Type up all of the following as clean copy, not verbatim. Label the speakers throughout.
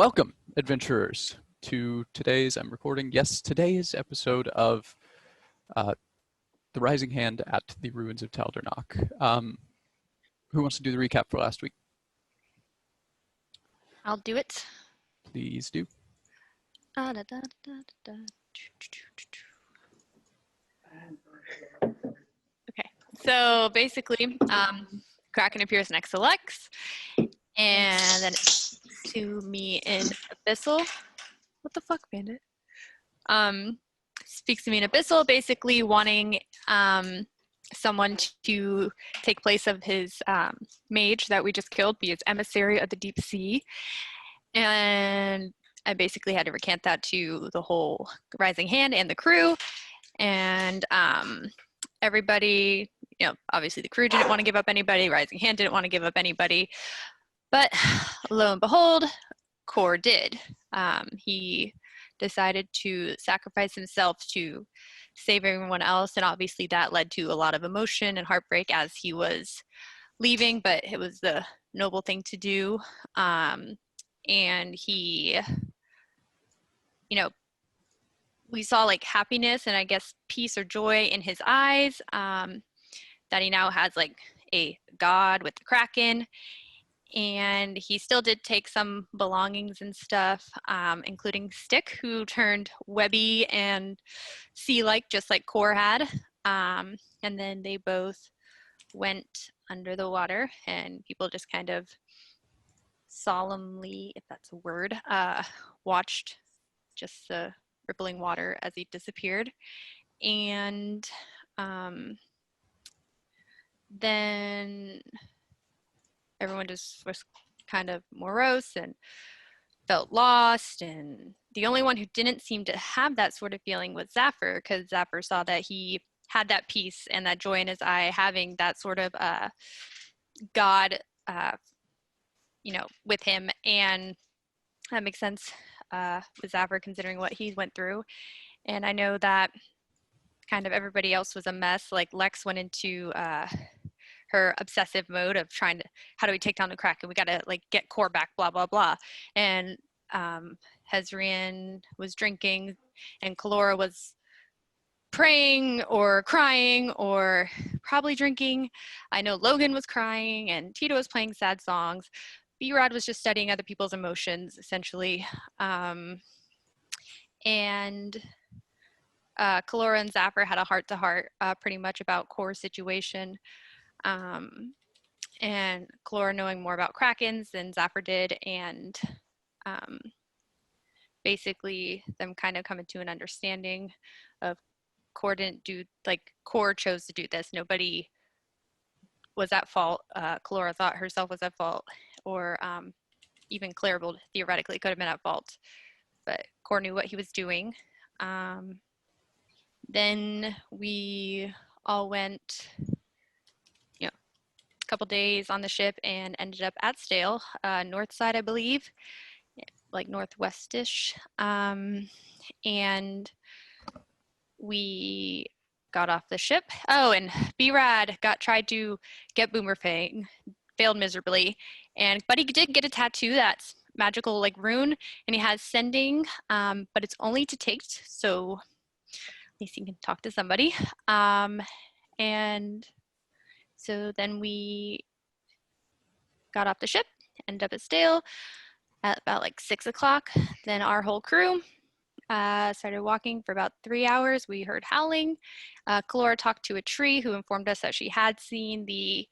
Speaker 1: Welcome, adventurers, to today's episode of The Rising Hand at the Ruins of Taldernach. Who wants to do the recap for last week?
Speaker 2: I'll do it.
Speaker 1: Please do.
Speaker 2: Okay, so basically, Kraken appears next to Lex, and then to me in Abyssal. What the fuck, Bandit? Speaks to me in Abyssal, basically wanting someone to take place of his mage that we just killed, be his emissary of the deep sea. And I basically had to recant that to the whole Rising Hand and the crew. And everybody, obviously the crew didn't want to give up anybody. Rising Hand didn't want to give up anybody. But lo and behold, Kor did. He decided to sacrifice himself to save everyone else. And obviously that led to a lot of emotion and heartbreak as he was leaving, but it was the noble thing to do. And he, we saw like happiness and I guess peace or joy in his eyes, that he now has like a god with the Kraken. And he still did take some belongings and stuff, including Stick, who turned webby and sea-like, just like Kor had. And then they both went under the water, and people just kind of solemnly, if that's a word, watched just the rippling water as he disappeared. And then everyone just was kind of morose and felt lost. And the only one who didn't seem to have that sort of feeling was Zafir, because Zafir saw that he had that peace and that joy in his eye, having that sort of God, with him. And that makes sense with Zafir, considering what he went through. And I know that kind of everybody else was a mess. Like Lex went into her obsessive mode of trying to, how do we take down the Kraken? We got to like get Kor back, blah, blah, blah. And Hezrian was drinking, and Kalora was praying or crying or probably drinking. I know Logan was crying and Tito was playing sad songs. B-Rod was just studying other people's emotions, essentially. And Kalora and Zafir had a heart-to-heart pretty much about Kor's situation. And Kalora knowing more about Krakens than Zafir did, and basically them kind of coming to an understanding of Kor didn't do, like, Kor chose to do this. Nobody was at fault. Kalora thought herself was at fault, or even Claribald theoretically could have been at fault, but Kor knew what he was doing. Then we all went couple days on the ship and ended up at Stale, north side, I believe, like northwestish. And we got off the ship. Oh, and B-Rad tried to get Boomerang, failed miserably. But he did get a tattoo that's magical, like rune, and he has sending, but it's only to taste, so at least he can talk to somebody. And so then we got off the ship, ended up at Stale at about like 6 o'clock. Then our whole crew started walking for about 3 hours. We heard howling. Kalora talked to a tree who informed us that she had seen the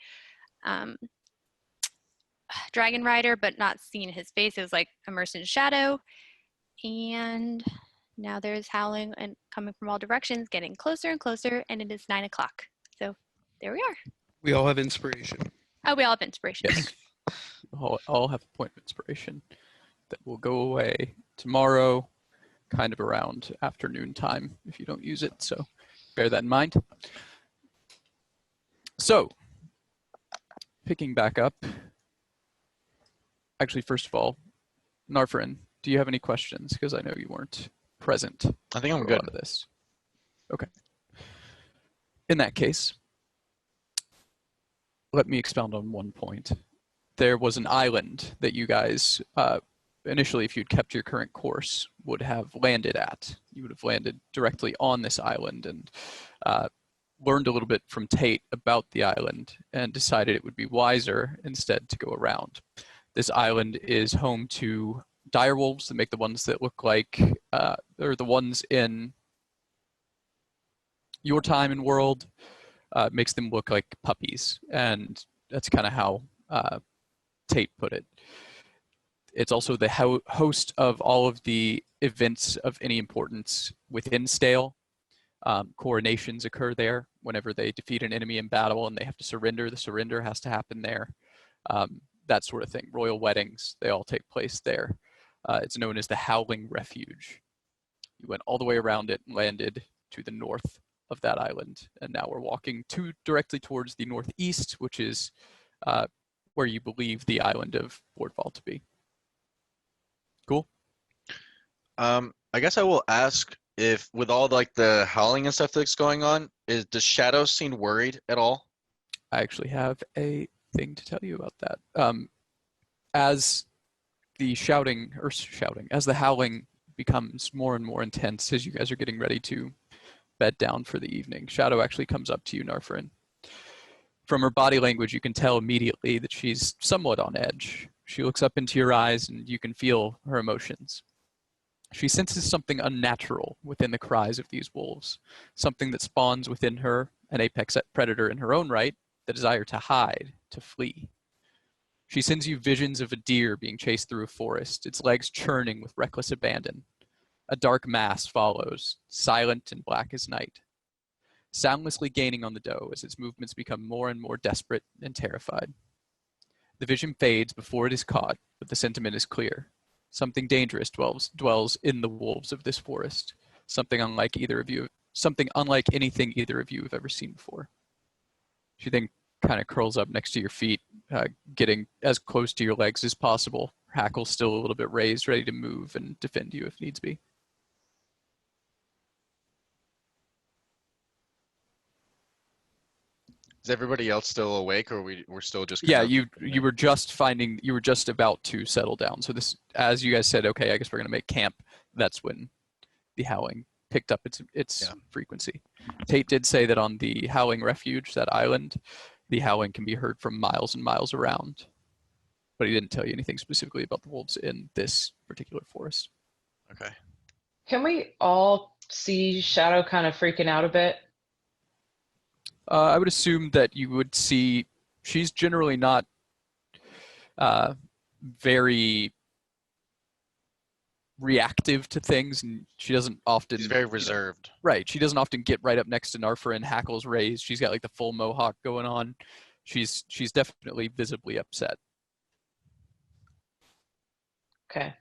Speaker 2: dragon rider, but not seen his face. It was like immersed in shadow. And now there's howling and coming from all directions, getting closer and closer, and it is 9 o'clock. So there we are.
Speaker 3: We all have inspiration.
Speaker 2: Oh, we all have inspiration.
Speaker 1: Yes. all have a point of inspiration that will go away tomorrow, kind of around afternoon time if you don't use it. So bear that in mind. So picking back up, actually, first of all, Narfrin, do you have any questions? Because I know you weren't present.
Speaker 4: I think I'm
Speaker 1: for
Speaker 4: good.
Speaker 1: A lot of this. Okay. In that case, let me expound on one point. There was an island that you guys initially, if you'd kept your current course, would have landed at. You would have landed directly on this island and learned a little bit from Tate about the island and decided it would be wiser instead to go around. This island is home to direwolves that make the ones that look like, or the ones in your time and world, makes them look like puppies. And that's kind of how Tate put it. It's also the host of all of the events of any importance within Stale. Coronations occur there whenever they defeat an enemy in battle and they have to surrender. The surrender has to happen there. That sort of thing. Royal weddings, they all take place there. It's known as the Howling Refuge. You went all the way around it and landed to the north of that island. And now we're walking directly towards the northeast, which is where you believe the island of Boardfall to be. Cool.
Speaker 4: I guess I will ask if, with all like the howling and stuff that's going on, does Shadow seem worried at all?
Speaker 1: I actually have a thing to tell you about that. As the as the howling becomes more and more intense as you guys are getting ready to bed down for the evening, Shadow actually comes up to you, Narfarin. From her body language, you can tell immediately that she's somewhat on edge. She looks up into your eyes and you can feel her emotions. She senses something unnatural within the cries of these wolves, something that spawns within her, an apex predator in her own right, the desire to hide, to flee. She sends you visions of a deer being chased through a forest, its legs churning with reckless abandon. A dark mass follows, silent and black as night, soundlessly gaining on the doe as its movements become more and more desperate and terrified. The vision fades before it is caught, but the sentiment is clear. Something dangerous dwells in the wolves of this forest, something unlike anything either of you have ever seen before. She then kind of curls up next to your feet, getting as close to your legs as possible. Her hackle's still a little bit raised, ready to move and defend you if needs be.
Speaker 4: Is everybody else still awake, or we're still just
Speaker 1: Yeah, you were just about to settle down. So this, as you guys said, okay, I guess we're gonna make camp. That's when the howling picked up its frequency. Tate did say that on the Howling Refuge, that island, the howling can be heard from miles and miles around. But he didn't tell you anything specifically about the wolves in this particular forest.
Speaker 4: Okay.
Speaker 5: Can we all see Shadow kind of freaking out a bit?
Speaker 1: I would assume that you would see, she's generally not very reactive to things, and she doesn't often.
Speaker 4: She's very reserved.
Speaker 1: Right. She doesn't often get right up next to Narfa and hackles raised. She's got like the full mohawk going on. She's definitely visibly upset.
Speaker 5: Okay.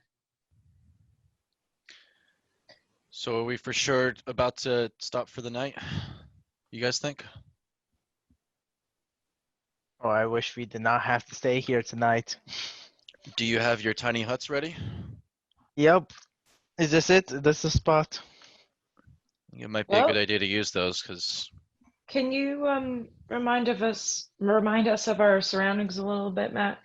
Speaker 4: So are we for sure about to stop for the night? You guys think?
Speaker 6: Oh, I wish we did not have to stay here tonight.
Speaker 4: Do you have your tiny huts ready?
Speaker 6: Yep. Is this it? This the spot?
Speaker 4: It might be a good idea to use those, because
Speaker 5: Can you remind us of our surroundings a little bit, Matt?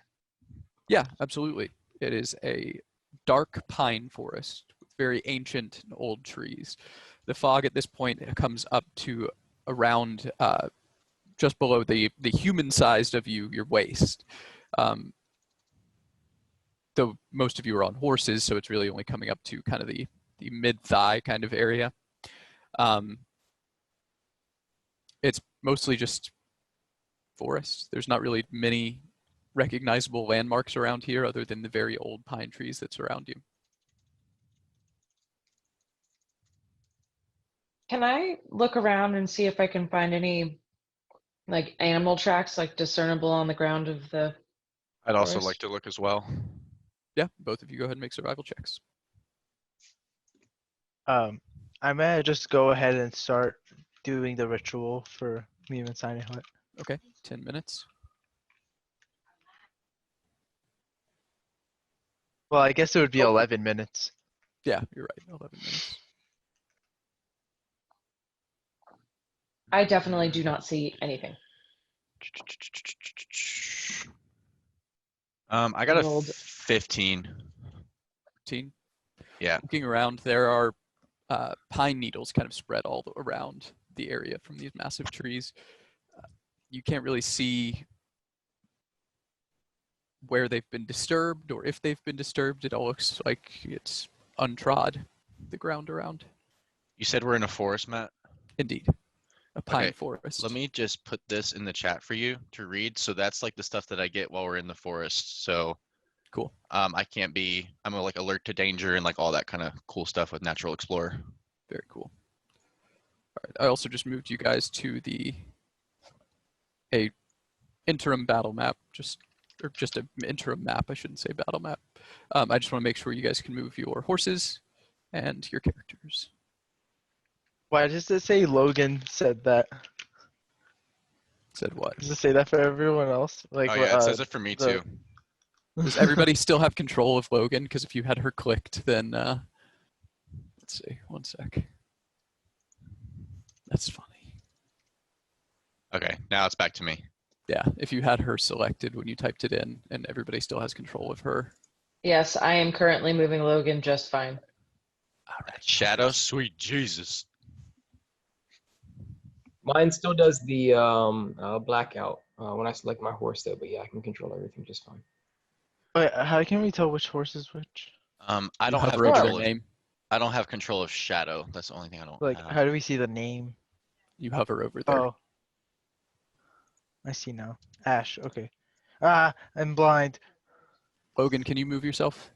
Speaker 1: Yeah, absolutely. It is a dark pine forest with very ancient and old trees. The fog at this point comes up to around just below the human-sized of you, your waist. Though most of you are on horses, so it's really only coming up to kind of the mid-thigh kind of area. It's mostly just forest. There's not really many recognizable landmarks around here other than the very old pine trees that surround you.
Speaker 5: Can I look around and see if I can find any like animal tracks like discernible on the ground of the
Speaker 4: I'd also
Speaker 5: forest?
Speaker 4: like to look as well.
Speaker 1: Yeah, both of you go ahead and make survival checks.
Speaker 6: I'm gonna just go ahead and start doing the ritual for me and Tiny Hut.
Speaker 1: Okay, 10 minutes.
Speaker 6: Well, I guess it would be
Speaker 5: Oh.
Speaker 6: 11 minutes.
Speaker 1: Yeah, you're right, 11 minutes.
Speaker 5: I definitely do not see anything.
Speaker 4: I got a
Speaker 5: Rolled.
Speaker 4: 15.
Speaker 1: 13.
Speaker 4: Yeah.
Speaker 1: Looking around, there are pine needles kind of spread all around the area from these massive trees. You can't really see where they've been disturbed or if they've been disturbed. It all looks like it's untrod, the ground around.
Speaker 4: You said we're in a forest, Matt?
Speaker 1: Indeed. A pine
Speaker 4: Okay,
Speaker 1: forest.
Speaker 4: Let me just put this in the chat for you to read. So that's like the stuff that I get while we're in the forest. So
Speaker 1: Cool.
Speaker 4: I can't be, I'm like alert to danger and like all that kind of cool stuff with Natural Explorer.
Speaker 1: Very cool. All right. I also just moved you guys to a interim battle map, just an interim map. I shouldn't say battle map. I just want to make sure you guys can move your horses and your characters.
Speaker 6: Why does it say Logan said that?
Speaker 1: Said what?
Speaker 6: Does it say that for everyone else? Like,
Speaker 4: Oh yeah, it says it for me too.
Speaker 1: Does everybody still have control of Logan? Because if you had her clicked, then let's see. One sec. That's funny.
Speaker 4: Okay, now it's back to me.
Speaker 1: Yeah, if you had her selected when you typed it in, and everybody still has control of her.
Speaker 5: Yes, I am currently moving Logan just fine.
Speaker 1: All right.
Speaker 4: Shadow, sweet Jesus.
Speaker 7: Mine still does the blackout when I select my horse though, but yeah, I can control everything just fine.
Speaker 6: Wait, how can we tell which horse is which?
Speaker 4: I
Speaker 1: You
Speaker 4: don't have
Speaker 1: hover over
Speaker 4: control
Speaker 1: their
Speaker 4: of,
Speaker 1: name.
Speaker 4: I don't have control of Shadow. That's the only thing I don't
Speaker 6: Like,
Speaker 4: have.
Speaker 6: how do we see the name?
Speaker 1: You hover over there.
Speaker 6: Oh. I see now. Ash, okay. Ah, I'm blind.
Speaker 1: Logan, can you move yourself?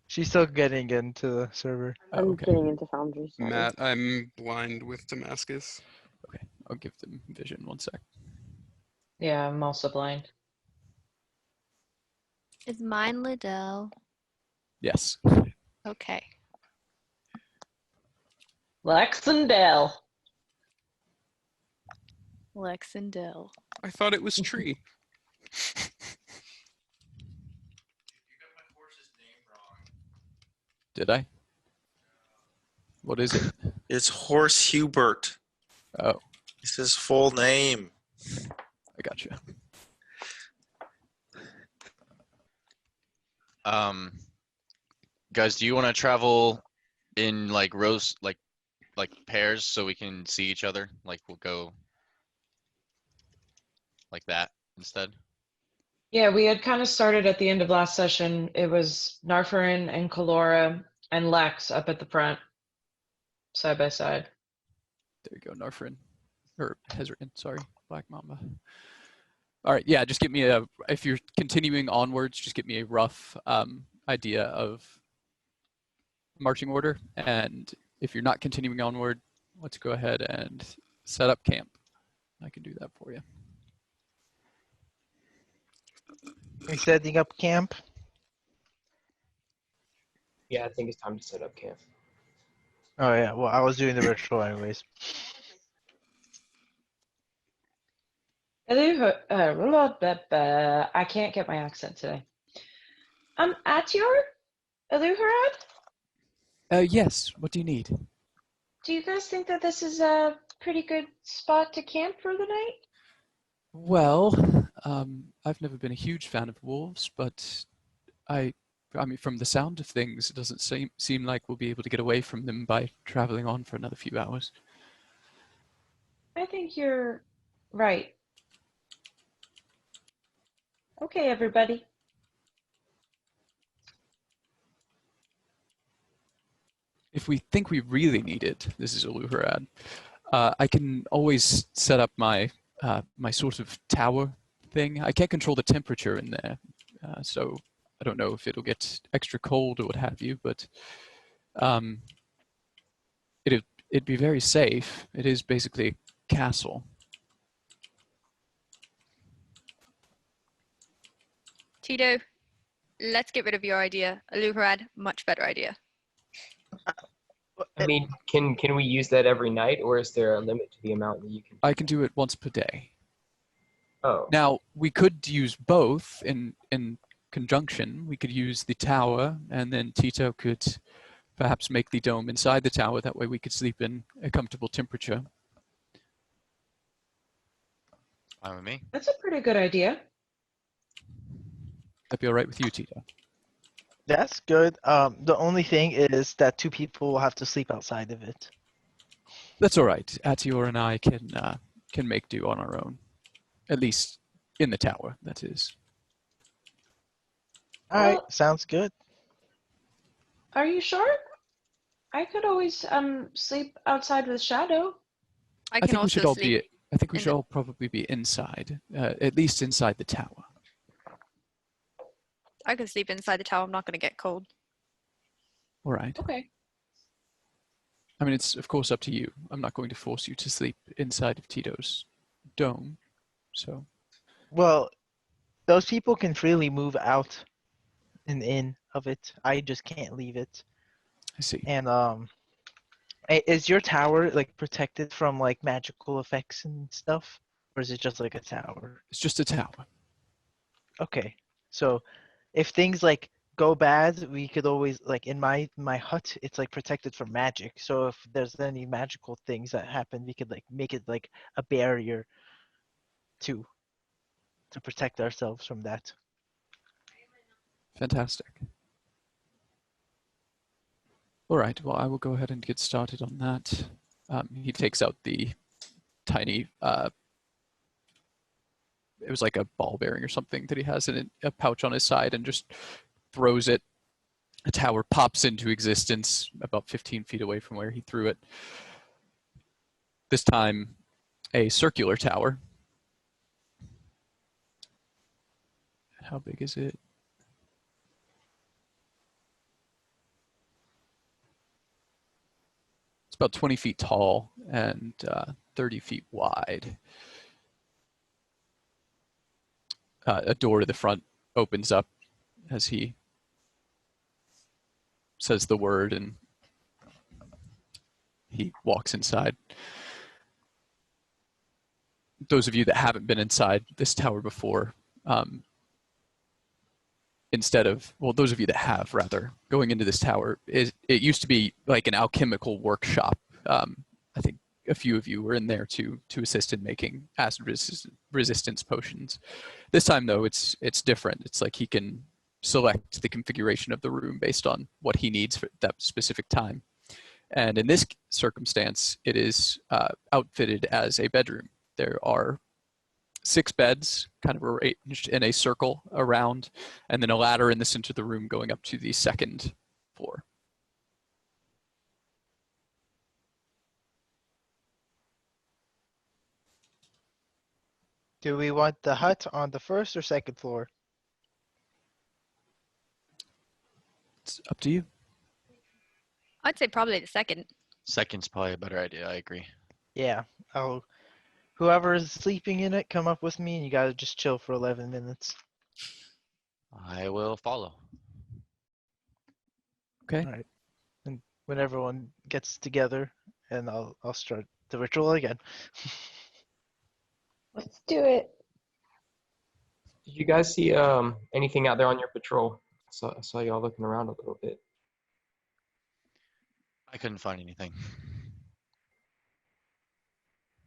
Speaker 6: She's still getting into the server.
Speaker 1: Oh,
Speaker 8: I'm
Speaker 1: okay.
Speaker 8: getting into Foundry. Sorry.
Speaker 3: Matt, I'm blind with Damascus.
Speaker 1: Okay. I'll give them vision. One sec.
Speaker 5: Yeah, I'm also blind.
Speaker 2: Is mine Liddell?
Speaker 1: Yes.
Speaker 2: Okay.
Speaker 5: Lex and Dell.
Speaker 2: Lex and Dill.
Speaker 3: I thought it was Tree.
Speaker 1: Did I? What is it?
Speaker 9: It's Horse Hubert.
Speaker 1: Oh,
Speaker 9: It's his full name.
Speaker 1: I gotcha.
Speaker 4: Guys, do you want to travel in like rows, like pairs, so we can see each other? Like we'll go like that instead.
Speaker 5: Yeah, we had kind of started at the end of last session. It was Narfarin and Kalora and Lex up at the front, side by side.
Speaker 1: There you go, Narfrin. Or Hezrin, sorry. Black Mamba. All right, yeah, just give me if you're continuing onwards, just give me a rough idea of marching order. And if you're not continuing onward, let's go ahead and set up camp. I can do that for you.
Speaker 6: We setting up camp?
Speaker 7: Yeah, I think it's time to set up camp.
Speaker 6: Oh yeah, well I was doing the ritual anyways.
Speaker 5: I can't get my accent today. Atior? Eluharad?
Speaker 1: Yes, what do you need?
Speaker 5: Do you guys think that this is a pretty good spot to camp for the night?
Speaker 1: Well, I've never been a huge fan of wolves, but I mean, from the sound of things, it doesn't seem like we'll be able to get away from them by traveling on for another few hours.
Speaker 5: I think you're right. Okay, everybody.
Speaker 1: If we think we really need it, this is Aluharad, I can always set up my my sort of tower thing. I can't control the temperature in there, so I don't know if it'll get extra cold or what have you, but it'd be very safe. It is basically a castle.
Speaker 2: Tito, let's get rid of your idea. Aluharad, much better idea.
Speaker 7: I mean, can we use that every night, or is there a limit to the amount that you can?
Speaker 1: I can do it once per day.
Speaker 7: Oh,
Speaker 1: Now, we could use both in conjunction. We could use the tower, and then Tito could perhaps make the dome inside the tower. That way we could sleep in a comfortable temperature.
Speaker 4: Fine with me.
Speaker 5: That's a pretty good idea.
Speaker 1: That'd be all right with you, Tito.
Speaker 6: That's good. The only thing is that 2 people will have to sleep outside of it.
Speaker 1: That's all right. Atior and I can make do on our own, at least in the tower. That is.
Speaker 6: All right,
Speaker 5: Well,
Speaker 6: sounds good.
Speaker 5: are you sure? I could always sleep outside with Shadow.
Speaker 2: I
Speaker 1: I
Speaker 2: can
Speaker 1: think we should
Speaker 2: also
Speaker 1: all
Speaker 2: sleep
Speaker 1: be. I think we
Speaker 2: in
Speaker 1: should
Speaker 2: the.
Speaker 1: all probably be inside, at least inside the tower.
Speaker 2: I can sleep inside the tower. I'm not going to get cold.
Speaker 1: All right.
Speaker 5: Okay.
Speaker 1: I mean, it's of course up to you. I'm not going to force you to sleep inside of Tito's dome. So
Speaker 6: Well, those people can freely move out and in of it. I just can't leave it.
Speaker 1: I see.
Speaker 6: And is your tower like protected from like magical effects and stuff, or is it just like a tower?
Speaker 1: It's just a tower.
Speaker 6: Okay, so if things like go bad, we could always like in my hut, it's like protected from magic. So if there's any magical things that happen, we could like make it like a barrier to protect ourselves from that.
Speaker 1: Fantastic. All right. Well, I will go ahead and get started on that. He takes out the tiny. It was like a ball bearing or something that he has in a pouch on his side, and just throws it. A tower pops into existence about 15 feet away from where he threw it. This time, a circular tower. How big is it? It's about 20 feet tall and 30 feet wide. A door to the front opens up as he says the word, and he walks inside. Those of you that haven't been inside this tower before, those of you that have, rather, going into this tower, it used to be like an alchemical workshop. I think a few of you were in there to assist in making acid resistance potions. This time, though, it's different. It's like he can select the configuration of the room based on what he needs for that specific time. And in this circumstance, it is outfitted as a bedroom. There are 6 beds kind of arranged in a circle around, and then a ladder in the center of the room going up to the 2nd floor.
Speaker 6: Do we want the hut on the 1st or 2nd floor?
Speaker 1: It's up to you.
Speaker 2: I'd say probably the second.
Speaker 4: Second's probably a better idea. I agree.
Speaker 6: Yeah. Whoever is sleeping in it, come up with me, and you gotta just chill for 11 minutes.
Speaker 4: I will follow.
Speaker 1: Okay.
Speaker 6: All right. And when everyone gets together, and I'll start the ritual again.
Speaker 5: Let's do it.
Speaker 7: Did you guys see anything out there on your patrol? I saw y'all looking around a little bit.
Speaker 4: I couldn't find anything.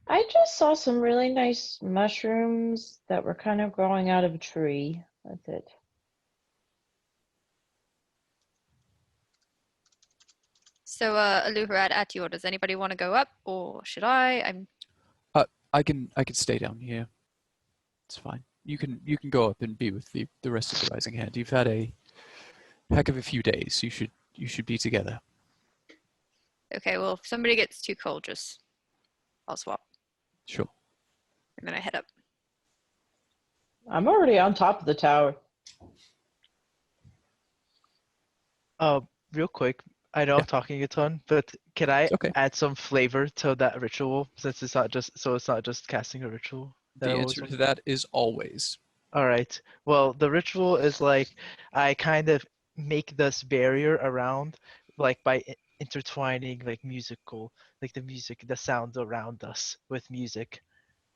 Speaker 5: I just saw some really nice mushrooms that were kind of growing out of a tree. That's it.
Speaker 2: So, Aluharad, Atior, does anybody want to go up, or should I?
Speaker 1: I can stay down here. It's fine. You can go up and be with the rest of the Rising Hand. You've had a heck of a few days. You should be together.
Speaker 2: Okay. Well, if somebody gets too cold, I'll swap,
Speaker 1: Sure.
Speaker 2: and then I head up.
Speaker 5: I'm already on top of the tower.
Speaker 6: Real quick, I know
Speaker 1: Yeah.
Speaker 6: I'm talking a ton, but can I
Speaker 1: Okay.
Speaker 6: add some flavor to that ritual since it's not just casting a ritual? that
Speaker 1: The
Speaker 6: I always
Speaker 1: answer
Speaker 6: want
Speaker 1: to
Speaker 6: to do?
Speaker 1: that is always.
Speaker 6: All right. Well, the ritual is like I kind of make this barrier around, like by intertwining like the sounds around us with music,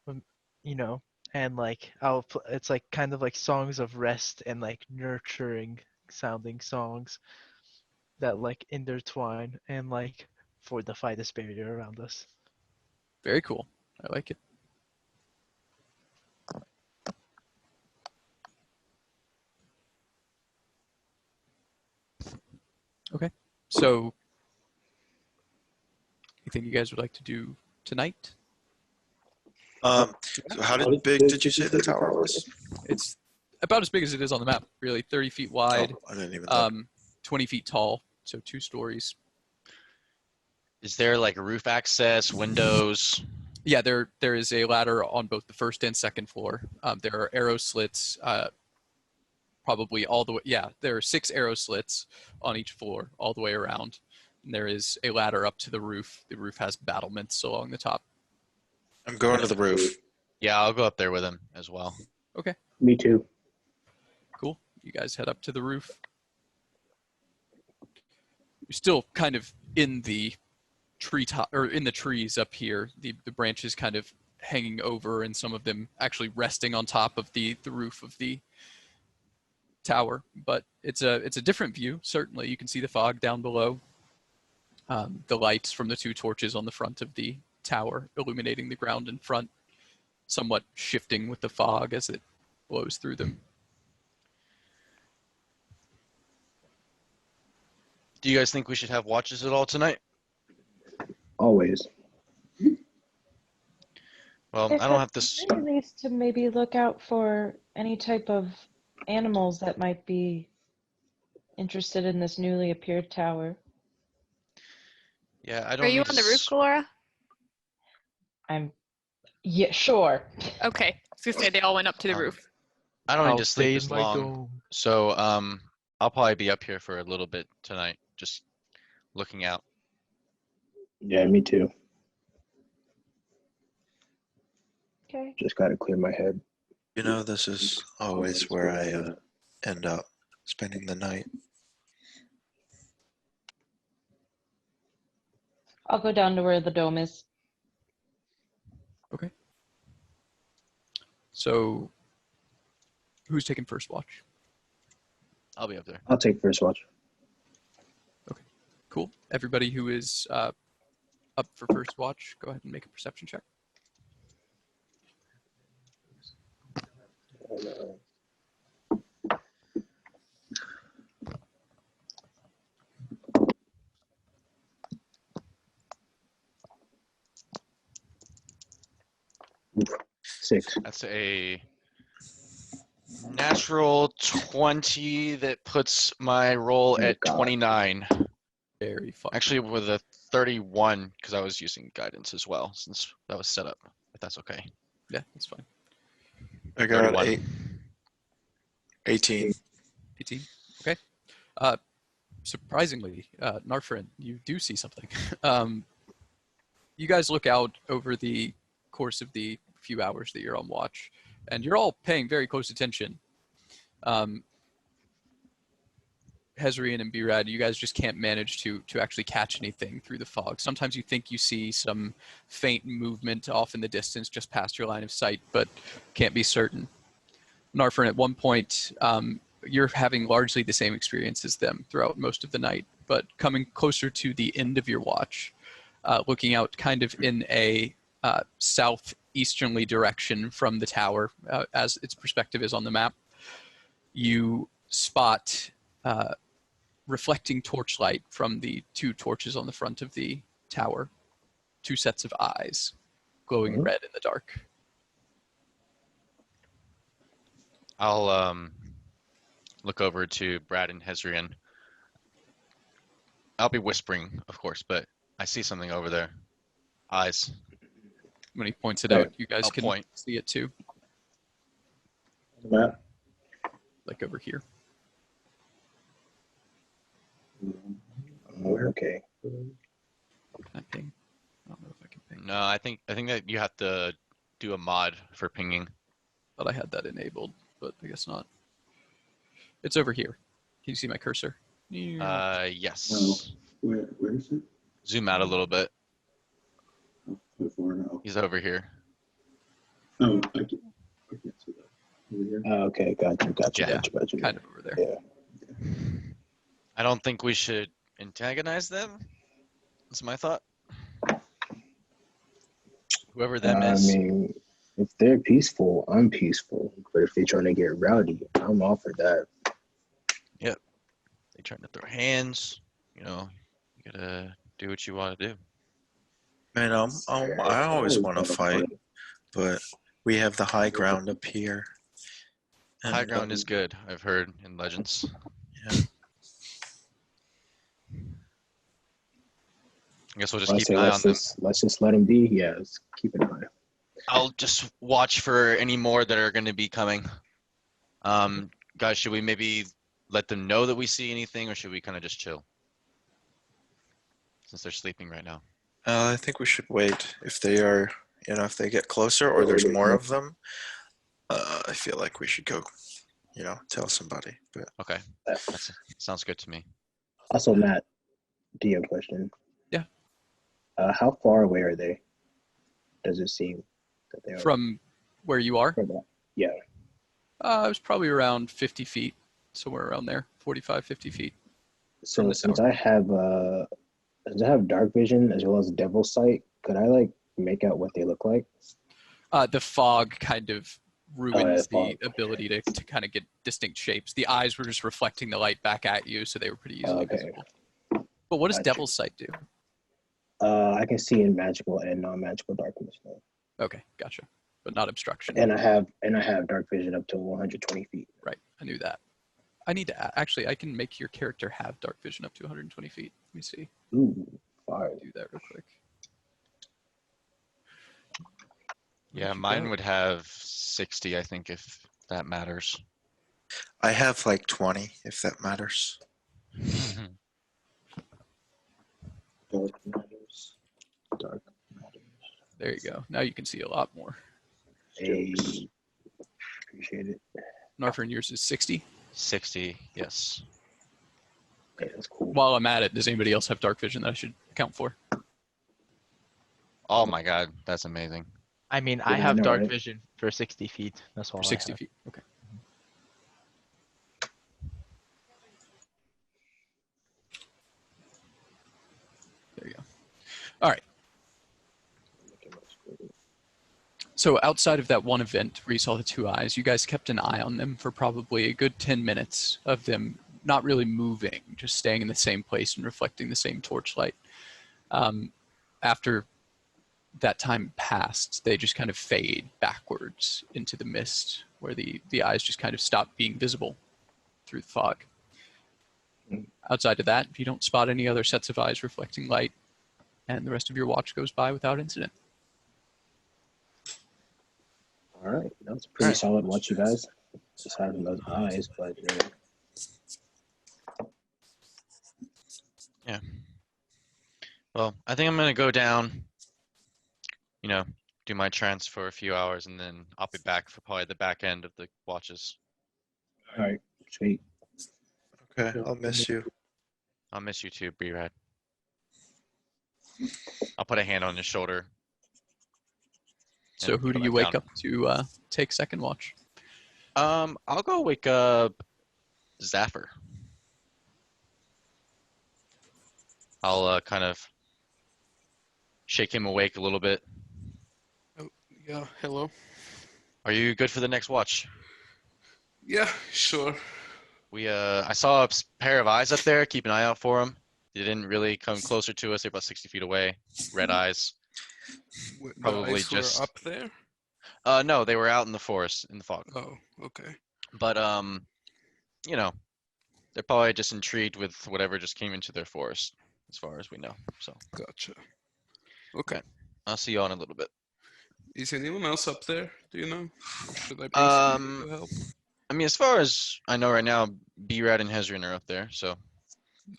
Speaker 6: um, you know, and like it's like kind of like songs of rest and like nurturing sounding songs that like intertwine and like fortify this barrier around us.
Speaker 1: Very cool. I like it. So, anything you guys would like to do tonight?
Speaker 9: So how big did you say the tower was?
Speaker 1: It's about as big as it is on the map, really. 30 feet wide,
Speaker 9: Oh, I didn't even look.
Speaker 1: 20 feet tall, so 2 stories.
Speaker 4: Is there like roof access, windows?
Speaker 1: Yeah, there is a ladder on both the first and second floor. There are arrow slits, probably all the way. Yeah, there are 6 arrow slits on each floor, all the way around. And there is a ladder up to the roof. The roof has battlements along the top.
Speaker 9: I'm going to the roof.
Speaker 4: Yeah, I'll go up there with him as well.
Speaker 8: Me too.
Speaker 1: Cool. You guys head up to the roof. You're still kind of in the treetop or in the trees up here. The branches kind of hanging over, and some of them actually resting on top of the roof of the tower. But it's a different view. Certainly, you can see the fog down below. The lights from the 2 torches on the front of the tower illuminating the ground in front, somewhat shifting with the fog as it blows through them.
Speaker 4: Do you guys think we should have watches at all tonight?
Speaker 8: Always.
Speaker 4: Well, I don't have this.
Speaker 5: At least to maybe look out for any type of animals that might be interested in this newly appeared tower.
Speaker 4: Yeah, I don't.
Speaker 2: Are you
Speaker 4: need
Speaker 2: on
Speaker 4: to
Speaker 2: the roof,
Speaker 4: s-
Speaker 2: Galora?
Speaker 5: Yeah, sure.
Speaker 2: Okay. I was gonna say they all went up to the
Speaker 4: Um,
Speaker 2: roof.
Speaker 4: I don't
Speaker 6: I'll
Speaker 4: need to sleep
Speaker 6: stay
Speaker 4: this
Speaker 6: in my
Speaker 4: long,
Speaker 6: dome.
Speaker 4: so I'll probably be up here for a little bit tonight, just looking out.
Speaker 8: Yeah, me too.
Speaker 5: Okay.
Speaker 8: Just gotta clear my head.
Speaker 9: You know, this is always where I end up spending the night.
Speaker 5: I'll go down to where the dome is.
Speaker 1: Okay. So, who's taking first watch?
Speaker 4: I'll be up there.
Speaker 8: I'll take first watch.
Speaker 1: Cool. Everybody who is up for first watch, go ahead and make a perception check.
Speaker 8: Oof. 6.
Speaker 4: That's a natural 20 that puts my roll
Speaker 8: Oh,
Speaker 4: at
Speaker 8: God.
Speaker 4: 29.
Speaker 1: Very fun.
Speaker 4: Actually, with a 31, because I was using guidance as well, since that was set up. If that's okay.
Speaker 1: Yeah, that's fine.
Speaker 9: I got
Speaker 4: 31.
Speaker 9: 18.
Speaker 1: 18. Okay. Surprisingly, Narfrin, you do see something. You guys look out over the course of the few hours that you're on watch, and you're all paying very close attention. Hezrian and Birad, you guys just can't manage to actually catch anything through the fog. Sometimes you think you see some faint movement off in the distance just past your line of sight, but can't be certain. Narfrin, at one point, you're having largely the same experience as them throughout most of the night, but coming closer to the end of your watch, looking out kind of in a southeasternly direction from the tower, as its perspective is on the map, you spot reflecting torchlight from the 2 torches on the front of the tower, 2 sets of eyes glowing red in the dark.
Speaker 4: I'll look over to Brad and Hezrian. I'll be whispering, of course, but I see something over there. Eyes.
Speaker 1: When he points it
Speaker 8: Right.
Speaker 1: out, you guys
Speaker 4: I'll
Speaker 1: can
Speaker 4: point.
Speaker 1: see it too,
Speaker 8: Map.
Speaker 1: like over here.
Speaker 8: Okay.
Speaker 1: Can I ping? I don't know if I can ping.
Speaker 4: No, I think that you have to do a mod for pinging.
Speaker 1: Thought I had that enabled, but I guess not. It's over here. Can you see my cursor?
Speaker 4: Yes.
Speaker 8: No. Where is it?
Speaker 4: Zoom out a little bit.
Speaker 8: Before now.
Speaker 4: He's over here.
Speaker 8: Oh, I can't see that. Over here? Okay, got you.
Speaker 1: Yeah,
Speaker 8: Got you.
Speaker 1: kind of over there.
Speaker 8: Yeah.
Speaker 4: I don't think we should antagonize them. That's my thought. Whoever them
Speaker 8: I
Speaker 4: is.
Speaker 8: mean, if they're peaceful, I'm peaceful. But if they're trying to get rowdy, I'm all for that.
Speaker 4: They trying to throw hands. you gotta do what you want to do.
Speaker 9: Man, I always want to fight, but we have the high ground up here.
Speaker 4: High
Speaker 9: And,
Speaker 4: ground is good, I've heard in Legends.
Speaker 9: yeah.
Speaker 4: I guess we'll just
Speaker 8: I
Speaker 4: keep
Speaker 8: say
Speaker 4: an eye on them.
Speaker 8: let's just let them be. Yeah, let's keep an eye.
Speaker 4: I'll just watch for any more that are going to be coming. Guys, should we maybe let them know that we see anything, or should we kind of just chill? Since they're sleeping right now.
Speaker 9: I think we should wait. If they are, if they get closer or there's more of them, I feel like we should go, tell somebody. But
Speaker 4: Okay, that sounds good to me.
Speaker 8: Also, Matt, DM question.
Speaker 1: Yeah.
Speaker 8: How far away are they? Does it seem that they are?
Speaker 1: From where you are,
Speaker 8: From that? Yeah.
Speaker 1: it was probably around 50 feet, somewhere around there, 45, 50 feet.
Speaker 8: So
Speaker 1: the
Speaker 8: since
Speaker 1: tower.
Speaker 8: since I have dark vision as well as devil sight, could I like make out what they look like?
Speaker 1: The fog kind of ruins
Speaker 8: fog.
Speaker 1: the ability to kind of get distinct shapes. The eyes were just reflecting the light back at you, so they were pretty easily
Speaker 8: Okay.
Speaker 1: visible. But what does
Speaker 8: Gotcha.
Speaker 1: Devil's Sight do?
Speaker 8: I can see in magical and non-magical darkness now.
Speaker 1: Okay, gotcha. But not obstruction.
Speaker 8: And I have dark vision up to 120 feet.
Speaker 1: Right, I knew that. I need to actually. I can make your character have dark vision up to 120 feet. Let me see.
Speaker 8: Ooh, fire.
Speaker 1: Do that real quick.
Speaker 4: Yeah,
Speaker 1: Where'd you
Speaker 4: mine
Speaker 1: go?
Speaker 4: would have 60, I think, if that matters.
Speaker 9: I have like 20, if that matters.
Speaker 8: Dark matters. Dark matters.
Speaker 1: There you go. Now you can see a lot more.
Speaker 8: Hey, appreciate it.
Speaker 1: Narfer and yours is 60.
Speaker 4: 60, yes.
Speaker 8: Okay, that's cool.
Speaker 1: While I'm at it, does anybody else have dark vision that I should account for?
Speaker 4: Oh my god, that's amazing.
Speaker 6: I mean,
Speaker 8: Yeah,
Speaker 6: I
Speaker 8: I
Speaker 6: have
Speaker 8: know,
Speaker 6: dark
Speaker 8: right?
Speaker 6: vision for 60 feet. That's all
Speaker 1: For
Speaker 6: I
Speaker 1: 60
Speaker 6: have.
Speaker 1: feet. Okay. There you go. All right. So outside of that one event where you saw the two eyes, you guys kept an eye on them for probably a good 10 minutes of them not really moving, just staying in the same place and reflecting the same torchlight. After that time passed, they just kind of fade backwards into the mist where the eyes just kind of stop being visible through the fog. Outside of that, you don't spot any other sets of eyes reflecting light, and the rest of your watch goes by without incident.
Speaker 8: All right, that was a pretty
Speaker 4: Alright.
Speaker 8: solid watch, you guys. Aside from those eyes, but
Speaker 4: Well, I think I'm gonna go down, do my trance for a few hours, and then I'll be back for probably the back end of the watches.
Speaker 8: all right, sweet.
Speaker 9: Okay, I'll miss you.
Speaker 4: I'll miss you too, B-Rad. I'll put a hand on his shoulder.
Speaker 1: So
Speaker 4: and
Speaker 1: who do
Speaker 4: go
Speaker 1: you
Speaker 4: back
Speaker 1: wake
Speaker 4: down.
Speaker 1: up to take second watch?
Speaker 4: I'll go wake up Zaffer. I'll kind of shake him awake a little bit.
Speaker 3: Oh, yeah, hello.
Speaker 4: Are you good for the next watch?
Speaker 3: Yeah, sure.
Speaker 4: I saw a pair of eyes up there. Keep an eye out for them. They didn't really come closer to us. They're about 60 feet away. Red eyes.
Speaker 3: The
Speaker 4: Probably
Speaker 3: eyes were
Speaker 4: just-
Speaker 3: up there.
Speaker 4: No, they were out in the forest, in the fog.
Speaker 3: Oh, okay.
Speaker 4: But they're probably just intrigued with whatever just came into their forest, as far as we know. So
Speaker 3: Gotcha. Okay.
Speaker 4: I'll see you all in a little bit.
Speaker 3: Is anyone else up there? Do you know? Or should I bring somebody to help?
Speaker 4: I mean, as far as I know right now, B-Rad and Hezrin are up there, so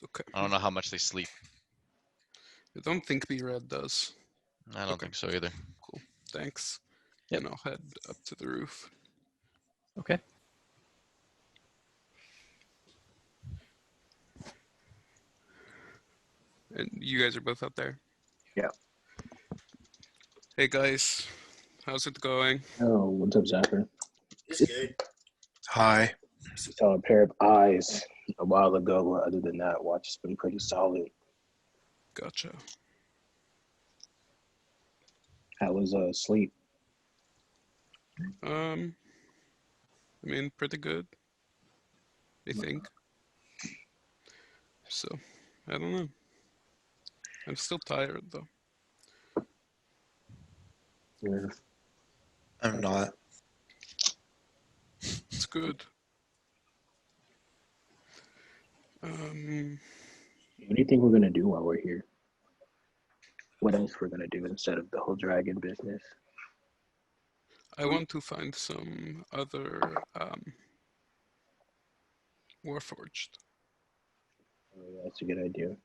Speaker 3: Okay.
Speaker 4: I don't know how much they sleep.
Speaker 3: I don't think B-Red does.
Speaker 4: I don't
Speaker 3: Okay.
Speaker 4: think so either.
Speaker 3: Cool. Thanks.
Speaker 4: Yep.
Speaker 3: And I'll head up to the roof.
Speaker 1: Okay.
Speaker 3: And you guys are both up there?
Speaker 8: Yeah.
Speaker 3: Hey guys, how's it going?
Speaker 8: Oh, what's up, Zachary?
Speaker 9: Hi.
Speaker 8: Saw a pair of eyes a while ago. Other than that, watch has been pretty solid.
Speaker 3: Gotcha.
Speaker 8: How was sleep?
Speaker 3: I mean, pretty good. I think. So, I don't know. I'm still tired though.
Speaker 8: Yeah.
Speaker 9: I'm not.
Speaker 3: It's good. Um,
Speaker 8: What do you think we're gonna do while we're here? What else we're gonna do instead of the whole dragon business?
Speaker 3: I want to find some other Warforged,
Speaker 8: Oh, yeah, that's a good idea.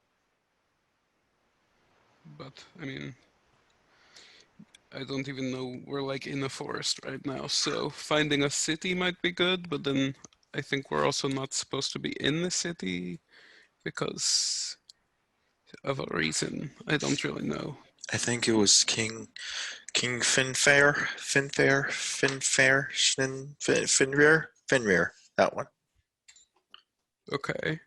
Speaker 3: but I mean, I don't even know. We're like in a forest right now, so finding a city might be good, but then I think we're also not supposed to be in the city because of a reason. I don't really know.
Speaker 9: I think it was King Finfair, Finrear, that one.
Speaker 3: Okay.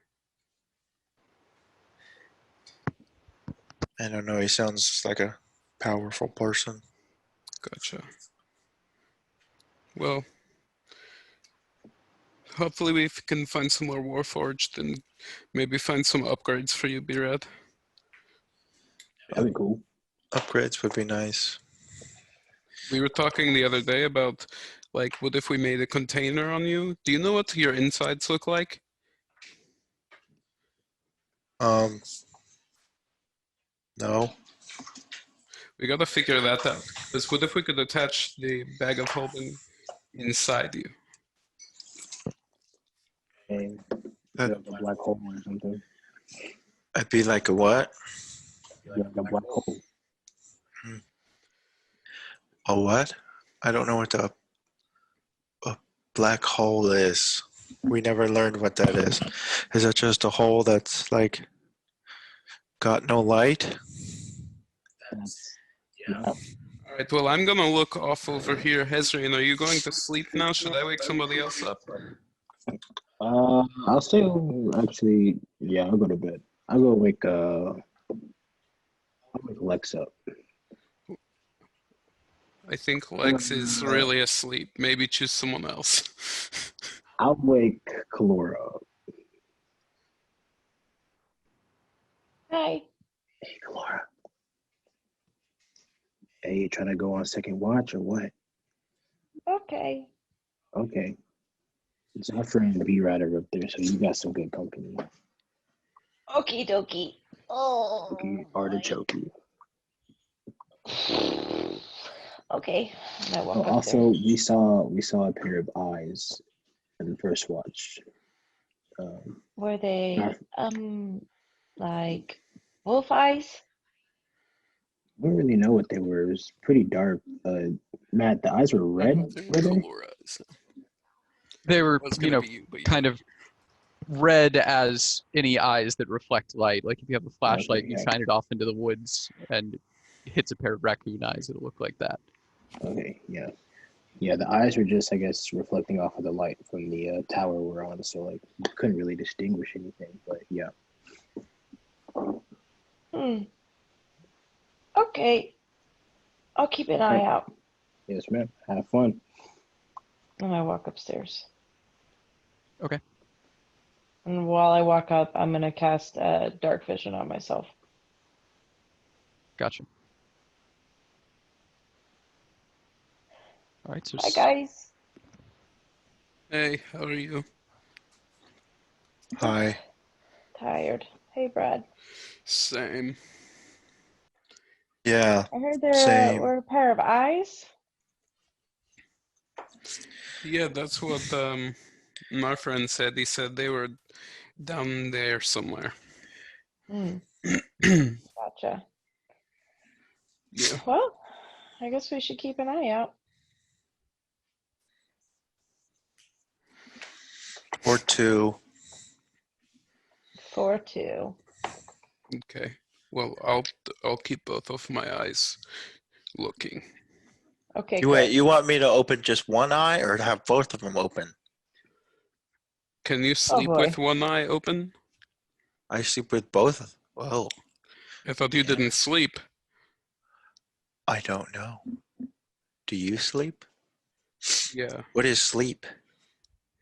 Speaker 9: I don't know. He sounds like a powerful person.
Speaker 3: Gotcha. Well, hopefully we can find some more Warforged and maybe find some upgrades for you, B-Red.
Speaker 8: That'd be cool.
Speaker 9: Upgrades would be nice.
Speaker 3: We were talking the other day about, like, what if we made a container on you? Do you know what your insides look like?
Speaker 9: No.
Speaker 3: We gotta figure that out. Because what if we could attach the bag of holding inside you?
Speaker 8: And
Speaker 9: That-
Speaker 8: like a black hole or something.
Speaker 9: I'd be like a what?
Speaker 8: Like a black hole.
Speaker 9: A what? I don't know what a black hole is. We never learned what that is. Is that just a hole that's like got no light?
Speaker 8: Yeah.
Speaker 3: All right, well, I'm gonna look off over here. Hezrin, are you going to sleep now? Should I wake somebody else up?
Speaker 8: I'll stay. Actually, yeah, I'll go to bed. I'll go wake. I'll wake Lex up.
Speaker 3: I think Lex is really asleep. Maybe choose someone else.
Speaker 8: I'll wake Kalora up.
Speaker 5: Hi.
Speaker 8: Hey, Kalora. Hey, you trying to go on second watch or what?
Speaker 5: Okay.
Speaker 8: Okay. Zephyr and B-Rad are up there, so you got some good company.
Speaker 5: Okie dokie. Oh.
Speaker 8: Okay, artichoke.
Speaker 5: Okay. And I walk
Speaker 8: Oh,
Speaker 5: up
Speaker 8: also,
Speaker 5: there.
Speaker 8: we saw a pair of eyes in the first watch.
Speaker 5: Were they
Speaker 8: Narf-
Speaker 5: like wolf eyes?
Speaker 8: I don't really know what they were. It was pretty dark. Matt, the eyes were red, were they?
Speaker 3: Colora's.
Speaker 1: They were,
Speaker 3: Was
Speaker 1: you
Speaker 3: gonna
Speaker 1: know,
Speaker 3: be you, but you
Speaker 1: kind of red as any eyes that reflect light. Like if you have a flashlight and you
Speaker 8: yeah.
Speaker 1: shine it off into the woods and it hits a pair of raccoon eyes, it'll look like that.
Speaker 8: Okay, yeah. Yeah, the eyes were just, I guess, reflecting off of the light from the tower we're on, so like you couldn't really distinguish anything. But yeah,
Speaker 5: Okay. I'll keep an eye out.
Speaker 8: yes, ma'am. Have fun.
Speaker 5: And I walk upstairs.
Speaker 1: Okay.
Speaker 5: And while I walk up, I'm gonna cast dark vision on myself.
Speaker 1: Gotcha. All right, so
Speaker 5: Hi guys.
Speaker 3: Hey, how are you?
Speaker 9: Hi.
Speaker 5: Tired. Hey Brad.
Speaker 3: Same.
Speaker 9: Yeah.
Speaker 5: I heard there
Speaker 9: Same.
Speaker 5: were a pair of eyes.
Speaker 3: Yeah, that's what my friend said. He said they were down there somewhere.
Speaker 5: Gotcha.
Speaker 3: Yeah.
Speaker 5: Well, I guess we should keep an eye out.
Speaker 9: Or two.
Speaker 5: 4-2.
Speaker 3: Okay. Well, I'll keep both of my eyes looking.
Speaker 5: Okay,
Speaker 9: You
Speaker 5: good.
Speaker 9: wait, you want me to open just one eye or to have both of them open?
Speaker 3: Can you sleep
Speaker 5: boy.
Speaker 3: with one eye open?
Speaker 9: I sleep with both. Whoa.
Speaker 3: I thought you didn't sleep.
Speaker 9: I don't know. Do you sleep?
Speaker 3: Yeah.
Speaker 9: What is sleep?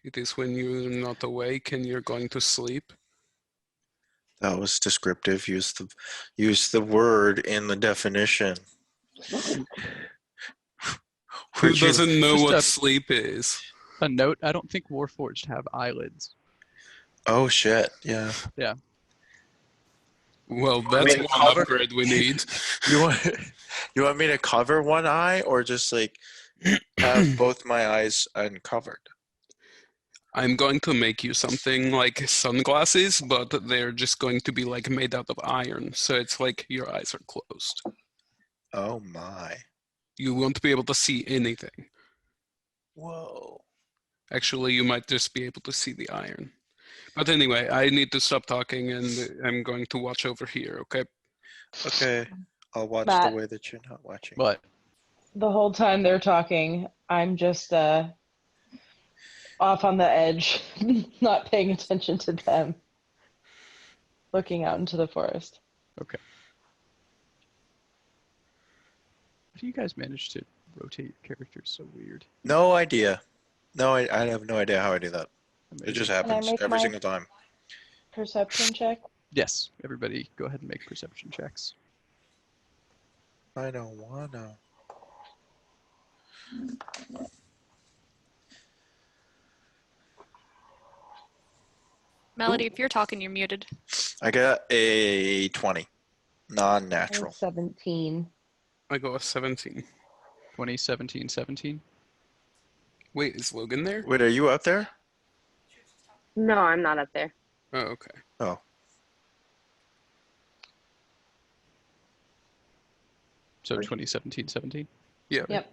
Speaker 3: It is when you're not awake and you're going to sleep.
Speaker 9: That was descriptive. Use the word in the definition.
Speaker 3: Who
Speaker 9: Would you-
Speaker 3: doesn't know
Speaker 1: Just
Speaker 3: what
Speaker 1: a-
Speaker 3: sleep is?
Speaker 1: A note: I don't think Warforged have eyelids.
Speaker 9: Oh shit! Yeah.
Speaker 3: Well,
Speaker 9: I
Speaker 3: that's
Speaker 9: mean,
Speaker 3: one
Speaker 9: cover-
Speaker 3: upgrade we need.
Speaker 9: You want you want me to cover one eye or just like have both my eyes uncovered?
Speaker 3: I'm going to make you something like sunglasses, but they're just going to be like made out of iron, so it's like your eyes are closed.
Speaker 9: Oh my!
Speaker 3: You won't be able to see anything.
Speaker 9: Whoa!
Speaker 3: Actually, you might just be able to see the iron. But anyway, I need to stop talking, and I'm going to watch over here. Okay.
Speaker 9: Okay, I'll watch the
Speaker 5: Matt.
Speaker 9: way that you're not watching.
Speaker 1: But
Speaker 5: The whole time they're talking, I'm just off on the edge, not paying attention to them, looking out into the forest.
Speaker 1: okay. How do you guys manage to rotate your characters so weird?
Speaker 9: No idea. No, I have no idea how I do that. It
Speaker 1: Amazing.
Speaker 9: just
Speaker 5: Can I
Speaker 9: happens
Speaker 5: make
Speaker 9: every
Speaker 5: my-
Speaker 9: single time.
Speaker 5: Perception check.
Speaker 1: Yes, everybody go ahead and make perception checks.
Speaker 9: I don't wanna.
Speaker 2: Melody, if you're talking, you're muted.
Speaker 9: I got a 20,
Speaker 5: I
Speaker 9: non-natural.
Speaker 5: was 17.
Speaker 3: I got a 17.
Speaker 1: 2017, 17.
Speaker 3: Wait, is Logan there?
Speaker 9: Wait, are you up there?
Speaker 10: No, I'm not up there.
Speaker 3: Oh, okay.
Speaker 9: Oh,
Speaker 1: So 2017, 17.
Speaker 3: Yeah.
Speaker 5: Yep.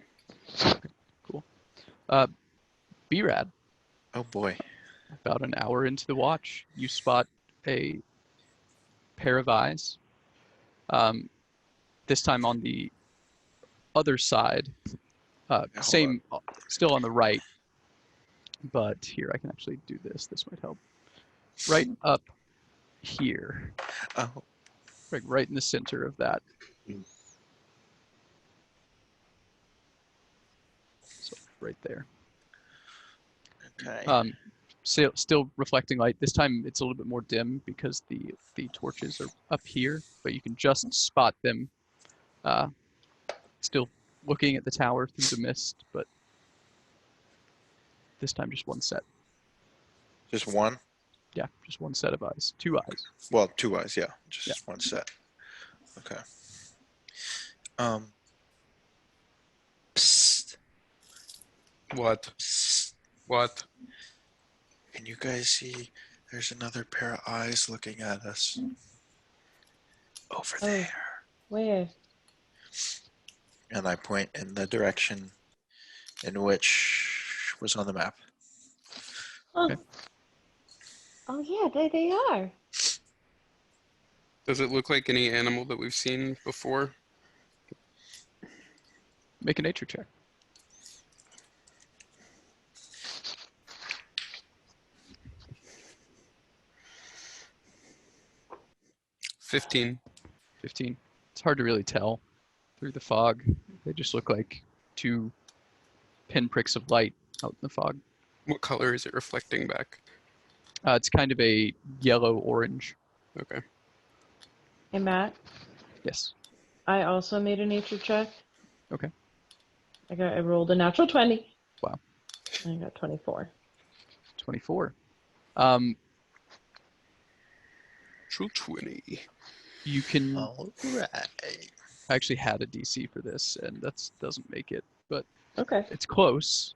Speaker 1: Cool. B-Rad,
Speaker 9: oh boy.
Speaker 1: about an hour into the watch, you spot a pair of eyes. This time on the other side.
Speaker 9: Hold
Speaker 1: Same, still on the right. But here, I can actually do this. This might help. Right up here.
Speaker 9: Oh,
Speaker 1: Right in the center of that. So right there.
Speaker 9: okay.
Speaker 1: Still reflecting light. This time it's a little bit more dim because the torches are up here, but you can just spot them. Still looking at the tower through the mist, but this time just one set.
Speaker 9: Just one?
Speaker 1: Yeah, just one set of eyes. Two eyes.
Speaker 9: Well, two eyes, yeah. Just
Speaker 1: Yeah.
Speaker 9: one set. Okay. Psst,
Speaker 3: What?
Speaker 9: psst.
Speaker 3: What?
Speaker 9: Can you guys see there's another pair of eyes looking at us? Over
Speaker 5: Oh.
Speaker 9: there.
Speaker 5: Where?
Speaker 9: And I point in the direction in which was on the map.
Speaker 5: Oh.
Speaker 1: Okay.
Speaker 5: Oh yeah, there they are.
Speaker 3: Does it look like any animal that we've seen before?
Speaker 1: Make a nature check.
Speaker 3: $15.
Speaker 1: 15. It's hard to really tell through the fog. They just look like two pinpricks of light out in the fog.
Speaker 3: What color is it reflecting back?
Speaker 1: It's kind of a yellow-orange.
Speaker 3: Okay.
Speaker 5: Hey Matt,
Speaker 1: Yes.
Speaker 5: I also made a nature check.
Speaker 1: Okay.
Speaker 5: I rolled a natural 20.
Speaker 1: Wow.
Speaker 5: I got 24.
Speaker 1: 24.
Speaker 3: True 20.
Speaker 1: You can.
Speaker 9: All right.
Speaker 1: I actually had a DC for this, and that doesn't make it, but
Speaker 5: Okay.
Speaker 1: it's close.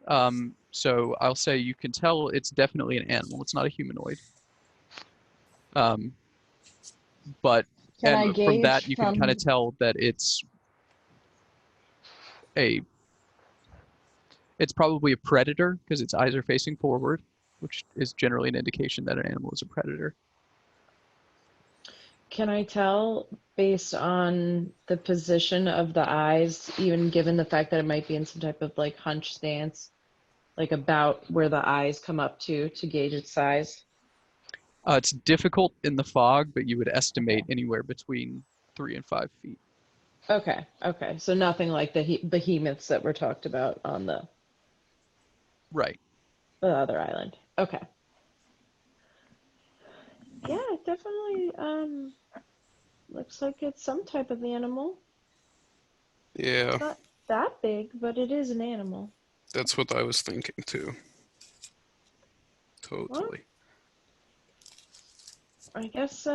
Speaker 1: So I'll say you can tell it's definitely an animal. It's not a humanoid. But
Speaker 5: Can I
Speaker 1: and
Speaker 5: gauge
Speaker 1: from that you can kind of
Speaker 5: from-
Speaker 1: tell that it's probably a predator because its eyes are facing forward, which is generally an indication that an animal is a predator.
Speaker 5: Can I tell based on the position of the eyes, even given the fact that it might be in some type of like hunch stance, like about where the eyes come up to gauge its size?
Speaker 1: It's difficult in the fog, but you would estimate anywhere between 3 and 5 feet.
Speaker 5: Okay. Okay. So nothing like the behemoths that were talked about on the
Speaker 1: Right.
Speaker 5: other island. Okay. Yeah, it definitely looks like it's some type of animal.
Speaker 3: Yeah,
Speaker 5: Not that big, but it is an animal.
Speaker 3: that's what I was thinking too.
Speaker 5: Well,
Speaker 3: Totally.
Speaker 5: I guess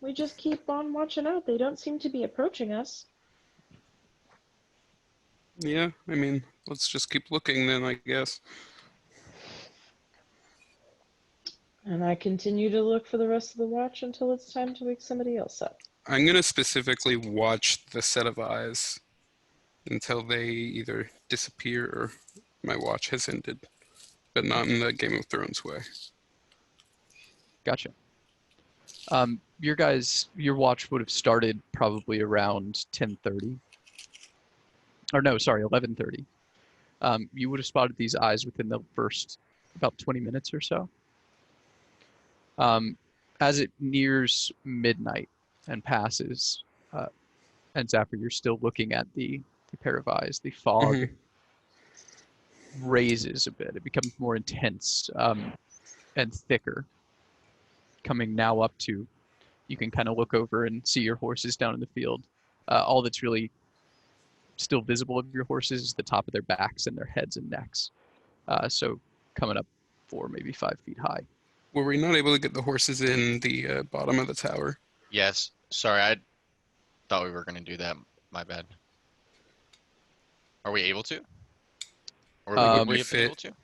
Speaker 5: we just keep on watching out. They don't seem to be approaching us.
Speaker 3: Yeah, I mean, let's just keep looking then, I guess.
Speaker 5: And I continue to look for the rest of the watch until it's time to wake somebody else up.
Speaker 3: I'm gonna specifically watch the set of eyes until they either disappear or my watch has ended, but not in the Game of Thrones way.
Speaker 1: Gotcha. Your watch would have started probably around 10:30. Or no, sorry, 11:30. You would have spotted these eyes within the first about 20 minutes or so. As it nears midnight and passes, and Zafir, you're still looking at the pair of eyes. The fog
Speaker 3: Mhm.
Speaker 1: raises a bit. It becomes more intense and thicker, coming now up to, you can kind of look over and see your horses down in the field. All that's really still visible of your horses is the top of their backs and their heads and necks. So coming up 4, maybe 5 feet high.
Speaker 3: Were we not able to get the horses in the bottom of the tower?
Speaker 4: Yes. Sorry, I thought we were gonna do that. My bad. Are we able to? Or would
Speaker 1: Um,
Speaker 4: we
Speaker 3: If
Speaker 4: have been able
Speaker 3: it,
Speaker 4: to?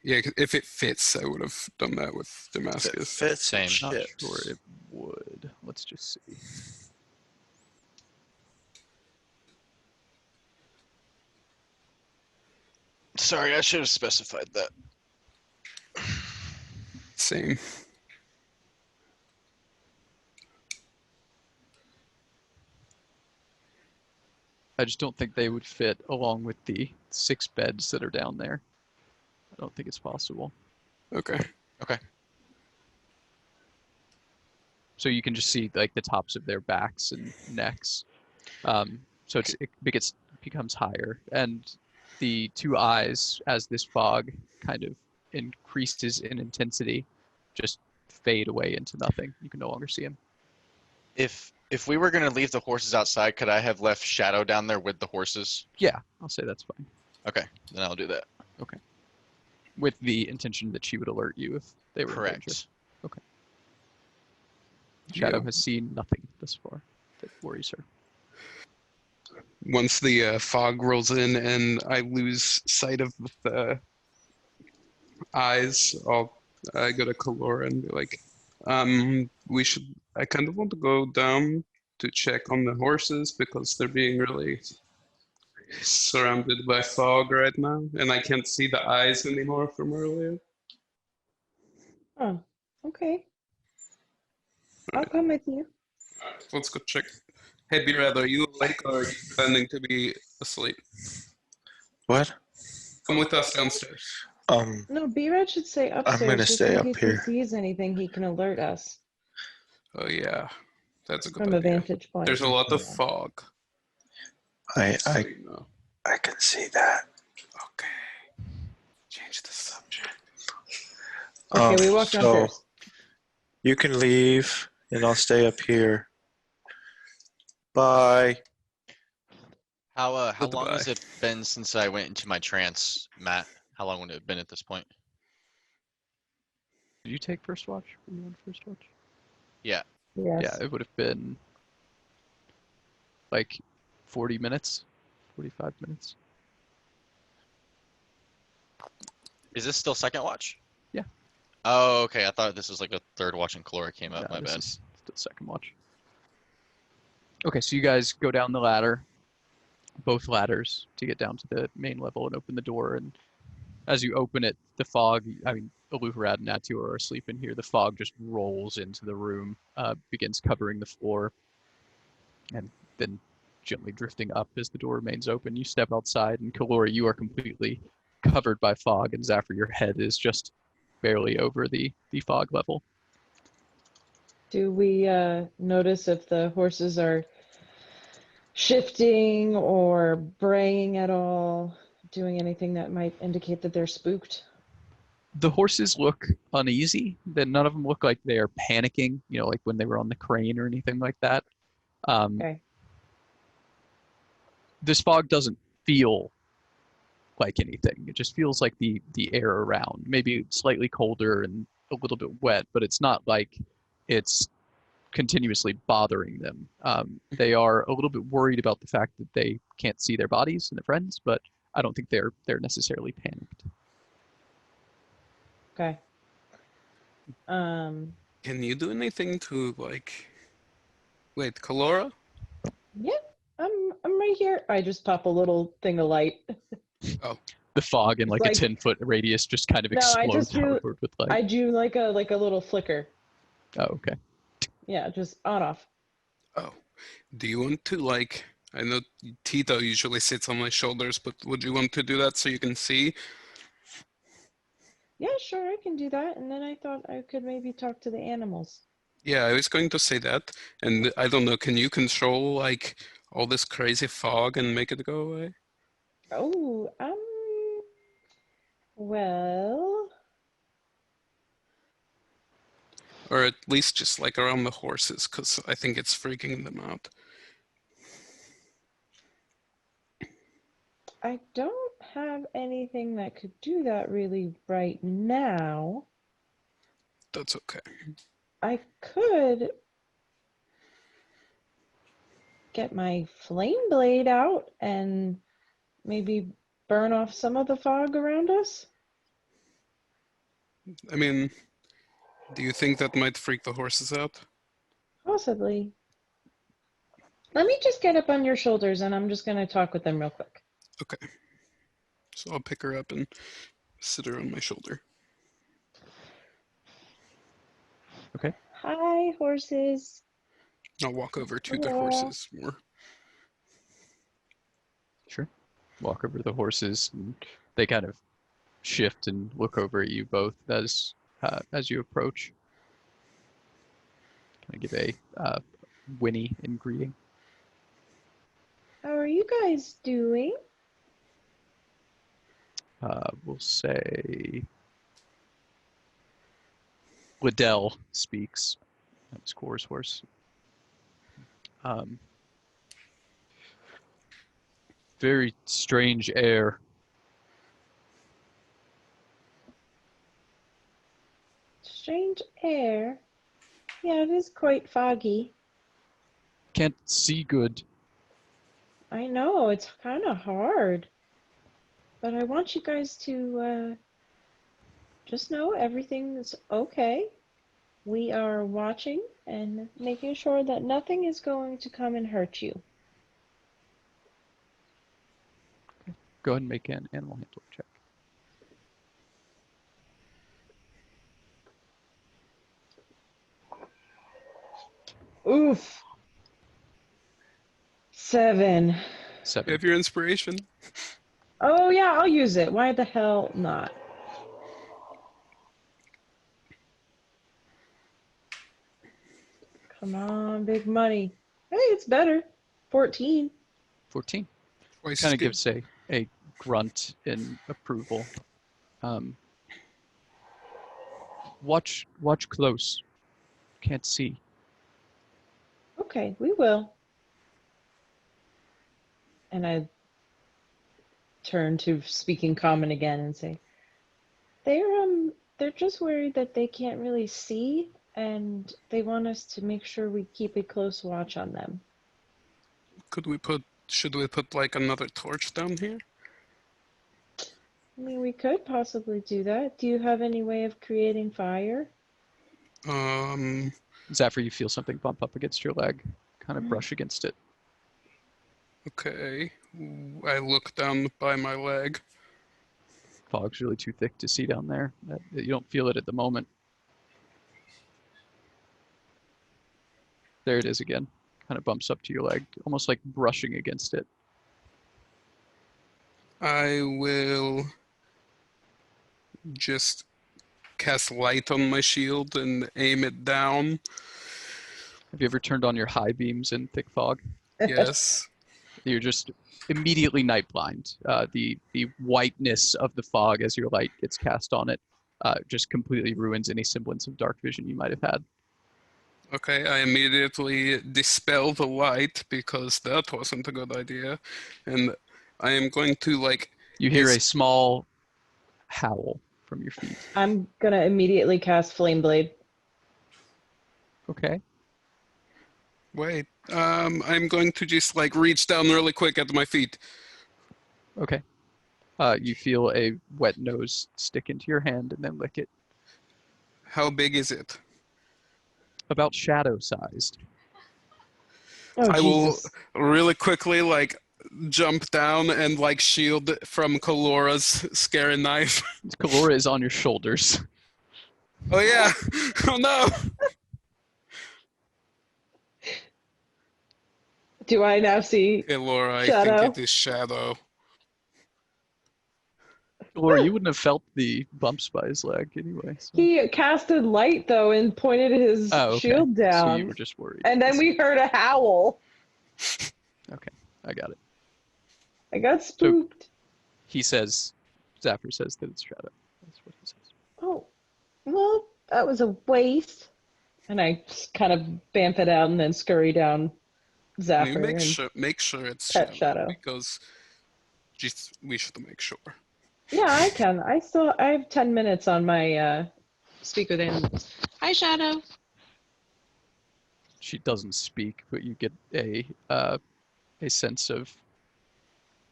Speaker 3: yeah, if it fits, I would have done that with
Speaker 9: If it
Speaker 3: Damascus.
Speaker 9: fits and
Speaker 4: Same.
Speaker 1: Not
Speaker 9: ships.
Speaker 1: sure it would. Let's just see.
Speaker 4: Sorry, I should have specified that.
Speaker 3: Same.
Speaker 1: I just don't think they would fit along with the 6 beds that are down there. I don't think it's possible.
Speaker 3: Okay.
Speaker 1: So you can just see like the tops of their backs and necks. So it becomes higher, and the 2 eyes, as this fog kind of increases in intensity, just fade away into nothing. You can no longer see them.
Speaker 4: If we were gonna leave the horses outside, could I have left Shadow down there with the horses?
Speaker 1: Yeah, I'll say that's fine.
Speaker 4: Okay, then I'll do that.
Speaker 1: With the intention that she would alert you if they were in danger.
Speaker 4: Correct.
Speaker 1: Shadow
Speaker 3: Yeah.
Speaker 1: has seen nothing thus far that worries her.
Speaker 3: Once the fog rolls in and I lose sight of the eyes, I'll go to Kalora and be like, I kind of want to go down to check on the horses because they're being really surrounded by fog right now, and I can't see the eyes anymore from earlier.
Speaker 5: Oh, okay. I'll come with you.
Speaker 3: Let's go check. Hey, B-Rad, are you awake or are you pretending to be asleep?
Speaker 9: What?
Speaker 3: Come with us downstairs.
Speaker 5: No, B-Rad should stay upstairs
Speaker 9: gonna
Speaker 5: just
Speaker 9: stay
Speaker 5: in
Speaker 9: up
Speaker 5: case
Speaker 9: here.
Speaker 5: he sees anything. He can alert us
Speaker 3: Oh yeah, that's a good
Speaker 5: from a
Speaker 3: idea.
Speaker 5: vantage point.
Speaker 3: There's a lot of
Speaker 5: Yeah.
Speaker 3: fog.
Speaker 9: I
Speaker 3: You know.
Speaker 9: I can see that.
Speaker 3: Okay. Change the subject.
Speaker 5: Okay, we walk
Speaker 9: So
Speaker 5: downstairs.
Speaker 9: you can leave, and I'll stay up here. Bye.
Speaker 4: How long
Speaker 3: Goodbye.
Speaker 4: has it been since I went into my trance, Matt? How long would it have been at this point?
Speaker 1: Did you take first watch? Were you on first watch?
Speaker 4: Yeah.
Speaker 5: Yes.
Speaker 1: Yeah, it would have been like 40 minutes, 45 minutes.
Speaker 4: Is this still second watch?
Speaker 1: Yeah.
Speaker 4: Oh, okay. I thought this was like a third watch and Kalora came up.
Speaker 1: No,
Speaker 4: My
Speaker 1: this
Speaker 4: bad.
Speaker 1: is still second watch. Okay, so you guys go down the ladder, both ladders, to get down to the main level and open the door. And as you open it, the fog, I mean, Aluharad and Natu are asleep in here. The fog just rolls into the room, begins covering the floor, and then gently drifting up as the door remains open. You step outside, and Kalora, you are completely covered by fog, and Zafir, your head is just barely over the fog level.
Speaker 5: Do we notice if the horses are shifting or braying at all, doing anything that might indicate that they're spooked?
Speaker 1: The horses look uneasy. Then none of them look like they are panicking, like when they were on the crane or anything like that.
Speaker 5: Okay.
Speaker 1: This fog doesn't feel like anything. It just feels like the air around, maybe slightly colder and a little bit wet, but it's not like it's continuously bothering them. They are a little bit worried about the fact that they can't see their bodies and their friends, but I don't think they're necessarily panicked.
Speaker 5: Okay.
Speaker 3: Can you do anything to like? Wait, Kalora?
Speaker 5: Yeah, I'm right here. I just pop a little thing of light.
Speaker 1: The fog in
Speaker 5: It's
Speaker 1: like a
Speaker 5: like-
Speaker 1: 10-foot radius just kind of
Speaker 5: No, I
Speaker 1: explodes
Speaker 5: just do-
Speaker 1: outward with light.
Speaker 5: I do like a little flicker.
Speaker 1: Oh, okay.
Speaker 5: Yeah, just on off.
Speaker 3: Oh, do you want to like? I know Tito usually sits on my shoulders, but would you want to do that so you can see?
Speaker 5: Yeah, sure, I can do that. And then I thought I could maybe talk to the animals.
Speaker 3: Yeah, I was going to say that, and I don't know. Can you control like all this crazy fog and make it go away?
Speaker 5: Oh, well,
Speaker 3: Or at least just like around the horses, because I think it's freaking them out.
Speaker 5: I don't have anything that could do that really right now.
Speaker 3: That's okay.
Speaker 5: I could get my flame blade out and maybe burn off some of the fog around us.
Speaker 3: I mean, do you think that might freak the horses out?
Speaker 5: Possibly. Let me just get up on your shoulders and I'm just going to talk with them real quick.
Speaker 3: Okay. So I'll pick her up and sit her on my shoulder.
Speaker 5: Hi, horses.
Speaker 3: I'll walk over to the
Speaker 5: Hello.
Speaker 3: horses more.
Speaker 1: Sure. Walk over to the horses, and they kind of shift and look over at you both as you approach. Kind of give a whinny in greeting.
Speaker 5: How are you guys doing?
Speaker 1: We'll say Liddell speaks. That was Core's horse. Very strange air.
Speaker 5: Strange air. Yeah, it is quite foggy.
Speaker 1: Can't see good.
Speaker 5: I know, it's kind of hard. But I want you guys to just know everything's okay. We are watching and making sure that nothing is going to come and hurt you.
Speaker 1: Go ahead and make an animal handling check.
Speaker 5: Oof. 7.
Speaker 1: 7.
Speaker 3: Have your inspiration?
Speaker 5: Oh yeah, I'll use it. Why the hell not? Come on, big money. Hey, it's better. 14.
Speaker 1: 14.
Speaker 3: Twice
Speaker 1: Kind
Speaker 3: as
Speaker 1: of
Speaker 3: good.
Speaker 1: gives a grunt in approval. Watch close. Can't see.
Speaker 5: Okay, we will. And I turn to speaking common again and say, they're just worried that they can't really see, and they want us to make sure we keep a close watch on them.
Speaker 3: Should we put like another torch down here?
Speaker 5: I mean, we could possibly do that. Do you have any way of creating fire?
Speaker 1: Zephyr, you feel something bump up against your leg. Kind of brush against it.
Speaker 3: Okay. I look down by my leg.
Speaker 1: Fog's really too thick to see down there. You don't feel it at the moment. There it is again. Kind of bumps up to your leg, almost like brushing against it.
Speaker 3: I will just cast light on my shield and aim it down.
Speaker 1: Have you ever turned on your high beams in thick fog?
Speaker 3: Yes.
Speaker 1: You're just immediately night blind. The whiteness of the fog as your light gets cast on it just completely ruins any semblance of dark vision you might have had.
Speaker 3: Okay, I immediately dispel the light because that wasn't a good idea. And I am going to like
Speaker 1: You hear
Speaker 3: is-
Speaker 1: a small howl from your feet.
Speaker 5: I'm gonna immediately cast Flame Blade.
Speaker 1: Okay.
Speaker 3: wait. I'm going to just like reach down really quick at my feet.
Speaker 1: Okay. You feel a wet nose stick into your hand and then lick it.
Speaker 3: How big is it?
Speaker 1: About shadow-sized.
Speaker 5: Oh,
Speaker 3: I will
Speaker 5: Jesus.
Speaker 3: really quickly like jump down and like shield from Kalora's scary knife.
Speaker 1: Kalora is on your shoulders.
Speaker 3: Oh yeah! Oh no!
Speaker 5: Do I now see
Speaker 3: Okay, Laura, I
Speaker 5: Shadow?
Speaker 3: think it is Shadow.
Speaker 1: Kalora, you wouldn't have felt the bumps by his leg anyway. So.
Speaker 5: He casted light, though, and pointed his
Speaker 1: Oh, okay.
Speaker 5: shield
Speaker 1: So
Speaker 5: down.
Speaker 1: you were just worried.
Speaker 5: And then we heard a howl.
Speaker 1: Okay, I got it.
Speaker 5: I got spooked.
Speaker 1: He says, Zafir says that it's Shadow. That's what he says.
Speaker 5: Oh, well, that was a waste. And I just kind of bamf it out and then scurry down
Speaker 3: Can you
Speaker 5: Zafir
Speaker 3: make sure it's
Speaker 5: pet
Speaker 3: Shadow,
Speaker 5: Shadow.
Speaker 3: because just we should make sure.
Speaker 5: Yeah, I can. I have 10 minutes on my speak with animals. Hi, Shadow.
Speaker 1: She doesn't speak, but you get a sense of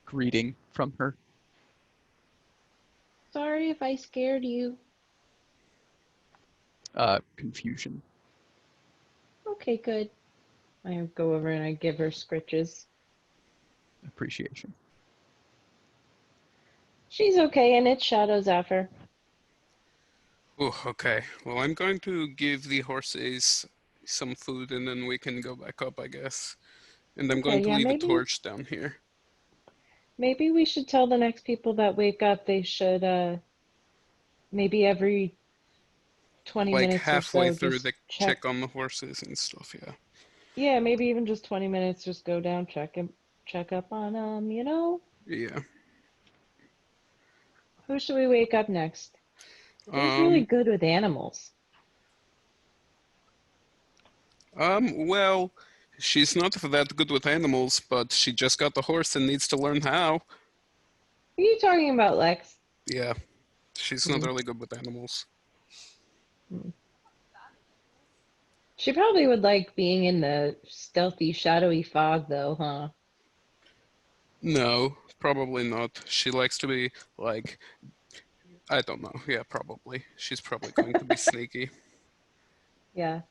Speaker 1: greeting from her.
Speaker 5: Sorry if I scared you.
Speaker 1: Confusion.
Speaker 5: Okay, good. I go over and I give her scritches.
Speaker 1: Appreciation.
Speaker 5: She's okay, and it's Shadow Zafir.
Speaker 3: Oh, okay. Well, I'm going to give the horses some food and then we can go back up, I guess. And I'm going
Speaker 5: Okay,
Speaker 3: to
Speaker 5: yeah,
Speaker 3: leave a
Speaker 5: maybe-
Speaker 3: torch down here.
Speaker 5: Maybe we should tell the next people that wake up they should maybe every 20
Speaker 3: Like
Speaker 5: minutes or
Speaker 3: halfway
Speaker 5: so
Speaker 3: through
Speaker 5: just
Speaker 3: the
Speaker 5: check.
Speaker 3: check on the horses and stuff, yeah.
Speaker 5: Yeah, maybe even just 20 minutes, just go down, check up on them.
Speaker 3: Yeah.
Speaker 5: Who should we wake up next? Who's really good with animals?
Speaker 3: Well, she's not that good with animals, but she just got the horse and needs to learn how.
Speaker 5: Are you talking about Lex?
Speaker 3: Yeah. She's not really good with animals.
Speaker 5: She probably would like being in the stealthy, shadowy fog, though, huh?
Speaker 3: No, probably not. She likes to be like, I don't know. Yeah, probably. She's probably going to be sneaky.
Speaker 5: Yeah.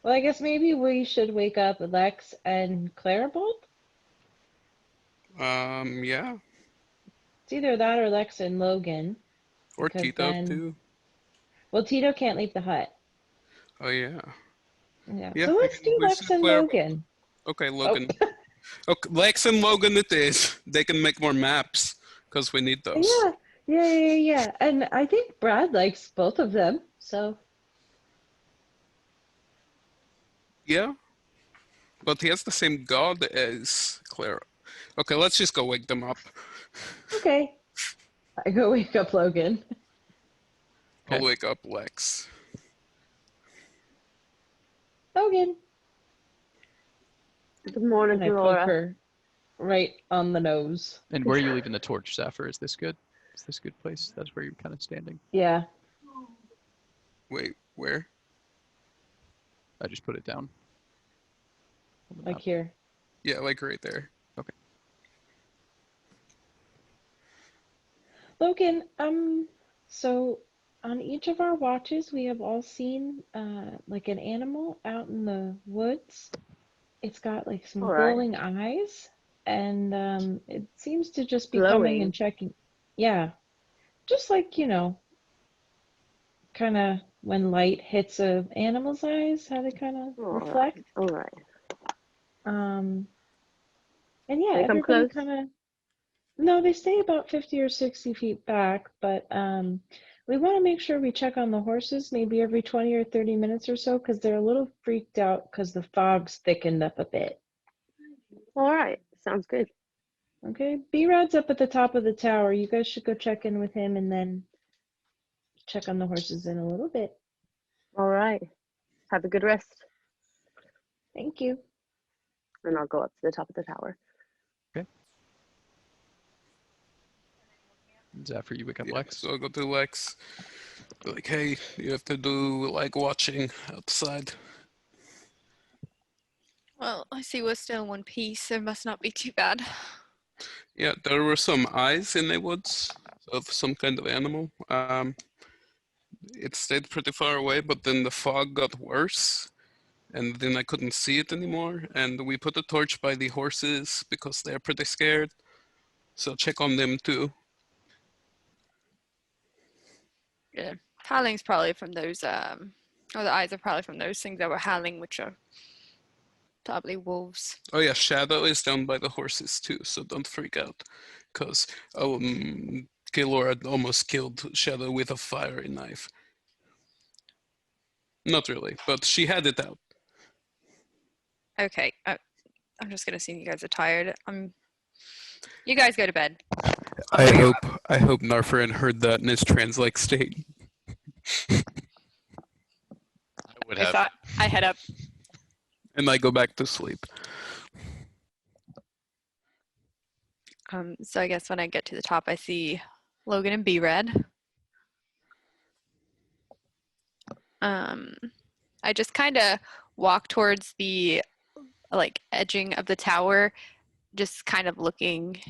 Speaker 5: Well, I guess maybe we should wake up Lex and Clarabelle?
Speaker 3: Yeah.
Speaker 5: It's either that or Lex and Logan.
Speaker 3: Or
Speaker 5: Because
Speaker 3: Tito,
Speaker 5: then-
Speaker 3: too.
Speaker 5: Well, Tito can't leave the hut.
Speaker 3: Oh, yeah.
Speaker 5: Yeah.
Speaker 3: Yeah,
Speaker 5: So
Speaker 3: I
Speaker 5: let's
Speaker 3: can
Speaker 5: do
Speaker 3: always
Speaker 5: Lex and
Speaker 3: declare-
Speaker 5: Logan.
Speaker 3: Okay, Logan. Okay, Lex and Logan it is. They can make more maps, because we need those.
Speaker 5: Yeah. And I think Brad likes both of them, so.
Speaker 3: Yeah. But he has the same god as Clara. Okay, let's just go wake them up.
Speaker 5: Okay. I go wake up Logan.
Speaker 3: I'll
Speaker 1: Okay.
Speaker 3: wake up Lex.
Speaker 5: Logan.
Speaker 10: Good morning,
Speaker 5: And I poke
Speaker 10: Laura.
Speaker 5: her right on the nose.
Speaker 1: And where are you leaving the torch, Zafir? Is this good? Is this a good place? That's where you're kind of standing.
Speaker 5: Yeah.
Speaker 3: Wait, where?
Speaker 1: I just put it down. on the
Speaker 5: Like
Speaker 1: map.
Speaker 5: here.
Speaker 3: Yeah, like right there.
Speaker 5: Logan, so on each of our watches, we have all seen like an animal out in the woods. It's got like some
Speaker 10: All right.
Speaker 5: glowing eyes, and it seems to just be
Speaker 10: Glowing?
Speaker 5: coming and checking. Yeah, just like, kind of when light hits a animal's eyes, how they kind of
Speaker 10: All right.
Speaker 5: reflect.
Speaker 10: All right.
Speaker 5: And yeah,
Speaker 10: They come
Speaker 5: everybody
Speaker 10: close?
Speaker 5: kind of. No, they stay about 50 or 60 feet back, but we want to make sure we check on the horses maybe every 20 or 30 minutes or so because they're a little freaked out because the fog's thickened up a bit.
Speaker 10: All right. Sounds good.
Speaker 5: Okay, B-Rod's up at the top of the tower. You guys should go check in with him and then check on the horses in a little bit.
Speaker 10: All right. Have a good rest.
Speaker 5: Thank you.
Speaker 10: And I'll go up to the top of the tower.
Speaker 1: Zephyr, you wake up
Speaker 3: Yeah,
Speaker 1: Lex.
Speaker 3: so I'll go to Lex. Like, hey, you have to do like watching outside.
Speaker 2: Well, I see we're still in one piece, so it must not be too bad.
Speaker 3: Yeah, there were some eyes in the woods of some kind of animal. It stayed pretty far away, but then the fog got worse, and then I couldn't see it anymore. And we put a torch by the horses because they're pretty scared. So check on them too.
Speaker 2: Yeah. Howling's probably from those, or the eyes are probably from those things that were howling, which are probably wolves.
Speaker 3: Oh yeah, Shadow is down by the horses too, so don't freak out. Because Gaylor had almost killed Shadow with a fiery knife. Not really, but she had it out.
Speaker 2: Okay, I'm just gonna assume you guys are tired. You guys go to bed.
Speaker 3: I hope Narfarin heard that in his trans-like state.
Speaker 4: I would
Speaker 2: I
Speaker 4: have.
Speaker 2: thought I head up.
Speaker 3: And I go back to sleep.
Speaker 2: So I guess when I get to the top, I see Logan and B-Red. I just kind of walk towards the like edging of the tower, just kind of looking,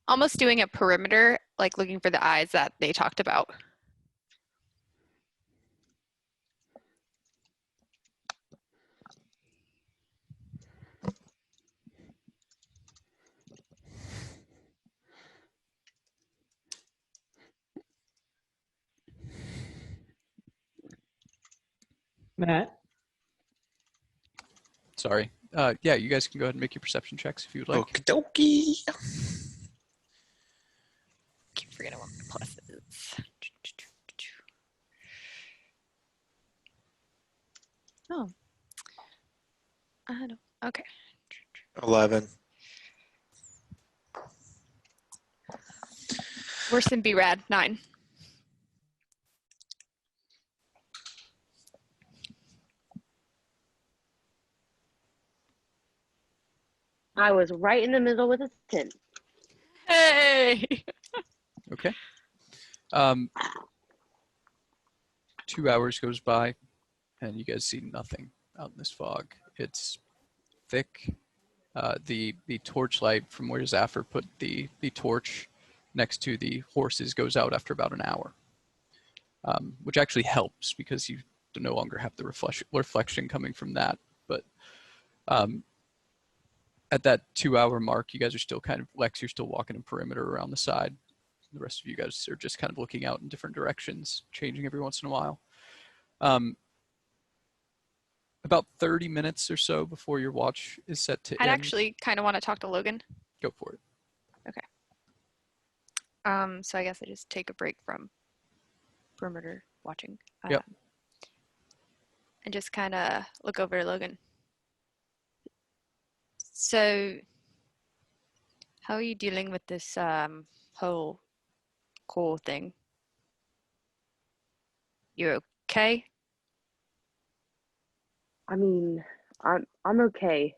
Speaker 2: almost doing a perimeter, like looking for the eyes that they talked about.
Speaker 5: Matt?
Speaker 1: Sorry. Yeah, you guys can go ahead and make your perception checks if you would like.
Speaker 9: Okie dokie.
Speaker 2: Keep forgetting what my plus is. Oh. I don't. Okay.
Speaker 9: 11.
Speaker 2: Worse than B-Rad, 9.
Speaker 10: I was right in the middle with a 10.
Speaker 2: Hey!
Speaker 1: Okay. 2 hours goes by, and you guys see nothing out in this fog. It's thick. The torchlight from where Zephyr put the torch next to the horses goes out after about an hour, which actually helps because you no longer have the reflection coming from that. But at that 2 hour mark, you guys are still kind of, Lex, you're still walking a perimeter around the side. The rest of you guys are just kind of looking out in different directions, changing every once in a while. About 30 minutes or so before your watch is set to
Speaker 2: I'd
Speaker 1: end.
Speaker 2: actually kind of want to talk to Logan.
Speaker 1: Go for it.
Speaker 2: So I guess I just take a break from perimeter watching.
Speaker 1: Yep.
Speaker 2: And just kind of look over to Logan. So, how are you dealing with this whole core thing? You okay?
Speaker 10: I mean, I'm okay.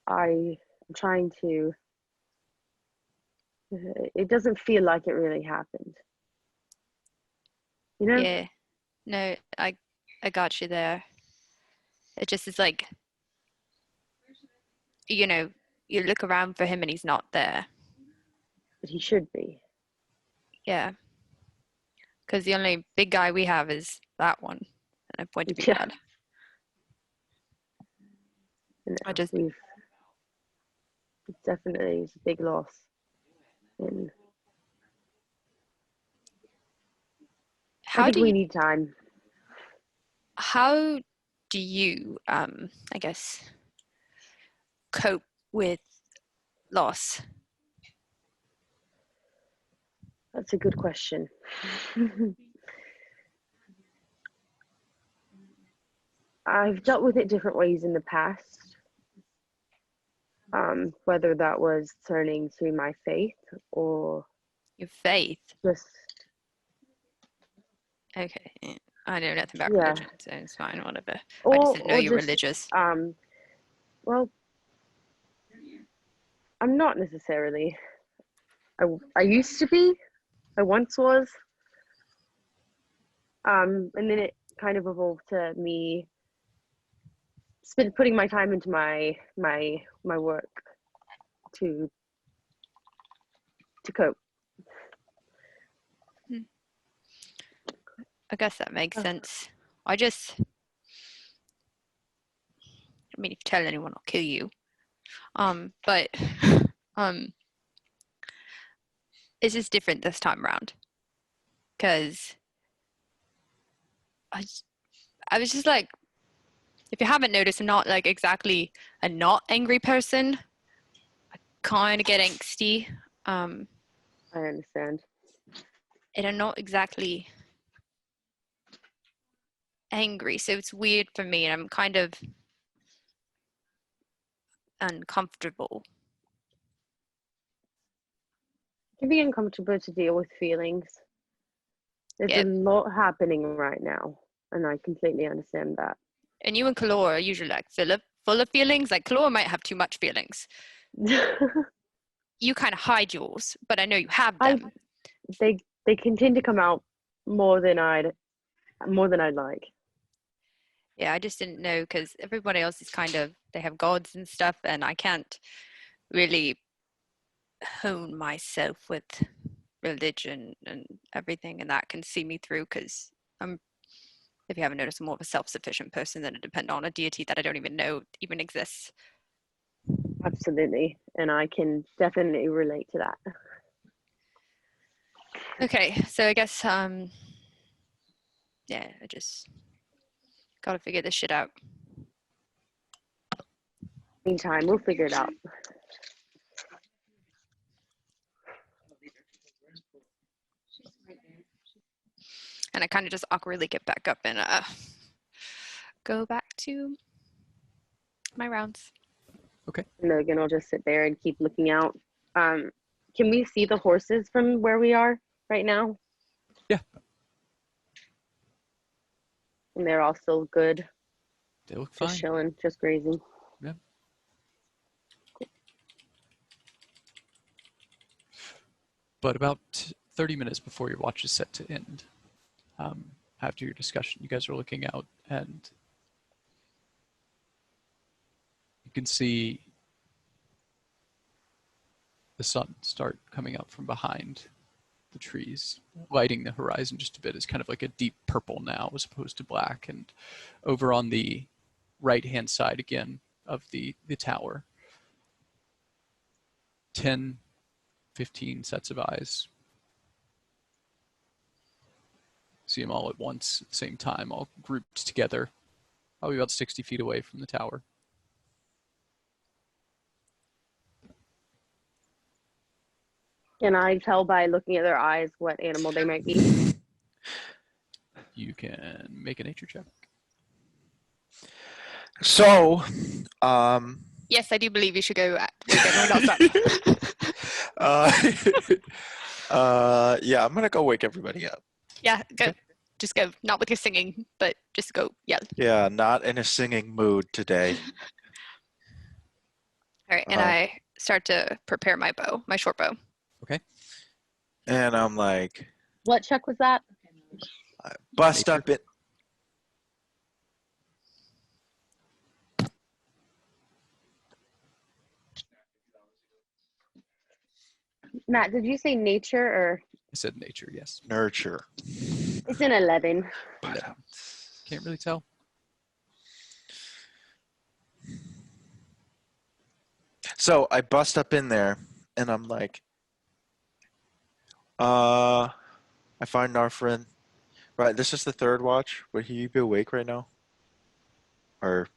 Speaker 10: I'm trying to. It doesn't feel like it really happened. You know?
Speaker 2: Yeah. No, I got you there. It just is like, you know, you look around for him and he's not there.
Speaker 10: But he should be.
Speaker 2: Yeah. Because the only big guy we have is that one. And I pointed to
Speaker 10: Yeah.
Speaker 2: Brad.
Speaker 10: And
Speaker 2: I just-
Speaker 10: it definitely is a big loss. And I
Speaker 2: How
Speaker 10: think
Speaker 2: do
Speaker 10: we
Speaker 2: you,
Speaker 10: need time.
Speaker 2: how do you, I guess, cope with loss?
Speaker 10: That's a good question. I've dealt with it different ways in the past. Whether that was turning to my faith or
Speaker 2: Your faith?
Speaker 10: just
Speaker 2: Okay. Yeah. I know nothing about
Speaker 10: Yeah.
Speaker 2: religion, so it's fine, whatever. I just didn't know you were
Speaker 10: just,
Speaker 2: religious.
Speaker 10: Well, I'm not necessarily. I used to be. I once was. And then it kind of evolved to me putting my time into my work to cope.
Speaker 2: I guess that makes sense. I mean, if you tell anyone, I'll kill you. But it's just different this time around, because I was just like, if you haven't noticed, I'm not like exactly a not angry person. I kind of get angsty.
Speaker 10: I understand.
Speaker 2: And I'm not exactly angry, so it's weird for me, and I'm kind of uncomfortable.
Speaker 10: It can be uncomfortable to deal with feelings. There's a lot happening right now, and I completely understand that.
Speaker 2: And you and Kalora are usually like full of feelings. Like Kalora might have too much feelings. You kind of hide yours, but I know you have them.
Speaker 10: They continue to come out more than I'd like.
Speaker 2: Yeah, I just didn't know, because everybody else is kind of, they have gods and stuff, and I can't really hone myself with religion and everything, and that can see me through, because if you haven't noticed, I'm more of a self-sufficient person than to depend on a deity that I don't even know even exists.
Speaker 10: Absolutely, and I can definitely relate to that.
Speaker 2: Okay, so I guess yeah, I just gotta figure this shit out.
Speaker 10: Meantime, we'll figure it out.
Speaker 2: And I kind of just awkwardly get back up and go back to my rounds.
Speaker 1: Okay.
Speaker 10: Logan will just sit there and keep looking out. Can we see the horses from where we are right now?
Speaker 1: Yeah.
Speaker 10: And they're all still good.
Speaker 1: They look
Speaker 10: Just
Speaker 1: fine.
Speaker 10: chilling, just grazing.
Speaker 1: Yeah. But about 30 minutes before your watch is set to end, after your discussion, you guys are looking out, and you can see the sun start coming out from behind the trees, lighting the horizon just a bit. It's kind of like a deep purple now as opposed to black. And over on the right-hand side again of the tower, 10, 15 sets of eyes. See them all at once at the same time, all grouped together, probably about 60 feet away from the tower.
Speaker 10: Can I tell by looking at their eyes what animal they might be?
Speaker 1: You can make a nature check.
Speaker 9: So,
Speaker 2: Yes, I do believe you should go wake everyone else up.
Speaker 9: yeah, I'm gonna go wake everybody up.
Speaker 2: Yeah, go. Okay. Just go. Not with your singing, but just go yell.
Speaker 9: Yeah, not in a singing mood today.
Speaker 2: All right, and I start to prepare my bow, my short bow.
Speaker 1: Okay.
Speaker 9: And I'm like,
Speaker 10: what check was that?
Speaker 9: I bust
Speaker 1: nature.
Speaker 9: up it.
Speaker 10: Matt, did you say nature or?
Speaker 1: I said nature, yes.
Speaker 9: Nurture.
Speaker 10: It's an 11.
Speaker 1: Can't really tell.
Speaker 9: So I bust up in there, and I'm like, I find our friend. Right, this is the third watch. Would he be awake right now? Or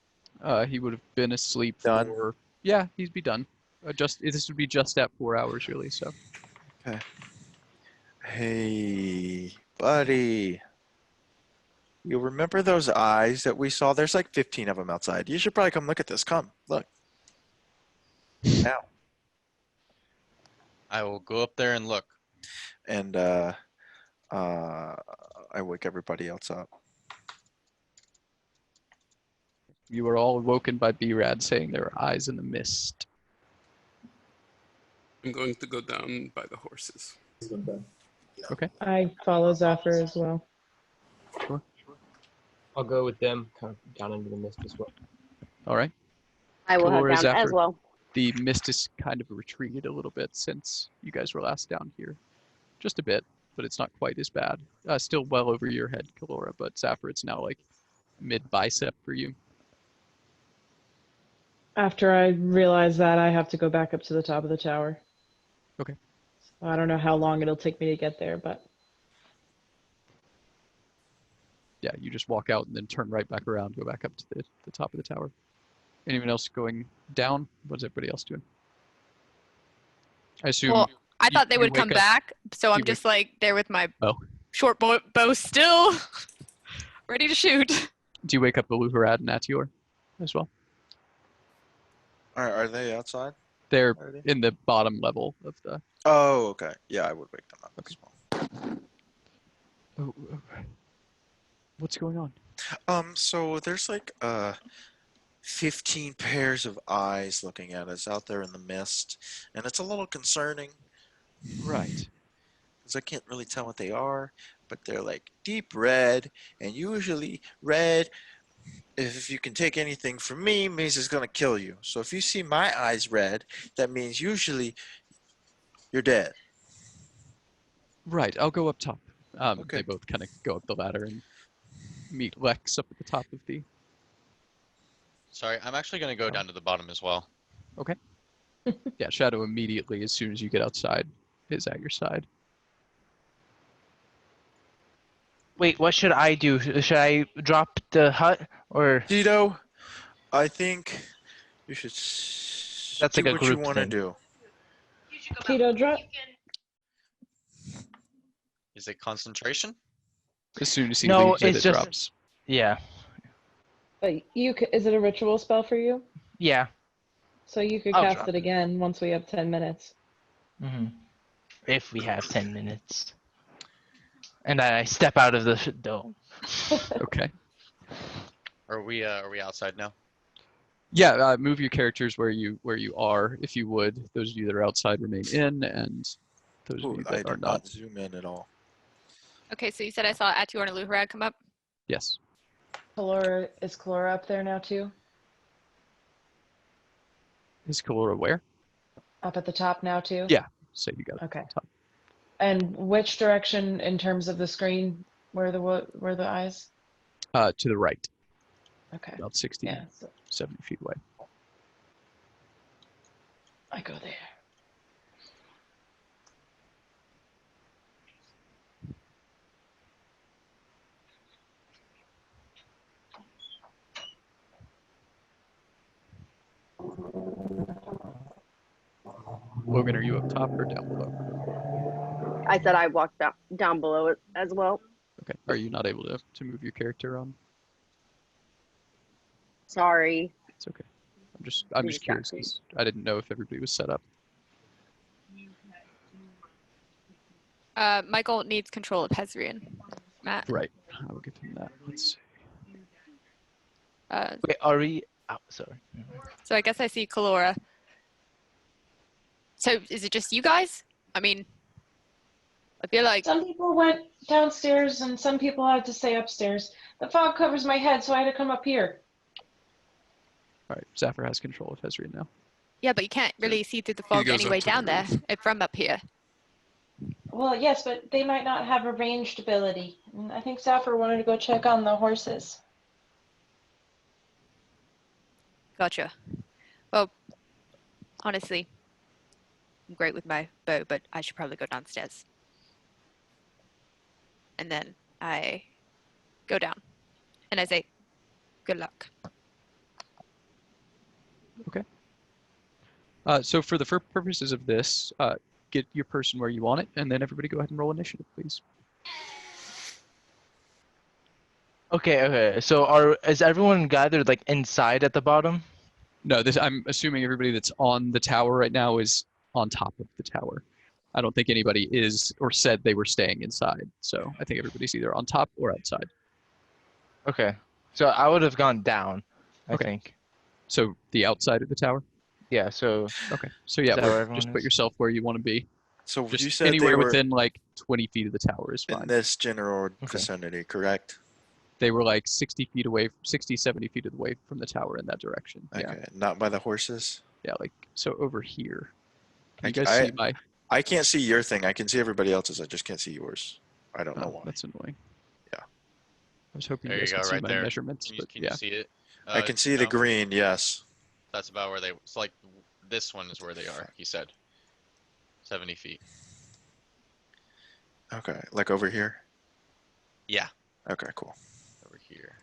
Speaker 1: He would have been asleep
Speaker 9: done?
Speaker 1: for, yeah, he'd be done. This would be just at 4 hours, really. So.
Speaker 9: Okay. Hey, buddy. You remember those eyes that we saw? There's like 15 of them outside. You should probably come look at this. Come, look. Now.
Speaker 4: I will go up there and look.
Speaker 9: And I wake everybody else up.
Speaker 1: You are all awoken by B-Rad saying there are eyes in the mist.
Speaker 3: I'm going to go down by the horses.
Speaker 1: Okay.
Speaker 5: I follow Zephyr as well.
Speaker 1: Sure.
Speaker 7: I'll go with them, kind of down into the mist as well.
Speaker 1: All right.
Speaker 10: I will head
Speaker 1: Kalora is
Speaker 10: down as
Speaker 1: after.
Speaker 10: well.
Speaker 1: The mist is kind of retreated a little bit since you guys were last down here. Just a bit, but it's not quite as bad. Still well over your head, Kalora, but Zephyr, it's now like mid-bicep for you.
Speaker 5: After I realize that, I have to go back up to the top of the tower.
Speaker 1: Okay.
Speaker 5: I don't know how long it'll take me to get there, but
Speaker 1: Yeah, you just walk out and then turn right back around, go back up to the top of the tower. Anyone else going down? What's everybody else doing? I assume.
Speaker 2: Well, I thought they
Speaker 1: you
Speaker 2: would
Speaker 1: wake
Speaker 2: come
Speaker 1: up-
Speaker 2: back, so I'm
Speaker 1: wake-
Speaker 2: just like there with my
Speaker 1: Oh.
Speaker 2: short bow still, ready to shoot.
Speaker 1: Do you wake up Aluharad and Atior as well?
Speaker 9: Are they outside?
Speaker 1: They're
Speaker 9: already?
Speaker 1: in the bottom level of the.
Speaker 9: Oh, okay. Yeah, I would wake them up as well.
Speaker 1: Oh, what's going on?
Speaker 9: So there's like 15 pairs of eyes looking at us out there in the mist, and it's a little concerning.
Speaker 1: Right.
Speaker 9: Because I can't really tell what they are, but they're like deep red, and usually red, if you can take anything from me, means it's gonna kill you. So if you see my eyes red, that means usually you're dead.
Speaker 1: Right. I'll go up top.
Speaker 9: Okay.
Speaker 1: They both kind of go up the ladder and meet Lex up at the top of the.
Speaker 4: Sorry, I'm actually going to go down to the bottom as well.
Speaker 1: Yeah, Shadow immediately, as soon as you get outside, is at your side.
Speaker 6: Wait, what should I do? Should I drop the hut or?
Speaker 9: Tito, I think you should
Speaker 6: That's
Speaker 9: do
Speaker 6: like a
Speaker 9: what you
Speaker 6: group
Speaker 9: want to
Speaker 6: thing.
Speaker 9: do.
Speaker 5: Tito, drop.
Speaker 4: Is it concentration?
Speaker 1: As soon as he
Speaker 6: No,
Speaker 1: leaves,
Speaker 6: it's
Speaker 1: it
Speaker 6: just-
Speaker 1: drops.
Speaker 6: Yeah,
Speaker 5: But is it a ritual spell for you?
Speaker 6: yeah.
Speaker 5: So you could
Speaker 6: I'll
Speaker 5: cast
Speaker 6: drop
Speaker 5: it again once we have 10 minutes.
Speaker 6: hmm If we have 10 minutes, and I step out of the dome.
Speaker 1: Okay.
Speaker 4: Are we outside now?
Speaker 1: Yeah, move your characters where you are, if you would. Those of you that are outside remain in, and those of
Speaker 9: Ooh,
Speaker 1: you
Speaker 9: I
Speaker 1: that are
Speaker 9: did
Speaker 1: not.
Speaker 9: not zoom in at all.
Speaker 2: Okay, so you said I saw Atior and Aluharad come up.
Speaker 1: Yes.
Speaker 5: Is Kalora up there now too?
Speaker 1: Is Kalora where?
Speaker 5: Up at the top now too?
Speaker 1: Yeah. So you got it.
Speaker 5: Okay.
Speaker 1: Top.
Speaker 5: And which direction in terms of the screen were the eyes?
Speaker 1: To the right,
Speaker 5: Okay.
Speaker 1: about 60,
Speaker 5: Yeah. So
Speaker 1: 70 feet away.
Speaker 5: I go there.
Speaker 1: Logan, are you up top or down below?
Speaker 10: I said I walked down below it as well.
Speaker 1: Okay. Are you not able to move your character on?
Speaker 10: Sorry.
Speaker 1: It's okay. I'm
Speaker 10: You
Speaker 1: just curious
Speaker 10: distracted.
Speaker 1: 'cause I didn't know if everybody was set up.
Speaker 2: Michael needs control of Hezrian. Matt.
Speaker 1: Right. I will give him that. Let's see.
Speaker 6: Wait, are we? Oh, sorry.
Speaker 2: So I guess I see Kalora. So is it just you guys? I mean, I feel like
Speaker 5: Some people went downstairs and some people had to stay upstairs. The fog covers my head, so I had to come up here.
Speaker 1: All right. Zephyr has control of Hezrian now.
Speaker 2: yeah, but you can't really see through the fog
Speaker 3: goes up
Speaker 2: anyway
Speaker 3: to the
Speaker 2: down there
Speaker 3: roof.
Speaker 2: from up here.
Speaker 5: Well, yes, but they might not have a ranged ability. And I think Zephyr wanted to go check on the horses.
Speaker 2: Gotcha. Well, honestly, I'm great with my bow, but I should probably go downstairs. And then I go down and I say, good luck.
Speaker 1: So for the purposes of this, get your person where you want it, and then everybody go ahead and roll initiative, please.
Speaker 6: Okay. So is everyone gathered like inside at the bottom?
Speaker 1: No, I'm assuming everybody that's on the tower right now is on top of the tower. I don't think anybody is or said they were staying inside. So I think everybody's either on top or outside.
Speaker 6: Okay. So I would have gone down, I
Speaker 1: Okay.
Speaker 6: think.
Speaker 1: So the outside of the tower?
Speaker 6: Yeah, so
Speaker 1: Okay. So yeah,
Speaker 6: that where everyone
Speaker 1: just put
Speaker 6: is?
Speaker 1: yourself where you want to be.
Speaker 9: So
Speaker 1: Just
Speaker 9: you said they
Speaker 1: anywhere
Speaker 9: were
Speaker 1: within like 20 feet of the tower is
Speaker 9: in
Speaker 1: fine.
Speaker 9: this general
Speaker 6: Okay.
Speaker 9: vicinity, correct?
Speaker 1: They were like 60 feet away, 60, 70 feet away from the tower in that direction. Yeah.
Speaker 9: Okay, not by the horses.
Speaker 1: Yeah, like so over here. Can
Speaker 9: I
Speaker 1: you guys
Speaker 9: c-
Speaker 1: see my
Speaker 9: I can't see your thing. I can see everybody else's. I just can't see yours. I don't know
Speaker 1: Oh,
Speaker 9: why.
Speaker 1: that's annoying.
Speaker 9: Yeah.
Speaker 1: I was hoping
Speaker 11: There
Speaker 1: you
Speaker 11: you
Speaker 1: guys
Speaker 11: go,
Speaker 1: could see
Speaker 11: right
Speaker 1: my
Speaker 11: there.
Speaker 1: measurements,
Speaker 11: Can
Speaker 1: but
Speaker 11: you
Speaker 1: yeah.
Speaker 11: see it?
Speaker 9: I can see the
Speaker 11: no?
Speaker 9: green. Yes.
Speaker 11: That's about where they. It's like this one is where they are. He said. 70 feet.
Speaker 9: Okay, like over here.
Speaker 11: Yeah,
Speaker 9: Okay, cool.
Speaker 11: over here.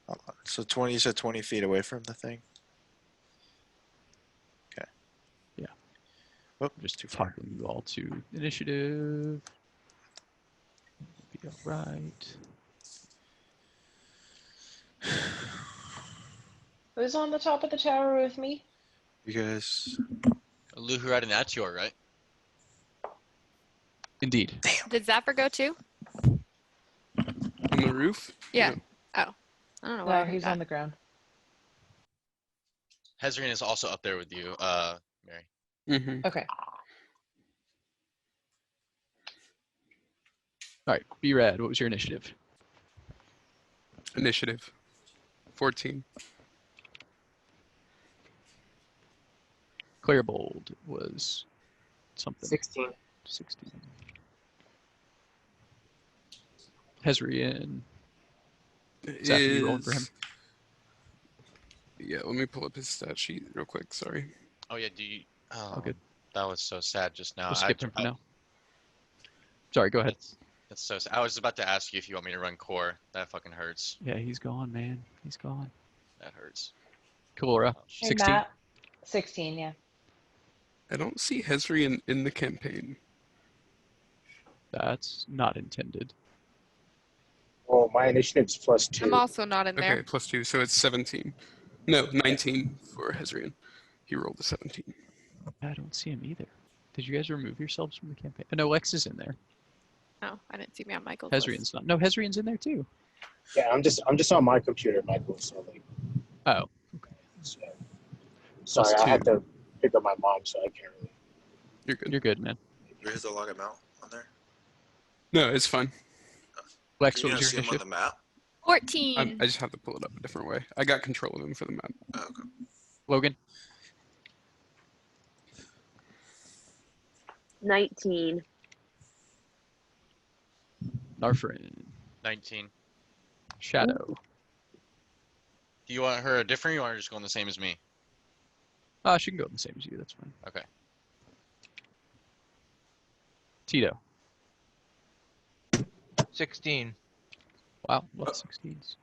Speaker 9: Hold on. So 20. You said 20 feet away from the thing. Okay.
Speaker 1: Yeah.
Speaker 9: Oh,
Speaker 1: Just
Speaker 9: too far.
Speaker 1: toppling you all to initiative. Be all right.
Speaker 5: Who's on the top of the tower with me?
Speaker 9: You guys.
Speaker 11: Luhurad and Atior, right?
Speaker 1: Indeed.
Speaker 2: Did Zapper go too?
Speaker 3: On the roof?
Speaker 2: Yeah. Oh. I don't know why I
Speaker 5: No,
Speaker 2: heard
Speaker 5: he's
Speaker 2: that.
Speaker 5: on the ground.
Speaker 11: Hezrian is also up there with you, Mary.
Speaker 3: Mm-hmm.
Speaker 5: Okay.
Speaker 1: All right. Be rad. What was your initiative?
Speaker 3: Initiative. 14.
Speaker 1: Clarebold was something.
Speaker 7: 16.
Speaker 1: 16. Hezrian. Zach, are you rolling for him?
Speaker 3: Yeah, let me pull up his stat sheet real quick. Sorry.
Speaker 11: Oh yeah, do you? Oh,
Speaker 1: good.
Speaker 11: that was so sad just now.
Speaker 1: We'll skip him for now. Sorry, go ahead.
Speaker 11: It's so sad. I was about to ask you if you want me to run core. That fucking hurts.
Speaker 1: Yeah, he's gone, man. He's gone.
Speaker 11: That hurts.
Speaker 1: Kalora,
Speaker 5: Hey,
Speaker 1: 16.
Speaker 5: Matt. 16, yeah.
Speaker 3: I don't see Hezri in the campaign.
Speaker 1: That's not intended.
Speaker 8: Well, my initiative's +2.
Speaker 2: I'm also not in there.
Speaker 3: Okay, +2, so it's 17. No, 19 for Hezrian. He rolled a 17.
Speaker 1: I don't see him either. Did you guys remove yourselves from the campaign? Oh, no, Lex is in there.
Speaker 2: Oh, I didn't see me on Michael's
Speaker 1: Hezrian's
Speaker 2: list.
Speaker 1: not. No, Hezrian's in there too.
Speaker 8: Yeah, I'm just on my computer, Michael. So like,
Speaker 1: Oh,
Speaker 8: so, sorry, I had
Speaker 3: +2.
Speaker 8: to pick up my mom, so I can't really.
Speaker 3: You're good.
Speaker 1: you're good, man.
Speaker 9: Where's the log amount on there?
Speaker 3: No, it's fine.
Speaker 1: Lex,
Speaker 9: Can
Speaker 1: what
Speaker 9: you
Speaker 1: was
Speaker 9: not
Speaker 1: your
Speaker 9: see him on
Speaker 1: initiative?
Speaker 9: the map?
Speaker 2: 14.
Speaker 3: I just have to pull it up a different way. I got control of him for the map.
Speaker 9: Oh, okay.
Speaker 1: Logan?
Speaker 10: 19.
Speaker 1: Narfrin?
Speaker 11: 19.
Speaker 1: Shadow?
Speaker 11: Do you want her different? Or you want her just going the same as me?
Speaker 1: She can go the same as you. That's fine.
Speaker 11: Okay.
Speaker 1: Tito?
Speaker 6: 16.
Speaker 1: Wow, lots of 16s.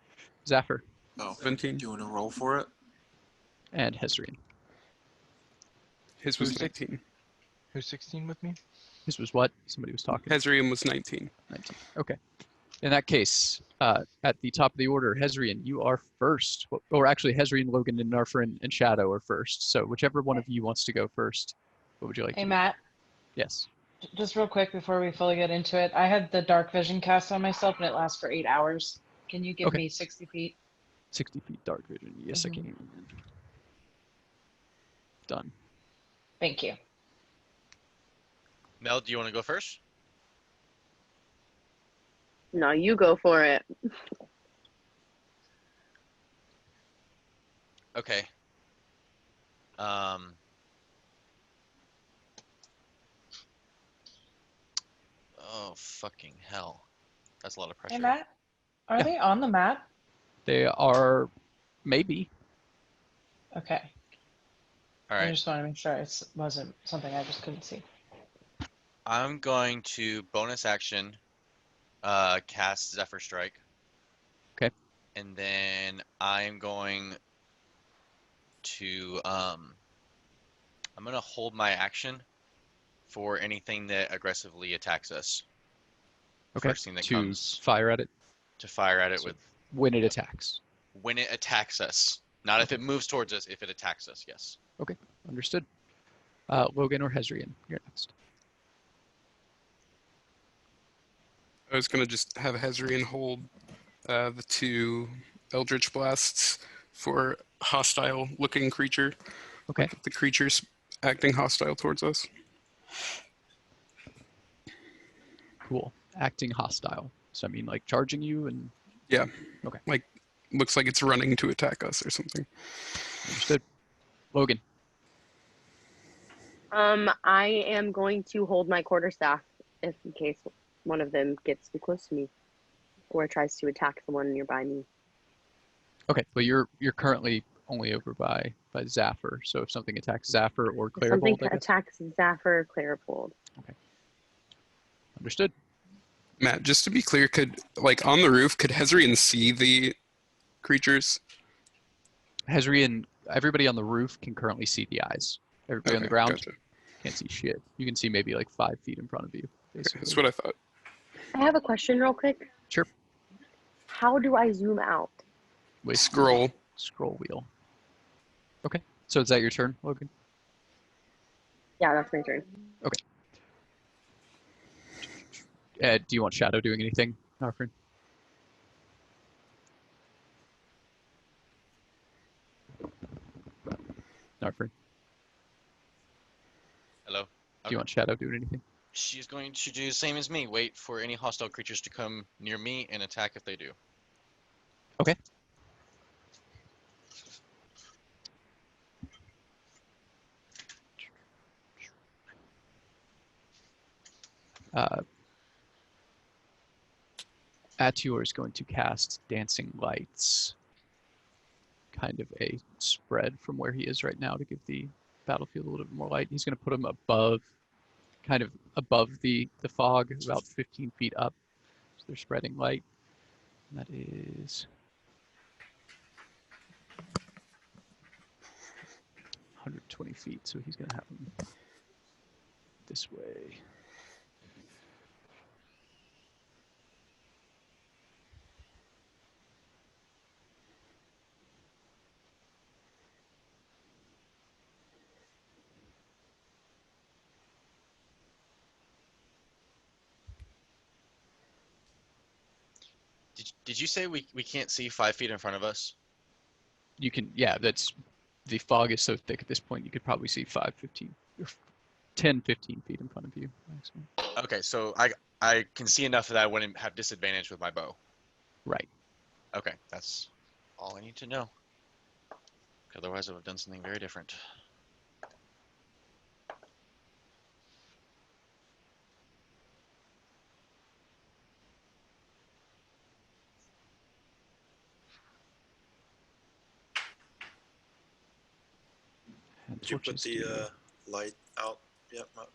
Speaker 1: Zaffer?
Speaker 9: Oh,
Speaker 3: 17.
Speaker 9: do you want to roll for it?
Speaker 1: And Hezrian.
Speaker 3: His was
Speaker 6: Who's
Speaker 3: 19.
Speaker 6: Who's 16 with me?
Speaker 1: This was what? Somebody was talking.
Speaker 3: Hezrian was 19.
Speaker 1: 19. Okay. In that case, at the top of the order, Hezrian, you are first. Or actually, Hezrian, Logan, and Narfrin and Shadow are first. So whichever one of you wants to go first, what would you like
Speaker 5: Hey,
Speaker 1: to do?
Speaker 5: Matt.
Speaker 1: Yes.
Speaker 5: Just real quick before we fully get into it, I had the dark vision cast on myself and it lasts for 8 hours. Can you give
Speaker 1: Okay.
Speaker 5: me 60 feet?
Speaker 1: 60 feet dark vision. Yes, I can. Done.
Speaker 5: Thank you.
Speaker 11: Mel, do you want to go first?
Speaker 10: No, you go for it.
Speaker 11: Okay. Oh, fucking hell. That's a lot of pressure.
Speaker 5: Hey, Matt. Are
Speaker 1: Yeah.
Speaker 5: they on the map?
Speaker 1: They are maybe.
Speaker 5: Okay.
Speaker 11: All
Speaker 5: I
Speaker 11: right.
Speaker 5: just want to make sure it wasn't something I just couldn't see.
Speaker 11: I'm going to bonus action cast Zephyr Strike.
Speaker 1: Okay.
Speaker 11: And then I'm going to I'm gonna hold my action for anything that aggressively attacks us.
Speaker 1: Okay.
Speaker 11: First thing that
Speaker 1: to
Speaker 11: comes
Speaker 1: fire at it
Speaker 11: to fire at it
Speaker 1: So-
Speaker 11: with
Speaker 1: when it attacks.
Speaker 11: when it attacks us. Not if it moves towards us, if it attacks us, yes.
Speaker 1: Understood. Logan or Hezrian, you're next.
Speaker 3: I was gonna just have Hezrian hold the 2 Eldritch Blasts for hostile-looking creature.
Speaker 1: Okay.
Speaker 3: Like if the creature's acting hostile towards us.
Speaker 1: Cool. Acting hostile. So I mean, like charging you and.
Speaker 3: Yeah.
Speaker 1: Okay.
Speaker 3: Like, looks like it's running to attack us or something.
Speaker 1: Understood. Logan.
Speaker 10: I am going to hold my quarterstaff if in case one of them gets too close to me or tries to attack someone nearby me.
Speaker 1: Okay, but you're currently only over by Zephyr. So if something attacks Zephyr or
Speaker 10: If something
Speaker 1: Clairvolt, I guess.
Speaker 10: attacks Zephyr or Clairvolt.
Speaker 1: Okay. Understood.
Speaker 3: Matt, just to be clear, could, like, on the roof, could Hezrian see the creatures?
Speaker 1: Hezrian, everybody on the roof can currently see the eyes. Everybody on the
Speaker 3: Okay,
Speaker 1: ground
Speaker 3: gotcha.
Speaker 1: can't see shit. You can see maybe like 5 feet in front of you,
Speaker 3: Okay,
Speaker 1: basically.
Speaker 3: that's what I thought.
Speaker 10: I have a question real quick.
Speaker 1: Sure.
Speaker 10: How do I zoom out?
Speaker 1: With
Speaker 3: Scroll.
Speaker 1: Scroll wheel. Okay. So is that your turn, Logan?
Speaker 10: Yeah, that's my turn.
Speaker 1: Okay. Do you want Shadow doing anything, Narfrin? Narfrin,
Speaker 11: Hello.
Speaker 1: do
Speaker 11: Okay.
Speaker 1: you want Shadow doing anything?
Speaker 11: She's going to do the same as me. Wait for any hostile creatures to come near me and attack if they do.
Speaker 1: Okay. Atior is going to cast Dancing Lights, kind of a spread from where he is right now to give the battlefield a little bit more light. He's going to put him above, kind of above the fog, about 15 feet up. So they're spreading light. And that is 120 feet. So he's going to have him this way.
Speaker 11: Did you say we can't see 5 feet in front of us?
Speaker 1: You can, yeah, that's, the fog is so thick at this point, you could probably see 5, 15, or 10, 15 feet in front of you maximum.
Speaker 11: Okay, so I can see enough that I wouldn't have disadvantage with my bow.
Speaker 1: Right.
Speaker 11: Okay, that's all I need to know. Otherwise, I would have done something very different.
Speaker 12: Did you put the light out yet, Matt?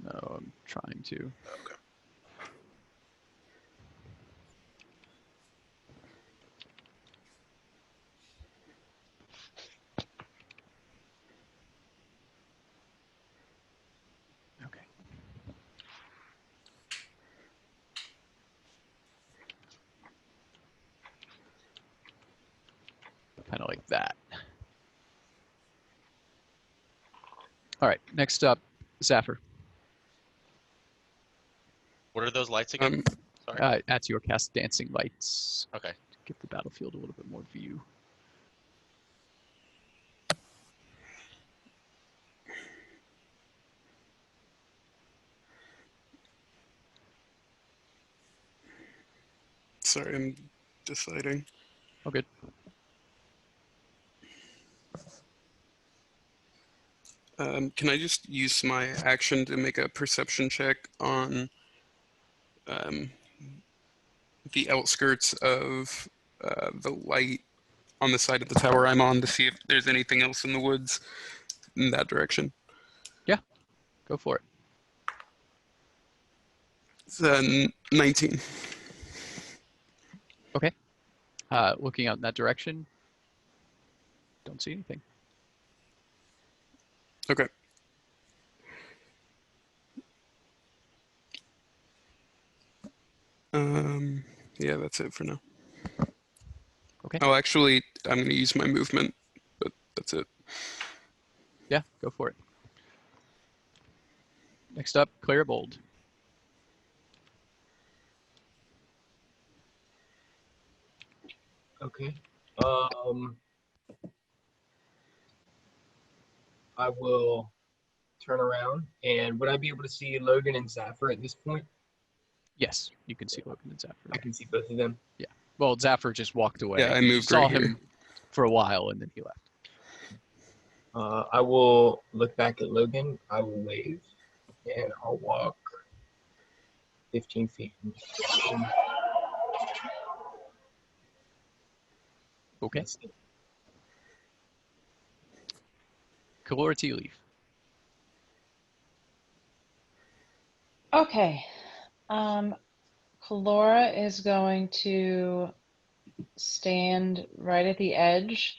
Speaker 1: No, I'm trying to.
Speaker 12: Okay.
Speaker 1: Okay. Kind of like that. All right, next up, Zephyr.
Speaker 11: What are those lights again? Sorry.
Speaker 1: Atior cast Dancing Lights.
Speaker 11: Okay.
Speaker 1: To give the battlefield a little bit more view.
Speaker 3: Sorry, I'm deciding.
Speaker 1: Oh, good.
Speaker 3: Can I just use my action to make a perception check on the outskirts of the light on the side of the tower I'm on to see if there's anything else in the woods in that direction?
Speaker 1: Yeah, go for it.
Speaker 3: It's 19.
Speaker 1: Okay. Looking out in that direction, don't see anything.
Speaker 3: Okay. Yeah, that's it for now.
Speaker 1: Okay.
Speaker 3: Oh, actually, I'm going to use my movement, but that's it.
Speaker 1: Yeah, go for it. Next up, Clairvolt.
Speaker 7: Okay. I will turn around, and would I be able to see Logan and Zafir at this point?
Speaker 1: Yes, you can see Logan and
Speaker 7: I
Speaker 1: Zafir.
Speaker 7: can see both of them.
Speaker 1: Yeah. Well, Zafir just walked away.
Speaker 3: Yeah, I
Speaker 1: You
Speaker 3: moved
Speaker 1: saw
Speaker 3: right
Speaker 1: him
Speaker 3: here.
Speaker 1: for a while, and then he left.
Speaker 7: I will look back at Logan. I will wave, and I'll walk 15 feet.
Speaker 1: Okay.
Speaker 7: That's it.
Speaker 1: Kalora Tea Leaf.
Speaker 5: Okay. Kalora is going to stand right at the edge.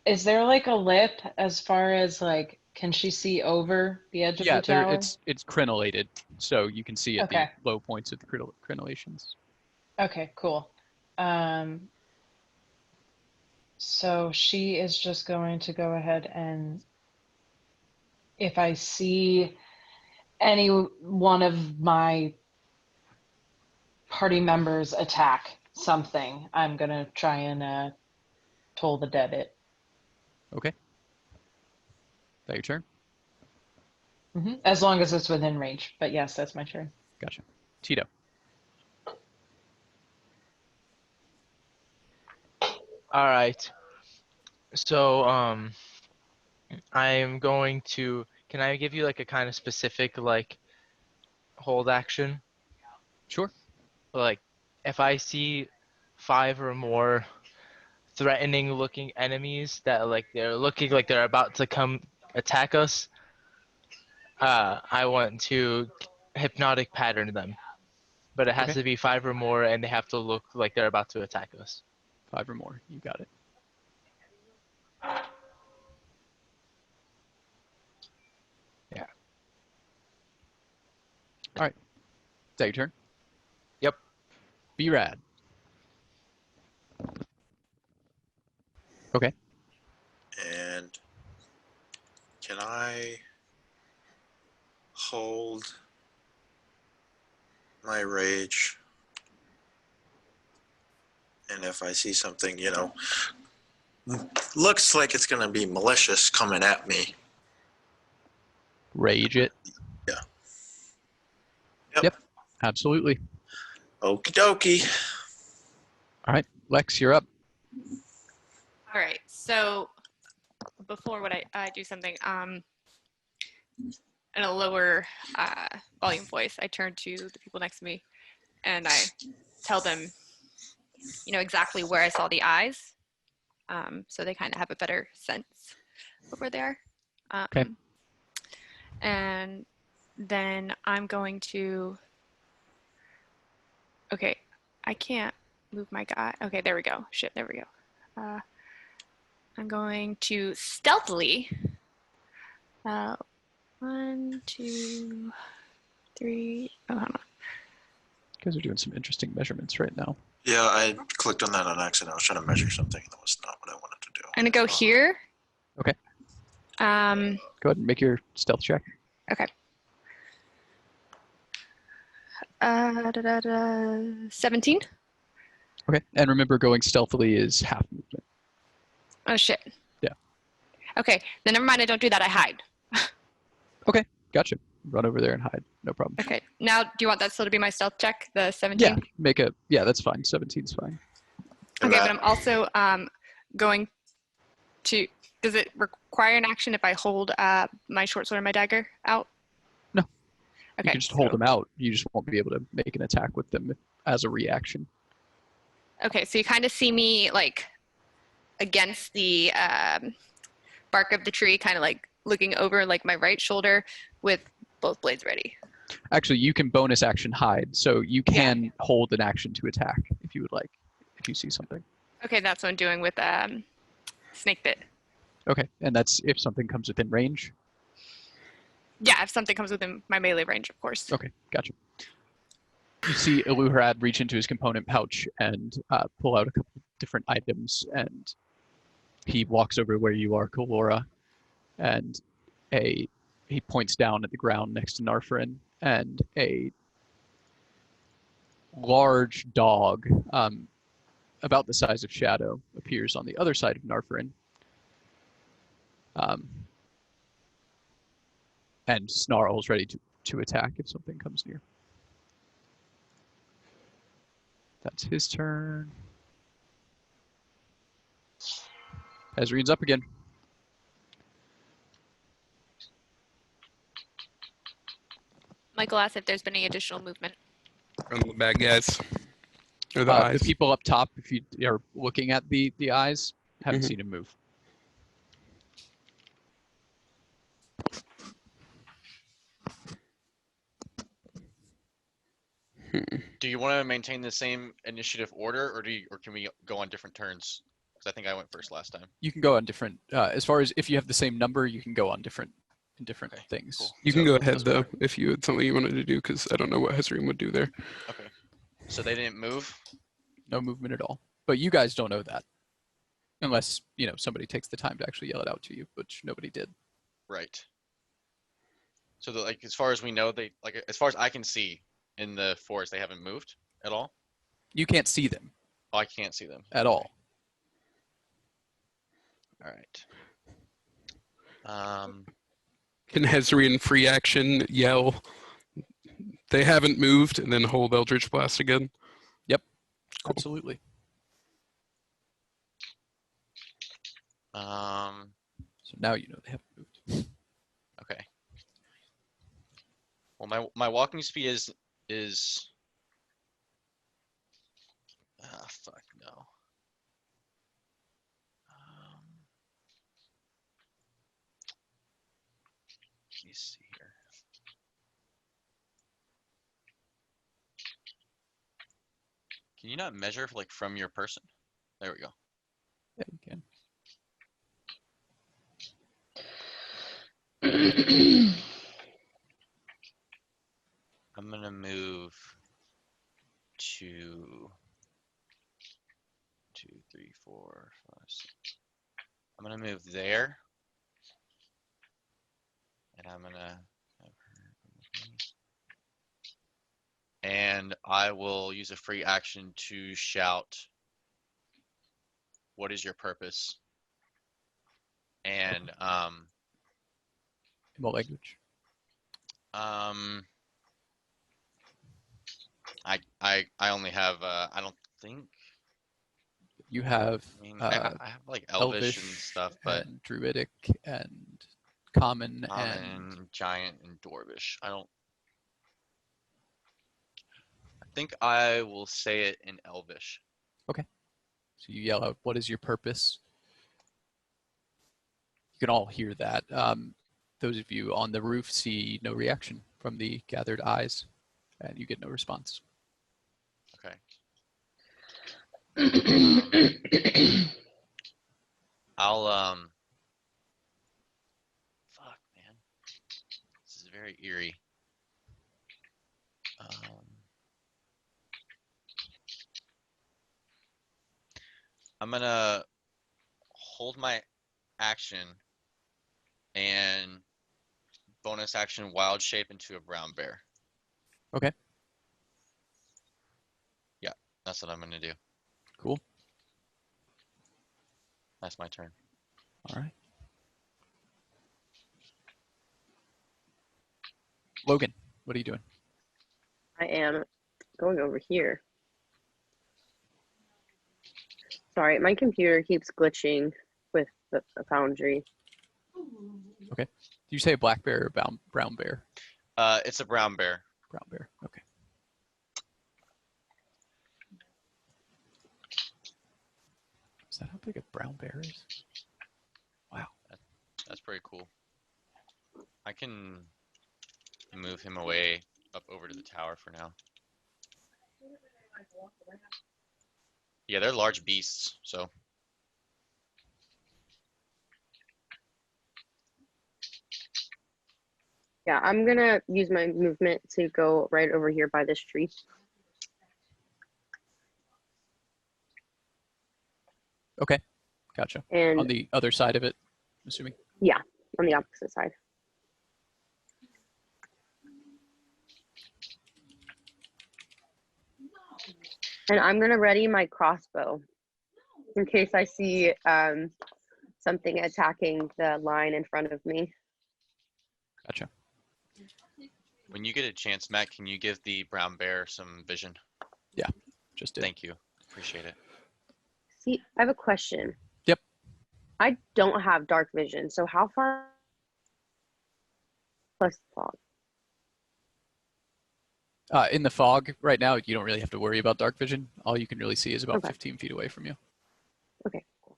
Speaker 5: Is there like a lip as far as like, can she see over the edge of
Speaker 1: Yeah,
Speaker 5: the tower?
Speaker 1: it's crenellated, so you can see at the
Speaker 5: Okay.
Speaker 1: low points of the crenellations.
Speaker 5: Okay, cool. So she is just going to go ahead and if I see any one of my party members attack something, I'm gonna try and toll the dead it.
Speaker 1: Okay. That your turn?
Speaker 5: As long as it's within range. But yes, that's my turn.
Speaker 1: Gotcha. Tito.
Speaker 6: All right. So I am going to. Can I give you like a kind of specific like hold action?
Speaker 1: Sure.
Speaker 6: Like if I see 5 or more threatening looking enemies that like they're looking like they're about to come attack us, I want to hypnotic pattern them. But it has
Speaker 1: Okay.
Speaker 6: to be 5 or more, and they have to look like they're about to attack us.
Speaker 1: 5 or more. You got it.
Speaker 6: Yeah.
Speaker 1: All right. Is that your turn?
Speaker 6: Yep.
Speaker 1: Be rad. Okay.
Speaker 12: And can I hold my rage? And if I see something, looks like it's going to be malicious coming at me.
Speaker 1: Rage it.
Speaker 12: Yeah.
Speaker 1: Yep. Absolutely.
Speaker 12: Okie dokie.
Speaker 1: All right. Lex, you're up.
Speaker 2: All right. So before I do something, in a lower volume voice, I turn to the people next to me and I tell them, exactly where I saw the eyes. So they kind of have a better sense of where they are.
Speaker 1: Okay.
Speaker 2: And then I'm going to, okay, I can't move my guy. Okay, there we go. Shit, there we go. I'm going to stealthily, 1, 2, 3, oh, hold on.
Speaker 1: You guys are doing some interesting measurements right now.
Speaker 12: Yeah, I clicked on that on accident. I was trying to measure something. That was not what I wanted to do.
Speaker 2: I'm gonna go here.
Speaker 1: Okay. Go ahead and make your stealth check.
Speaker 2: Okay. 17.
Speaker 1: Okay. And remember, going stealthily is half movement.
Speaker 2: Oh shit.
Speaker 1: Yeah.
Speaker 2: Okay, then never mind. I don't do that. I hide.
Speaker 1: Okay. Gotcha. Run over there and hide. No problem.
Speaker 2: Okay. Now, do you want that still to be my stealth check? The 17.
Speaker 1: Yeah. That's fine. 17's fine.
Speaker 2: Okay, but I'm also going to. Does it require an action if I hold my short sword and my dagger out?
Speaker 1: No.
Speaker 2: Okay.
Speaker 1: You can just hold them out. You just won't be able to make an attack with them as a reaction.
Speaker 2: Okay, so you kind of see me like against the bark of the tree, kind of like looking over like my right shoulder with both blades ready.
Speaker 1: Actually, you can bonus action hide, so you can hold an action to attack if you would like, if you see something.
Speaker 2: Okay, that's what I'm doing with snake bit.
Speaker 1: Okay, and that's if something comes within range?
Speaker 2: Yeah, if something comes within my melee range, of course.
Speaker 1: Okay, gotcha. You see Iluharad reach into his component pouch and pull out a couple different items, and he walks over where you are, Kalora, and he points down at the ground next to Narfarin, and a large dog, about the size of Shadow appears on the other side of Narfarin. And Snarl's ready to attack if something comes near. That's his turn. Ezrean's up again.
Speaker 2: Michael asked if there's been any additional movement.
Speaker 3: From the bad guys. Or the eyes.
Speaker 1: The people up top, if you are looking at the eyes, haven't
Speaker 3: Mhm.
Speaker 1: seen him move.
Speaker 11: Do you want to maintain the same initiative order, or can we go on different turns? Because I think I went first last time.
Speaker 1: You can go on different. As far as if you have the same number, you can go on different
Speaker 11: Okay,
Speaker 1: things.
Speaker 11: cool.
Speaker 3: You can
Speaker 11: So,
Speaker 3: go ahead
Speaker 11: that's
Speaker 3: though
Speaker 11: better.
Speaker 3: if you had something you wanted to do, because I don't know what Hezreem would do there.
Speaker 11: Okay. So they didn't move.
Speaker 1: No movement at all. But you guys don't know that, unless somebody takes the time to actually yell it out to you, which nobody did.
Speaker 11: Right. So as far as we know, as far as I can see in the forest, they haven't moved at all.
Speaker 1: You can't see them
Speaker 11: Oh, I can't see them
Speaker 1: at all.
Speaker 11: All right.
Speaker 3: Can Hezreem free action yell, "They haven't moved," and then hold Eldritch Blast again?
Speaker 1: Yep.
Speaker 3: Cool.
Speaker 1: Absolutely. So now you know they haven't moved.
Speaker 11: Okay. Well, my walking speed is. Ah, fuck no. Let me see here. Can you not measure from your person? There we go.
Speaker 1: Yeah, you can.
Speaker 11: I'm gonna move to 2, 3, 4, 5, 6. I'm gonna move there, and I'm gonna have her come with me. And I will use a free action to shout, "What is your purpose?" And
Speaker 1: In what language?
Speaker 11: I only have I don't think.
Speaker 1: You have
Speaker 11: I mean, I have Elvish and stuff, but
Speaker 1: and Druidic and Common and
Speaker 11: Common, Giant, and Dwarvish. I think I will say it in Elvish.
Speaker 1: Okay. So you yell out, "What is your purpose?" You can all hear that. Those of you on the roof see no reaction from the gathered eyes, and you get no response.
Speaker 11: Okay. I'll fuck, man. This is very eerie. I'm gonna hold my action and bonus action wild shape into a brown bear.
Speaker 1: Okay.
Speaker 11: Yeah, that's what I'm gonna do.
Speaker 1: Cool.
Speaker 11: That's my turn.
Speaker 1: All right. Logan, what are you doing?
Speaker 10: I am going over here. Sorry, my computer keeps glitching with the Foundry.
Speaker 1: Okay. Do you say a black bear or brown bear?
Speaker 11: It's a brown bear.
Speaker 1: Brown bear. Okay. Is that how big a brown bear is? Wow.
Speaker 11: That's pretty cool. I can move him away up over to the tower for now. Yeah, they're large beasts, so.
Speaker 10: Yeah, I'm gonna use my movement to go right over here by this tree.
Speaker 1: Okay. Gotcha.
Speaker 10: And
Speaker 1: on the other side of it, I'm assuming?
Speaker 10: yeah, on the opposite side. And I'm gonna ready my crossbow in case I see something attacking the line in front of me.
Speaker 1: Gotcha.
Speaker 11: When you get a chance, Matt, can you give the brown bear some vision?
Speaker 1: Yeah, just did.
Speaker 11: Thank you. Appreciate it.
Speaker 10: See, I have a question.
Speaker 1: Yep.
Speaker 10: I don't have dark vision, so how far plus fog?
Speaker 1: In the fog right now, you don't really have to worry about dark vision. All you can really see is about
Speaker 10: Okay.
Speaker 1: 15 feet away from you.
Speaker 10: Okay, cool.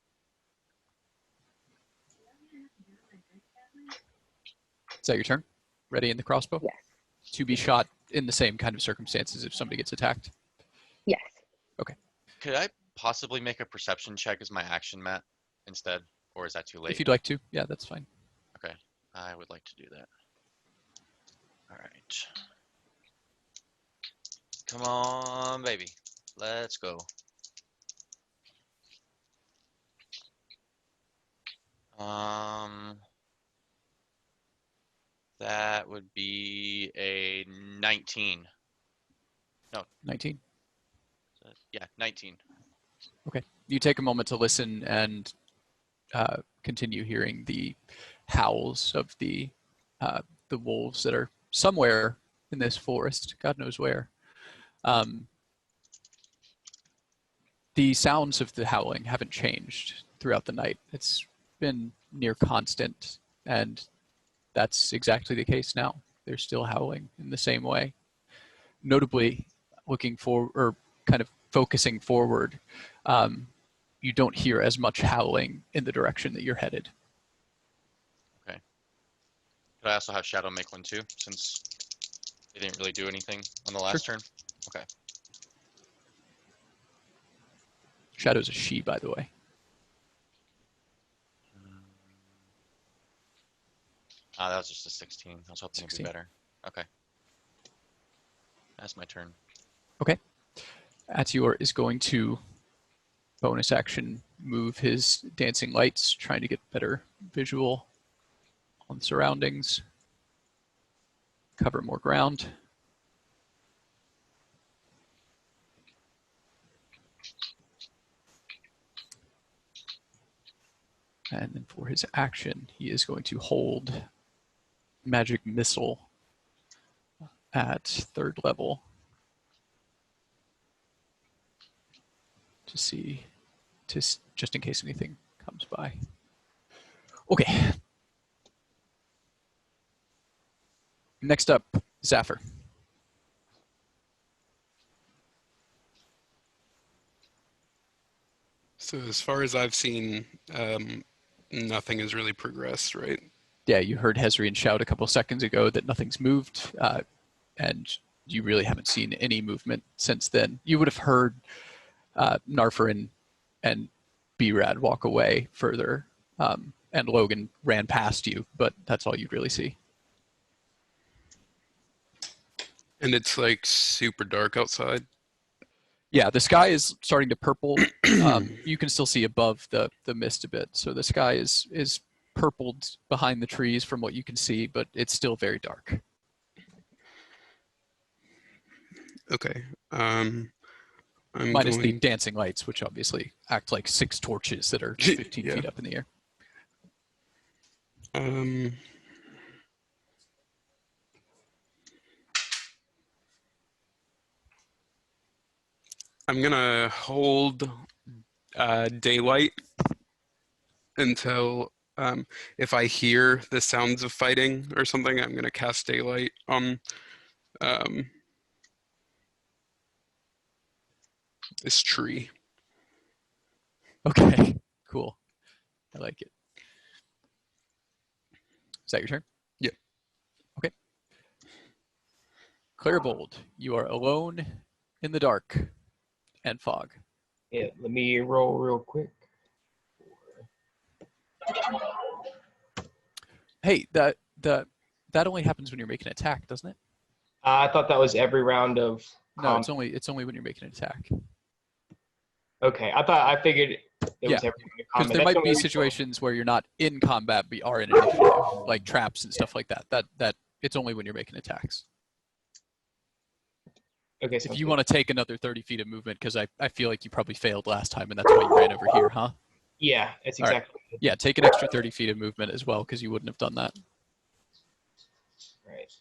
Speaker 1: Is that your turn? Ready in the crossbow?
Speaker 10: Yes.
Speaker 1: To be shot in the same kind of circumstances if somebody gets attacked?
Speaker 10: Yes.
Speaker 1: Okay.
Speaker 11: Could I possibly make a perception check as my action, Matt, instead? Or is that too late?
Speaker 1: If you'd like to, yeah, that's fine.
Speaker 11: Okay. I would like to do that. All right. Come on, baby. Let's go. That would be a 19. No.
Speaker 1: 19.
Speaker 11: Yeah, 19.
Speaker 1: Okay. You take a moment to listen and continue hearing the howls of the wolves that are somewhere in this forest, God knows where. The sounds of the howling haven't changed throughout the night. It's been near constant, and that's exactly the case now. They're still howling in the same way. Notably, looking for, or kind of focusing forward, you don't hear as much howling in the direction that you're headed.
Speaker 11: Okay. Could I also have Shadow make one too, since they didn't really do anything on the last turn? Okay.
Speaker 1: Shadow's a she, by the way.
Speaker 11: That was just a 16. I was hoping
Speaker 1: 16.
Speaker 11: it'd be better. Okay. That's my turn.
Speaker 1: Okay. Atior is going to bonus action move his dancing lights, trying to get better visual on the surroundings, cover more ground. And then for his action, he is going to hold Magic Missile at 3rd level to see, just in case anything comes by. Okay. Next up, Zephyr.
Speaker 3: So as far as I've seen, nothing has really progressed, right?
Speaker 1: Yeah, you heard Hezrian shout a couple seconds ago that nothing's moved, and you really haven't seen any movement since then. You would have heard Narfer and B-Rad walk away further, and Logan ran past you, but that's all you'd really see.
Speaker 3: And it's like super dark outside.
Speaker 1: Yeah, the sky is starting to purple. You can still see above the mist a bit, so the sky is purpled behind the trees from what you can see, but it's still very dark.
Speaker 3: Okay.
Speaker 1: Minus the dancing lights, which obviously act like 6 torches that are 15 feet up in the air.
Speaker 3: I'm gonna hold daylight until if I hear the sounds of fighting or something, I'm gonna cast daylight on this tree.
Speaker 1: Okay, cool. I like it. Is that your turn?
Speaker 3: Yeah.
Speaker 1: Okay. Clairbold, you are alone in the dark and fog.
Speaker 7: Yeah, let me roll real quick.
Speaker 1: Hey, that only happens when you're making an attack, doesn't it?
Speaker 7: I thought that was every round of.
Speaker 1: No, it's only when you're making an attack.
Speaker 7: Okay, I figured it was every round of
Speaker 1: Because
Speaker 7: combat.
Speaker 1: there
Speaker 7: That's
Speaker 1: might be
Speaker 7: only-
Speaker 1: situations where you're not in combat but are in initiative, like traps and stuff like that. That it's only when you're making attacks.
Speaker 7: Okay,
Speaker 1: If
Speaker 7: sounds
Speaker 1: you
Speaker 7: good.
Speaker 1: want to take another 30 feet of movement, because I feel like you probably failed last time, and that's why you ran over here, huh?
Speaker 7: Yeah, that's
Speaker 1: All right.
Speaker 7: exactly what I did.
Speaker 1: Yeah, take an extra 30 feet of movement as well, because you wouldn't have done that.
Speaker 7: Right.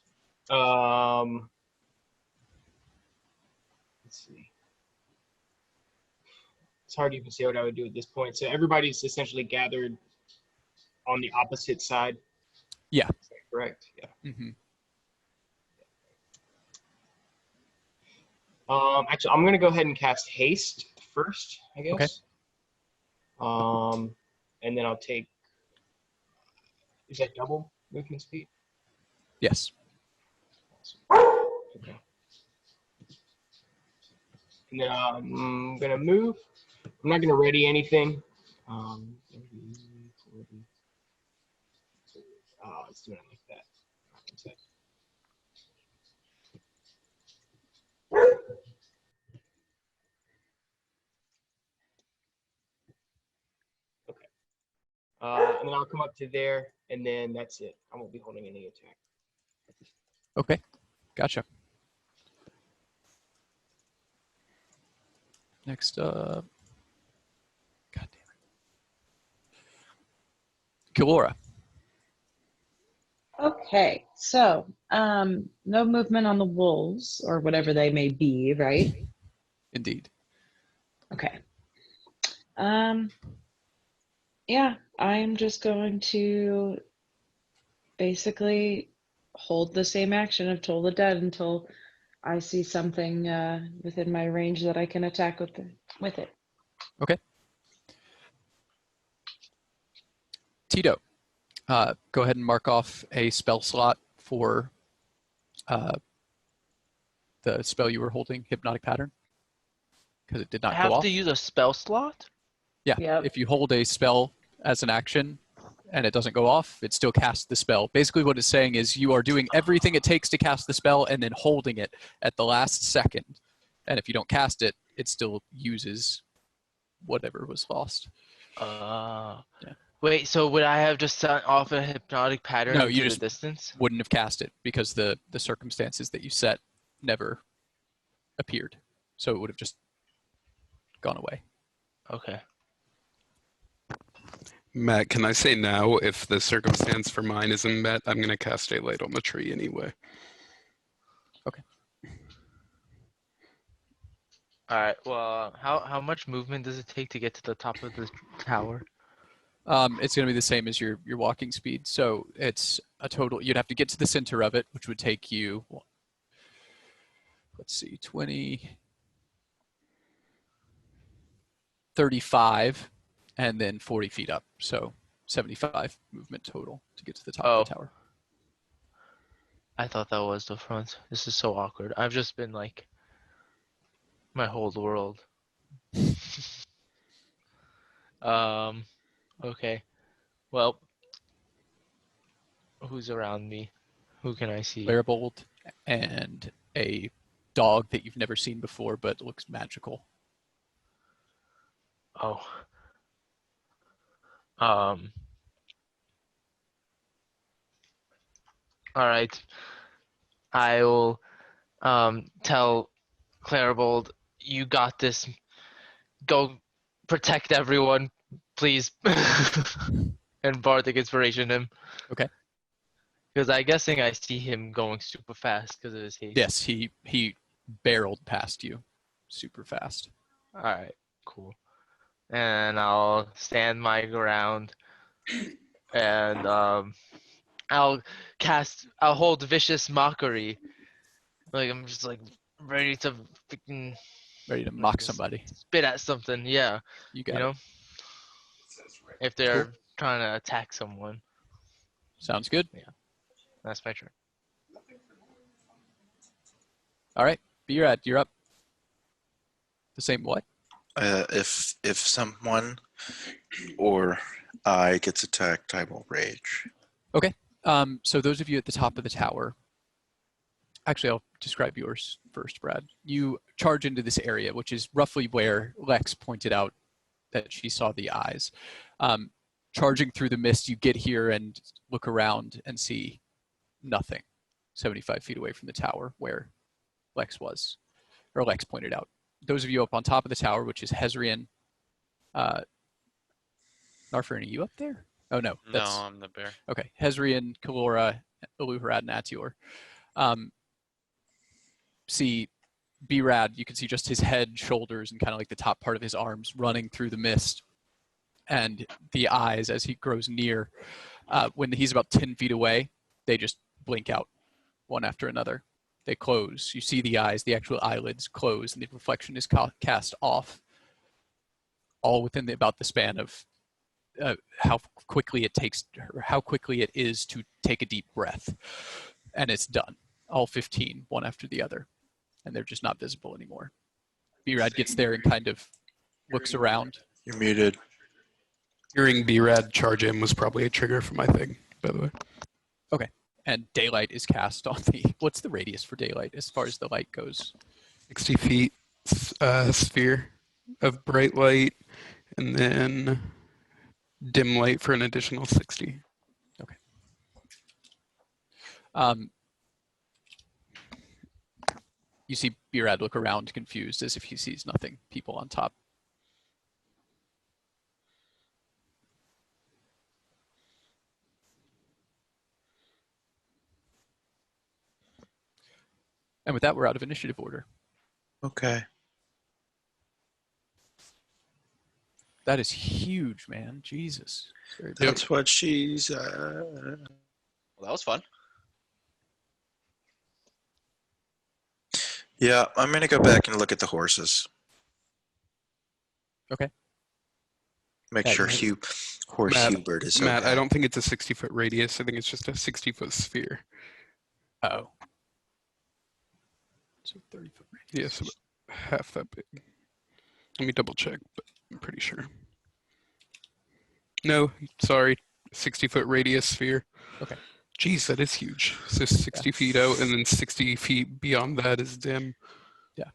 Speaker 7: Let's see. It's hard to even say what I would do at this point. So everybody's essentially gathered on the opposite side.
Speaker 1: Yeah.
Speaker 7: Is that correct? Yeah.
Speaker 1: Mm-hmm.
Speaker 7: Actually, I'm gonna go ahead and cast haste first, I guess.
Speaker 1: Okay.
Speaker 7: And then I'll take. Is that double movement speed?
Speaker 1: Yes.
Speaker 7: Okay. And then I'm gonna move. I'm not gonna ready anything. 30, 40. Oh, it's doing it like that. One sec. Okay. And then I'll come up to there, and then that's it. I won't be holding any attack.
Speaker 1: Okay. Gotcha. Next up. God damn it. Kilora.
Speaker 5: Okay, so no movement on the wolves or whatever they may be, right?
Speaker 1: Indeed.
Speaker 5: Okay. Yeah, I'm just going to basically hold the same action of Toll the Dead until I see something within my range that I can attack with it.
Speaker 1: Okay. Tito, go ahead and mark off a spell slot for the spell you were holding, Hypnotic Pattern, because it did
Speaker 6: I
Speaker 1: not go
Speaker 6: have
Speaker 1: off.
Speaker 6: to use a spell slot?
Speaker 1: Yeah,
Speaker 5: Yep.
Speaker 1: if you hold a spell as an action and it doesn't go off, it still casts the spell. Basically what it's saying is you are doing everything it takes to cast the spell and then holding it at the last second. And if you don't cast it, it still uses whatever was lost. Yeah.
Speaker 6: Wait, so would I have just sent off a hypnotic pattern
Speaker 1: No,
Speaker 6: into
Speaker 1: you
Speaker 6: the
Speaker 1: just
Speaker 6: distance?
Speaker 1: wouldn't have cast it because the circumstances that you set never appeared. So it would have just gone away.
Speaker 6: Okay.
Speaker 3: Matt, can I say now if the circumstance for mine isn't met, I'm gonna cast a light on the tree anyway.
Speaker 1: Okay.
Speaker 6: All right. Well, how much movement does it take to get to the top of the tower?
Speaker 1: It's going to be the same as your walking speed. So it's a total, you'd have to get to the center of it, which would take you, let's see, 20, 35, and then 40 feet up. So 75 movement total to get to the top of the tower.
Speaker 6: I thought that was the front. This is so awkward. I've just been like my whole world. Okay. Well, who's around me? Who can I see?
Speaker 1: Clairbolt and a dog that you've never seen before, but looks magical.
Speaker 6: Oh. All right. I will tell Clairbold, you got this. Go protect everyone, please. And Bardic Inspiration him.
Speaker 1: Okay.
Speaker 6: Because I'm guessing I see him going super fast because of his haste.
Speaker 1: Yes, he barreled past you super fast.
Speaker 6: All right, cool. And I'll stand my ground, and I'll hold Vicious Mockery. Like I'm just like ready to freaking
Speaker 1: mock
Speaker 6: just
Speaker 1: somebody.
Speaker 6: spit at something. Yeah,
Speaker 1: You got
Speaker 6: you know,
Speaker 1: it.
Speaker 6: if they're trying to attack someone.
Speaker 1: Sounds good.
Speaker 6: Yeah, that's my turn.
Speaker 1: All right, B-Rad, you're up. The same what?
Speaker 12: If someone or I gets attacked, I will rage.
Speaker 1: Okay. So those of you at the top of the tower, actually, I'll describe yours first, Brad. You charge into this area, which is roughly where Lex pointed out that she saw the eyes. Charging through the mist, you get here and look around and see nothing 75 feet away from the tower where Lex was. or Lex pointed out. Those of you up on top of the tower, which is Hezrian, Narfer, are you up there? Oh no,
Speaker 11: No, I'm the bear.
Speaker 1: okay. Hezrian, Kalora, Eluharad, and Atior. See B-Rad, you can see just his head, shoulders, and kind of like the top part of his arms running through the mist. And the eyes, as he grows near, when he's about 10 feet away, they just blink out one after another. They close. You see the eyes, the actual eyelids close, and the reflection is cast off, all within about the span of how quickly it takes, or how quickly it is to take a deep breath. And it's done. All 15, one after the other. And they're just not visible anymore. B-Rad gets there and kind of looks around.
Speaker 12: You're muted.
Speaker 3: Hearing B-Rad charge in was probably a trigger for my thing, by the way.
Speaker 1: Okay. And daylight is cast on the, what's the radius for daylight as far as the light goes?
Speaker 3: 60 feet sphere of bright light, and then dim light for an additional 60.
Speaker 1: Okay. You see B-Rad look around confused as if he sees nothing. People on top. And with that, we're out of initiative order.
Speaker 12: Okay.
Speaker 1: That is huge, man. Jesus. Very big.
Speaker 12: That's what she's.
Speaker 11: Well, that was fun.
Speaker 12: Yeah, I'm gonna go back and look at the horses.
Speaker 1: Okay.
Speaker 12: Make
Speaker 1: Yeah,
Speaker 12: sure horse
Speaker 3: Matt,
Speaker 12: Hubert is
Speaker 3: Matt,
Speaker 12: okay.
Speaker 3: I don't think it's a 60-foot radius. I think it's just a 60-foot sphere.
Speaker 1: Oh. So 30-foot radius.
Speaker 3: Yes, about half that big. Let me double check, but I'm pretty sure. No, sorry, 60-foot radius sphere.
Speaker 1: Okay.
Speaker 3: Geez, that is huge. So 60 feet out, and then 60 feet beyond that is dim.
Speaker 1: Yeah.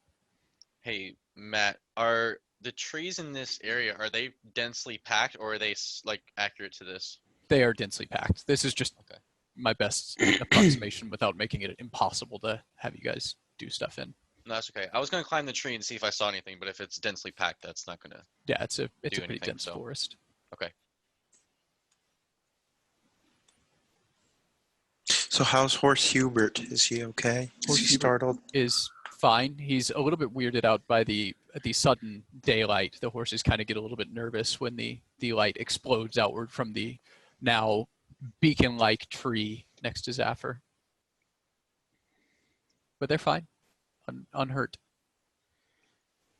Speaker 11: Hey, Matt, are the trees in this area, are they densely packed, or are they like accurate to this?
Speaker 1: They are densely packed. This is just
Speaker 11: Okay.
Speaker 1: my best approximation without making it impossible to have you guys do stuff in.
Speaker 11: No, that's okay. I was gonna climb the tree and see if I saw anything, but if it's densely packed, that's not gonna.
Speaker 1: Yeah, it's a pretty
Speaker 11: anything,
Speaker 1: dense
Speaker 11: so.
Speaker 1: forest.
Speaker 11: Okay.
Speaker 12: So how's horse Hubert? Is he okay? Is
Speaker 1: Horse
Speaker 12: he
Speaker 1: Hubert
Speaker 12: startled?
Speaker 1: is fine. He's a little bit weirded out by the sudden daylight. The horses kind of get a little bit nervous when the light explodes outward from the now beacon-like tree next to Zephyr. But they're fine, unhurt.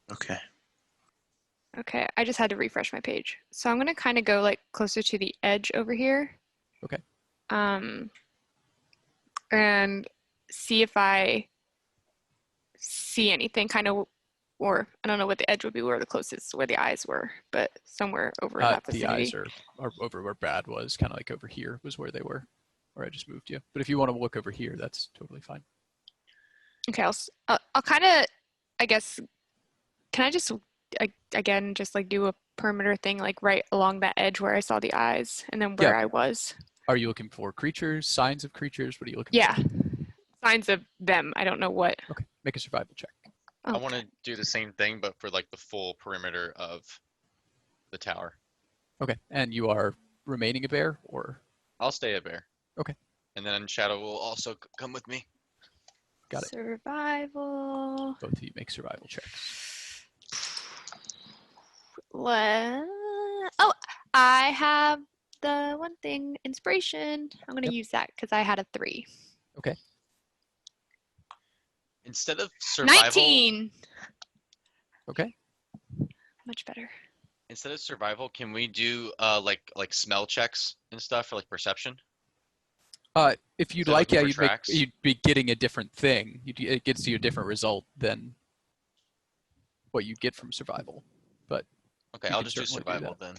Speaker 12: Okay.
Speaker 2: Okay, I just had to refresh my page. So I'm gonna kind of go like closer to the edge over here.
Speaker 1: Okay.
Speaker 2: And see if I see anything kind of, or I don't know what the edge would be, where the closest, where the eyes were, but somewhere over in that
Speaker 1: The
Speaker 2: vicinity.
Speaker 1: eyes are over where Brad was, kind of like over here was where they were, where I just moved you. But if you want to look over here, that's totally fine.
Speaker 2: Okay, I'll kind of, I guess, can I just, again, just like do a perimeter thing, like right along that edge where I saw the eyes and then where
Speaker 1: Yeah.
Speaker 2: I was?
Speaker 1: Are you looking for creatures, signs of creatures? What are you looking
Speaker 2: Yeah,
Speaker 1: for?
Speaker 2: signs of them. I don't know what.
Speaker 1: Okay, make a survival check.
Speaker 11: I want to do the same thing, but for like the full perimeter of the tower.
Speaker 1: Okay, and you are remaining a bear, or?
Speaker 11: I'll stay a bear.
Speaker 1: Okay.
Speaker 11: And then Shadow will also come with me.
Speaker 1: Got it.
Speaker 2: Survival.
Speaker 1: Both of you make survival checks.
Speaker 2: Oh, I have the one thing, inspiration. I'm going to use that because I had a 3.
Speaker 1: Okay.
Speaker 11: Instead of survival,
Speaker 2: 19.
Speaker 1: Okay.
Speaker 2: Much better.
Speaker 11: instead of survival, can we do like smell checks and stuff for like perception?
Speaker 1: If you'd
Speaker 11: So
Speaker 1: like,
Speaker 11: looking
Speaker 1: yeah,
Speaker 11: for tracks?
Speaker 1: you'd be getting a different thing. It gets you a different result than what you'd get from survival. But
Speaker 11: Okay,
Speaker 1: you
Speaker 11: I'll
Speaker 1: can
Speaker 11: just do
Speaker 1: certainly do
Speaker 11: survival
Speaker 1: that.
Speaker 11: then.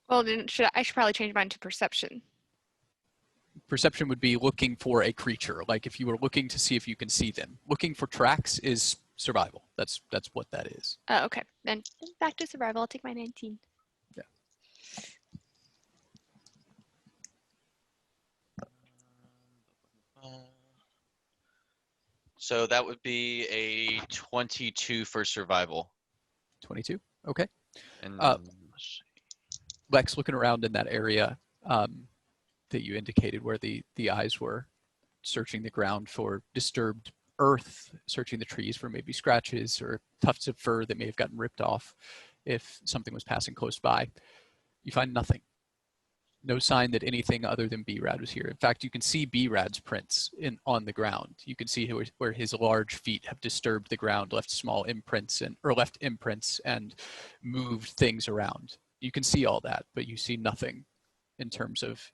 Speaker 2: Well, then I should probably change mine to perception.
Speaker 1: Perception would be looking for a creature, like if you were looking to see if you can see them. Looking for tracks is survival. That's what that is.
Speaker 2: Oh, okay. Then back to survival. I'll take my 19.
Speaker 1: Yeah.
Speaker 11: So that would be a 22 for survival.
Speaker 1: 22. Okay.
Speaker 11: And
Speaker 1: Lex, looking around in that area that you indicated where the eyes were, searching the ground for disturbed earth, searching the trees for maybe scratches or tufts of fur that may have gotten ripped off if something was passing close by. You find nothing. No sign that anything other than B-Rad was here. In fact, you can see B-Rad's prints on the ground. You can see where his large feet have disturbed the ground, left small imprints left imprints and moved things around. You can see all that, but you see nothing in terms of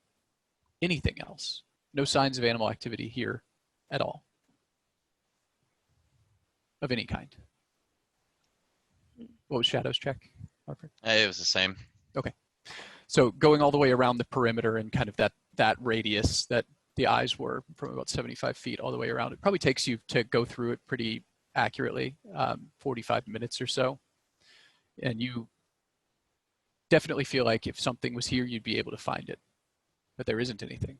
Speaker 1: anything else. No signs of animal activity here at all, of any kind. What was Shadow's check, Harper?
Speaker 11: it was the same.
Speaker 1: Okay. So going all the way around the perimeter and kind of that radius that the eyes were from about 75 feet all the way around, it probably takes you to go through it pretty accurately, 45 minutes or so. And you definitely feel like if something was here, you'd be able to find it, but there isn't anything.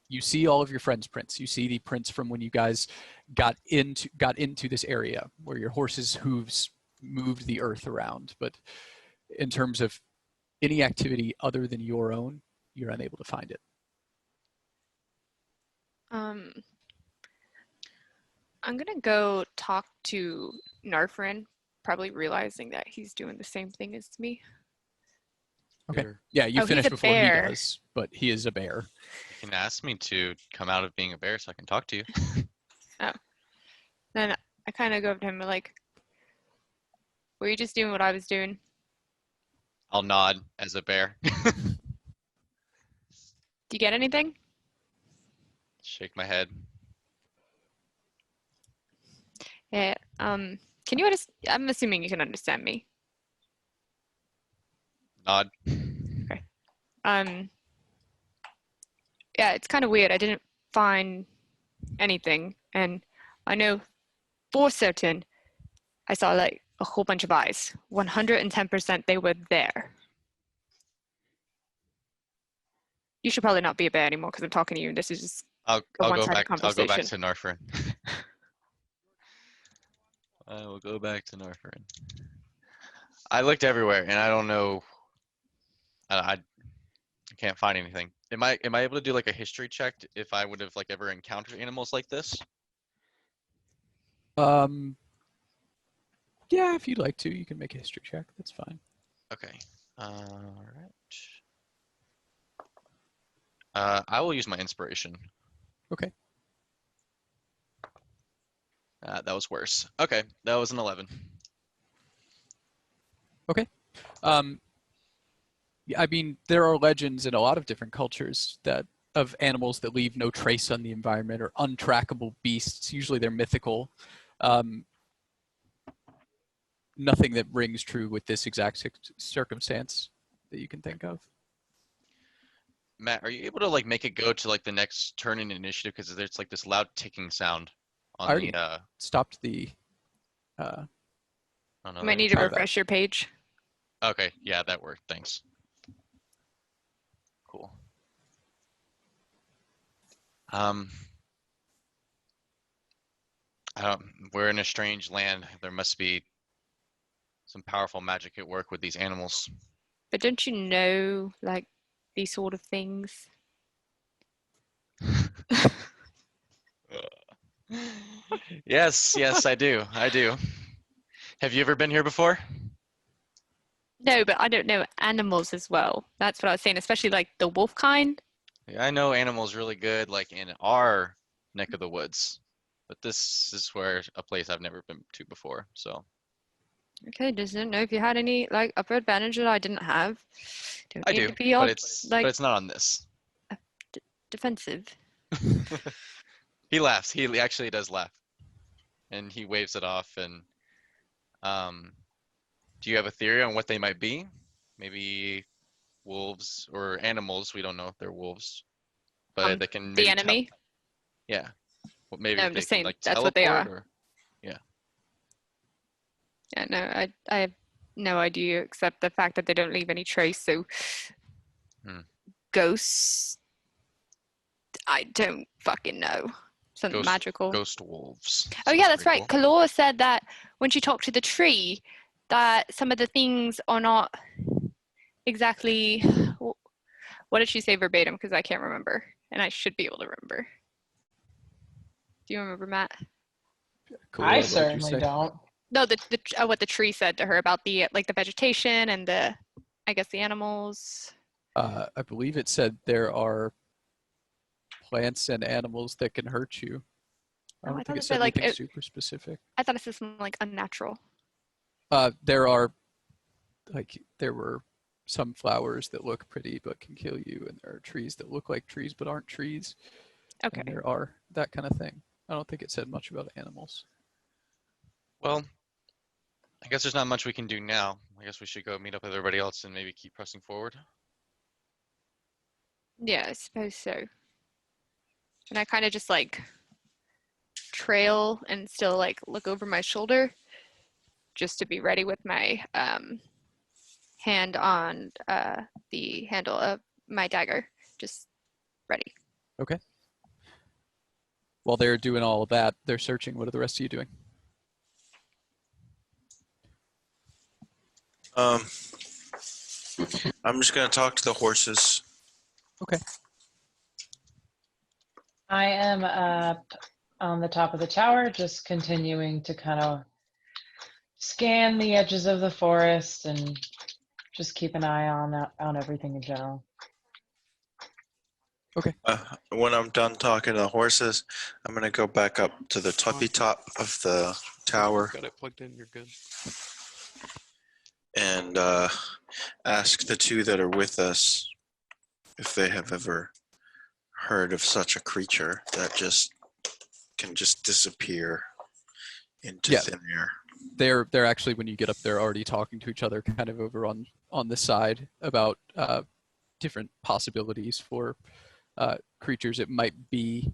Speaker 1: You see all of your friends' prints. You see the prints from when you guys got into this area where your horse's hooves moved the earth around. But in terms of any activity other than your own, you're unable to find it.
Speaker 2: I'm gonna go talk to Narfrin, probably realizing that he's doing the same thing as me.
Speaker 1: Okay.
Speaker 11: Bear.
Speaker 1: Yeah, you
Speaker 2: Oh, he's
Speaker 1: finish
Speaker 2: a
Speaker 1: before he
Speaker 2: bear.
Speaker 1: does, but he is a bear.
Speaker 11: You can ask me to come out of being a bear so I can talk to you.
Speaker 2: Then I kind of go up to him and like, were you just doing what I was doing?
Speaker 11: I'll nod as a bear.
Speaker 2: Do you get anything?
Speaker 11: Shake my head.
Speaker 2: Yeah. Can you I'm assuming you can understand me.
Speaker 11: Nod.
Speaker 2: Yeah, it's kind of weird. I didn't find anything, and I know for certain I saw like a whole bunch of eyes. 110% they were there. You should probably not be a bear anymore because I'm talking to you and this is just
Speaker 11: I'll
Speaker 2: a
Speaker 11: go
Speaker 2: one-sided
Speaker 11: back. I'll go back
Speaker 2: conversation.
Speaker 11: to Narfrin. I will go back to Narfrin. I looked everywhere and I don't know. I can't find anything. Am I able to do like a history check if I would have like ever encountered animals like this?
Speaker 1: Yeah, if you'd like to, you can make a history check. That's fine.
Speaker 11: Okay. All right. I will use my inspiration.
Speaker 1: Okay.
Speaker 11: That was worse. Okay, that was an 11.
Speaker 1: Okay. Yeah, I mean, there are legends in a lot of different cultures of animals that leave no trace on the environment or untrackable beasts. Usually they're mythical. Nothing that rings true with this exact circumstance that you can think of.
Speaker 11: Matt, are you able to like make it go to like the next turn in initiative because there's like this loud ticking sound on
Speaker 1: already
Speaker 11: the
Speaker 1: stopped the
Speaker 11: oh, no,
Speaker 2: You might need to
Speaker 1: try that.
Speaker 2: refresh your page.
Speaker 11: Okay, yeah, that worked. Thanks. Cool. We're in a strange land. There must be some powerful magic at work with these animals.
Speaker 2: But don't you know like these sort of things?
Speaker 11: Yes, I do. I do. Have you ever been here before?
Speaker 2: No, but I don't know animals as well. That's what I was saying, especially like the wolf kind.
Speaker 11: Yeah, I know animals really good, like in our neck of the woods, but this is a place I've never been to before. So
Speaker 2: Okay, just didn't know if you had any like upper advantage that I didn't have. Don't
Speaker 11: I
Speaker 2: need
Speaker 11: do,
Speaker 2: to be all
Speaker 11: but it's not on this.
Speaker 2: defensive.
Speaker 11: He laughs. He actually does laugh, and he waves it off. And do you have a theory on what they might be? Maybe wolves or animals. We don't know if they're wolves, but they can maybe
Speaker 2: The enemy.
Speaker 11: Yeah. Well, maybe
Speaker 2: No,
Speaker 11: if
Speaker 2: I'm
Speaker 11: they
Speaker 2: just
Speaker 11: can
Speaker 2: saying
Speaker 11: like
Speaker 2: that's what they
Speaker 11: teleport
Speaker 2: are.
Speaker 11: or yeah.
Speaker 2: Yeah, no, I have no idea except the fact that they don't leave any trace. So ghosts, I don't fucking know. Something magical.
Speaker 11: Ghost wolves.
Speaker 2: Oh
Speaker 11: Sounds
Speaker 2: yeah, that's
Speaker 11: pretty
Speaker 2: right.
Speaker 11: cool.
Speaker 2: Kalora said that when she talked to the tree, that some of the things are not exactly. What did she say verbatim? Because I can't remember, and I should be able to remember. Do you remember, Matt?
Speaker 1: Cool.
Speaker 5: I
Speaker 1: What did you
Speaker 5: certainly
Speaker 1: say?
Speaker 5: don't.
Speaker 2: No, what the tree said to her about the like the vegetation and the, I guess the animals.
Speaker 1: I believe it said there are plants and animals that can hurt you. I
Speaker 2: Oh,
Speaker 1: don't
Speaker 2: I
Speaker 1: think
Speaker 2: thought
Speaker 1: it
Speaker 2: it
Speaker 1: said
Speaker 2: said like
Speaker 1: anything super specific.
Speaker 2: I thought it said something like unnatural.
Speaker 1: There are, like, there were some flowers that look pretty but can kill you, and there are trees that look like trees but aren't trees.
Speaker 2: Okay.
Speaker 1: And there are that kind of thing. I don't think it said much about animals.
Speaker 11: Well, I guess there's not much we can do now. I guess we should go meet up with everybody else and maybe keep pressing forward.
Speaker 2: Yeah, I suppose so. And I kind of just like trail and still like look over my shoulder just to be ready with my hand on the handle of my dagger, just ready.
Speaker 1: Okay. While they're doing all of that, they're searching. What are the rest of you doing?
Speaker 12: I'm just gonna talk to the horses.
Speaker 1: Okay.
Speaker 5: I am up on the top of the tower, just continuing to kind of scan the edges of the forest and just keep an eye on everything in general.
Speaker 12: When I'm done talking to the horses, I'm gonna go back up to the toppy top of the tower
Speaker 3: Got it plugged in. You're good.
Speaker 12: and ask the two that are with us if they have ever heard of such a creature that can just disappear into
Speaker 1: Yeah.
Speaker 12: thin air.
Speaker 1: They're actually, when you get up there, already talking to each other kind of over on the side about different possibilities for creatures it might be.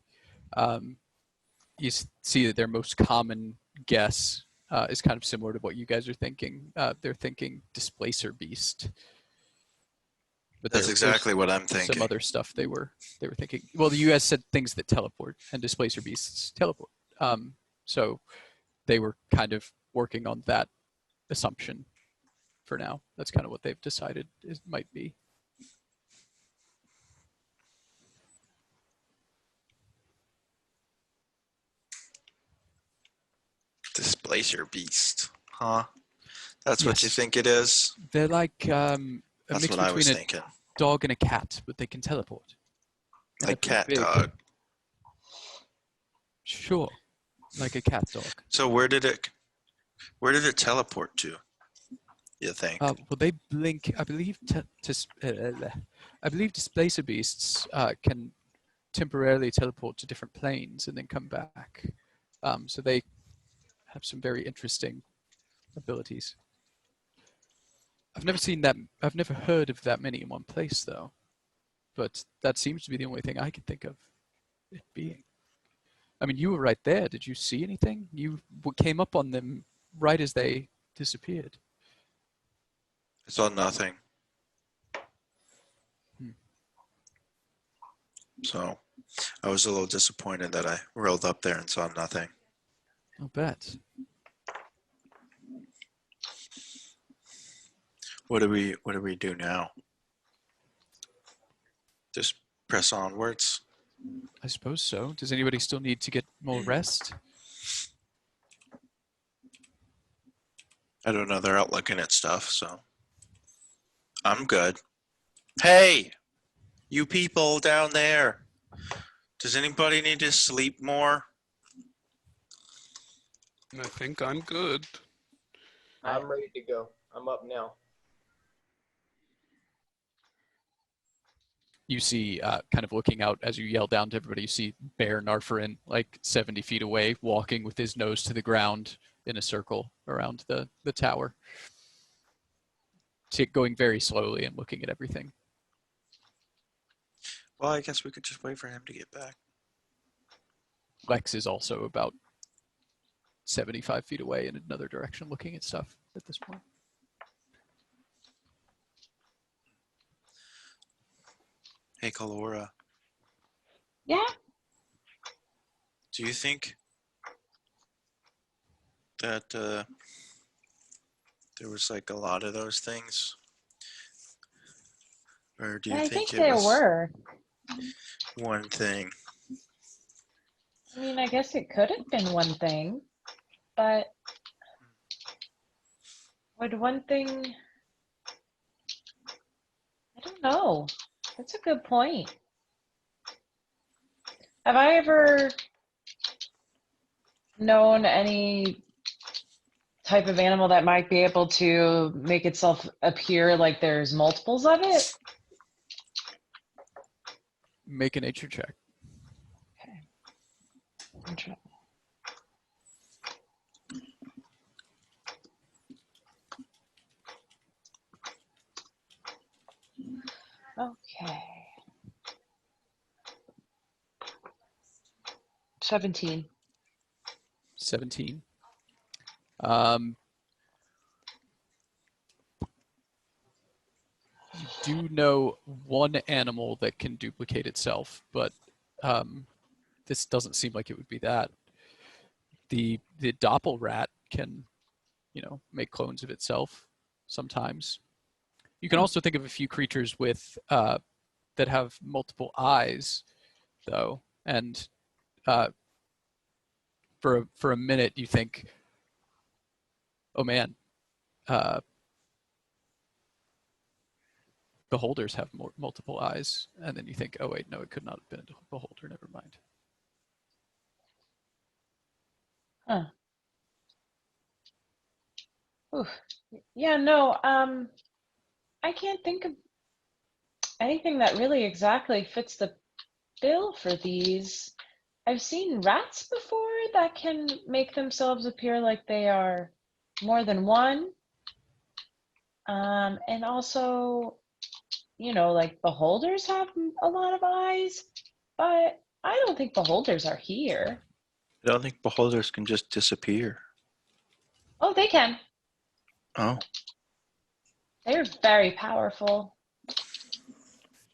Speaker 1: You see that their most common guess is kind of similar to what you guys are thinking. They're thinking displacer beast. But
Speaker 12: That's exactly what I'm
Speaker 1: some
Speaker 12: thinking.
Speaker 1: other stuff they were thinking. Well, you guys said things that teleport, and displacer beasts teleport. So they were kind of working on that assumption for now. That's kind of what they've decided it might be.
Speaker 12: Displacer beast, huh? That's what you
Speaker 1: Yes.
Speaker 12: think it is?
Speaker 1: They're like a
Speaker 12: That's
Speaker 1: mix
Speaker 12: what I was
Speaker 1: between a
Speaker 12: thinking.
Speaker 1: dog and a cat, but they can teleport. And
Speaker 12: Like
Speaker 1: they're
Speaker 12: cat
Speaker 1: pretty big.
Speaker 12: dog.
Speaker 1: Sure, like a cat dog.
Speaker 12: So where did it teleport to? You think?
Speaker 1: Well, they blink. I believe I believe displacer beasts can temporarily teleport to different planes and then come back. So they have some very interesting abilities. I've never seen that. I've never heard of that many in one place, though. But that seems to be the only thing I can think of it being. I mean, you were right there. Did you see anything? You came up on them right as they disappeared.
Speaker 12: I saw nothing. So I was a little disappointed that I rolled up there and saw nothing.
Speaker 1: I'll bet.
Speaker 12: What do we do now? Just press onwards?
Speaker 1: I suppose so. Does anybody still need to get more rest?
Speaker 12: I don't know. They're out looking at stuff, so I'm good. Hey, you people down there. Does anybody need to sleep more?
Speaker 3: I think I'm good.
Speaker 7: I'm ready to go. I'm up now.
Speaker 1: You see, kind of looking out as you yell down to everybody, you see Bear Narfarin, like 70 feet away, walking with his nose to the ground in a circle around the tower. Going very slowly and looking at everything.
Speaker 12: Well, I guess we could just wait for him to get back.
Speaker 1: Lex is also about 75 feet away in another direction looking at stuff at this point.
Speaker 12: Hey, Kalora.
Speaker 5: Yeah.
Speaker 12: Do you think that there was like a lot of those things? Or do you
Speaker 5: I
Speaker 12: think
Speaker 5: think
Speaker 12: it
Speaker 5: there
Speaker 12: was
Speaker 5: were.
Speaker 12: one thing?
Speaker 5: I mean, I guess it could have been one thing, but would one thing? I don't know. That's a good point. Have I ever known any type of animal that might be able to make itself appear like there's multiples of it?
Speaker 1: Make a nature check.
Speaker 5: Okay. Okay. 17.
Speaker 1: 17. You do know one animal that can duplicate itself, but this doesn't seem like it would be that. The doppel rat can, make clones of itself sometimes. You can also think of a few creatures with that have multiple eyes, though, and for a minute you think, oh man, beholders have multiple eyes, and then you think, oh wait, no, it could not have been a beholder. Never mind.
Speaker 5: Huh. Oof. Yeah, no, I can't think of anything that really exactly fits the bill for these. I've seen rats before that can make themselves appear like they are more than one. And also, like beholders have a lot of eyes, but I don't think beholders are here.
Speaker 12: I don't think beholders can just disappear.
Speaker 5: Oh, they can.
Speaker 12: Oh,
Speaker 5: They're very powerful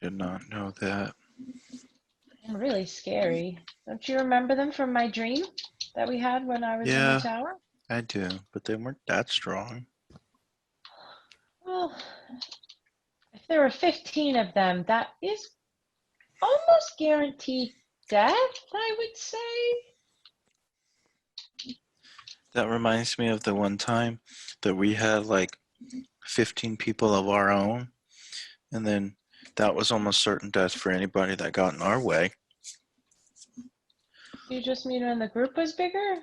Speaker 12: did not know that.
Speaker 5: and really scary. Don't you remember them from my dream that we had when I was in the
Speaker 12: Yeah,
Speaker 5: tower?
Speaker 12: I do, but they weren't that strong.
Speaker 5: Well, if there were 15 of them, that is almost guaranteed death, I would say.
Speaker 12: That reminds me of the one time that we had like 15 people of our own, and then that was almost certain death for anybody that got in our way.
Speaker 5: You just mean when the group was bigger?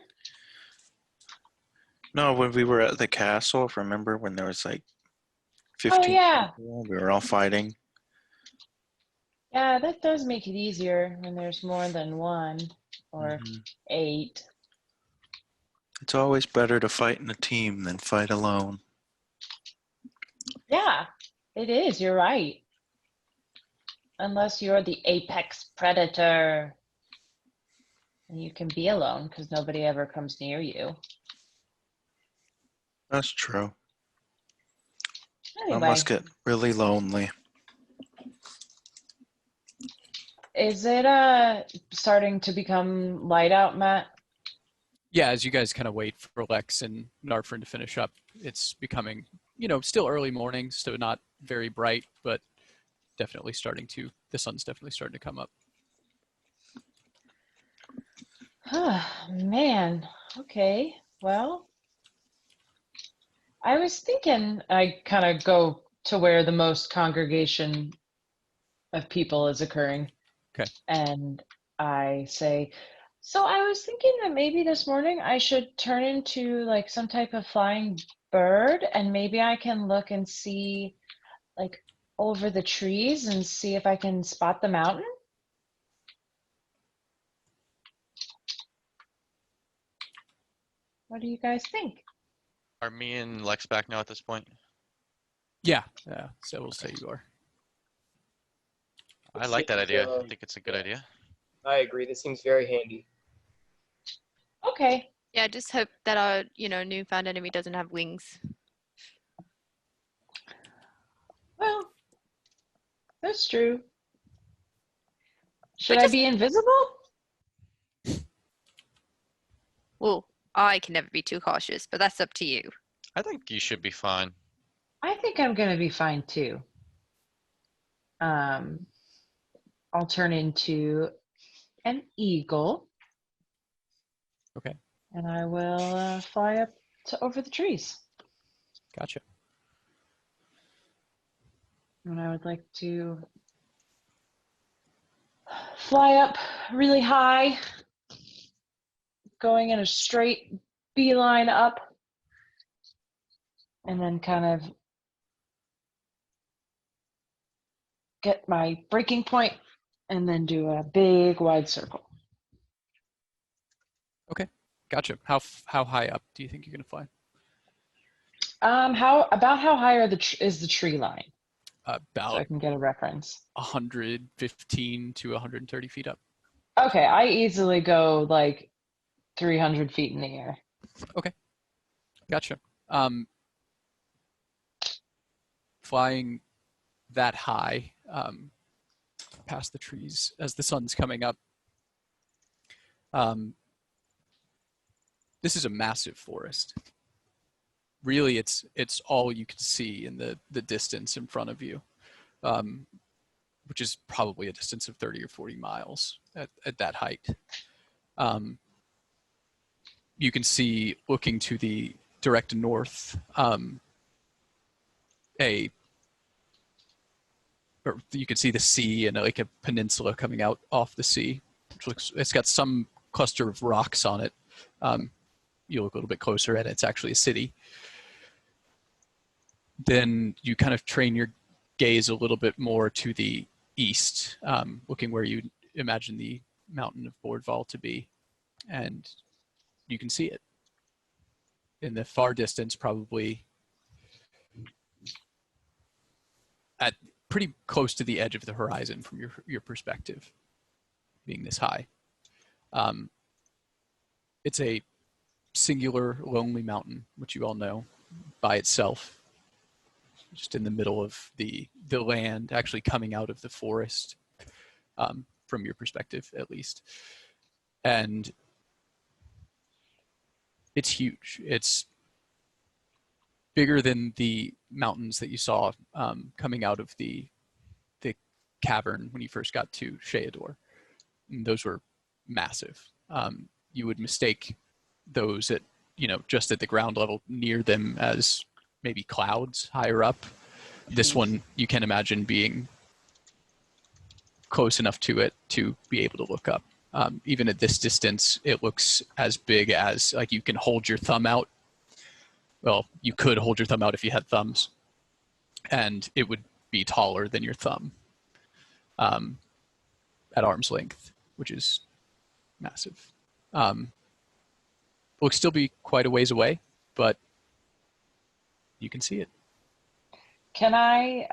Speaker 12: No, when we were at the castle, remember when there was like
Speaker 5: Oh,
Speaker 12: 15
Speaker 5: yeah.
Speaker 12: people, we were all fighting?
Speaker 5: Yeah, that does make it easier when there's more than one or 8.
Speaker 12: It's always better to fight in a team than fight alone.
Speaker 5: Yeah, it is. You're right. Unless you're the apex predator. And you can be alone because nobody ever comes near you.
Speaker 12: That's true.
Speaker 5: Anyway,
Speaker 12: I must get really lonely.
Speaker 5: is it starting to become light out, Matt?
Speaker 1: Yeah, as you guys kind of wait for Lex and Narfrin to finish up, it's becoming, still early morning, so not very bright, but the sun's definitely starting to come up.
Speaker 5: Man, okay. Well, I was thinking I kind of go to where the most congregation of people is occurring.
Speaker 1: Okay.
Speaker 5: And I say, so I was thinking that maybe this morning I should turn into like some type of flying bird, and maybe I can look and see like over the trees and see if I can spot the mountain. What do you guys think?
Speaker 11: Are me and Lex back now at this point?
Speaker 1: Yeah, so we'll say you are.
Speaker 11: I like that idea. I think it's a good idea.
Speaker 7: I agree. This seems very handy.
Speaker 5: Okay.
Speaker 2: Yeah, just hope that our, newfound enemy doesn't have wings.
Speaker 5: Well, that's true. Should I be invisible?
Speaker 2: Well, I can never be too cautious, but that's up to you.
Speaker 11: I think you should be fine.
Speaker 5: I think I'm gonna be fine too. I'll turn into an eagle.
Speaker 1: Okay.
Speaker 5: And I will fly up to over the trees.
Speaker 1: Gotcha.
Speaker 5: And I would like to fly up really high, going in a straight beeline up, and then kind of get my breaking point, and then do a big wide circle.
Speaker 1: Okay. Gotcha. How high up do you think you're gonna fly?
Speaker 5: How high are is the tree line? So I
Speaker 1: About
Speaker 5: can get a reference.
Speaker 1: 115 to 130 feet up.
Speaker 5: Okay, I easily go like 300 feet in the air.
Speaker 1: Okay. Gotcha. Flying that high past the trees as the sun's coming up. This is a massive forest. Really, it's all you can see in the distance in front of you, which is probably a distance of 30 or 40 miles at that height. You can see, looking to the direct north, or you can see the sea and like a peninsula coming out off the sea, which looks, it's got some cluster of rocks on it. You look a little bit closer and it's actually a city. Then you kind of train your gaze a little bit more to the east, looking where you imagine the mountain of Bordval to be, and you can see it in the far distance, probably at pretty close to the edge of the horizon from your perspective, being this high. It's a singular, lonely mountain, which you all know, by itself, just in the middle of the land, actually coming out of the forest, from your perspective at least. And it's huge. It's bigger than the mountains that you saw coming out of the cavern when you first got to Sheador. Those were massive. You would mistake those at, just at the ground level near them as maybe clouds higher up. This one you can imagine being close enough to it to be able to look up. Even at this distance, it looks as big as, like, you can hold your thumb out. Well, you could hold your thumb out if you had thumbs, and it would be taller than your thumb at arm's length, which is massive. Will still be quite a ways away, but you can see it.
Speaker 5: Can I,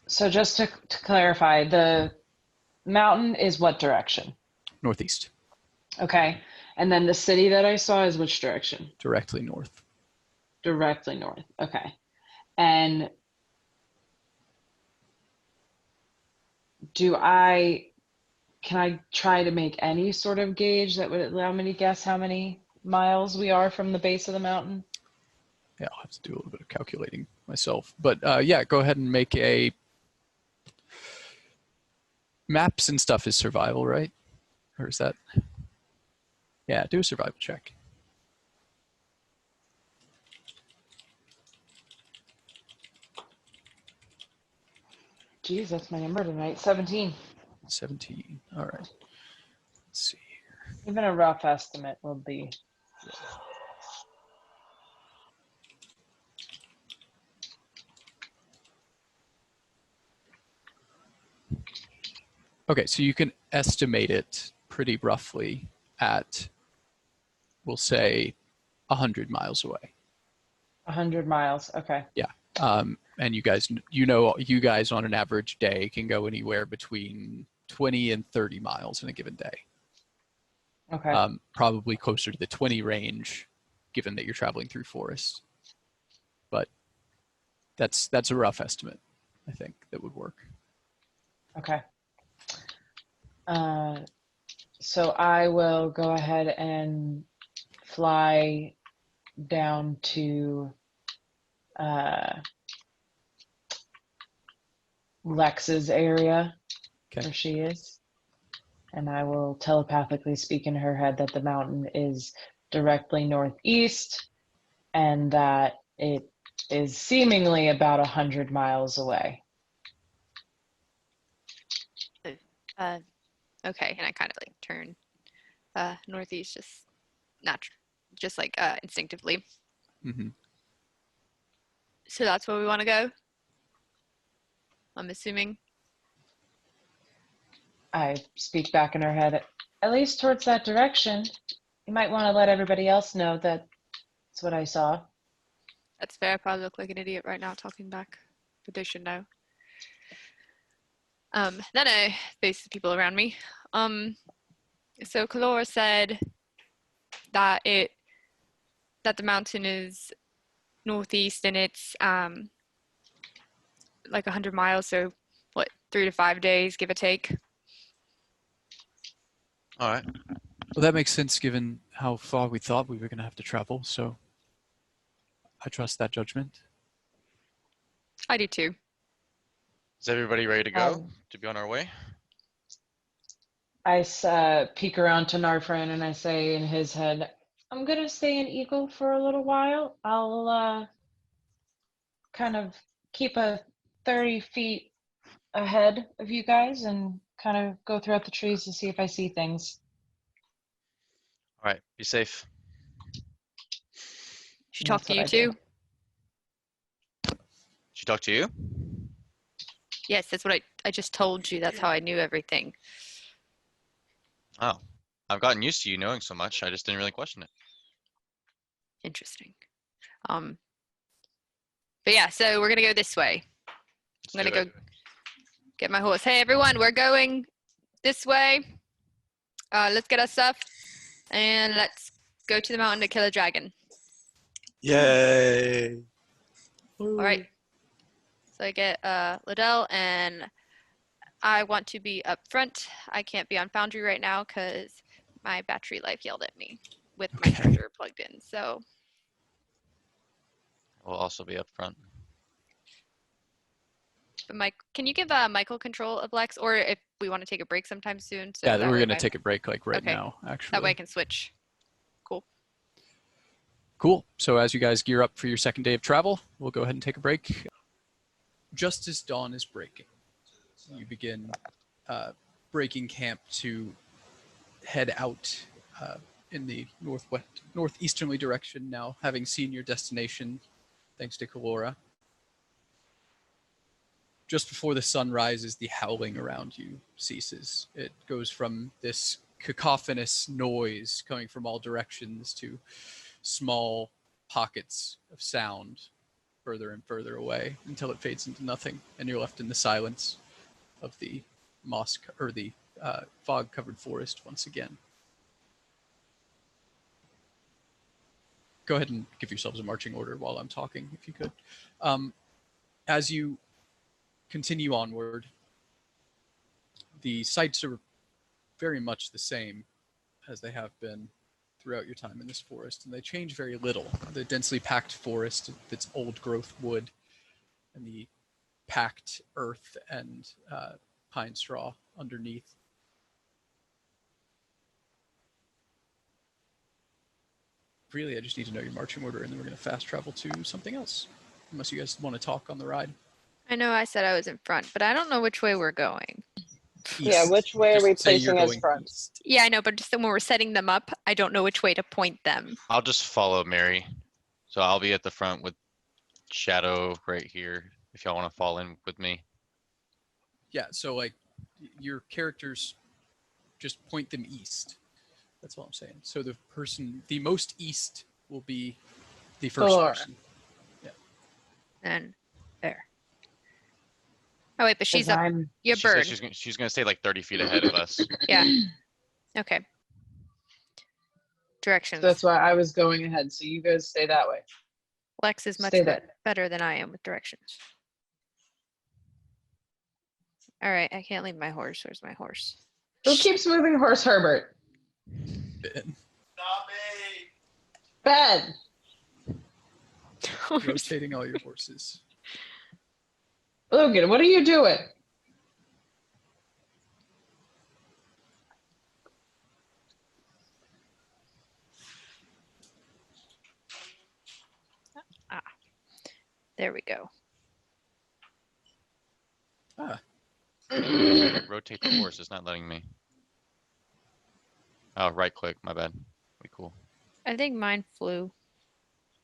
Speaker 5: so just to clarify, the mountain is what direction?
Speaker 1: Northeast.
Speaker 5: Okay. And then the city that I saw is which direction?
Speaker 1: Directly north.
Speaker 5: Directly north. Okay. And can I try to make any sort of gauge that would allow me to guess how many miles we are from the base of the mountain?
Speaker 1: Yeah, I'll have to do a little bit of calculating myself. But yeah, go ahead and make a... Maps and stuff is survival, right? Or is that... Yeah, do a survival check.
Speaker 5: Geez, that's my number tonight. 17.
Speaker 1: 17. All right. Let's see here.
Speaker 5: Even a rough estimate will be.
Speaker 1: Okay, so you can estimate it pretty roughly at, we'll say, 100 miles away.
Speaker 5: 100 miles. Okay.
Speaker 1: Yeah. And you guys, you guys on an average day can go anywhere between 20 and 30 miles in a given day.
Speaker 5: Okay.
Speaker 1: Probably closer to the 20 range, given that you're traveling through forests. But that's a rough estimate, I think, that would work.
Speaker 5: Okay. So I will go ahead and fly down to Lex's area
Speaker 1: Okay.
Speaker 5: where she is. And I will telepathically speak in her head that the mountain is directly northeast and that it is seemingly about 100 miles away.
Speaker 2: Okay, and I kind of like turn northeast, just like instinctively.
Speaker 1: Mm-hmm.
Speaker 2: So that's where we want to go. I'm assuming.
Speaker 5: I speak back in her head, at least towards that direction. You might want to let everybody else know that that's what I saw.
Speaker 2: That's fair. I probably look like an idiot right now talking back, but they should know. Then I face the people around me. So Kalora said that the mountain is northeast and it's like 100 miles, so what, 3 to 5 days, give or take.
Speaker 11: All right.
Speaker 1: Well, that makes sense given how far we thought we were going to have to travel, so I trust that judgment.
Speaker 2: I do too.
Speaker 11: Is everybody ready to go to be on our way?
Speaker 5: I peek around to Narfran and I say in his head, I'm going to stay an eagle for a little while. I'll kind of keep a 30 feet ahead of you guys and kind of go throughout the trees to see if I see things.
Speaker 11: All right. Be safe.
Speaker 2: She
Speaker 5: And
Speaker 2: talked
Speaker 5: that's
Speaker 2: to you
Speaker 5: what I do.
Speaker 2: too?
Speaker 11: She talked to you?
Speaker 2: Yes, that's what I just told you. That's how I knew everything.
Speaker 11: Oh, I've gotten used to you knowing so much. I just didn't really question it.
Speaker 2: Interesting. But yeah, so we're gonna go this way.
Speaker 11: Let's
Speaker 2: I'm
Speaker 11: do
Speaker 2: gonna
Speaker 11: it.
Speaker 2: go get my horse. Hey everyone, we're going this way. Let's get our stuff and let's go to the mountain to kill a dragon.
Speaker 12: Yay!
Speaker 2: All right. So I get Liddell, and I want to be up front. I can't be on Foundry right now because my battery life yelled at me with my
Speaker 1: Okay.
Speaker 2: charger plugged in. So
Speaker 11: We'll also be up front.
Speaker 2: but Mike, can you give Michael control of Lex, or if we want to take a break sometime soon? So
Speaker 1: Yeah,
Speaker 2: that
Speaker 1: we're
Speaker 2: way
Speaker 1: going to
Speaker 2: my-
Speaker 1: take a break like right
Speaker 2: Okay.
Speaker 1: now, actually.
Speaker 2: That way I can switch. Cool.
Speaker 1: Cool. So as you guys gear up for your second day of travel, we'll go ahead and take a break. Just as dawn is breaking, you begin breaking camp to head out in the northeasterly direction now, having seen your destination, thanks to Kalora. Just before the sun rises, the howling around you ceases. It goes from this cacophonous noise coming from all directions to small pockets of sound further and further away until it fades into nothing, and you're left in the silence of the fog-covered forest once again. Go ahead and give yourselves a marching order while I'm talking, if you could. As you continue onward, the sights are very much the same as they have been throughout your time in this forest, and they change very little. The densely packed forest, its old growth wood, and the packed earth and pine straw underneath. Really, I just need to know your marching order, and then we're going to fast travel to something else, unless you guys want to talk on the ride.
Speaker 2: I know I said I was in front, but I don't know which way we're going.
Speaker 5: Yeah,
Speaker 1: East.
Speaker 5: which way are
Speaker 1: Just
Speaker 5: we
Speaker 1: say you're
Speaker 5: placing as
Speaker 1: going
Speaker 5: front?
Speaker 1: east.
Speaker 2: Yeah, I know, but just when we're setting them up, I don't know which way to point them.
Speaker 11: I'll just follow Mary. So I'll be at the front with Shadow right here if y'all want to fall in with me.
Speaker 1: Yeah, so like your characters just point them east. That's all I'm saying. So the most east will be the first
Speaker 5: Kalora.
Speaker 1: person.
Speaker 2: And there. Oh wait, but she's up.
Speaker 5: I'm
Speaker 2: You're
Speaker 11: She said
Speaker 2: bird.
Speaker 11: she's gonna stay like 30 feet ahead of us.
Speaker 2: Yeah. Okay. Directions.
Speaker 5: that's why I was going ahead. So you guys stay that way.
Speaker 2: Lex is much
Speaker 5: Stay there.
Speaker 2: better than I am with directions. All right, I can't leave my horse. Where's my horse?
Speaker 5: Who keeps moving horse Herbert?
Speaker 1: Ben.
Speaker 5: Ben!
Speaker 1: Rotating all your horses.
Speaker 5: Logan, what are you doing?
Speaker 2: There we go.
Speaker 1: Ah,
Speaker 11: Rotate the horse. It's not letting me. Oh, right click. My bad. Be cool.
Speaker 2: I think mine flew.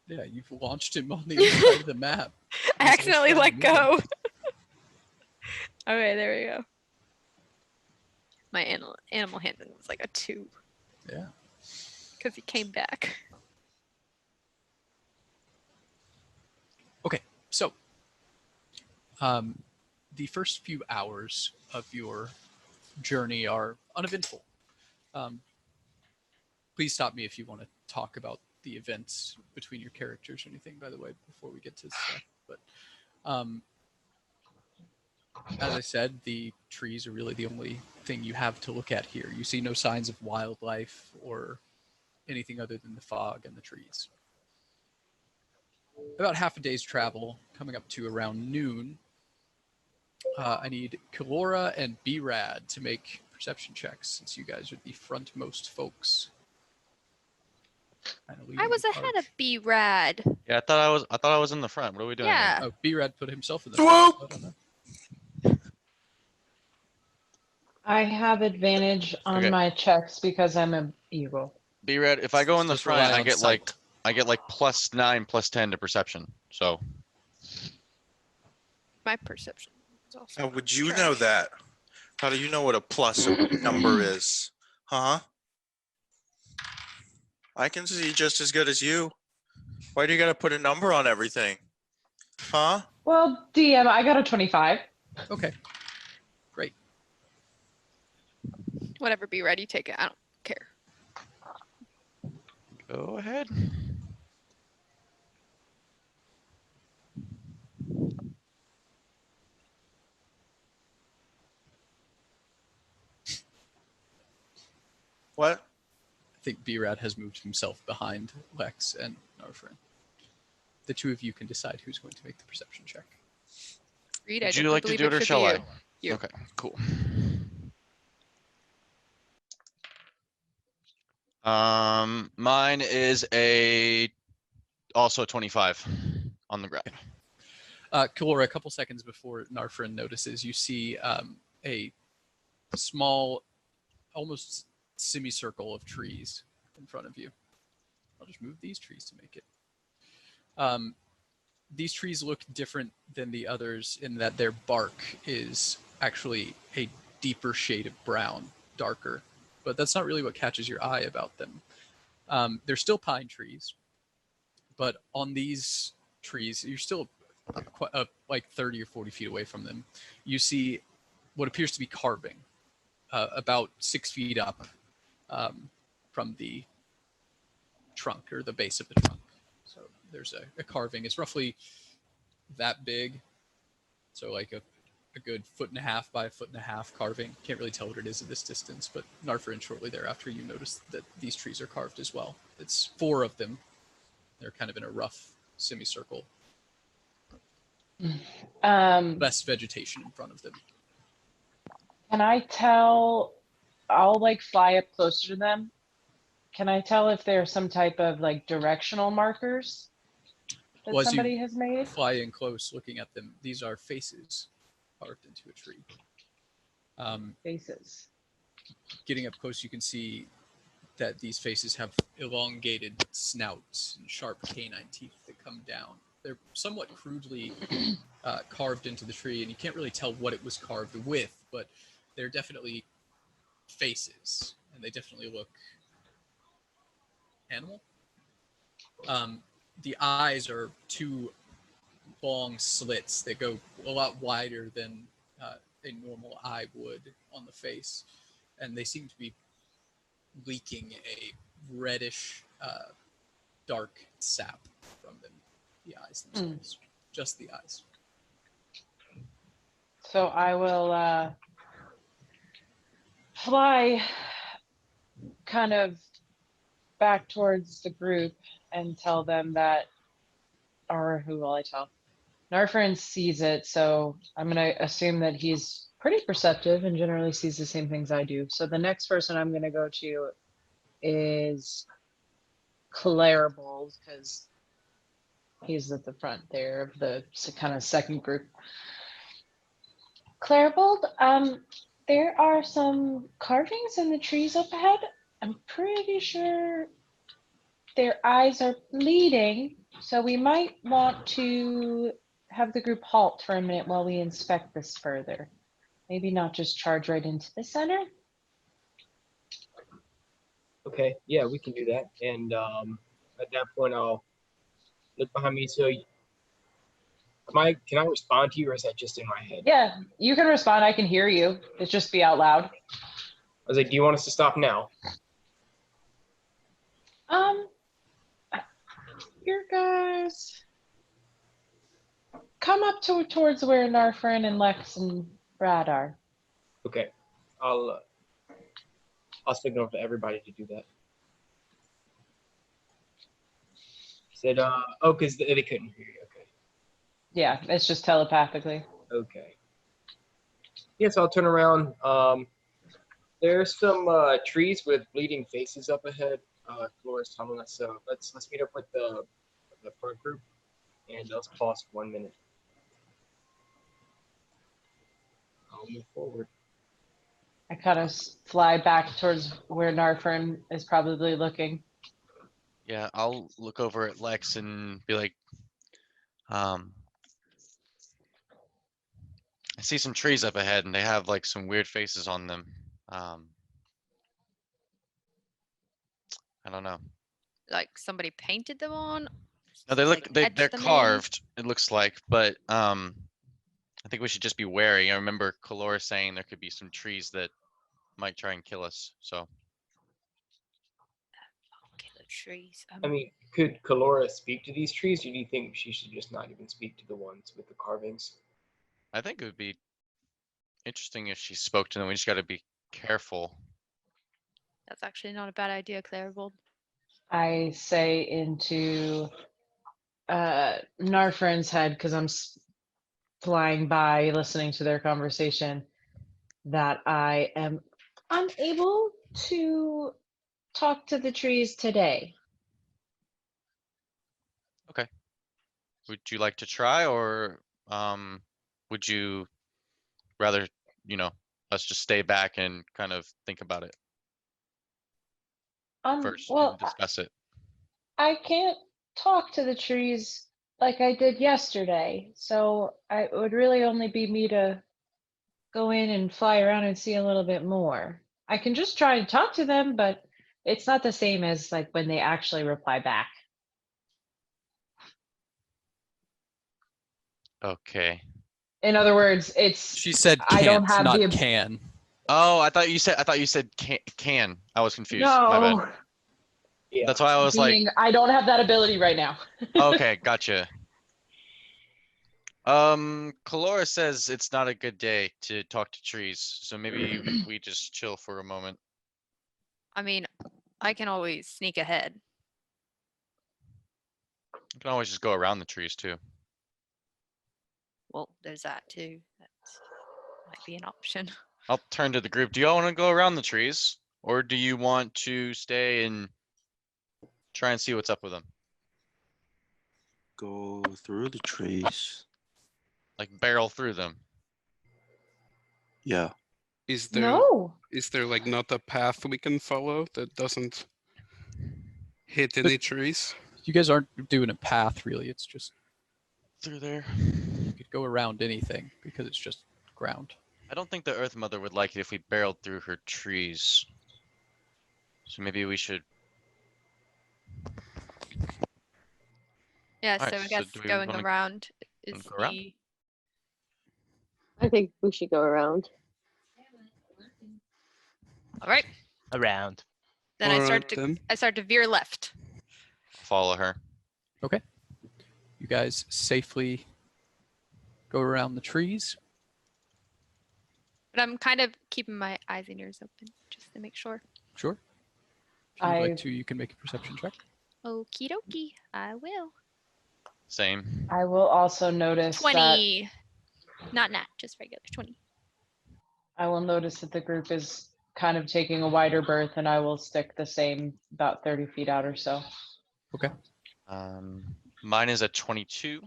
Speaker 1: yeah, you've launched him on the other side of the map.
Speaker 2: I
Speaker 1: He's
Speaker 2: accidentally
Speaker 1: trying
Speaker 2: let
Speaker 1: to move him.
Speaker 2: go. Okay, there we go. My animal handling was like a 2
Speaker 1: Yeah.
Speaker 2: because he came back.
Speaker 1: Okay, so the first few hours of your journey are uneventful. Please stop me if you want to talk about the events between your characters or anything, by the way, before we get to stuff. But as I said, the trees are really the only thing you have to look at here. You see no signs of wildlife or anything other than the fog and the trees. About half a day's travel, coming up to around noon. I need Kalora and B-Rad to make perception checks since you guys are the frontmost folks.
Speaker 2: I was ahead of B-Rad.
Speaker 11: Yeah, I thought I was in the front. What are we doing?
Speaker 2: Yeah.
Speaker 1: Oh, B-Rad put himself in the
Speaker 12: Whoa!
Speaker 1: front. I don't know.
Speaker 5: I have advantage on
Speaker 11: Okay.
Speaker 5: my checks because I'm an eagle.
Speaker 11: B-Red, if I go in the
Speaker 1: Just
Speaker 11: front,
Speaker 1: rely
Speaker 11: I
Speaker 1: on
Speaker 11: get
Speaker 1: sight.
Speaker 11: like +9, +10 to perception. So
Speaker 2: My perception is also.
Speaker 12: How would you
Speaker 2: trash.
Speaker 12: know that? How do you know what a plus number is? Huh? I can see just as good as you. Why do you gotta put a number on everything? Huh?
Speaker 5: Well, DM, I got a 25.
Speaker 1: Okay. Great.
Speaker 2: Whatever, B-Rad, you take it. I don't care.
Speaker 11: go ahead.
Speaker 12: What?
Speaker 1: I think B-Rad has moved himself behind Lex and Narfrin. The two of you can decide who's going to make the perception check.
Speaker 2: Reed, I
Speaker 11: Would you
Speaker 2: definitely
Speaker 11: like to
Speaker 2: believe
Speaker 11: do it or
Speaker 2: should
Speaker 11: shall
Speaker 2: be
Speaker 11: I?
Speaker 2: you. You.
Speaker 11: Okay, cool. Mine is also 25 on the ground.
Speaker 1: Kalora, a couple seconds before Narfrin notices, you see a small, almost semicircle of trees in front of you. I'll just move these trees to make it. These trees look different than the others in that their bark is actually a deeper shade of brown, darker. But that's not really what catches your eye about them. They're still pine trees, but on these trees, you're still like 30 or 40 feet away from them. You see what appears to be carving about 6 feet up from the trunk or the base of the trunk. So there's a carving. It's roughly that big. So like a good 1.5 by 1.5 carving. Can't really tell what it is at this distance, but Narfrin shortly thereafter you notice that these trees are carved as well. It's 4 of them. They're kind of in a rough semicircle. Less vegetation in front of them.
Speaker 5: Can I tell? I'll like fly up closer to them. Can I tell if there's some type of like directional markers that
Speaker 1: Well, as
Speaker 5: somebody
Speaker 1: you
Speaker 5: has made?
Speaker 1: fly in close looking at them, these are faces carved into a tree.
Speaker 5: Faces.
Speaker 1: Getting up close, you can see that these faces have elongated snouts and sharp canine teeth that come down. They're somewhat crudely carved into the tree, and you can't really tell what it was carved with, but they're definitely faces, and they definitely look animal. The eyes are 2 long slits that go a lot wider than a normal eye would on the face, and they seem to be leaking a reddish, dark sap from them. The eyes themselves, just the eyes.
Speaker 5: So I will fly kind of back towards the group and tell them that, or who will I tell? Narfrin sees it, so I'm gonna assume that he's pretty perceptive and generally sees the same things I do. So the next person I'm gonna go to is Clarebold, because he's at the front there of the kind of second group. Clarebold, there are some carvings in the trees up ahead. I'm pretty sure their eyes are bleeding, so we might want to have the group halt for a minute while we inspect this further. Maybe not just charge right into the center.
Speaker 7: Okay, yeah, we can do that. And at that point, I'll look behind me. So, can I respond to you, or is that just in my head?
Speaker 5: Yeah, you can respond. I can hear you. It's just be out loud.
Speaker 7: I was like, do you want us to stop now?
Speaker 5: Your guys come up towards where Narfrin and Lex and Brad are.
Speaker 7: Okay, I'll signal to everybody to do that. Said, oh, because they couldn't hear you. Okay.
Speaker 5: Yeah, it's just telepathically.
Speaker 7: Okay. Yes, I'll turn around. There's some trees with bleeding faces up ahead. Flora's telling us, so let's meet up with the front group, and let's pause for 1 minute. I'll move forward.
Speaker 5: I kind of fly back towards where Narfrin is probably looking.
Speaker 11: Yeah, I'll look over at Lex and be like, I see some trees up ahead and they have like some weird faces on them. I don't know.
Speaker 2: Like somebody painted them on?
Speaker 11: No, they look
Speaker 2: Like
Speaker 11: they're
Speaker 2: etched them in?
Speaker 11: carved, it looks like, but I think we should just be wary. I remember Kalora saying there could be some trees that might try and kill us. So
Speaker 2: Killer trees.
Speaker 7: I mean, could Kalora speak to these trees, or do you think she should just not even speak to the ones with the carvings?
Speaker 11: I think it would be interesting if she spoke to them. We just got to be careful.
Speaker 2: That's actually not a bad idea, Clarebold.
Speaker 5: I say into Narfrin's head, because I'm flying by listening to their conversation, that I am unable to talk to the trees today.
Speaker 11: Okay. Would you like to try, or would you rather, us just stay back and kind of think about it first
Speaker 5: Well,
Speaker 11: and discuss it?
Speaker 5: I can't talk to the trees like I did yesterday, so it would really only be me to go in and fly around and see a little bit more. I can just try to talk to them, but it's not the same as like when they actually reply back.
Speaker 11: Okay.
Speaker 5: In other words, it's
Speaker 1: She said
Speaker 5: I don't
Speaker 1: can't,
Speaker 5: have
Speaker 1: not
Speaker 5: the
Speaker 11: Oh,
Speaker 1: can.
Speaker 11: I thought you said can. I was confused. My bad.
Speaker 5: no
Speaker 7: Yeah.
Speaker 11: That's why I was like,
Speaker 5: being I don't have that ability right now.
Speaker 11: okay, gotcha. Kalora says it's not a good day to talk to trees, so maybe we just chill for a moment.
Speaker 2: I mean, I can always sneak ahead.
Speaker 11: You can always just go around the trees too.
Speaker 2: Well, there's that too. That might be an option.
Speaker 11: I'll turn to the group. Do y'all want to go around the trees, or do you want to stay and try and see what's up with them?
Speaker 12: Go through the trees.
Speaker 11: Like barrel through them.
Speaker 12: Yeah.
Speaker 3: Is there
Speaker 5: No.
Speaker 3: is there like not a path we can follow that doesn't hit any trees?
Speaker 1: You guys aren't doing a path really. It's just
Speaker 11: Through there.
Speaker 1: you could go around anything because it's just ground.
Speaker 11: I don't think the Earth Mother would like it if we barreled through her trees. So maybe we should.
Speaker 2: Yeah,
Speaker 11: Alright,
Speaker 2: so I
Speaker 11: so
Speaker 2: guess
Speaker 11: do we
Speaker 2: going
Speaker 11: wanna-
Speaker 2: around is
Speaker 11: wanna go around?
Speaker 2: the
Speaker 10: I think we should go around.
Speaker 2: all right.
Speaker 6: Around.
Speaker 2: Then
Speaker 3: Alright,
Speaker 2: I start to veer left.
Speaker 11: Follow her.
Speaker 1: You guys safely go around the trees.
Speaker 2: But I'm kind of keeping my eyes and ears open just to make sure.
Speaker 1: Sure. If you'd
Speaker 5: I
Speaker 1: like to, you can make a perception check.
Speaker 2: Okie dokie, I will.
Speaker 11: Same.
Speaker 5: I will also notice that
Speaker 2: 20. Not nat, just regular 20.
Speaker 5: I will notice that the group is kind of taking a wider berth, and I will stick the same about 30 feet out or so.
Speaker 1: Okay.
Speaker 11: Mine is at 22.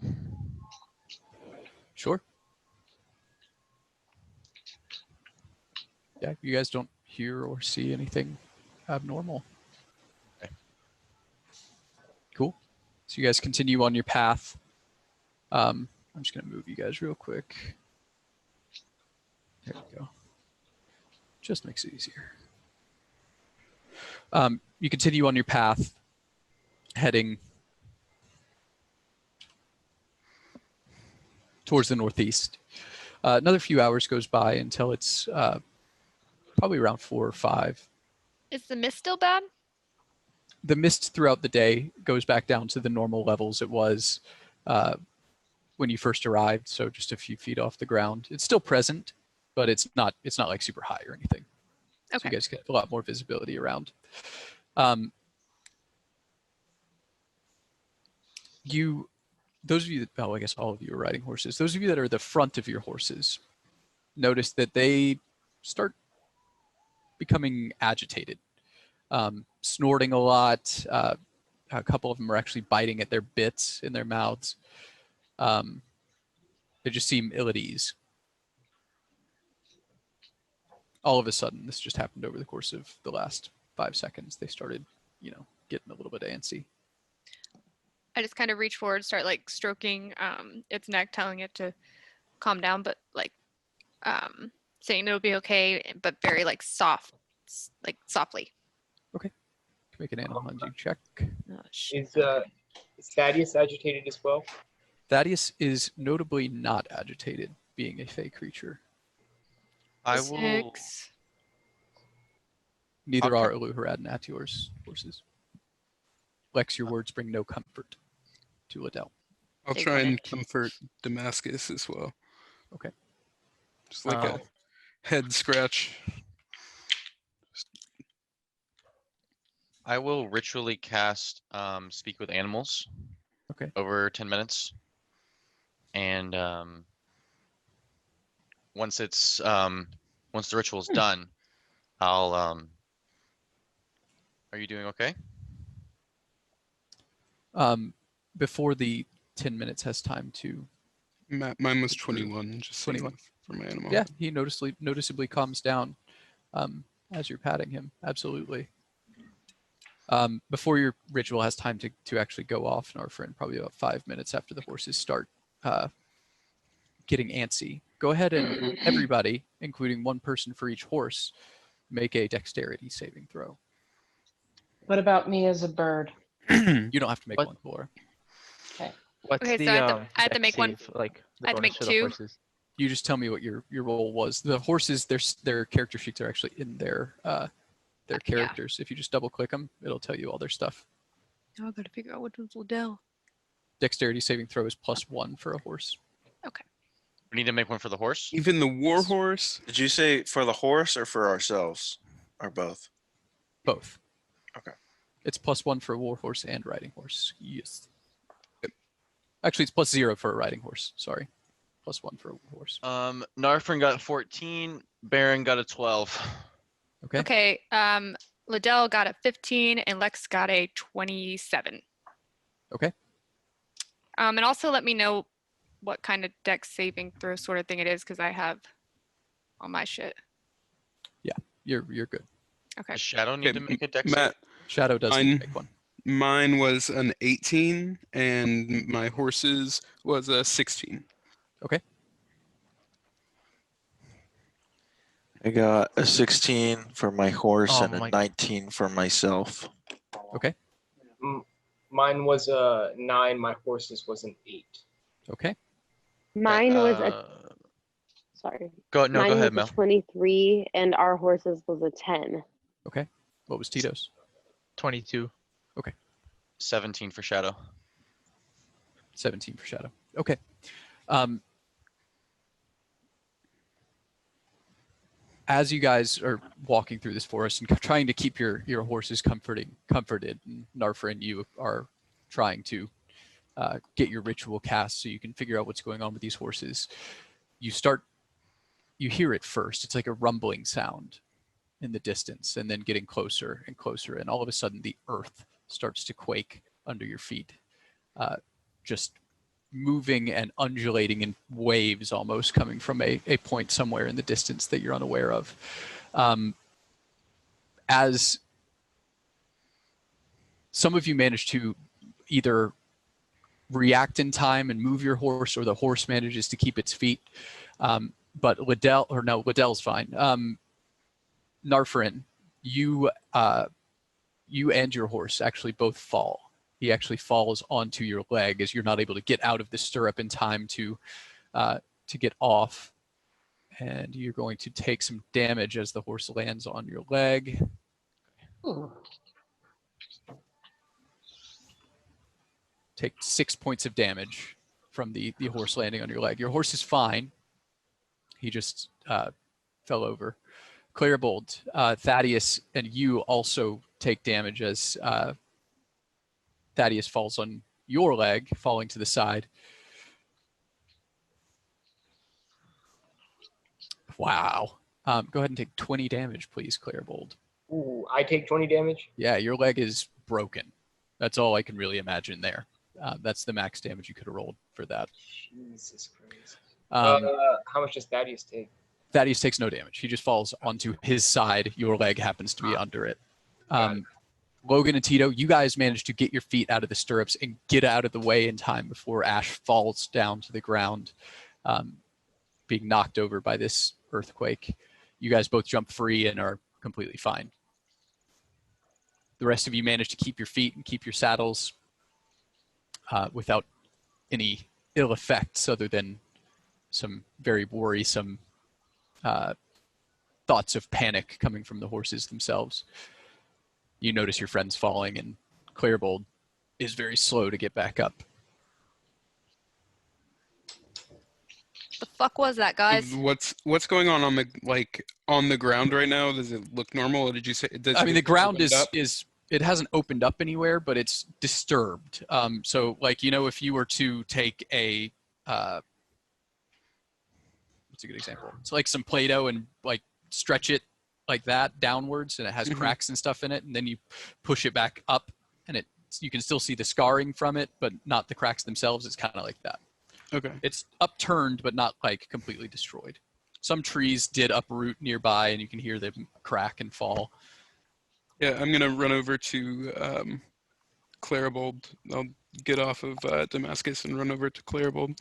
Speaker 1: Sure. Yeah, you guys don't hear or see anything abnormal.
Speaker 11: Okay.
Speaker 1: Cool. So you guys continue on your path. I'm just going to move you guys real quick. There we go. Just makes it easier. You continue on your path, heading towards the northeast. Another few hours goes by until it's probably around 4 or 5.
Speaker 2: Is the mist still bad?
Speaker 1: The mist throughout the day goes back down to the normal levels it was when you first arrived, so just a few feet off the ground. It's still present, but it's not like super high or anything. So
Speaker 2: Okay.
Speaker 1: you guys get a lot more visibility around. Those of you that, well, I guess all of you are riding horses. Those of you that are the front of your horses notice that they start becoming agitated, snorting a lot. A couple of them are actually biting at their bits in their mouths. They just seem ill at ease. All of a sudden, this just happened over the course of the last 5 seconds. They started, getting a little bit antsy.
Speaker 2: I just kind of reach forward, start like stroking its neck, telling it to calm down, but like saying it'll be okay, but very like soft, like softly.
Speaker 1: Okay. Make an animal handling check.
Speaker 2: Oh, shit.
Speaker 7: Is Thaddeus agitated as well?
Speaker 1: Thaddeus is notably not agitated, being a fey creature.
Speaker 11: I will.
Speaker 2: 6.
Speaker 1: Neither
Speaker 11: Okay.
Speaker 1: are Aluharad and Atior's horses. Lex, your words bring no comfort to Liddell.
Speaker 3: I'll
Speaker 2: They
Speaker 3: try and
Speaker 2: wouldn't.
Speaker 3: comfort Damascus as well.
Speaker 1: Okay.
Speaker 3: Just like a head scratch.
Speaker 11: I will ritually cast Speak with Animals.
Speaker 1: Okay.
Speaker 11: Over 10 minutes. And once the ritual's done, I'll Are you doing okay?
Speaker 1: Before the 10 minutes has time to.
Speaker 3: Mine was 21, just
Speaker 1: 21
Speaker 3: for my animal.
Speaker 1: Yeah, he noticeably calms down as you're patting him. Absolutely. Before your ritual has time to actually go off, Narfrin, probably about 5 minutes after the horses start getting antsy, go ahead and everybody, including one person for each horse, make a dexterity saving throw.
Speaker 5: What about me as a bird?
Speaker 1: You don't have to make
Speaker 6: What?
Speaker 1: one, Laura.
Speaker 5: Okay.
Speaker 6: What's
Speaker 2: Okay,
Speaker 6: the
Speaker 2: so I have to
Speaker 6: dex
Speaker 2: make one.
Speaker 6: save, like the
Speaker 2: I have to
Speaker 6: bonus
Speaker 2: make
Speaker 6: for the
Speaker 2: 2.
Speaker 6: horses?
Speaker 1: You just tell me what your role was. The horses, their character sheets are actually in their characters. If you just double click them, it'll tell you all their stuff.
Speaker 2: Now I gotta figure out which one's Liddell.
Speaker 1: Dexterity saving throw is +1 for a horse.
Speaker 2: Okay.
Speaker 11: We need to make one for the horse.
Speaker 3: Even the war horse?
Speaker 12: Did you say for the horse or for ourselves? Or both?
Speaker 1: Both.
Speaker 12: Okay.
Speaker 1: It's +1 for a war horse and riding horse. Yes. Actually, it's +0 for a riding horse. Sorry. +1 for a war horse.
Speaker 11: Narfrin got 14. Baron got a 12.
Speaker 1: Okay.
Speaker 2: Okay. Liddell got a 15 and Lex got a 27.
Speaker 1: Okay.
Speaker 2: And also let me know what kind of dex saving throw sort of thing it is, because I have all my shit.
Speaker 1: Yeah, you're good.
Speaker 2: Okay.
Speaker 11: Does Shadow need
Speaker 3: Okay,
Speaker 11: to make a dex
Speaker 3: Matt,
Speaker 1: Shadow does need to make one.
Speaker 3: mine was an 18, and my horse's was a 16.
Speaker 1: Okay.
Speaker 12: I got a 16 for my horse
Speaker 6: Oh
Speaker 12: and a
Speaker 6: my-
Speaker 12: 19 for myself.
Speaker 1: Okay.
Speaker 7: Mine was a 9. My horse's was an 8.
Speaker 1: Okay.
Speaker 10: Mine was a sorry.
Speaker 11: Go
Speaker 10: Mine
Speaker 11: ahead,
Speaker 10: was
Speaker 11: Mel.
Speaker 10: a 23, and our horses was a 10.
Speaker 1: Okay. What was Tito's?
Speaker 6: 22.
Speaker 11: 17 for Shadow.
Speaker 1: 17 for Shadow. Okay. as you guys are walking through this forest and trying to keep your horses comforted, and Narfa and you are trying to get your ritual cast so you can figure out what's going on with these horses, you hear it first. It's like a rumbling sound in the distance, and then getting closer and closer, and all of a sudden the earth starts to quake under your feet, just moving and undulating in waves, almost coming from a point somewhere in the distance that you're unaware of. As some of you manage to either react in time and move your horse, or the horse manages to keep its feet, but Liddell's fine. Narfarin, you and your horse actually both fall. He actually falls onto your leg as you're not able to get out of the stirrup in time to get off, and you're going to take some damage as the horse lands on your leg.
Speaker 5: Ooh.
Speaker 1: Take 6 points of damage from the horse landing on your leg. Your horse is fine. He just fell over. Clairbold, Thaddeus, and you also take damage as Thaddeus falls on your leg, falling to the side. Wow. Go ahead and take 20 damage, please, Clairbold.
Speaker 7: Ooh, I take 20 damage?
Speaker 1: Yeah, your leg is broken. That's all I can really imagine there. That's the max damage you could have rolled for that.
Speaker 7: Jesus Christ.
Speaker 1: Um,
Speaker 7: How much does Thaddeus take?
Speaker 1: Thaddeus takes no damage. He just falls onto his side. Your leg happens to be under it. Logan and Tito, you guys managed to get your feet out of the stirrups and get out of the way in time before Ash falls down to the ground, being knocked over by this earthquake. You guys both jump free and are completely fine. The rest of you managed to keep your feet and keep your saddles without any ill effects other than some very worrisome thoughts of panic coming from the horses themselves. You notice your friends falling, and Clairbold is very slow to get back up.
Speaker 2: The fuck was that, guys?
Speaker 3: What's going on on the ground right now? Does it look normal, or did you say?
Speaker 1: I mean, the ground
Speaker 3: is
Speaker 1: is it hasn't opened up anywhere, but it's disturbed. So, like, if you were to take a what's a good example? It's like some Play-Doh and like stretch it like that downwards, and it has cracks and stuff in it, and then you push it back up, and you can still see the scarring from it, but not the cracks themselves. It's kind of like that.
Speaker 3: Okay.
Speaker 1: It's upturned, but not like completely destroyed. Some trees did uproot nearby, and you can hear them crack and fall.
Speaker 3: Yeah, I'm gonna run over to Clairbold. I'll get off of Damascus and run over to Clairbold.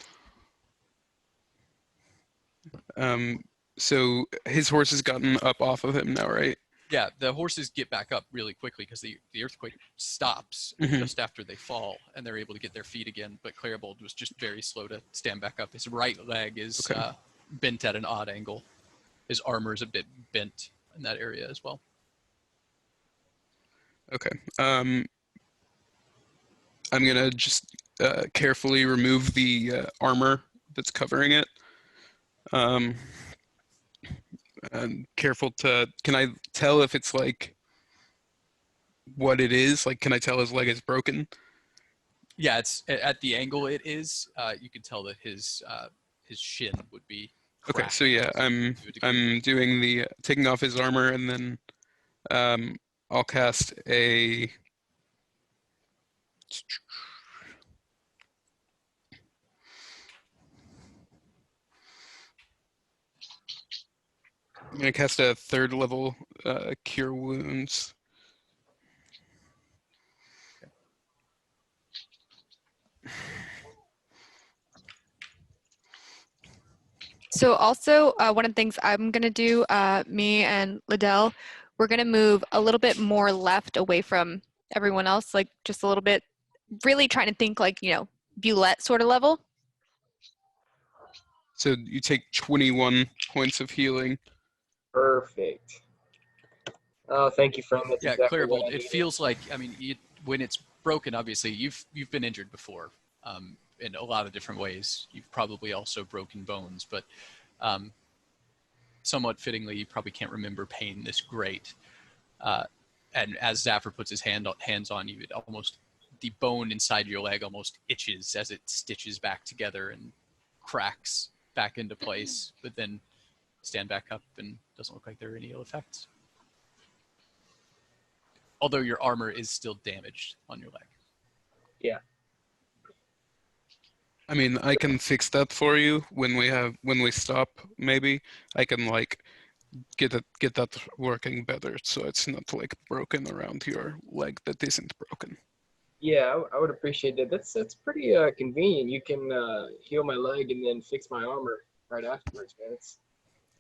Speaker 3: So his horse has gotten up off of him now, right?
Speaker 1: Yeah, the horses get back up really quickly because the earthquake stops just after they fall, and they're able to get their feet again. But Clairbold was just very slow to stand back up. His right leg is bent at an odd angle. His armor is a bit bent in that area as well.
Speaker 3: Okay. I'm gonna just carefully remove the armor that's covering it. I'm careful to. Can I tell if it's like what it is? Like, can I tell his leg is broken?
Speaker 1: Yeah, it's at the angle it is. You can tell that his shin would be cracked.
Speaker 3: Okay, so yeah, I'm doing the taking off his armor, and then I'll cast a. I'm gonna cast a 3rd level Cure Wounds.
Speaker 2: So also, one of the things I'm going to do, me and Liddell, we're going to move a little bit more left away from everyone else, like just a little bit, really trying to think like, Bulette sort of level.
Speaker 3: So you take 21 points of healing.
Speaker 7: Perfect. Oh, thank you, friend. That's
Speaker 1: Yeah,
Speaker 7: exactly
Speaker 1: Clairbold,
Speaker 7: what I
Speaker 1: it
Speaker 7: needed.
Speaker 1: feels like, when it's broken, obviously, you've been injured before in a lot of different ways. You've probably also broken bones, but somewhat fittingly, you probably can't remember pain this great. And as Zafir puts his hands on you, it almost, the bone inside your leg almost itches as it stitches back together and cracks back into place, but then stand back up and doesn't look like there are any ill effects. Although your armor is still damaged on your leg.
Speaker 7: Yeah.
Speaker 3: I mean, I can fix that for you when we stop. Maybe I can like get that working better, so it's not like broken around your leg that isn't broken.
Speaker 7: Yeah, I would appreciate that. That's pretty convenient. You can heal my leg and then fix my armor right afterwards, man.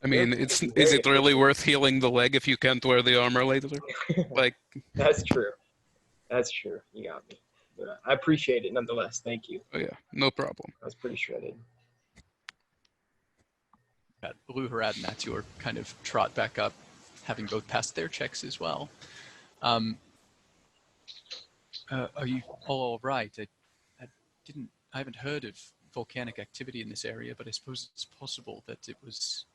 Speaker 3: I mean, is it really worth healing the leg if you can't wear the armor later? Like,
Speaker 7: That's true. That's true. You got me. But I appreciate it nonetheless. Thank you.
Speaker 3: oh yeah, no problem.
Speaker 7: I was pretty shredded.
Speaker 1: Got Blue Harad and Atur kind of trot back up, having both passed their checks as well. Are you all right? I haven't heard of volcanic activity in this area, but I suppose it's possible that it was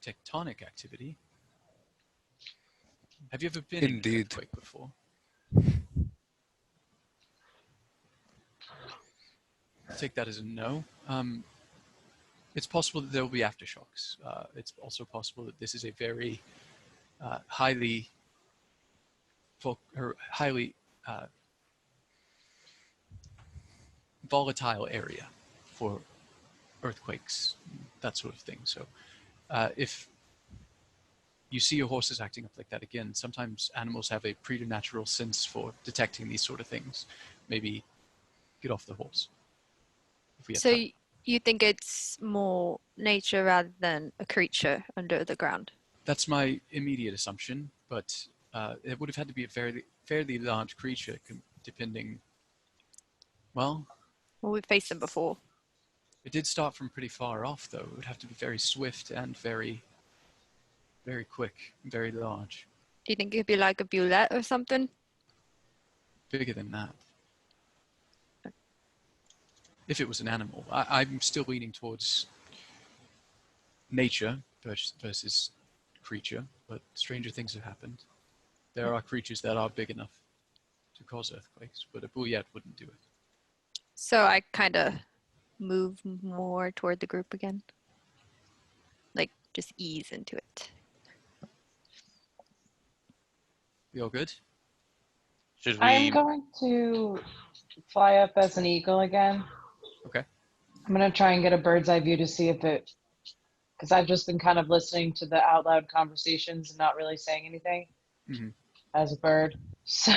Speaker 1: tectonic activity. Have you ever been in an earthquake before? I'll take that as a no. It's possible that there will be aftershocks. It's also possible that this is a very highly volatile area for earthquakes, that sort of thing. So if you see your horses acting up like that again, sometimes animals have a preternatural sense for detecting these sort of things. Maybe get off the horse. If we have
Speaker 2: So
Speaker 1: time.
Speaker 2: you think it's more nature rather than a creature under the ground?
Speaker 1: That's my immediate assumption, but it would have had to be a fairly large creature, depending. Well,
Speaker 2: we've faced them before.
Speaker 1: It did start from pretty far off, though. It would have to be very swift and very, very quick, very large.
Speaker 2: Do you think it'd be like a bullet or something?
Speaker 1: Bigger than that. If it was an animal. I'm still leaning towards nature versus creature, but stranger things have happened. There are creatures that are big enough to cause earthquakes, but a bullet wouldn't do it.
Speaker 2: So I kind of move more toward the group again. Like, just ease into it.
Speaker 1: We all good?
Speaker 11: Should we?
Speaker 5: I'm going to fly up as an eagle again.
Speaker 1: Okay.
Speaker 5: I'm going to try and get a bird's eye view to see if it, because I've just been kind of listening to the out loud conversations and not really saying anything as a bird. So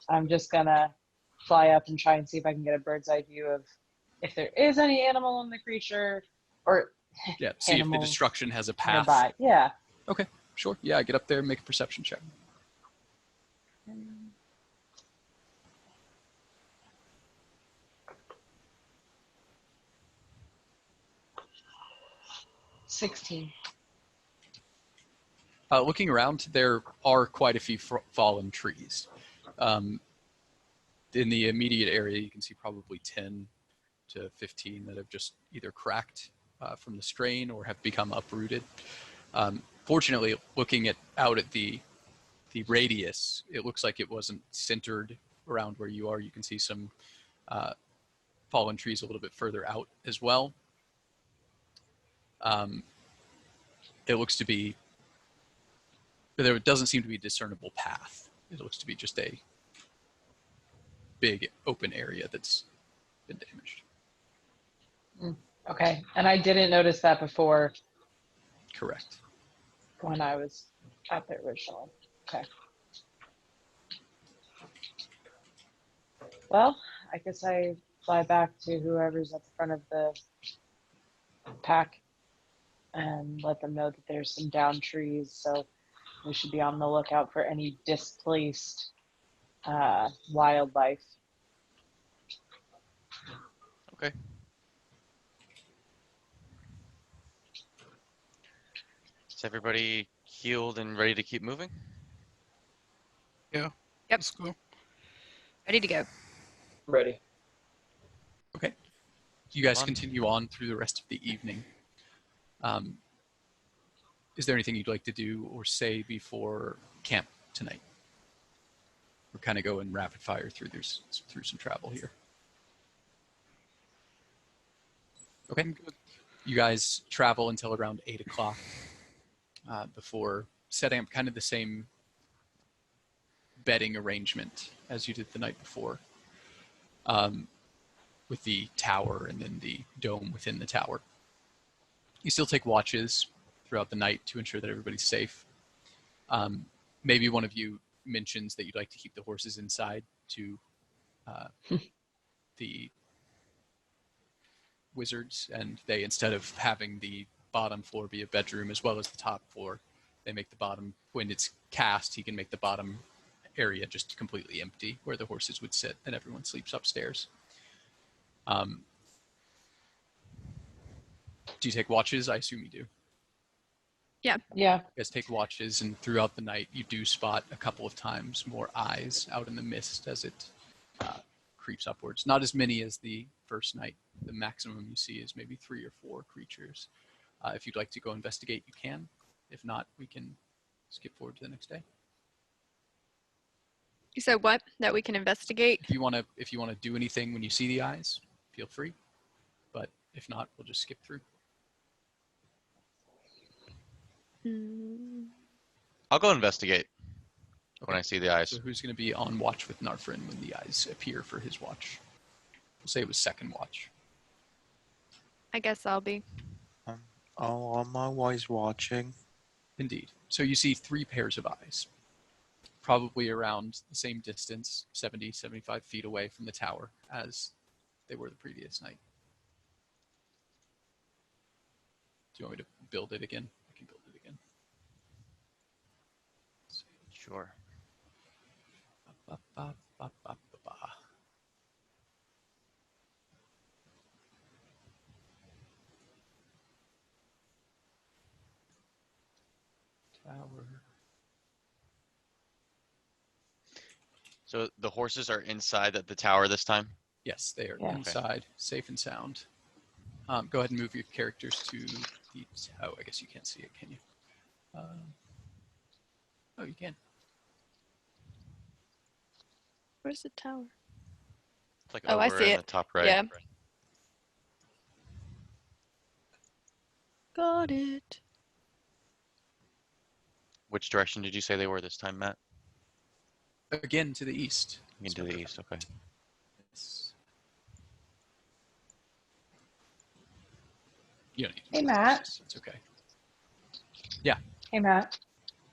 Speaker 5: I'm just going to fly up and try and see if I can get a bird's eye view of if there is any animal in the creature or
Speaker 1: yeah, see if the destruction has a path.
Speaker 5: Nearby. Yeah.
Speaker 1: Okay, sure. Yeah, get up there and make a perception check.
Speaker 5: 16.
Speaker 1: Looking around, there are quite a few fallen trees. In the immediate area, you can see probably 10 to 15 that have just either cracked from the strain or have become uprooted. Fortunately, looking out at the radius, it looks like it wasn't centered around where you are. You can see some fallen trees a little bit further out as well. It looks to be, there doesn't seem to be a discernible path. It looks to be just a big open area that's been damaged.
Speaker 5: Okay, and I didn't notice that before.
Speaker 1: Correct.
Speaker 5: When I was out there originally. Okay. Well, I guess I fly back to whoever's at the front of the pack and let them know that there's some downed trees, so we should be on the lookout for any displaced wildlife.
Speaker 11: Okay. Is everybody healed and ready to keep moving?
Speaker 3: Yeah.
Speaker 2: Yep.
Speaker 3: Let's go.
Speaker 2: Ready to go.
Speaker 7: Ready.
Speaker 1: Okay. You guys continue on through the rest of the evening. is there anything you'd like to do or say before camp tonight? We're kind of going rapid fire through some travel here. Okay. You guys travel until around 8 o'clock before setting up kind of the same bedding arrangement as you did the night before, with the tower and then the dome within the tower. You still take watches throughout the night to ensure that everybody's safe. Maybe one of you mentions that you'd like to keep the horses inside to the wizards, and they, instead of having the bottom floor be a bedroom as well as the top floor, they make the bottom, when it's cast, he can make the bottom area just completely empty where the horses would sit, and everyone sleeps upstairs. Do you take watches? I assume you do.
Speaker 2: Yeah.
Speaker 5: Yeah.
Speaker 1: You guys take watches, and throughout the night you do spot a couple of times more eyes out in the mist as it creeps upwards. Not as many as the first night. The maximum you see is maybe 3 or 4 creatures. If you'd like to go investigate, you can. If not, we can skip forward to the next day.
Speaker 2: You said what? That we can investigate?
Speaker 1: If you want to do anything when you see the eyes, feel free. But if not, we'll just skip through.
Speaker 11: I'll go investigate when
Speaker 1: Okay.
Speaker 11: I see the eyes.
Speaker 1: So who's going to be on watch with Narfrin when the eyes appear for his watch? We'll say it was second watch.
Speaker 2: I guess I'll be.
Speaker 12: I'm always watching.
Speaker 1: Indeed. So you see 3 pairs of eyes, probably around the same distance, 70, 75 feet away from the tower as they were the previous night. Do you want me to build it again? I can build it again.
Speaker 11: Sure.
Speaker 1: Ba, ba, ba, ba, ba, ba. Tower.
Speaker 11: So the horses are inside the tower this time?
Speaker 1: Yes, they are
Speaker 5: Yeah.
Speaker 1: inside, safe and sound. Go ahead and move your characters to the. Oh, I guess you can't see it, can you? Oh, you can.
Speaker 2: Where's the tower?
Speaker 11: It's like
Speaker 2: Oh, I
Speaker 11: over
Speaker 2: see
Speaker 11: in
Speaker 2: it.
Speaker 11: the top right.
Speaker 2: Yeah. Got it.
Speaker 11: Which direction did you say they were this time, Matt?
Speaker 1: Again to the east.
Speaker 11: Into the east, okay.
Speaker 1: Yes. You don't need to
Speaker 5: Hey,
Speaker 1: move
Speaker 5: Matt.
Speaker 1: horses, it's okay.
Speaker 5: Hey, Matt.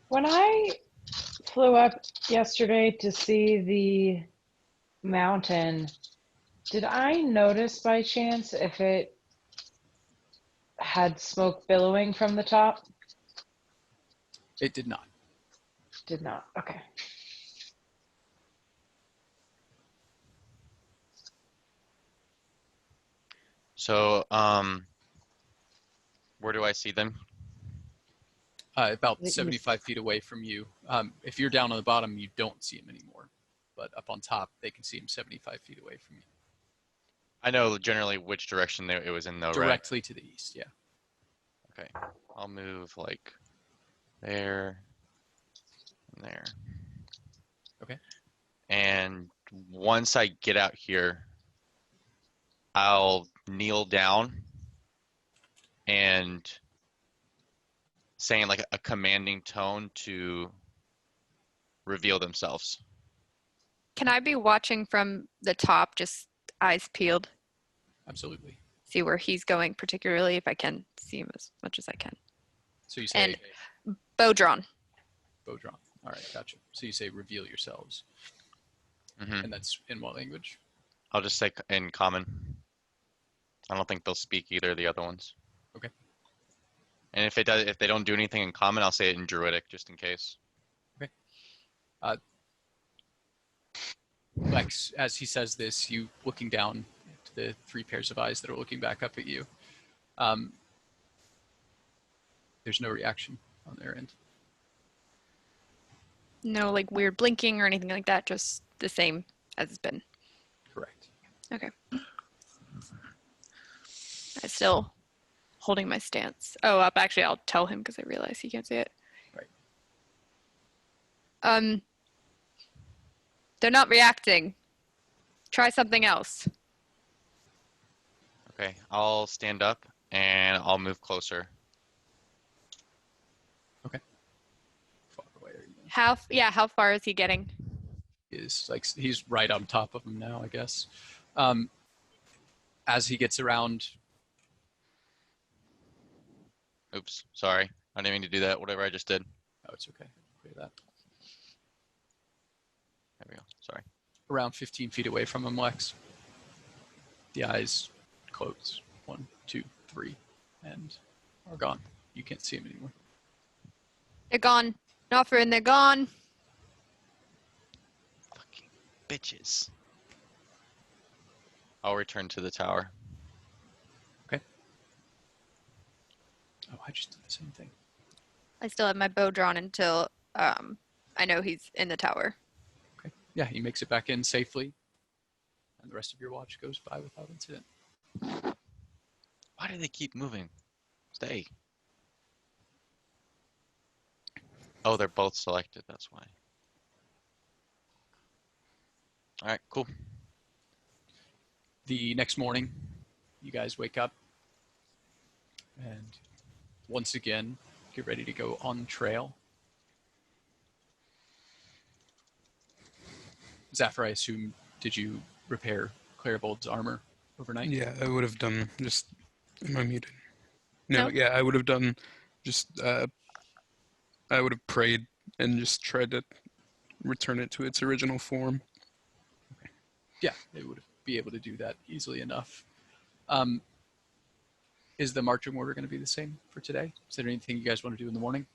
Speaker 5: When I flew up yesterday to see the mountain, did I notice by chance if it had smoke billowing from the top?
Speaker 1: It did not.
Speaker 5: Did not. Okay.
Speaker 11: So, where do I see them?
Speaker 1: About
Speaker 5: The east.
Speaker 1: 75 feet away from you. If you're down on the bottom, you don't see him anymore. But up on top, they can see him 75 feet away from you.
Speaker 11: I know generally which direction it was in, though, right?
Speaker 1: Directly to the east, yeah.
Speaker 11: Okay. I'll move like there and there.
Speaker 1: Okay.
Speaker 11: And once I get out here, I'll kneel down and saying like a commanding tone to reveal themselves.
Speaker 2: Can I be watching from the top, just eyes peeled?
Speaker 1: Absolutely.
Speaker 2: See where he's going, particularly if I can see him as much as I can.
Speaker 1: So you say
Speaker 2: And bow drawn.
Speaker 1: bow drawn. All right, gotcha. So you say reveal yourselves.
Speaker 11: Mm-hmm.
Speaker 1: And that's in what language?
Speaker 11: I'll just say in common. I don't think they'll speak either of the other ones.
Speaker 1: Okay.
Speaker 11: And if they don't do anything in common, I'll say it in Druidic just in case.
Speaker 1: Lex, as he says this, you looking down to the 3 pairs of eyes that are looking back up at you. There's no reaction on their end.
Speaker 2: No like weird blinking or anything like that, just the same as it's been.
Speaker 1: Correct.
Speaker 2: Okay. I still holding my stance. Oh, up. Actually, I'll tell him because I realize he can't see it.
Speaker 1: Right.
Speaker 2: They're not reacting. Try something else.
Speaker 11: Okay, I'll stand up and I'll move closer.
Speaker 1: Far away are you?
Speaker 2: How far is he getting?
Speaker 1: Is like he's right on top of him now, I guess. As he gets around,
Speaker 11: Oops, sorry. I didn't mean to do that. Whatever I just did.
Speaker 1: oh, it's okay. Clear that.
Speaker 11: There we go. Sorry.
Speaker 1: Around 15 feet away from him, Lex. The eyes close. 1, 2, 3, and are gone. You can't see him anymore.
Speaker 2: They're gone. Noffer, and they're gone.
Speaker 11: Fucking bitches. I'll return to the tower.
Speaker 1: Oh, I just did the same thing.
Speaker 2: I still have my bow drawn until I know he's in the tower.
Speaker 1: Okay. Yeah, he makes it back in safely, and the rest of your watch goes by without incident.
Speaker 11: Why do they keep moving? Stay. Oh, they're both selected. That's why. All right, cool.
Speaker 1: The next morning, you guys wake up, and once again, get ready to go on trail. Zephyr, I assume, did you repair Claribold's armor overnight?
Speaker 3: Yeah, I would have done just. Am I muted? No,
Speaker 2: No.
Speaker 3: yeah, I would have done just. I would have prayed and just tried to return it to its original form.
Speaker 1: Yeah, they would be able to do that easily enough. Is the marching order going to be the same for today? Is there anything you guys want to do in the morning?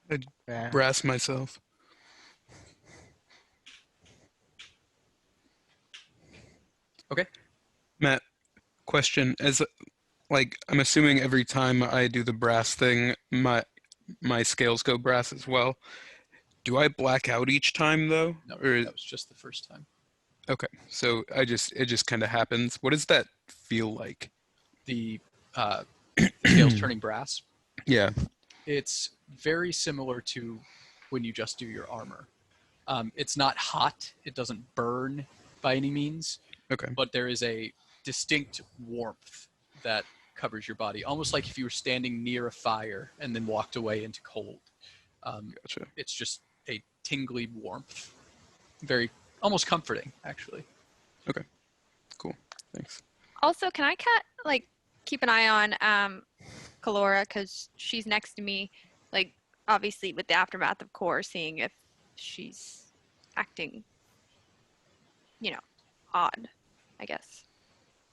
Speaker 3: I'd
Speaker 6: Yeah.
Speaker 3: brass myself.
Speaker 1: Okay.
Speaker 3: Matt, question: as like I'm assuming every time I do the brass thing, my scales go brass as well. Do I black out each time though?
Speaker 1: No,
Speaker 3: Or
Speaker 1: that was just the first time.
Speaker 3: okay, so it just kind of happens. What does that feel like?
Speaker 1: The scales turning brass.
Speaker 3: Yeah.
Speaker 1: It's very similar to when you just do your armor. It's not hot. It doesn't burn by any means.
Speaker 3: Okay.
Speaker 1: But there is a distinct warmth that covers your body, almost like if you were standing near a fire and then walked away into cold.
Speaker 3: Gotcha.
Speaker 1: It's just a tingly warmth, very almost comforting, actually.
Speaker 3: Okay. Cool. Thanks.
Speaker 2: Also, can I keep an eye on Kalora because she's next to me, like obviously with the aftermath of Core, seeing if she's acting, odd, I guess.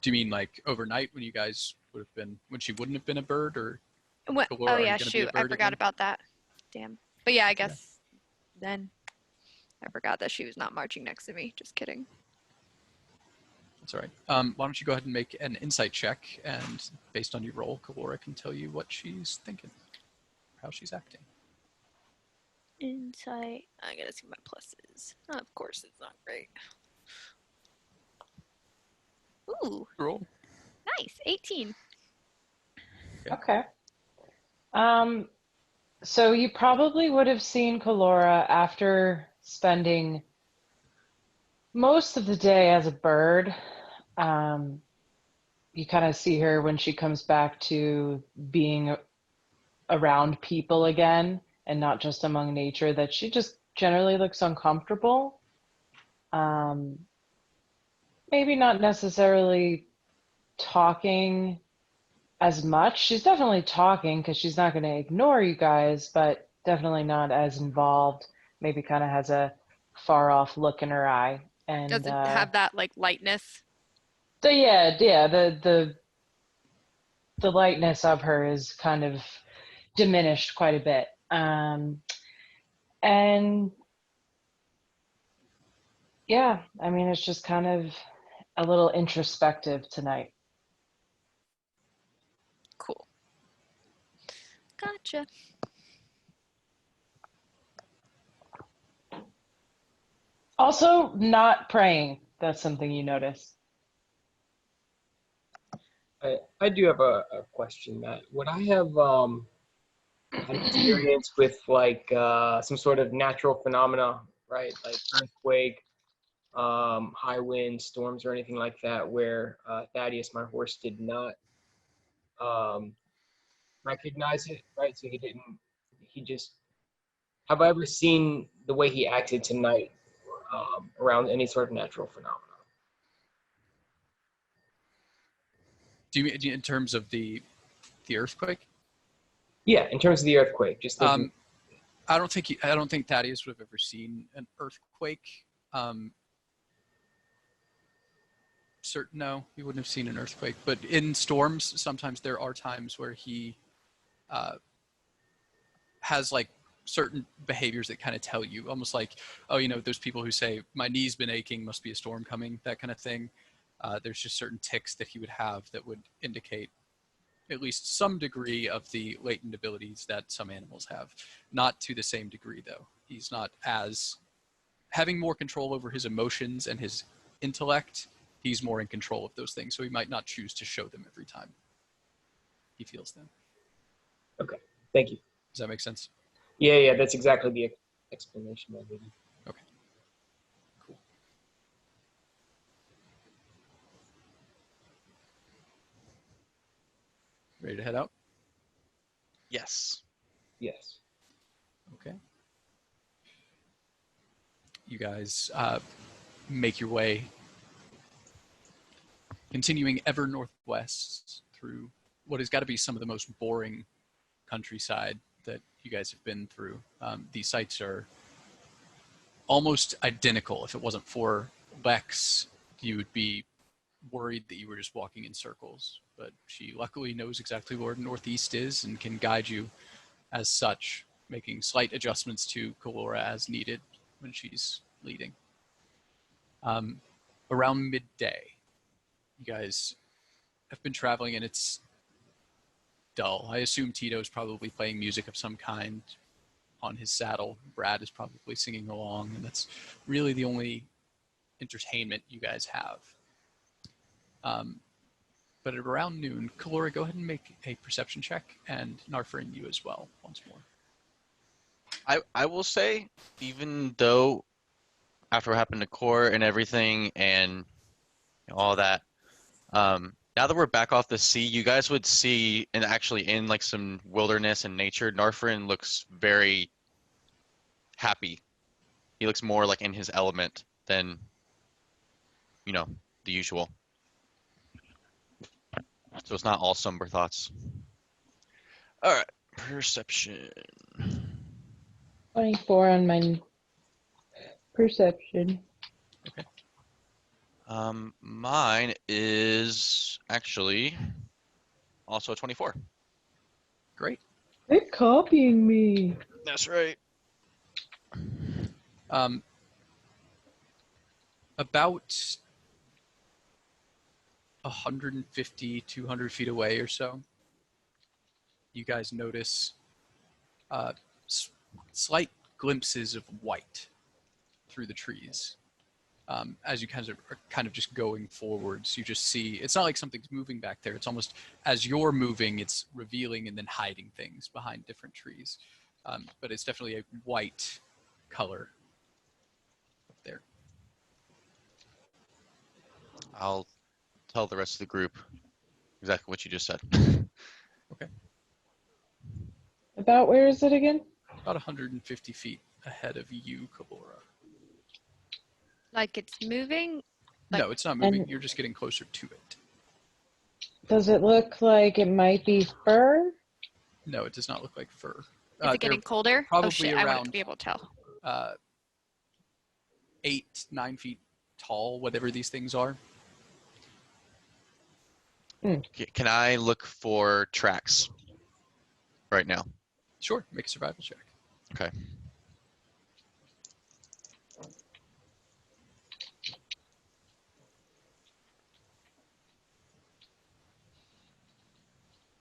Speaker 1: Do you mean like overnight when you guys would have been when she wouldn't have been a bird, or
Speaker 2: What?
Speaker 1: Kalora,
Speaker 2: Oh
Speaker 1: are you
Speaker 2: yeah,
Speaker 1: gonna be a
Speaker 2: shoot, I
Speaker 1: bird
Speaker 2: forgot
Speaker 1: again?
Speaker 2: about that. Damn. But yeah, I guess then I forgot that she was not marching next to me. Just kidding.
Speaker 1: That's all right. Why don't you go ahead and make an insight check, and based on your roll, Kalora can tell you what she's thinking, how she's acting.
Speaker 2: Insight. I gotta see my pluses. Oh, of course, it's not great. Ooh,
Speaker 3: Roll.
Speaker 2: nice. 18.
Speaker 5: Okay. So you probably would have seen Kalora after spending most of the day as a bird. You kind of see her when she comes back to being around people again and not just among nature, that she just generally looks uncomfortable. Maybe not necessarily talking as much. She's definitely talking because she's not going to ignore you guys, but definitely not as involved. Maybe kind of has a far off look in her eye. And
Speaker 2: Does it have that lightness?
Speaker 5: the lightness of her is kind of diminished quite a bit. And yeah, I mean, it's just kind of a little introspective tonight.
Speaker 2: Cool. Gotcha.
Speaker 5: Also, not praying. That's something you notice.
Speaker 7: I do have a question, Matt. Would I have had experience with like some sort of natural phenomena, right? Like earthquake, high winds, storms, or anything like that, where Thaddeus, my horse, did not um, recognize it, right? So he didn't. He just. Have I ever seen the way he acted tonight around any sort of natural phenomena?
Speaker 1: Do you mean in terms of the earthquake?
Speaker 7: Yeah, in terms of the earthquake, just thinking.
Speaker 1: I don't think Thaddeus would have ever seen an earthquake. No, he wouldn't have seen an earthquake. But in storms, sometimes there are times where he has like certain behaviors that kind of tell you, almost like, oh, those people who say my knee's been aching, must be a storm coming, that kind of thing. There's just certain tics that he would have that would indicate at least some degree of the latent abilities that some animals have. Not to the same degree, though. He's not as having more control over his emotions and his intellect. He's more in control of those things, so he might not choose to show them every time he feels them.
Speaker 7: Okay, thank you.
Speaker 1: Does that make sense?
Speaker 7: Yeah, that's exactly the explanation I needed.
Speaker 1: Okay, cool. Ready to head out?
Speaker 4: Yes.
Speaker 7: Yes.
Speaker 1: Okay. You guys make your way, continuing ever northwest through what has got to be some of the most boring countryside that you guys have been through. These sites are almost identical. If it wasn't for Lex, you would be worried that you were just walking in circles. But she luckily knows exactly where northeast is and can guide you as such, making slight adjustments to Kalora as needed when she's leading. Around midday, you guys have been traveling and it's dull. I assume Tito's probably playing music of some kind on his saddle. Brad is probably singing along, and that's really the only entertainment you guys have. But at around noon, Kalora, go ahead and make a perception check, and Narfer, you as well, once more.
Speaker 4: I will say, even though after what happened to Core and everything and all that, now that we're back off the sea, you guys would see, and actually in like some wilderness and nature, Narferin looks very happy. He looks more like in his element than, the usual. So it's not all somber thoughts. All right, perception.
Speaker 5: 24 on my perception.
Speaker 1: Okay.
Speaker 4: Mine is actually also 24.
Speaker 1: Great.
Speaker 5: They're copying me.
Speaker 4: That's right.
Speaker 1: About 150, 200 feet away or so, you guys notice slight glimpses of white through the trees. As you are kind of just going forwards, you just see, it's not like something's moving back there. It's almost as you're moving, it's revealing and then hiding things behind different trees. But it's definitely a white color up there.
Speaker 4: I'll tell the rest of the group exactly what you just said.
Speaker 1: Okay.
Speaker 5: About where is it again?
Speaker 1: About 150 feet ahead of you, Kalora.
Speaker 2: Like it's moving?
Speaker 1: No, it's not moving.
Speaker 5: And-
Speaker 1: You're just getting closer to it.
Speaker 5: Does it look like it might be fur?
Speaker 1: No, it does not look like fur.
Speaker 2: Is it getting colder?
Speaker 1: probably
Speaker 2: Oh shit, I
Speaker 1: around-
Speaker 2: wouldn't be able to tell.
Speaker 1: 8, 9 feet tall, whatever these things are.
Speaker 4: Can I look for tracks right now?
Speaker 1: Sure, make a survival check.
Speaker 4: Okay.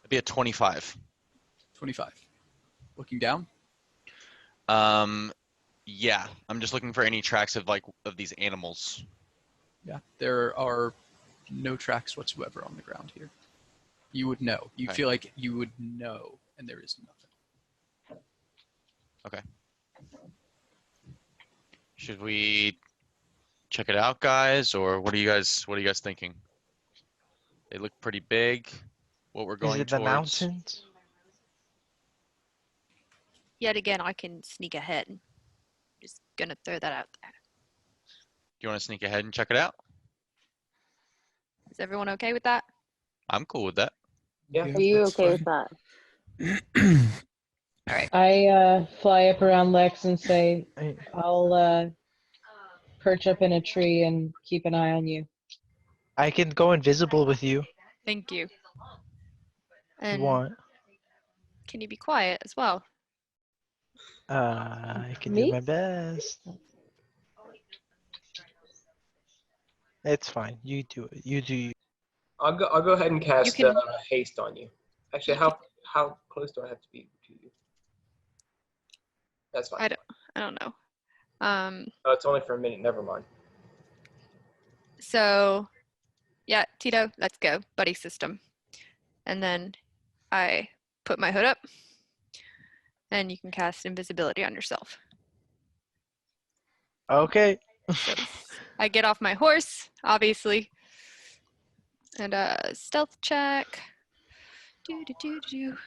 Speaker 4: It'd be a 25.
Speaker 1: 25. Looking down?
Speaker 4: Yeah. I'm just looking for any tracks of these animals.
Speaker 1: Yeah, there are no tracks whatsoever on the ground here. You would know. You
Speaker 11: Okay.
Speaker 1: feel like you would know, and there is nothing.
Speaker 11: Okay. Should we check it out, guys, or what are you guys thinking? They look pretty big. What we're
Speaker 6: Is
Speaker 11: going
Speaker 6: it the
Speaker 11: towards.
Speaker 6: mountains?
Speaker 2: Yet again, I can sneak ahead. Just gonna throw that out there.
Speaker 11: Do you want to sneak ahead and check it out?
Speaker 2: Is everyone okay with that?
Speaker 11: I'm cool with that.
Speaker 7: Yeah.
Speaker 10: Are you
Speaker 3: that's
Speaker 10: okay with
Speaker 3: fine.
Speaker 10: that?
Speaker 2: All right.
Speaker 5: I fly up around Lex and say,
Speaker 6: I-
Speaker 5: I'll perch up in a tree and keep an eye on you.
Speaker 6: I can go invisible with you
Speaker 2: Thank you.
Speaker 6: if you
Speaker 2: And
Speaker 6: want.
Speaker 2: can you be quiet as well?
Speaker 6: I can do
Speaker 5: Me?
Speaker 6: my best. It's fine. You do it. You do you.
Speaker 7: I'll go ahead and cast
Speaker 2: can-
Speaker 7: haste on you. Actually,
Speaker 2: You
Speaker 7: how close do I have to be to you? That's fine.
Speaker 2: I don't know.
Speaker 7: Oh, it's only for a minute. Never mind.
Speaker 2: So yeah, Tito, let's go, buddy system. And then I put my hood up, and you can cast invisibility on yourself.
Speaker 6: Okay.
Speaker 2: So I get off my horse, obviously, and stealth check. Do do do do.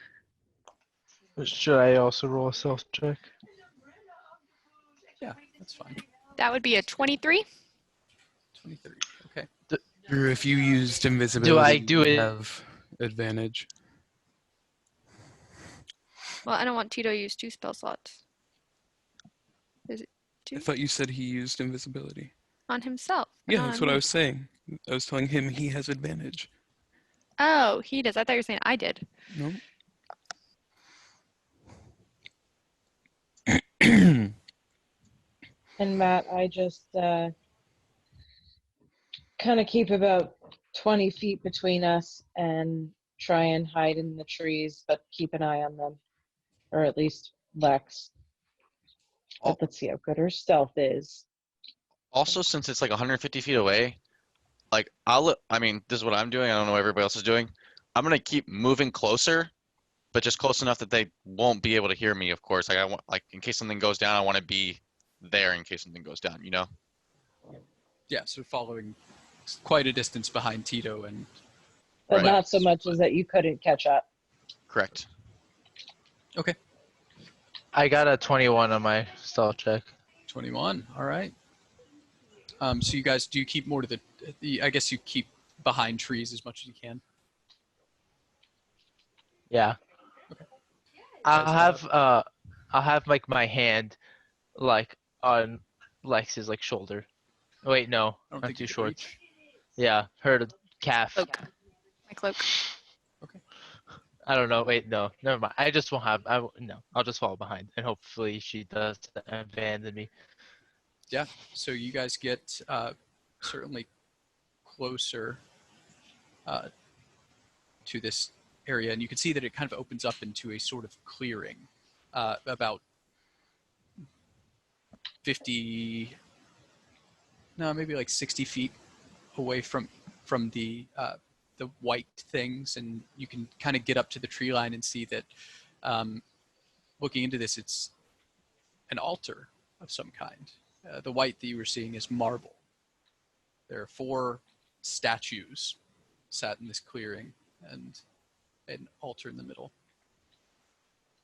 Speaker 6: Should I also roll a self check?
Speaker 1: Yeah, that's fine.
Speaker 2: That would be a 23.
Speaker 1: 23. Okay.
Speaker 3: Or if you used invisibility,
Speaker 6: I do
Speaker 3: you
Speaker 6: it?
Speaker 3: have advantage.
Speaker 2: Well, I don't want Tito to use 2 spell slots. Is it
Speaker 3: I
Speaker 2: 2?
Speaker 3: thought you said he used invisibility.
Speaker 2: On himself. but
Speaker 3: Yeah,
Speaker 2: not
Speaker 3: that's
Speaker 2: on
Speaker 3: what I
Speaker 2: me.
Speaker 3: was saying. I was telling him he has advantage.
Speaker 2: Oh, he does. I thought you were saying I did.
Speaker 3: No.
Speaker 5: And Matt, I just kind of keep about 20 feet between us and try and hide in the trees, but keep an eye on them. Or at least Lex. But let's see how good her stealth is.
Speaker 11: Also, since it's like 150 feet away, like I mean, this is what I'm doing. I don't know what everybody else is doing. I'm gonna keep moving closer, but just close enough that they won't be able to hear me. Of course, like I want, like in case something goes down, I want to be there in case something goes down. You know?
Speaker 1: Yeah, so following quite a distance behind Tito and
Speaker 5: But
Speaker 11: Right.
Speaker 5: not so much as that you couldn't catch up.
Speaker 11: Correct.
Speaker 1: okay.
Speaker 6: I got a 21 on my stealth check.
Speaker 1: 21. All right. So you guys, do you keep more to the I guess you keep behind trees as much as you can.
Speaker 6: Yeah.
Speaker 1: Okay.
Speaker 6: I'll have like my hand like on Lex's like shoulder. Wait, no,
Speaker 1: I don't
Speaker 6: I'm
Speaker 1: think
Speaker 6: too
Speaker 1: you could
Speaker 6: short.
Speaker 1: reach.
Speaker 6: Yeah, her calf.
Speaker 2: Cloak. My cloak.
Speaker 6: I don't know. Wait, no, never mind. I just won't have. No, I'll just fall behind, and hopefully she does abandon me.
Speaker 1: Yeah. So you guys get certainly closer to this area, and you can see that it kind of opens up into a sort of clearing, about 50, no, maybe like 60 feet away from the white things, and you can kind of get up to the tree line and see that, looking into this, it's an altar of some kind. The white that you were seeing is marble. There are 4 statues sat in this clearing, and an altar in the middle.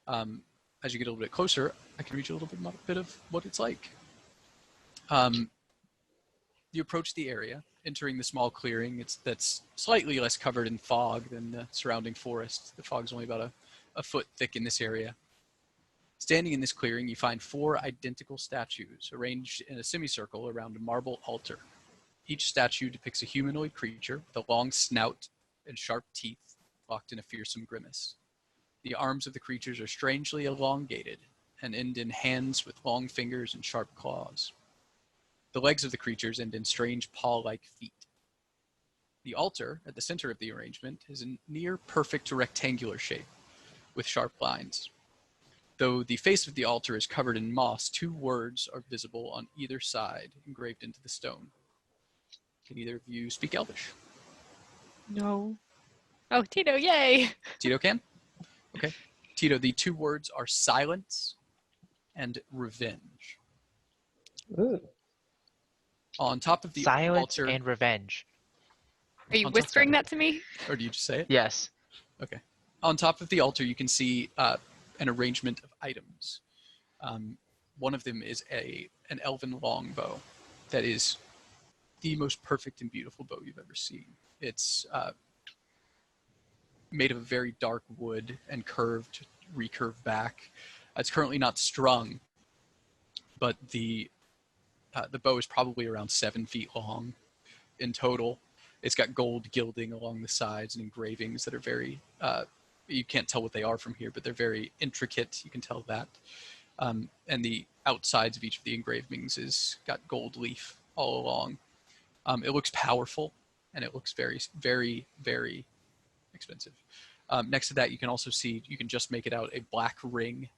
Speaker 1: As you get a little bit closer, I can read you a little bit of what it's like. You approach the area, entering the small clearing. That's slightly less covered in fog than the surrounding forest. The fog's only about a foot thick in this area. Standing in this clearing, you find 4 identical statues arranged in a semicircle around a marble altar. Each statue depicts a humanoid creature with a long snout and sharp teeth locked in a fearsome grimace. The arms of the creatures are strangely elongated and end in hands with long fingers and sharp claws. The legs of the creatures end in strange paw-like feet. The altar at the center of the arrangement is a near perfect rectangular shape with sharp lines. Though the face of the altar is covered in moss, 2 words are visible on either side, engraved into the stone. Can either of you speak Elvish?
Speaker 2: No. Oh, Tito, yay!
Speaker 1: Tito can? Okay. Tito, the two words are silence and revenge.
Speaker 5: Ooh.
Speaker 1: On top of the
Speaker 6: Silence
Speaker 1: altar,
Speaker 6: and revenge.
Speaker 2: Are you
Speaker 1: on top-
Speaker 2: whispering that to me?
Speaker 1: or do you just say it?
Speaker 6: Yes.
Speaker 1: Okay. On top of the altar, you can see an arrangement of items. One of them is an elven longbow that is the most perfect and beautiful bow you've ever seen. It's made of a very dark wood and curved, recurved back. It's currently not strung, but the bow is probably around 7 feet long in total. It's got gold gilding along the sides and engravings that are very, you can't tell what they are from here, but they're very intricate. You can tell that. And the outsides of each of the engravings is got gold leaf all along. It looks powerful, and it looks very, very, very expensive. Next to that, you can also see, you can just make it out, a black ring.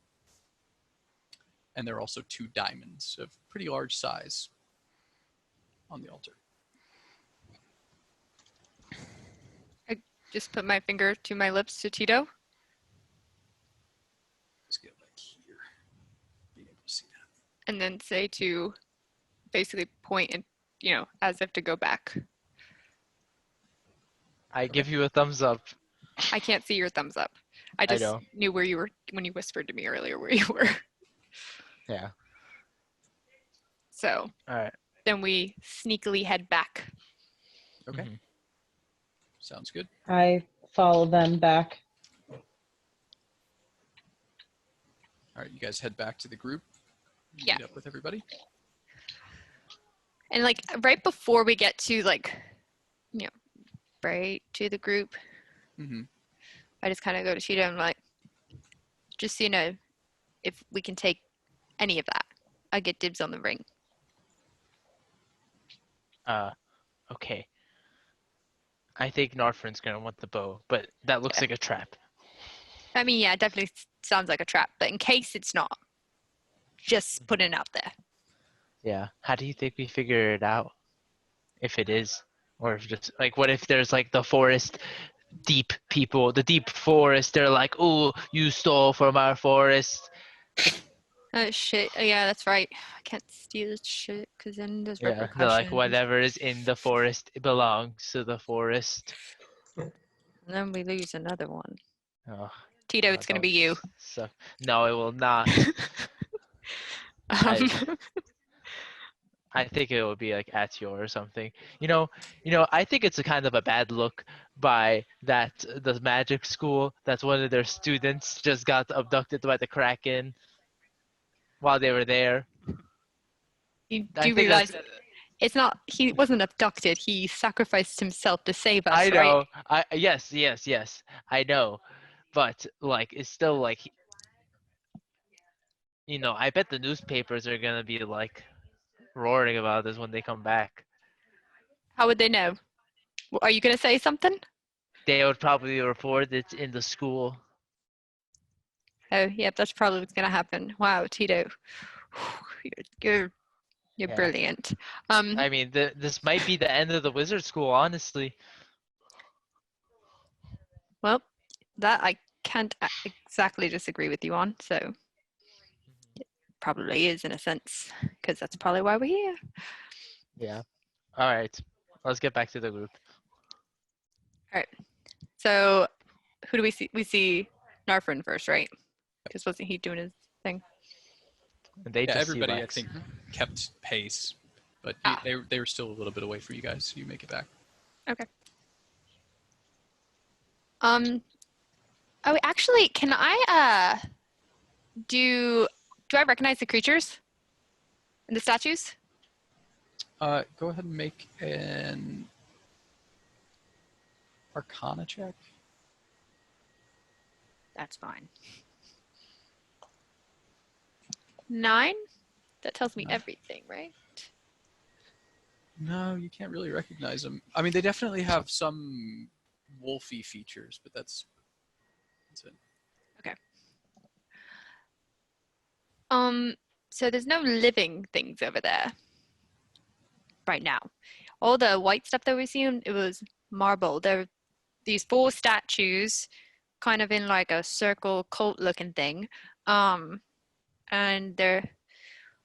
Speaker 1: And there are also 2 diamonds of pretty large size on the altar.
Speaker 2: I just put my finger to my lips to Tito.
Speaker 1: Let's get like here. Being able to see that.
Speaker 2: And then say to basically point and, as if to go back.
Speaker 6: I give you a thumbs up.
Speaker 2: I can't see your thumbs up. I
Speaker 6: I
Speaker 2: just
Speaker 6: know.
Speaker 2: knew where you were when you whispered to me earlier where you were.
Speaker 6: Yeah.
Speaker 2: So
Speaker 6: All right.
Speaker 2: then we sneakily head back.
Speaker 1: Okay.
Speaker 6: Mhm.
Speaker 1: Sounds good.
Speaker 5: I follow them back.
Speaker 1: All right, you guys head back to the group.
Speaker 2: Yeah.
Speaker 1: Meet up with everybody.
Speaker 2: And like right before we get to right to the group,
Speaker 1: Mm-hmm.
Speaker 2: I just kind of go to Tito and I'm like, just so you know, if we can take any of that, I get dibs on the ring.
Speaker 6: Okay. I think Norfrin's gonna want the bow, but that looks
Speaker 2: Yeah.
Speaker 6: like a trap.
Speaker 2: I mean, yeah, it definitely sounds like a trap, but in case it's not, just put it out there.
Speaker 6: Yeah. How do you think we figure it out? If it is, or if just like, what if there's like the forest deep people, the deep forest? They're like, "Oh, you stole from our forest."
Speaker 2: Oh shit! Oh, yeah, that's right. I can't steal shit because then there's
Speaker 6: Yeah. They're
Speaker 2: repercussions.
Speaker 6: like, whatever is in the forest belongs to the forest.
Speaker 2: And then we lose another one.
Speaker 6: Oh,
Speaker 2: Tito, it's gonna
Speaker 6: don't
Speaker 2: be you.
Speaker 6: suck. No, it will not.
Speaker 2: Um,
Speaker 6: I think it would be like Atio or something. I think it's a kind of a bad look by the magic school that one of their students just got abducted by the Kraken while they were there.
Speaker 2: you
Speaker 6: I
Speaker 2: do
Speaker 6: think
Speaker 2: realize
Speaker 6: that's-
Speaker 2: it's not. He wasn't abducted. He sacrificed himself to save us,
Speaker 6: I
Speaker 2: right?
Speaker 6: know. Yes. I know, but like it's still like I bet the newspapers are gonna be like roaring about this when they come back.
Speaker 2: How would they know? Are you gonna say something?
Speaker 6: They would probably report it in the school.
Speaker 2: Oh, yeah, that's probably what's gonna happen. Wow, Tito, you're
Speaker 6: Yeah.
Speaker 2: brilliant.
Speaker 6: I mean, this might be the end of the wizard school, honestly.
Speaker 2: Well, that I can't exactly disagree with you on. So it probably is in a sense because that's probably why we're here.
Speaker 6: Yeah. All right. Let's get back to the group.
Speaker 2: All right. So who do we see? We see Narfrin first, right? Because wasn't he doing his thing?
Speaker 6: And they
Speaker 1: Yeah,
Speaker 6: just see
Speaker 1: everybody, I
Speaker 6: Lex.
Speaker 1: think, kept pace, but
Speaker 2: Ah.
Speaker 1: they were still a little bit away from you guys, so you make it back.
Speaker 2: Okay. Oh, actually, can I do I recognize the creatures and the statues?
Speaker 1: Go ahead and make an Arcana check.
Speaker 2: That's fine. 9? That tells me everything, right?
Speaker 1: No, you can't really recognize them. I mean, they definitely have some wolfy features, but that's it.
Speaker 2: So there's no living things over there right now. All the white stuff that we've seen, it was marble. They're these 4 statues, kind of in like a circle cult-looking thing, and they're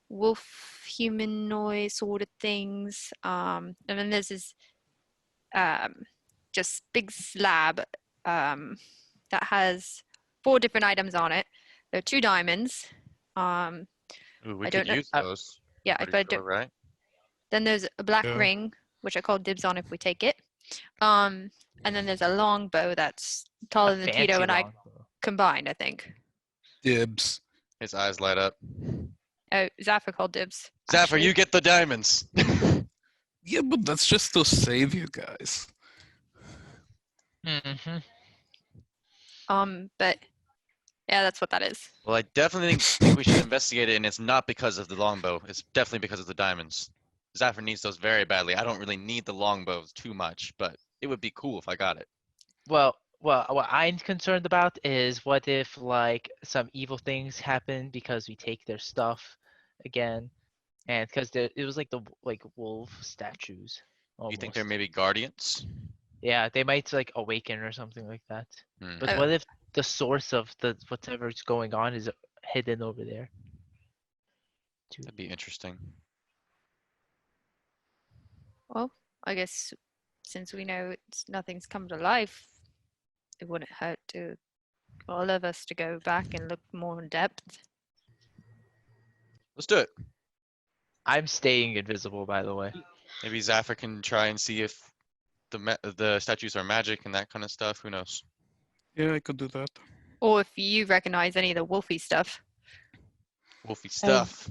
Speaker 2: wolf humanoid sort of things. And then there's this just big slab that has 4 different items on it. There are 2 diamonds.
Speaker 11: Ooh, we
Speaker 2: I
Speaker 11: could
Speaker 2: don't know.
Speaker 11: use those.
Speaker 2: Yeah,
Speaker 11: Pretty
Speaker 2: but
Speaker 11: sure, right?
Speaker 2: then there's a black
Speaker 3: Yeah.
Speaker 2: ring, which I call dibs on if we take it. And then there's a long bow that's taller than Tito and I
Speaker 6: longbow.
Speaker 2: combined, I think.
Speaker 3: Dibs.
Speaker 11: His eyes light up.
Speaker 2: Oh, Zafra called dibs.
Speaker 11: Zafra,
Speaker 2: actually.
Speaker 11: you get the diamonds.
Speaker 3: Yeah, but that's just to save you guys.
Speaker 6: Mm-hmm.
Speaker 2: But yeah, that's what that is.
Speaker 11: Well, I definitely think we should investigate it, and it's not because of the longbow. It's definitely because of the diamonds. Zafra needs those very badly. I don't really need the longbow too much, but it would be cool if I got it.
Speaker 6: Well, what I'm concerned about is what if like some evil things happen because we take their stuff again, and because it was like the wolf statues.
Speaker 11: You think there
Speaker 6: Almost.
Speaker 11: may be guardians?
Speaker 6: Yeah, they might like awaken or something like that.
Speaker 11: Hmm.
Speaker 6: But what if the source of the whatever's going on is hidden over there?
Speaker 11: That'd be interesting.
Speaker 2: Well, I guess since we know nothing's come to life, it wouldn't hurt to all of us to go back and look more in depth.
Speaker 11: Let's do it.
Speaker 6: I'm staying invisible, by the way.
Speaker 11: Maybe Zafra can try and see if the statues are magic and that kind of stuff. Who knows?
Speaker 3: Yeah, I could do that.
Speaker 2: Or if you recognize any of the wolfy stuff.
Speaker 11: Wolfy stuff.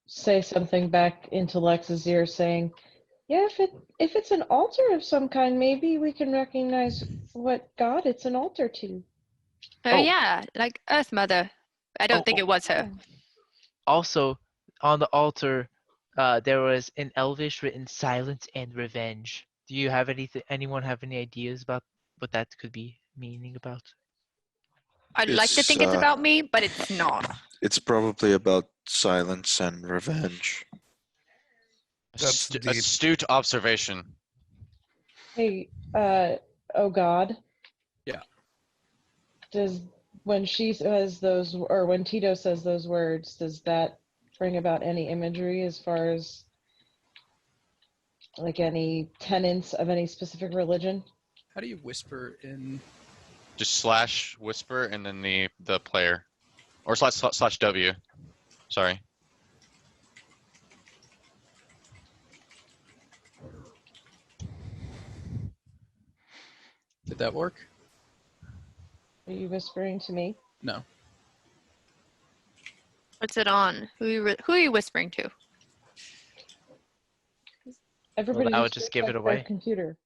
Speaker 5: Say something back into Lex's ear saying, yeah, if it's an altar of some kind, maybe we can recognize what god it's an altar to.
Speaker 2: Oh, yeah, like Earth Mother. I don't think it was her.
Speaker 6: Also, on the altar, there was in Elvish written "silence and revenge." Do you have anyone have any ideas about what that could be meaning about?
Speaker 2: I'd like to think it's about me, but it's not.
Speaker 12: It's probably about silence and revenge.
Speaker 3: That's deep.
Speaker 11: Astute observation.
Speaker 5: Hey, oh god.
Speaker 1: Yeah.
Speaker 5: When she says those, or when Tito says those words, does that bring about any imagery as far as like any tenets of any specific religion?
Speaker 1: How do you whisper in?
Speaker 11: Just slash whisper and then the player, or slash W. Sorry.
Speaker 1: Did that work?
Speaker 5: Are you whispering to me?
Speaker 1: No.
Speaker 2: What's it on? Who are you whispering to?
Speaker 5: Everybody
Speaker 6: I would just give
Speaker 5: check
Speaker 6: it
Speaker 5: their
Speaker 6: away.
Speaker 5: computer.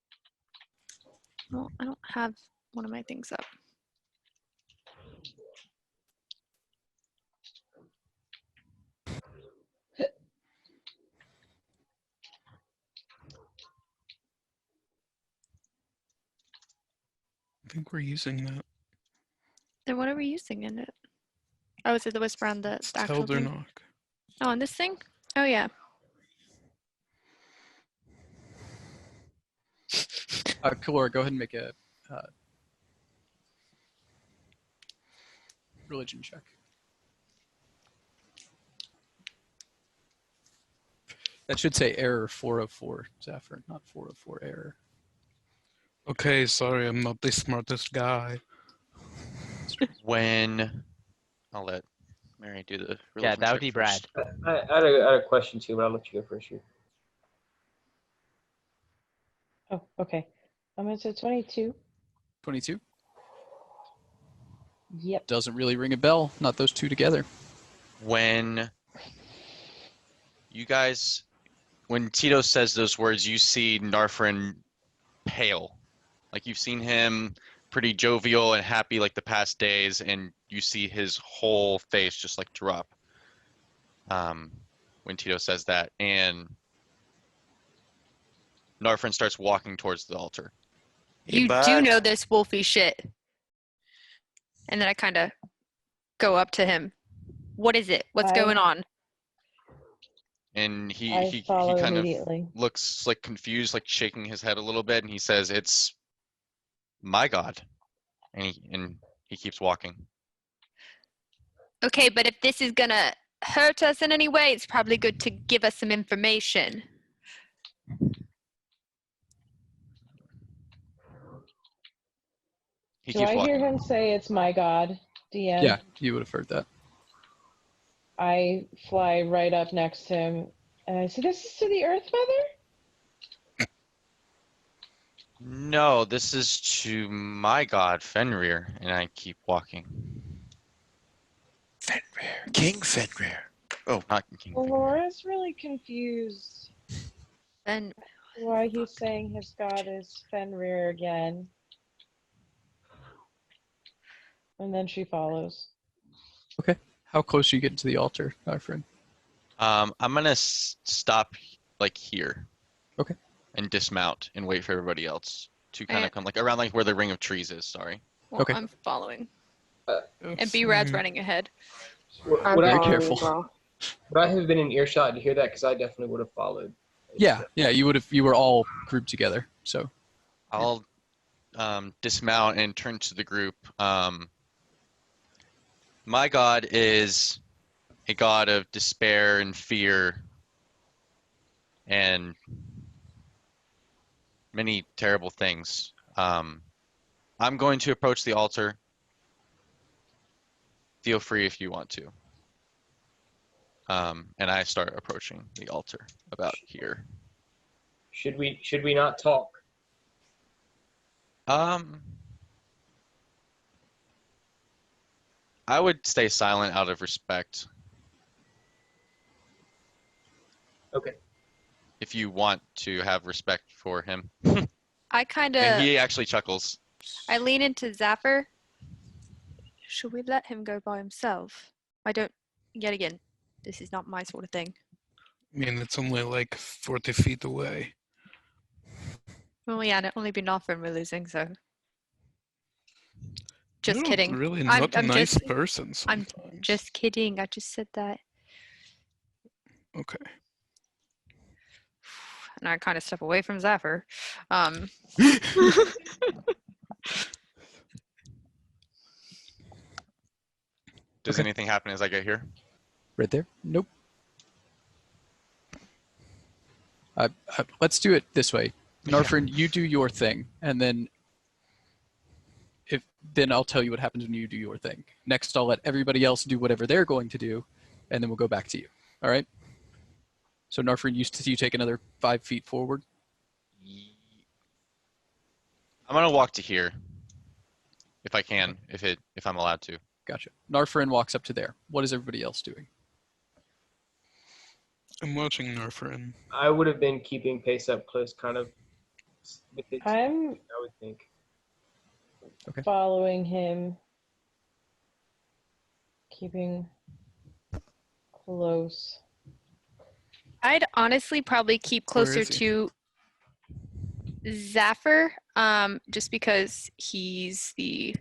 Speaker 2: Well, I don't have one of my things up.
Speaker 3: I think we're using that.
Speaker 2: Then what are we using in it? Oh, is it the whisper on the actual thing?
Speaker 3: Teldernock.
Speaker 2: Oh, on this thing? Oh, yeah.
Speaker 1: Kalora, go ahead and make a religion check. That should say error 404, Zafra, not 404 error.
Speaker 3: Okay, sorry, I'm not the smartest guy.
Speaker 11: When I'll let Mary do the
Speaker 6: Yeah,
Speaker 11: religion
Speaker 6: that would
Speaker 11: check
Speaker 6: be
Speaker 11: first.
Speaker 6: Brad.
Speaker 7: I had a question too, but I'll let you go first. Here.
Speaker 5: Oh, okay. I'm going to say 22.
Speaker 1: 22?
Speaker 5: Yep.
Speaker 1: Doesn't really ring a bell, not those two together.
Speaker 11: When Tito says those words, you see Narfrin pale. Like you've seen him pretty jovial and happy like the past days, and you see his whole face just like drop when Tito says that. And Narfrin starts walking towards the altar.
Speaker 2: You do know this wolfy shit. And then I kind of go up to him. What is it? What's going on?
Speaker 11: And he
Speaker 5: follow
Speaker 11: kind of
Speaker 5: immediately.
Speaker 11: looks like confused, like shaking his head a little bit, and he says, "It's my God. And he keeps walking.
Speaker 2: Okay, but if this is gonna hurt us in any way, it's probably good to give us some information.
Speaker 11: He
Speaker 5: Do
Speaker 11: keeps
Speaker 5: I hear
Speaker 11: walking.
Speaker 5: him say it's my God, DM?
Speaker 1: Yeah, you would have heard that.
Speaker 5: I fly right up next to him and I say, "This is to the Earth Mother?"
Speaker 11: No, this is to my God, Fenrir, and I keep walking.
Speaker 12: Fenrir. King Fenrir. Oh,
Speaker 11: Not King
Speaker 5: Well,
Speaker 11: Fenrir.
Speaker 5: Laura's really confused
Speaker 2: And
Speaker 5: why he's saying his God is Fenrir again. And then she follows.
Speaker 1: Okay. How close are you getting to the altar, our friend?
Speaker 11: I'm gonna stop like here.
Speaker 1: Okay.
Speaker 11: And dismount and wait for everybody else to kind
Speaker 2: I-
Speaker 11: of come like around like where the ring of trees is. Sorry.
Speaker 2: well,
Speaker 1: Okay.
Speaker 2: I'm following. And
Speaker 3: That's
Speaker 2: B-Rad's
Speaker 3: fine.
Speaker 2: running ahead.
Speaker 10: I'm
Speaker 1: Very
Speaker 10: following
Speaker 1: careful.
Speaker 10: as well.
Speaker 7: Would I have been in earshot to hear that? Because I definitely would have followed.
Speaker 1: Yeah, you would have. You were all grouped together. So
Speaker 11: I'll dismount and turn to the group. My God is a God of despair and fear and many terrible things. I'm going to approach the altar. Feel free if you want to. And I start approaching the altar about here.
Speaker 7: Should we not talk?
Speaker 11: I would stay silent out of respect.
Speaker 7: Okay.
Speaker 11: If you want to have respect for him.
Speaker 2: I kind
Speaker 11: And
Speaker 2: of,
Speaker 11: he actually chuckles.
Speaker 2: I lean into Zephyr. Should we let him go by himself? I don't, yet again, this is not my sort of thing.
Speaker 3: I mean, it's only like 40 feet away.
Speaker 2: Well, yeah, and it only been offering we're losing, so. Just
Speaker 3: You're
Speaker 2: kidding.
Speaker 3: really
Speaker 2: I'm-
Speaker 3: not a
Speaker 2: I'm
Speaker 3: nice
Speaker 2: just-
Speaker 3: person
Speaker 2: I'm
Speaker 3: sometimes.
Speaker 2: just kidding. I just said that.
Speaker 3: Okay.
Speaker 2: And I kind of step away from Zephyr.
Speaker 11: Does
Speaker 1: Okay.
Speaker 11: anything happen as I get here?
Speaker 1: right there. Nope. Let's do it this way. Narfrin, you do your thing, and then then I'll tell you what happens when you do your thing. Next, I'll let everybody else do whatever they're going to do, and then we'll go back to you. All right? So Narfrin, you take another 5 feet forward.
Speaker 11: I'm gonna walk to here, if I can, if I'm allowed to.
Speaker 1: Gotcha. Narfrin walks up to there. What is everybody else doing?
Speaker 3: I'm watching Narfrin.
Speaker 7: I would have been keeping pace up close, kind of. With it, I
Speaker 5: I'm
Speaker 7: would think.
Speaker 1: Okay.
Speaker 5: following him, keeping close.
Speaker 2: I'd honestly probably keep
Speaker 3: Where
Speaker 2: closer
Speaker 3: is he?
Speaker 2: to Zephyr, just because he's the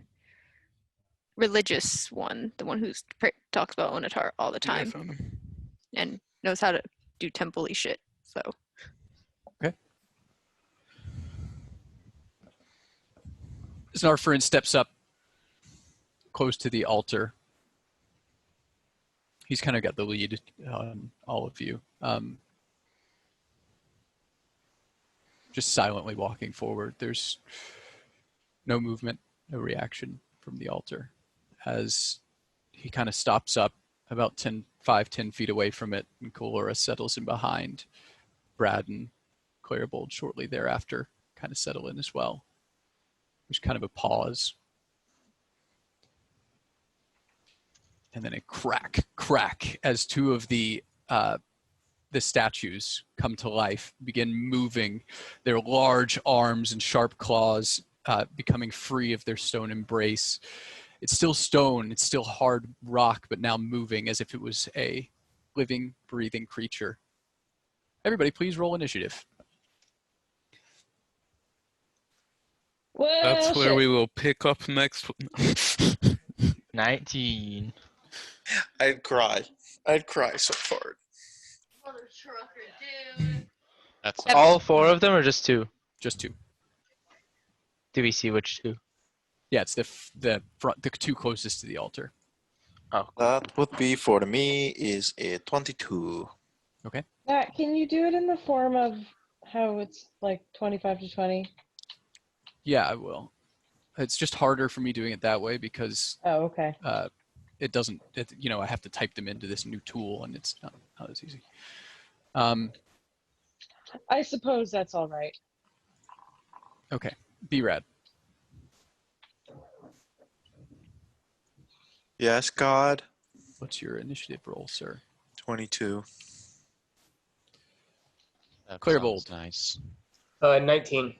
Speaker 2: religious one, the one who talks about Onatar all the
Speaker 3: Yeah, I
Speaker 2: time
Speaker 3: found him.
Speaker 2: and knows how to do temple-y shit. So
Speaker 1: Narfrin steps up close to the altar. He's kind of got the lead on all of you. Just silently walking forward. There's no movement, no reaction from the altar as he kind of stops up about 10 feet away from it, and Colora settles in behind. Brad and Clairbold shortly thereafter kind of settle in as well. There's kind of a pause. And then a crack, as two of the statues come to life, begin moving, their large arms and sharp claws becoming free of their stone embrace. It's still stone, it's still hard rock, but now moving as if it was a living, breathing creature. Everybody, please roll initiative.
Speaker 5: Well,
Speaker 3: That's where
Speaker 5: shit.
Speaker 3: we will pick up next.
Speaker 6: 19.
Speaker 12: I'd cry. I'd cry so hard.
Speaker 11: That's
Speaker 2: Yep.
Speaker 6: All four of them or just two?
Speaker 1: Just two.
Speaker 6: Do we see which two?
Speaker 1: Yeah, it's the front, the two closest to the altar.
Speaker 6: Oh,
Speaker 12: That would be for me is a 22.
Speaker 5: Matt, can you do it in the form of how it's like 25 to 20?
Speaker 1: Yeah, I will. It's just harder for me doing it that way because
Speaker 5: Oh, okay.
Speaker 1: it doesn't. I have to type them into this new tool, and it's not as easy.
Speaker 5: I suppose that's all right.
Speaker 1: Okay, B-Rad.
Speaker 12: Yes, God.
Speaker 1: What's your initiative roll, sir?
Speaker 12: 22.
Speaker 11: That
Speaker 1: Clairbold.
Speaker 11: sounds nice.
Speaker 7: 19.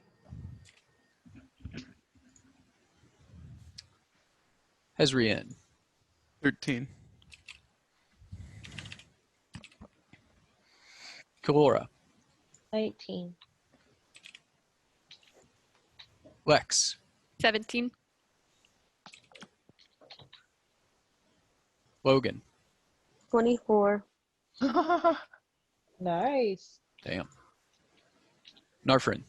Speaker 1: Hezrian.
Speaker 3: 13.
Speaker 1: Kalora.
Speaker 5: 19.
Speaker 1: Lex.
Speaker 2: 17.
Speaker 1: Logan.
Speaker 10: 24.
Speaker 5: Nice.
Speaker 1: Damn. Narfrin.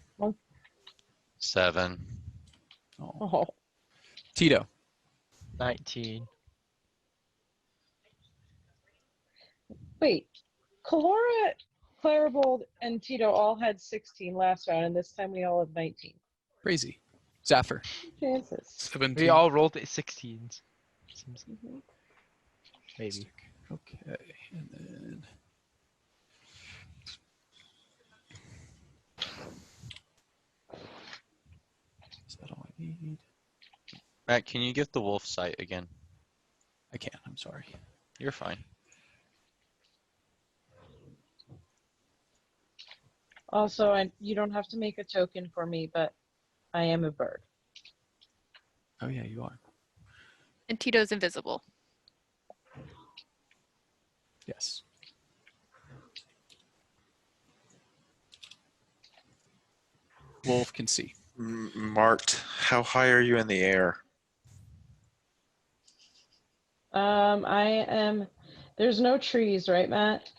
Speaker 11: 7.
Speaker 1: Oh.
Speaker 5: Oh,
Speaker 1: Tito.
Speaker 6: 19.
Speaker 5: wait. Kalora, Clairbold, and Tito all had 16 last round, and this time we all have 19.
Speaker 1: Crazy. Zafir.
Speaker 5: Chances.
Speaker 3: 17.
Speaker 6: We all rolled 16s. Seems maybe.
Speaker 1: Okay. And then is that all I need?
Speaker 11: Matt, can you get the wolf sight again?
Speaker 1: I can't. I'm sorry.
Speaker 11: You're fine.
Speaker 5: Also, you don't have to make a token for me, but I am a bird.
Speaker 1: Oh yeah, you are.
Speaker 2: And Tito's invisible.
Speaker 1: Yes. Wolf can see.
Speaker 12: Mart, how high are you in the air?
Speaker 5: I am. There's no trees, right, Matt?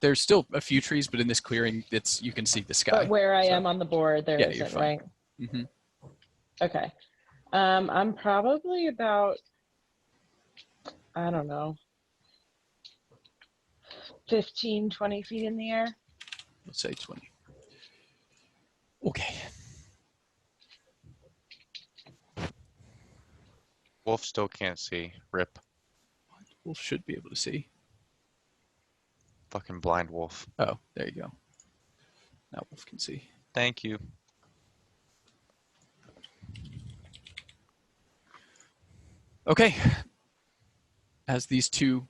Speaker 1: There's still a few trees, but in this clearing, you can see the sky.
Speaker 5: But where I
Speaker 1: so-
Speaker 5: am on the board, there
Speaker 1: Yeah, you're
Speaker 5: isn't,
Speaker 1: fine.
Speaker 5: right?
Speaker 1: Mm-hmm.
Speaker 5: Okay. I'm probably about, I don't know, 15, 20 feet in the air.
Speaker 1: Let's say 20. Okay.
Speaker 11: Wolf still can't see. Rip.
Speaker 1: Wolf should be able to see.
Speaker 11: Fucking blind wolf.
Speaker 1: Oh, there you go. Now Wolf can see.
Speaker 11: Thank you.
Speaker 1: Okay. As these two,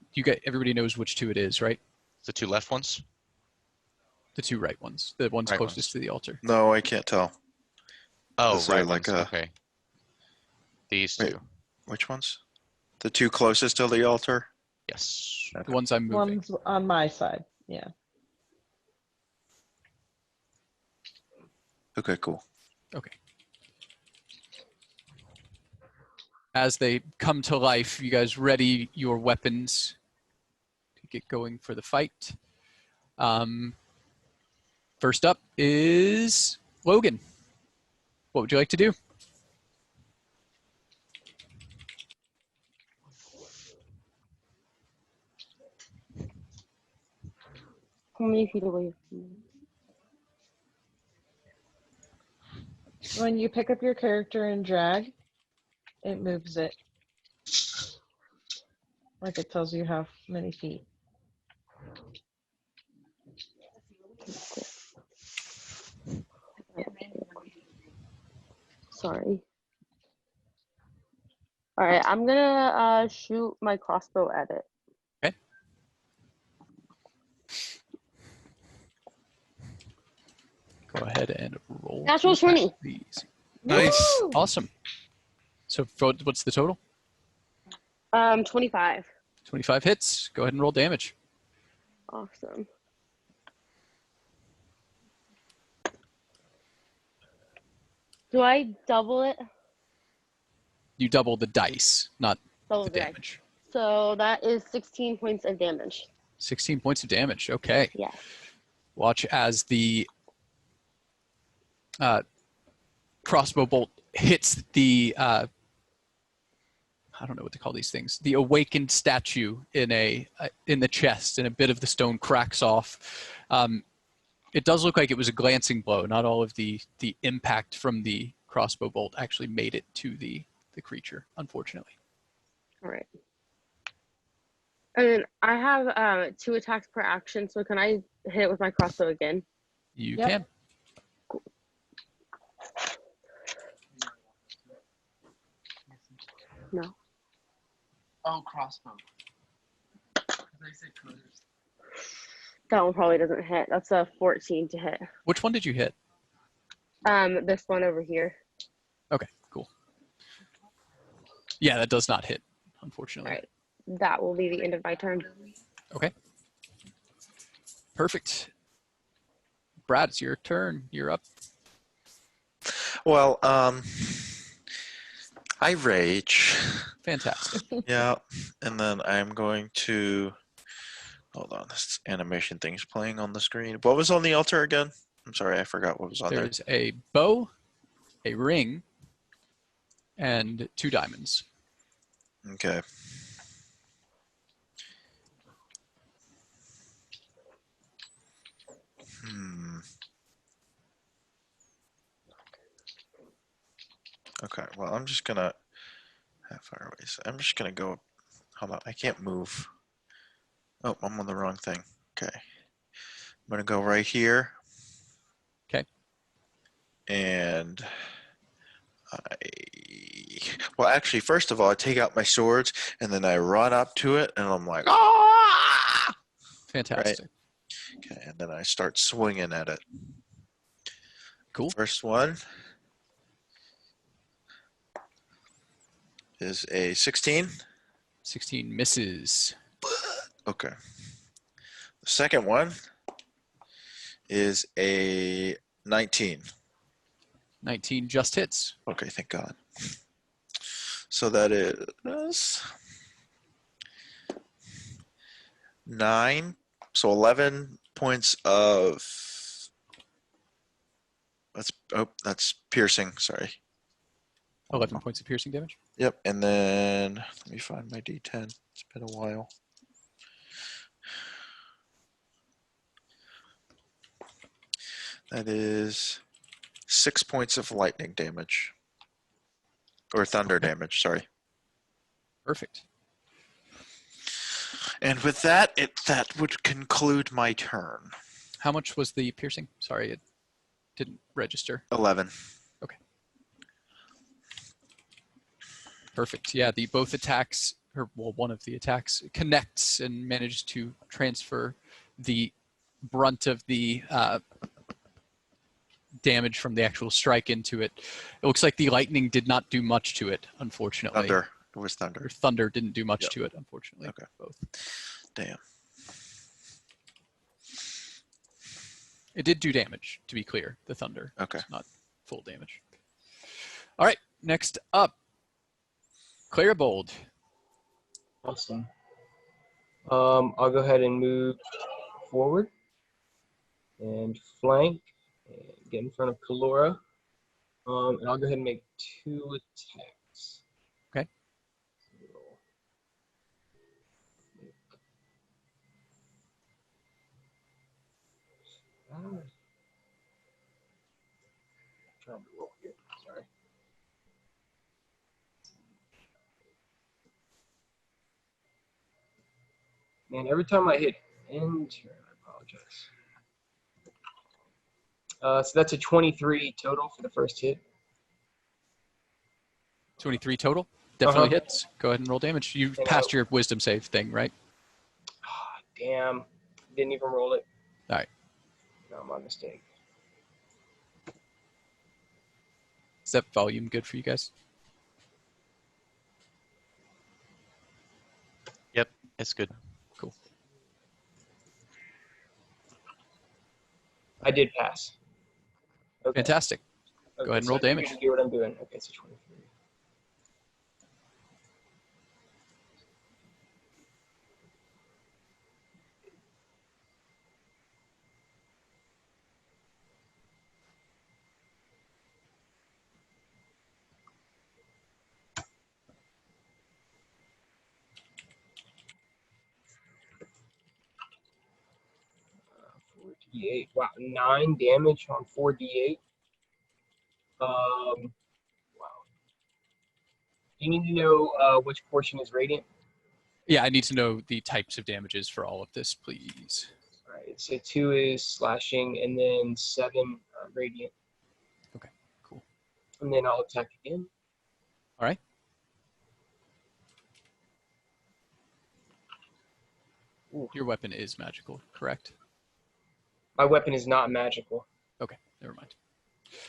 Speaker 1: everybody knows which two it is, right?
Speaker 11: The two left ones?
Speaker 1: The two right ones. The ones
Speaker 11: Right
Speaker 1: closest
Speaker 11: ones.
Speaker 1: to the altar.
Speaker 12: No, I can't tell.
Speaker 11: Oh,
Speaker 12: Is there
Speaker 11: right
Speaker 12: like
Speaker 11: ones.
Speaker 12: a-
Speaker 11: Okay. These
Speaker 12: Wait.
Speaker 11: two.
Speaker 12: Which ones? The two closest to the altar?
Speaker 11: Yes.
Speaker 1: The ones I'm moving.
Speaker 5: One's on my side. Yeah.
Speaker 12: Okay, cool.
Speaker 1: Okay. As they come to life, you guys ready your weapons to get going for the fight. First up is Logan. What would you like to do?
Speaker 10: How many feet away from me?
Speaker 5: When you pick up your character and drag, it moves it. Like it tells you how many feet.
Speaker 10: Sorry. All right, I'm gonna shoot my crossbow at it.
Speaker 1: Okay. Go ahead and roll.
Speaker 10: Natural
Speaker 1: to attack,
Speaker 10: 20.
Speaker 1: please.
Speaker 3: Nice.
Speaker 5: Woo!
Speaker 1: Awesome. So what's the total?
Speaker 10: 25.
Speaker 1: 25 hits. Go ahead and roll damage.
Speaker 10: Awesome. Do I double it?
Speaker 1: You double the dice, not
Speaker 10: Double
Speaker 1: the
Speaker 10: the dice.
Speaker 1: damage.
Speaker 10: So that is 16 points of damage.
Speaker 1: 16 points of damage. Okay.
Speaker 10: Yes.
Speaker 1: Watch as the crossbow bolt hits the I don't know what to call these things. The awakened statue in the chest, and a bit of the stone cracks off. It does look like it was a glancing blow. Not all of the impact from the crossbow bolt actually made it to the creature, unfortunately.
Speaker 10: All right. And I have 2 attacks per action, so can I hit it with my crossbow again?
Speaker 1: You
Speaker 5: Yep.
Speaker 1: can.
Speaker 10: No.
Speaker 6: Oh, crossbow.
Speaker 10: That one probably doesn't hit. That's a 14 to hit.
Speaker 1: Which one did you hit?
Speaker 10: This one over here.
Speaker 1: Okay, cool. Yeah, that does not hit, unfortunately.
Speaker 10: All right. That will be the end of my turn.
Speaker 1: Okay. Perfect. Brad, it's your turn. You're up.
Speaker 12: Well, I rage.
Speaker 1: Fantastic.
Speaker 12: Yeah, and then I'm going to hold on. This animation thing's playing on the screen. What was on the altar again? I'm sorry, I forgot what was on there.
Speaker 1: There's a bow, a ring, and 2 diamonds.
Speaker 12: Okay. Okay, well, I'm just gonna how far away is I'm just gonna go. Hold on, I can't move. Oh, I'm on the wrong thing. Okay. I'm gonna go right here.
Speaker 1: Okay.
Speaker 12: And well, actually, first of all, I take out my swords and then I run up to it and I'm like, ah!
Speaker 1: Fantastic.
Speaker 12: Right? Okay, and then I start swinging at it.
Speaker 1: Cool.
Speaker 12: First one is a 16.
Speaker 1: 16 misses.
Speaker 12: Okay. The second one is a 19.
Speaker 1: 19 just hits.
Speaker 12: Okay, thank God. So that is 9. So 11 points of that's piercing. Sorry.
Speaker 1: 11 points of piercing damage.
Speaker 12: Yep. And then let me find my D10. It's been a while. That is 6 points of lightning damage. Or thunder damage, sorry.
Speaker 1: Perfect.
Speaker 12: And with that, that would conclude my turn.
Speaker 1: How much was the piercing? Sorry, it didn't register.
Speaker 12: 11.
Speaker 1: Okay. Perfect. Yeah, both attacks, or well, one of the attacks connects and manages to transfer the brunt of the damage from the actual strike into it. It looks like the lightning did not do much to it, unfortunately.
Speaker 12: Thunder. It was thunder.
Speaker 1: Or thunder didn't do much
Speaker 12: Yep.
Speaker 1: to it, unfortunately.
Speaker 12: Okay.
Speaker 1: Both.
Speaker 12: Damn.
Speaker 1: It did do damage, to be clear, the thunder.
Speaker 12: Okay.
Speaker 1: It's not full damage. All right, next up, Claribold.
Speaker 7: Awesome. I'll go ahead and move forward and flank and get in front of Kalora. And I'll go ahead and make 2 attacks.
Speaker 1: Okay.
Speaker 7: Trying to roll here. Sorry. Man, every time I hit enter, I apologize. So that's a 23 total for the first hit.
Speaker 1: 23 total. Definitely
Speaker 7: Uh-huh.
Speaker 1: hits. Go ahead and roll damage. You
Speaker 7: And
Speaker 1: passed your wisdom save thing, right?
Speaker 7: Ah, damn. Didn't even roll it.
Speaker 1: All right.
Speaker 7: No, my mistake.
Speaker 1: Is that volume good for you guys?
Speaker 11: Yep, it's good.
Speaker 1: Cool.
Speaker 7: I did pass. Okay.
Speaker 1: Fantastic.
Speaker 7: Okay,
Speaker 1: Go ahead and
Speaker 7: so
Speaker 1: roll
Speaker 7: I think I
Speaker 1: damage.
Speaker 7: can do what I'm doing. Okay, so 23. 4d8. Wow, 9 damage on 4d8. Wow. You need to know which portion is radiant.
Speaker 1: Yeah, I need to know the types of damages for all of this, please.
Speaker 7: All right, so 2 is slashing, and then 7 radiant.
Speaker 1: Okay, cool.
Speaker 7: And then I'll attack again.
Speaker 1: All right.
Speaker 7: Ooh.
Speaker 1: Your weapon is magical, correct?
Speaker 7: My weapon is not magical.
Speaker 1: Okay, never mind.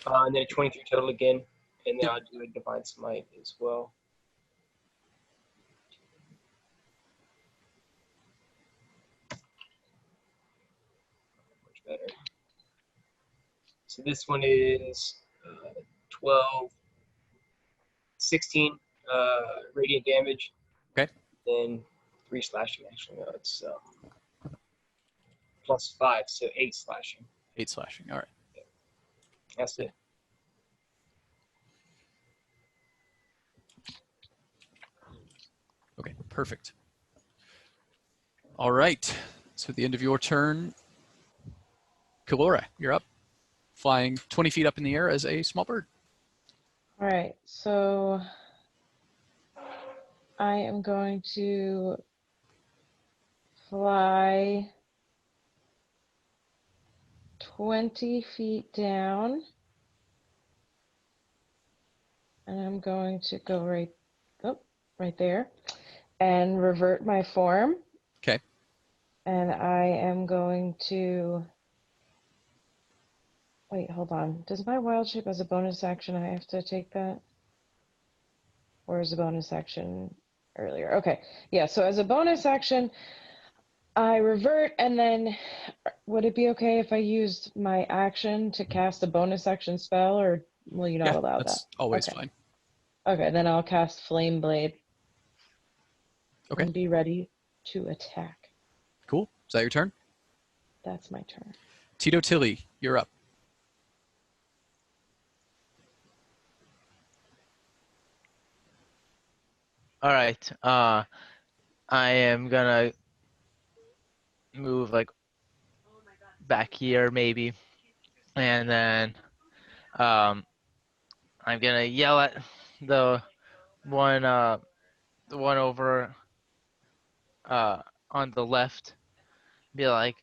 Speaker 7: And then a 23 total again, and then
Speaker 1: Yep.
Speaker 7: I'll do a divine smite as well. Much better. So this one is 12, 16 radiant damage.
Speaker 1: Okay.
Speaker 7: Then 3 slashing. Actually, no, it's plus 5, so 8 slashing.
Speaker 1: 8 slashing. All right.
Speaker 7: That's it.
Speaker 1: Okay, perfect. All right. So at the end of your turn, Kalora, you're up. Flying 20 feet up in the air as a small bird.
Speaker 5: All right, so I am going to fly 20 feet down, and I'm going to go right there, and revert my form.
Speaker 1: Okay.
Speaker 5: And I am going to wait. Hold on. Does my wild shape as a bonus action? I have to take that, or is a bonus action earlier? Okay. Yeah. So as a bonus action, I revert, and then would it be okay if I used my action to cast a bonus action spell, or will you not allow that?
Speaker 1: That's always
Speaker 5: Okay.
Speaker 1: fine.
Speaker 5: Okay, then I'll cast Flame Blade.
Speaker 1: Okay.
Speaker 5: And be ready to attack.
Speaker 1: Cool. Is that your turn?
Speaker 5: That's my turn.
Speaker 1: Tito Tilly, you're up.
Speaker 6: All right. I am gonna move like back here maybe, and then I'm gonna yell at the one over on the left. Be like,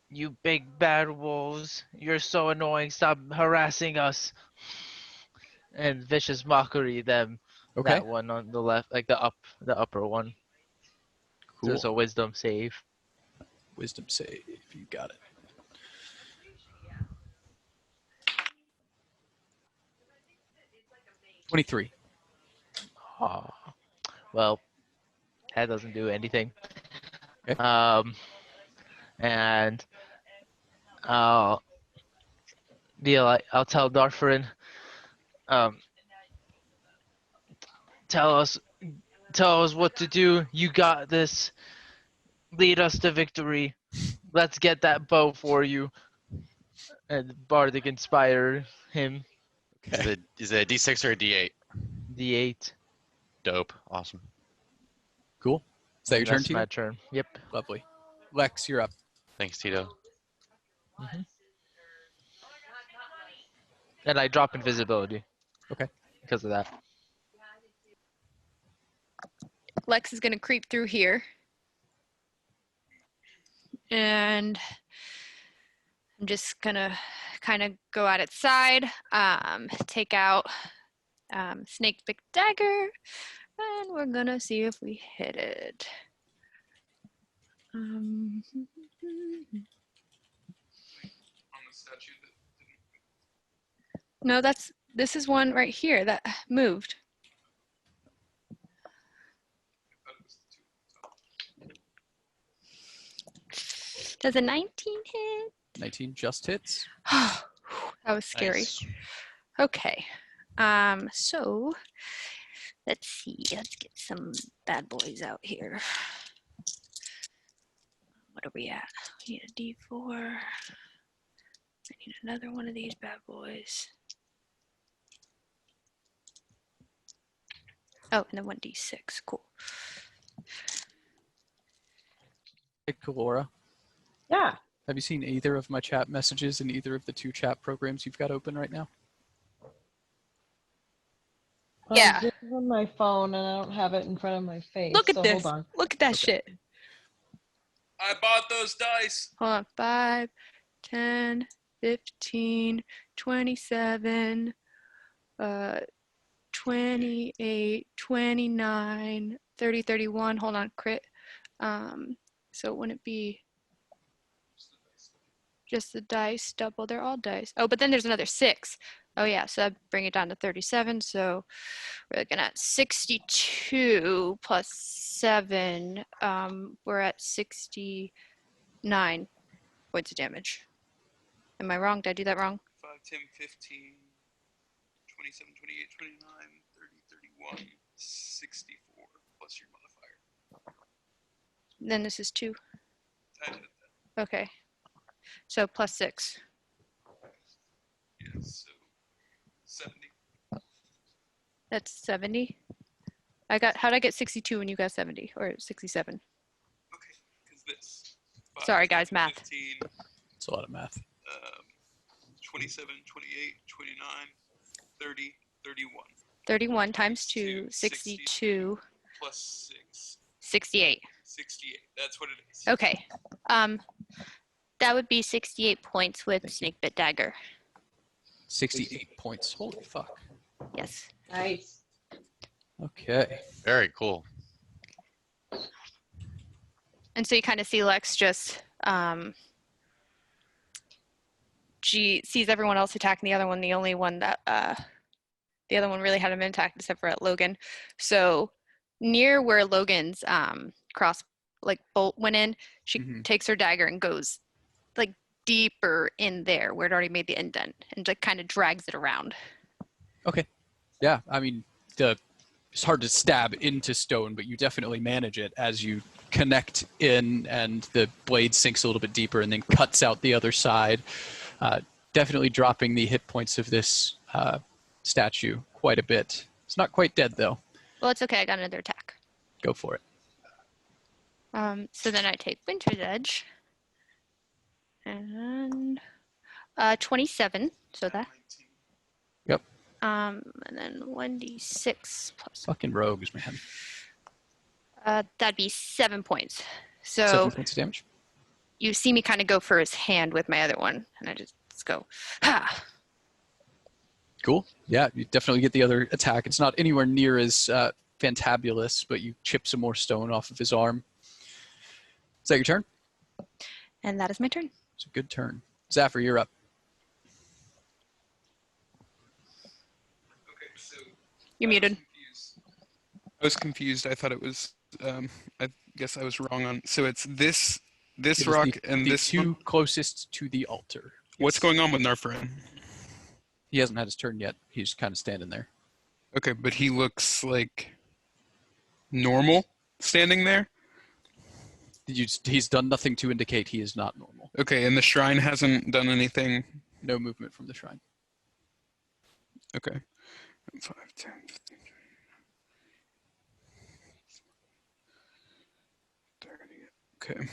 Speaker 6: "You big bad wolves! You're so annoying! Stop harassing us!" And vicious mockery them.
Speaker 1: Okay.
Speaker 6: That one on the left, like the upper one. So
Speaker 1: Cool.
Speaker 6: it's a wisdom save.
Speaker 1: Wisdom save. You got it. $23.
Speaker 6: Oh, well, that doesn't do anything.
Speaker 1: Okay.
Speaker 6: And I'll be like, I'll tell Darfarin, tell us what to do. You got this. Lead us to victory. Let's get that bow for you. And Bardic inspire him.
Speaker 1: Okay.
Speaker 11: Is it a D6 or a D8?
Speaker 6: D8.
Speaker 11: Dope. Awesome.
Speaker 1: Cool. Is that your turn,
Speaker 6: That's
Speaker 1: Tito?
Speaker 6: my turn. Yep.
Speaker 1: Lovely. Lex, you're up.
Speaker 11: Thanks, Tito.
Speaker 6: And I drop invisibility.
Speaker 1: Okay.
Speaker 6: Because of that.
Speaker 2: Lex is going to creep through here. And I'm just going to kind of go at its side, take out Snake Big Dagger, and we're going to see if we hit it. No, this is one right here that moved. Does a 19 hit?
Speaker 1: 19 just hits.
Speaker 2: That was scary.
Speaker 11: Nice.
Speaker 2: Okay. So let's see. Let's get some bad boys out here. What are we at? We need a D4. I need another one of these bad boys. Oh, and then 1D6. Cool.
Speaker 1: Hey, Kalora.
Speaker 5: Yeah.
Speaker 1: Have you seen either of my chat messages in either of the 2 chat programs you've got open right now?
Speaker 2: Yeah.
Speaker 5: This is on my phone and I don't have it in front of my face.
Speaker 2: Look at
Speaker 5: so
Speaker 2: this.
Speaker 5: Hold on.
Speaker 2: Look at that
Speaker 1: Okay.
Speaker 2: shit.
Speaker 3: I bought those dice.
Speaker 2: Hold on. 5, 10, 15, 27, 28, 29, 30, 31. Hold on, crit. So wouldn't it be just the dice double? They're all dice. Oh, but then there's another 6. Oh yeah, so I'd bring it down to 37. So we're looking at 62 plus 7. We're at 69 points of damage. Am I wrong? Did I do that wrong?
Speaker 3: 5, 10, 15, 27, 28, 29, 30, 31, 64 plus your modifier.
Speaker 2: Then this is 2.
Speaker 3: I did that.
Speaker 2: Okay. So plus 6.
Speaker 3: Yeah, so 70.
Speaker 2: That's 70. How'd I get 62 when you got 70 or 67?
Speaker 3: Okay, because this. 5,
Speaker 2: Sorry, guys,
Speaker 3: 10,
Speaker 2: math.
Speaker 3: 15,
Speaker 1: It's a lot of math.
Speaker 3: 27, 28, 29, 30, 31.
Speaker 2: 31 times 2, 62
Speaker 3: plus 6.
Speaker 2: 68.
Speaker 3: 68. That's what it is.
Speaker 2: Okay. That would be 68 points with Snake Bit Dagger.
Speaker 1: 68 points. Holy fuck.
Speaker 2: Yes.
Speaker 5: Nice.
Speaker 1: Okay.
Speaker 11: Very cool.
Speaker 2: And so you kind of see Lex just, she sees everyone else attacking the other one. The only one that, the other one really had him intact except for at Logan. So near where Logan's cross, like bolt went in, she takes her dagger and goes like deeper in there where it already made the indent and like kind of drags it around.
Speaker 1: Okay. Yeah, I mean, it's hard to stab into stone, but you definitely manage it as you connect in and the blade sinks a little bit deeper and then cuts out the other side. Definitely dropping the hit points of this statue quite a bit. It's not quite dead, though.
Speaker 2: Well, it's okay. I got another attack.
Speaker 1: Go for it.
Speaker 2: So then I take Winter's Edge. And 27. So that.
Speaker 1: Yep.
Speaker 2: And then 1d6 plus.
Speaker 1: Fucking rogues, man.
Speaker 2: That'd be 7 points. So
Speaker 1: 7 points of damage.
Speaker 2: you see me kind of go for his hand with my other one, and I just go, ha!
Speaker 1: Cool. Yeah, you definitely get the other attack. It's not anywhere near as fantabulous, but you chip some more stone off of his arm. Is that your turn?
Speaker 2: And that is my turn.
Speaker 1: It's a good turn. Zafir, you're up.
Speaker 3: Okay, so
Speaker 2: You're muted.
Speaker 3: I was confused. I thought it was. I guess I was wrong on. So it's this
Speaker 1: It is
Speaker 3: rock
Speaker 1: the,
Speaker 3: and
Speaker 1: the
Speaker 3: this
Speaker 1: two
Speaker 3: one?
Speaker 1: closest to the altar.
Speaker 3: What's going on with Narfarin?
Speaker 1: He hasn't had his turn yet. He's kind of standing there.
Speaker 3: Okay, but he looks like normal standing there.
Speaker 1: He's done nothing to indicate he is not normal.
Speaker 3: Okay, and the shrine hasn't done anything.
Speaker 1: No movement from the shrine.
Speaker 3: Okay. 5, 10, 15, 30. Okay.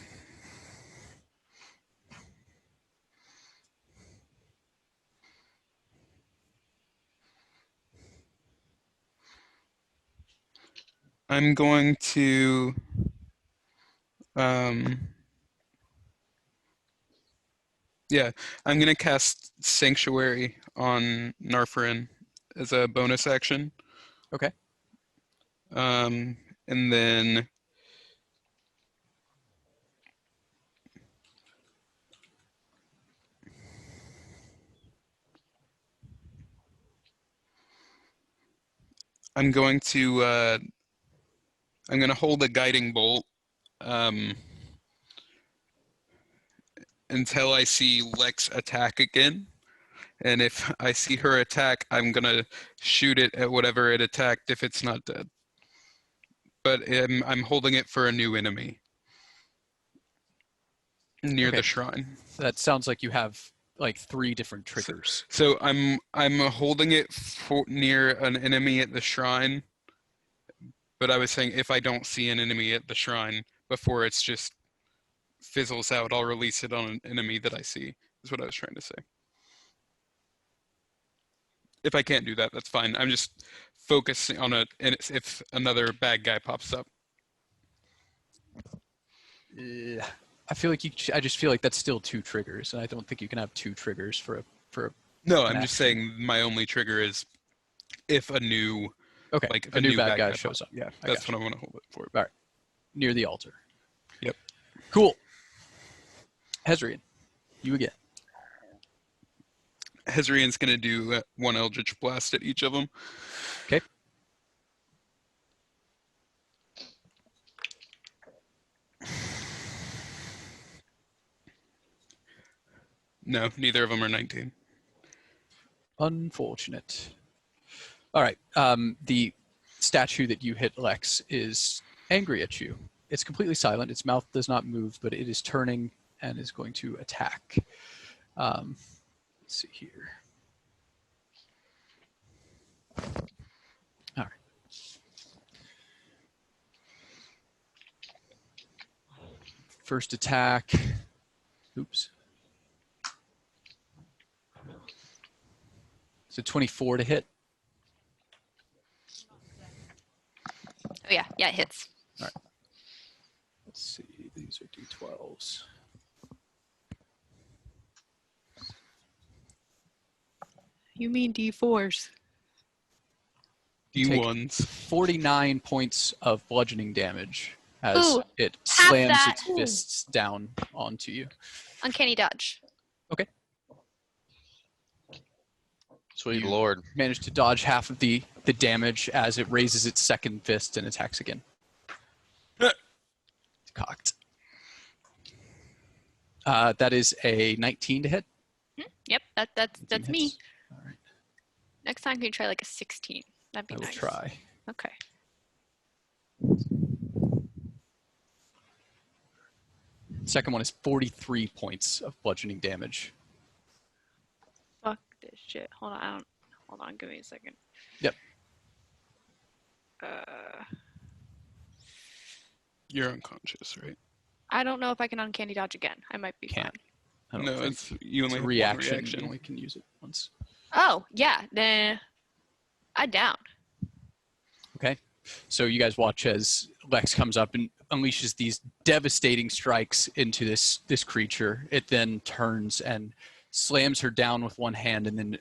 Speaker 3: I'm going to yeah, I'm gonna cast Sanctuary on Narfarin as a bonus action.
Speaker 1: Okay.
Speaker 3: And then I'm going to hold a guiding bolt until I see Lex attack again. And if I see her attack, I'm gonna shoot it at whatever it attacked if it's not dead. But I'm holding it for a new enemy near
Speaker 1: Okay.
Speaker 3: the shrine.
Speaker 1: That sounds like you have like 3 different triggers.
Speaker 3: So I'm holding it near an enemy at the shrine. But I was saying if I don't see an enemy at the shrine before it's just fizzles out, I'll release it on an enemy that I see, is what I was trying to say. If I can't do that, that's fine. I'm just focusing on if another bad guy pops up.
Speaker 1: I feel like I just feel like that's still 2 triggers, and I don't think you can have 2 triggers for a
Speaker 3: No,
Speaker 1: an
Speaker 3: I'm just
Speaker 1: action.
Speaker 3: saying my only trigger is if a new
Speaker 1: Okay,
Speaker 3: like
Speaker 1: a new bad guy
Speaker 3: pops
Speaker 1: shows up.
Speaker 3: Yeah,
Speaker 1: I
Speaker 3: that's
Speaker 1: gotcha.
Speaker 3: what I want to hold it for.
Speaker 1: All right, near the altar.
Speaker 3: Yep.
Speaker 1: Cool. Hezrian, you again.
Speaker 3: Hezrian's gonna do 1 Eldritch Blast at each of them.
Speaker 1: Okay.
Speaker 3: No, neither of them are 19.
Speaker 1: Unfortunate. All right. The statue that you hit, Lex, is angry at you. It's completely silent. Its mouth does not move, but it is turning and is going to attack. Let's see here. All right. First attack. Oops. So 24 to hit.
Speaker 2: Oh yeah, it hits.
Speaker 1: All right. Let's see. These are D12s.
Speaker 2: You mean D4s?
Speaker 3: D1s.
Speaker 1: 49 points of bludgeoning damage as
Speaker 2: Ooh,
Speaker 1: it
Speaker 2: half
Speaker 1: slams
Speaker 2: that.
Speaker 1: its fists down onto you.
Speaker 2: Uncanny dodge.
Speaker 11: Sweet
Speaker 1: You
Speaker 11: lord.
Speaker 1: manage to dodge half of the damage as it raises its second fist and attacks again. Cocked. That is a 19 to hit.
Speaker 2: Yep, that's
Speaker 1: 19
Speaker 2: me.
Speaker 1: hits. All right,
Speaker 2: Next time, can you try like a 16? That'd be
Speaker 1: I will
Speaker 2: nice.
Speaker 1: try.
Speaker 2: Okay.
Speaker 1: Second one is 43 points of bludgeoning damage.
Speaker 2: Fuck this shit. Hold on. Give me a second.
Speaker 1: Yep.
Speaker 3: You're unconscious, right?
Speaker 2: I don't know if I can uncanny dodge again. I might be
Speaker 1: Can't.
Speaker 2: fine.
Speaker 1: I don't
Speaker 3: No,
Speaker 1: think.
Speaker 3: it's you
Speaker 1: It's
Speaker 3: only
Speaker 1: a
Speaker 3: have
Speaker 1: reaction.
Speaker 3: one reaction.
Speaker 1: You only can use it once.
Speaker 2: Oh yeah, then I down.
Speaker 1: Okay. So you guys watch as Lex comes up and unleashes these devastating strikes into this creature. It then turns and slams her down with one hand, and then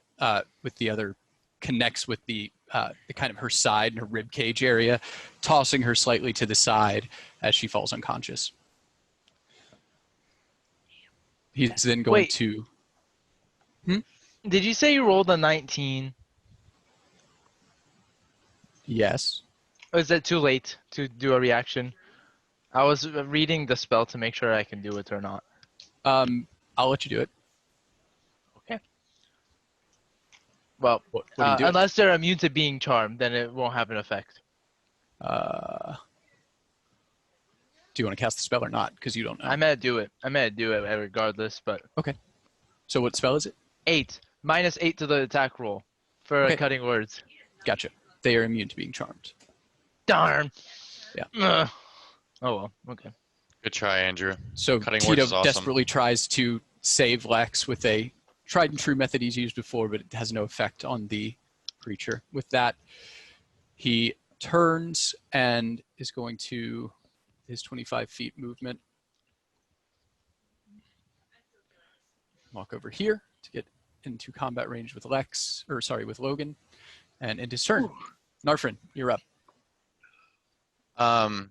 Speaker 1: with the other connects with the kind of her side and her rib cage area, tossing her slightly to the side as she falls unconscious. He's then going
Speaker 6: Wait.
Speaker 1: to.
Speaker 6: Did you say you rolled a 19?
Speaker 1: Yes.
Speaker 6: Or is it too late to do a reaction? I was reading the spell to make sure I can do it or not.
Speaker 1: I'll let you do it.
Speaker 6: Okay. Well,
Speaker 1: What are you doing?
Speaker 6: unless they're immune to being charmed, then it won't have an effect.
Speaker 1: Do you want to cast the spell or not? Because you don't know.
Speaker 6: I'm gonna do it. Regardless, but
Speaker 1: So what spell is it?
Speaker 6: 8 minus 8 to the attack roll for
Speaker 1: Okay.
Speaker 6: cutting words.
Speaker 1: Gotcha. They are immune to being charmed.
Speaker 6: Darn.
Speaker 1: Yeah.
Speaker 6: Ugh. Oh well. Okay.
Speaker 11: Good try, Andrew.
Speaker 1: So
Speaker 11: Cutting words
Speaker 1: Tito
Speaker 11: is awesome.
Speaker 1: desperately tries to save Lex with a tried and true method he's used before, but it has no effect on the creature. With that, he turns and is going to his 25 feet movement. Walk over here to get into combat range with with Logan. And end his turn. Narfrin, you're up.
Speaker 11: I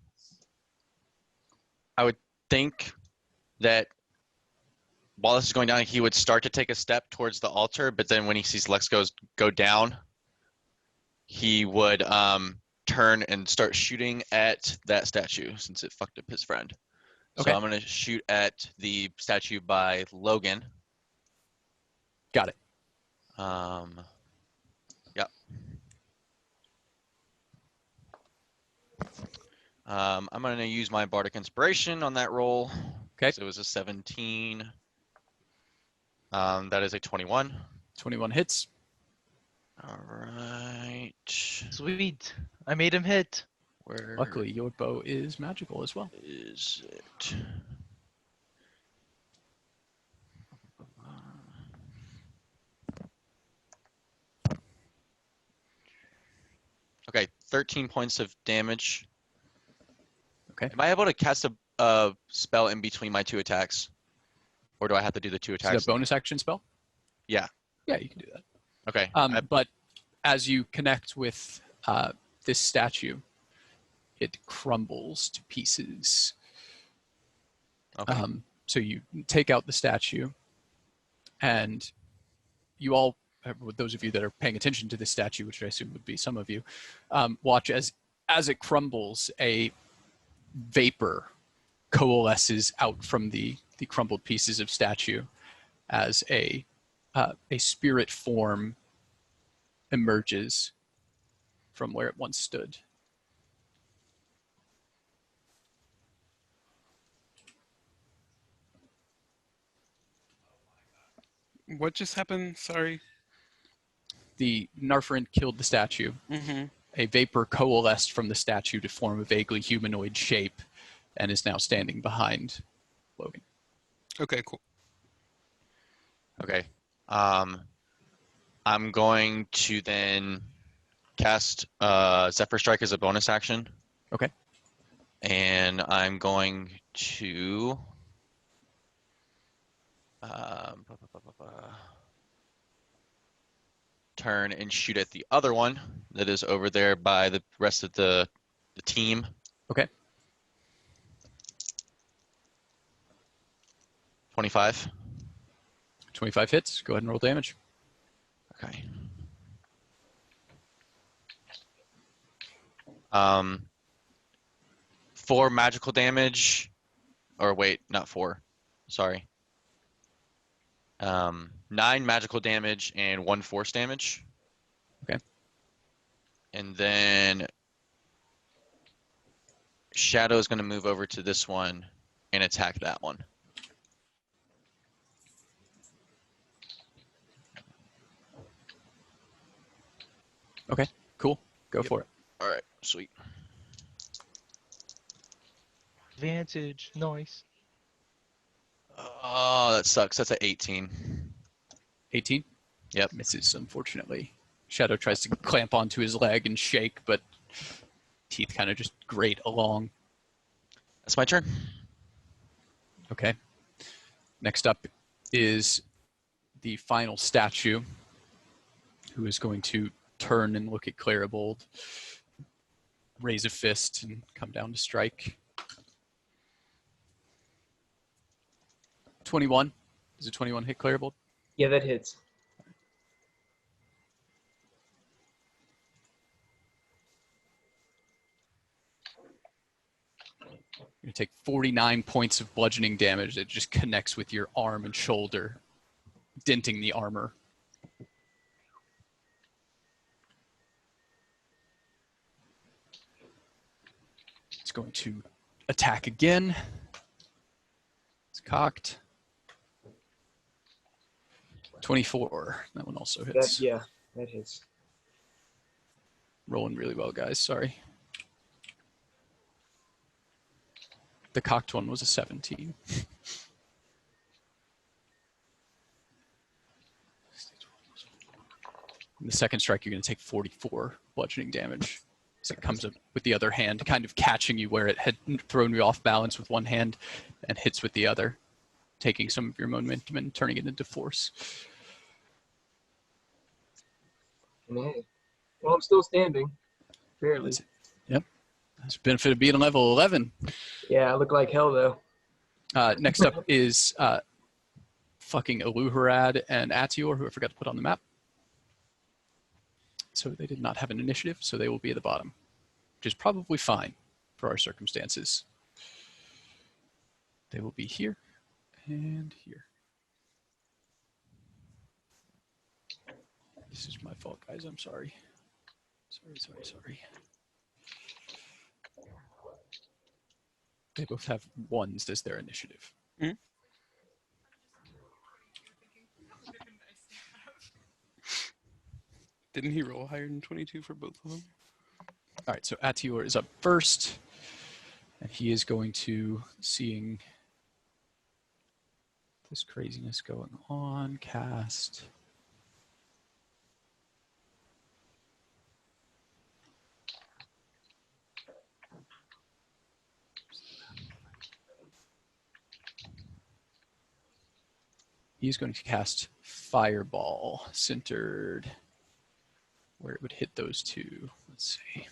Speaker 11: would think that while this is going down, he would start to take a step towards the altar, but then when he sees Lex go down, he would turn and start shooting at that statue since it fucked up his friend.
Speaker 1: Okay.
Speaker 11: So I'm gonna shoot at the statue by Logan.
Speaker 1: Got it.
Speaker 11: Yep. I'm going to use my Bardic Inspiration on that roll.
Speaker 1: Okay.
Speaker 11: So it was a 17. That is a 21.
Speaker 1: 21 hits.
Speaker 11: All right.
Speaker 6: Sweet. I made him hit.
Speaker 11: Where
Speaker 1: Luckily, your bow is magical as well.
Speaker 11: is it? 13 points of damage.
Speaker 1: Okay.
Speaker 11: Am I able to cast a spell in between my 2 attacks? Or do I have to do the 2
Speaker 1: Is it
Speaker 11: attacks?
Speaker 1: a bonus action spell?
Speaker 11: Yeah.
Speaker 1: Yeah, you can do that.
Speaker 11: Okay.
Speaker 1: But as you connect with this statue, it crumbles to pieces.
Speaker 11: Okay.
Speaker 1: So you take out the statue, and you all, those of you that are paying attention to this statue, which I assume would be some of you, watch as it crumbles, a vapor coalesces out from the crumbled pieces of statue as a spirit form emerges from where it once stood.
Speaker 3: What just happened? Sorry.
Speaker 1: The Narferin killed the statue.
Speaker 3: Mm-hmm.
Speaker 1: A vapor coalesced from the statue to form a vaguely humanoid shape and is now standing behind Logan.
Speaker 3: Okay, cool.
Speaker 11: Okay. I'm going to then cast Zephyr Strike as a bonus action.
Speaker 1: Okay.
Speaker 11: And I'm going to turn and shoot at the other one that is over there by the rest of the team.
Speaker 1: Okay.
Speaker 11: 25.
Speaker 1: 25 hits. Go ahead and roll damage.
Speaker 11: Okay. 4 magical damage, or wait, not 4. Sorry. 9 magical damage and 1 force damage.
Speaker 1: Okay.
Speaker 11: And then Shadow is going to move over to this one and attack that one.
Speaker 1: Okay, cool. Go for it.
Speaker 11: All right, sweet.
Speaker 6: Advantage, nice.
Speaker 11: Oh, that sucks. That's an 18.
Speaker 1: 18?
Speaker 11: Yep.
Speaker 1: Misses, unfortunately. Shadow tries to clamp onto his leg and shake, but teeth kind of just grate along.
Speaker 11: That's my turn.
Speaker 1: Okay. Next up is the final statue, who is going to turn and look at Claribold, raise a fist, and come down to strike. 21. Does a 21 hit Claribold?
Speaker 7: Yeah, that hits.
Speaker 1: You're going to take 49 points of bludgeoning damage that just connects with your arm and shoulder, denting the armor. It's going to attack again. It's cocked. 24. That one also hits.
Speaker 7: Yeah, that hits.
Speaker 1: Rolling really well, guys. Sorry. The cocked one was a 17. In the second strike, you're going to take 44 bludgeoning damage. So it comes up with the other hand, kind of catching you where it had thrown you off balance with one hand and hits with the other, taking some of your momentum and turning it into force.
Speaker 7: Well, I'm still standing. Barely.
Speaker 1: Yep. That's the benefit of being level 11.
Speaker 7: Yeah, I look like hell, though.
Speaker 1: Next up is fucking Aluharad and Atior, who I forgot to put on the map. So they did not have an initiative, so they will be at the bottom, which is probably fine for our circumstances. They will be here and here. This is my fault, guys. I'm sorry. Sorry. They both have ones as their initiative.
Speaker 3: Hmm? Didn't he roll higher than 22 for both of them?
Speaker 1: All right, so Atior is up first, and he is going to, seeing this craziness going on, cast He's going to cast Fireball, centered where it would hit those two. Let's see.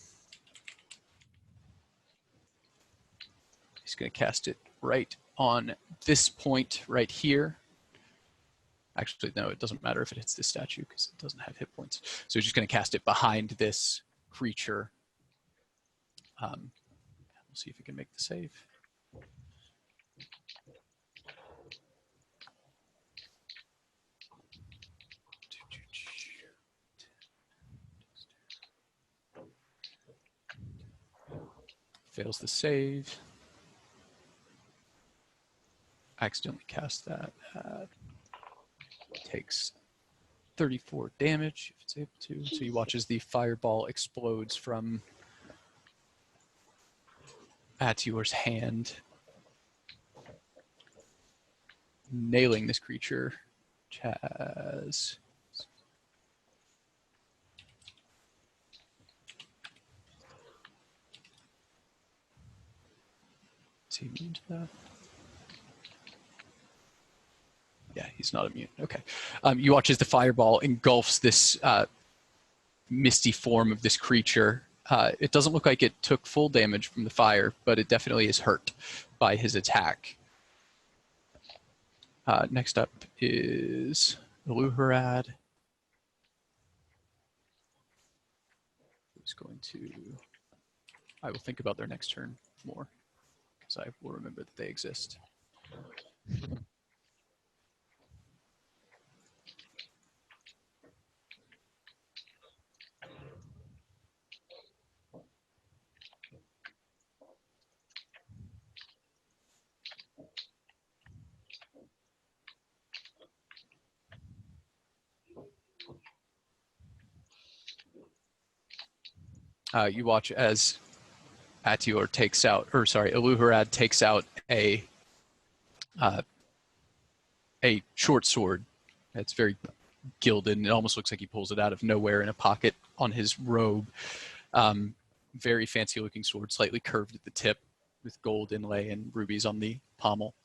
Speaker 1: He's going to cast it right on this point right here. Actually, no, it doesn't matter if it hits this statue because it doesn't have hit points. So he's just going to cast it behind this creature. We'll see if he can make the save. Fails the save. Accidentally cast that. Takes 34 damage if it's able to. So he watches the fireball explodes from Atior's hand, nailing this creature, which has is he immune to that? Yeah, he's not immune. Okay. You watch as the fireball engulfs this misty form of this creature. It doesn't look like it took full damage from the fire, but it definitely is hurt by his attack. Next up is Luharad. Who's going to... I will think about their next turn more, because I will remember that they exist. You watch as Atior takes out, or sorry, Eluharad takes out a short sword. It's very gilded, and it almost looks like he pulls it out of nowhere in a pocket on his robe. Very fancy-looking sword, slightly curved at the tip, with gold inlay and rubies on the pommel.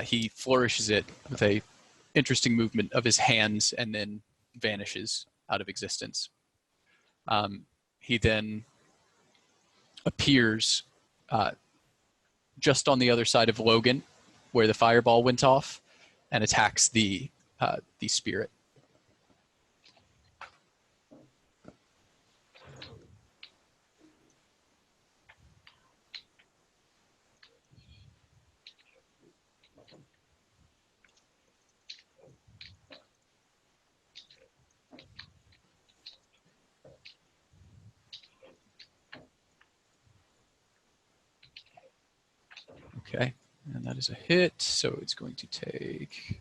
Speaker 1: He flourishes it with a interesting movement of his hands, and then vanishes out of existence. He then appears just on the other side of Logan, where the fireball went off, and attacks the spirit. Okay, and that is a hit, so it's going to take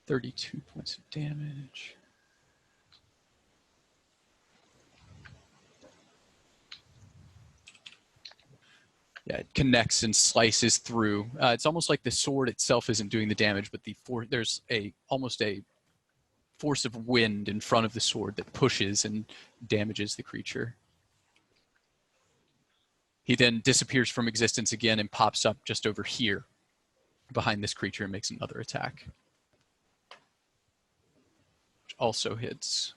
Speaker 1: 32 points of damage. Yeah, it connects and slices through. It's almost like the sword itself isn't doing the damage, but there's almost a force of wind in front of the sword that pushes and damages the creature. He then disappears from existence again and pops up just over here behind this creature and makes another attack, which also hits.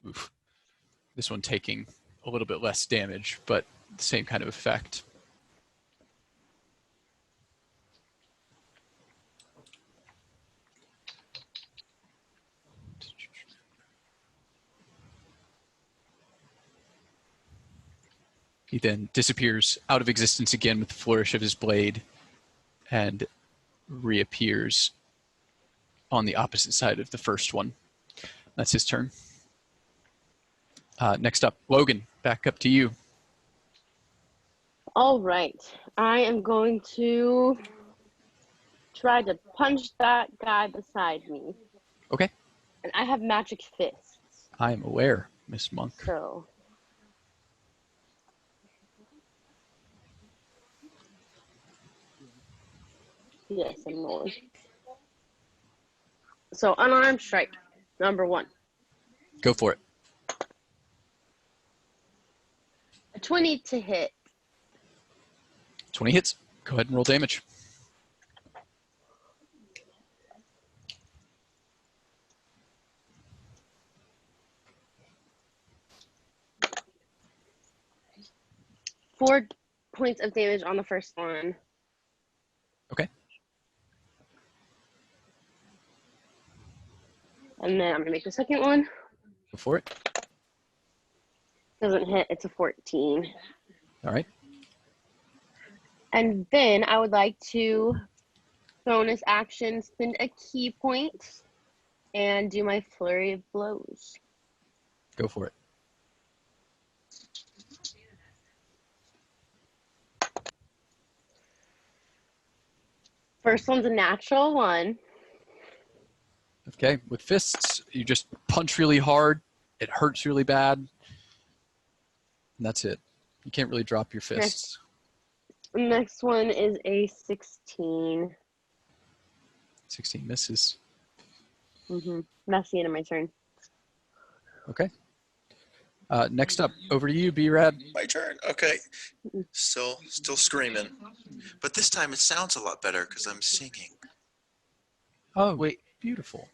Speaker 1: Oof. This one taking a little bit less damage, but the same kind of effect. He then disappears out of existence again with the flourish of his blade and reappears on the opposite side of the first one. That's his turn. Next up, Logan, back up to you.
Speaker 10: All right. I am going to try to punch that guy beside me.
Speaker 1: Okay.
Speaker 10: And I have magic fists.
Speaker 1: I am aware, Miss Monk.
Speaker 10: So yes, I'm rolling. So unarmed strike. Number 1.
Speaker 1: Go for it.
Speaker 10: A 20 to hit.
Speaker 1: 20 hits. Go ahead and roll damage.
Speaker 10: Four points of damage on the first one.
Speaker 1: Okay.
Speaker 10: And then I'm gonna make the second one.
Speaker 1: Go for it.
Speaker 10: Doesn't hit, it's a 14.
Speaker 1: All right.
Speaker 10: And then I would like to bonus action spend a key point and do my flurry of blows.
Speaker 1: Go for it.
Speaker 10: First one's a natural 1.
Speaker 1: Okay. With fists, you just punch really hard. It hurts really bad. And that's it. You can't really drop your fists.
Speaker 10: Next one is a 16.
Speaker 1: 16 misses.
Speaker 10: That's the end of my turn.
Speaker 1: Okay. Next up, over to you, B-Rad.
Speaker 12: My turn. Okay. Still screaming, but this time it sounds a lot better because I'm singing.
Speaker 1: Oh, wait. Beautiful.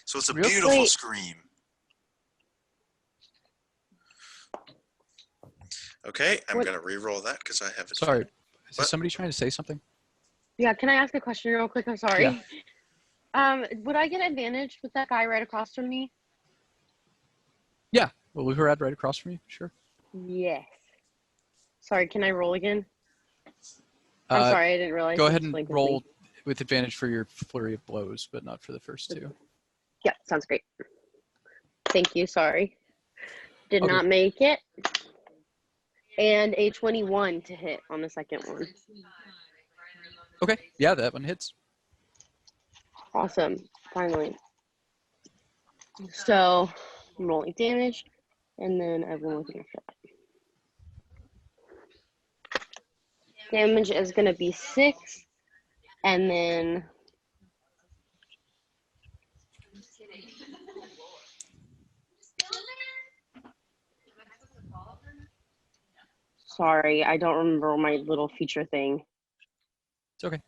Speaker 12: So it's a
Speaker 1: Real
Speaker 12: beautiful
Speaker 10: Wait.
Speaker 12: scream. Okay, I'm
Speaker 10: What-
Speaker 12: gonna re-roll that because I have it.
Speaker 1: Sorry. Is
Speaker 12: What?
Speaker 1: there somebody trying to say something?
Speaker 10: Yeah, can I ask a question real quick? I'm sorry.
Speaker 1: Yeah.
Speaker 10: Would I get advantage with that guy right across from me?
Speaker 1: Yeah. Well, we were right across from you. Sure.
Speaker 10: Yes. Sorry, can I roll again? I'm sorry, I didn't realize.
Speaker 1: Go
Speaker 10: it
Speaker 1: ahead
Speaker 10: was
Speaker 1: and
Speaker 10: like with
Speaker 1: roll
Speaker 10: me.
Speaker 1: with advantage for your flurry of blows, but not for the first two.
Speaker 10: Yeah, sounds great. Thank you, sorry. Did
Speaker 1: Okay.
Speaker 10: not make it. And a 21 to hit on the second one.
Speaker 1: Okay. Yeah, that one hits.
Speaker 10: Awesome, finally. So, I'm rolling damage, and then everyone can after that. Damage is going to be 6, and then sorry, I don't remember my little feature thing.
Speaker 1: It's okay.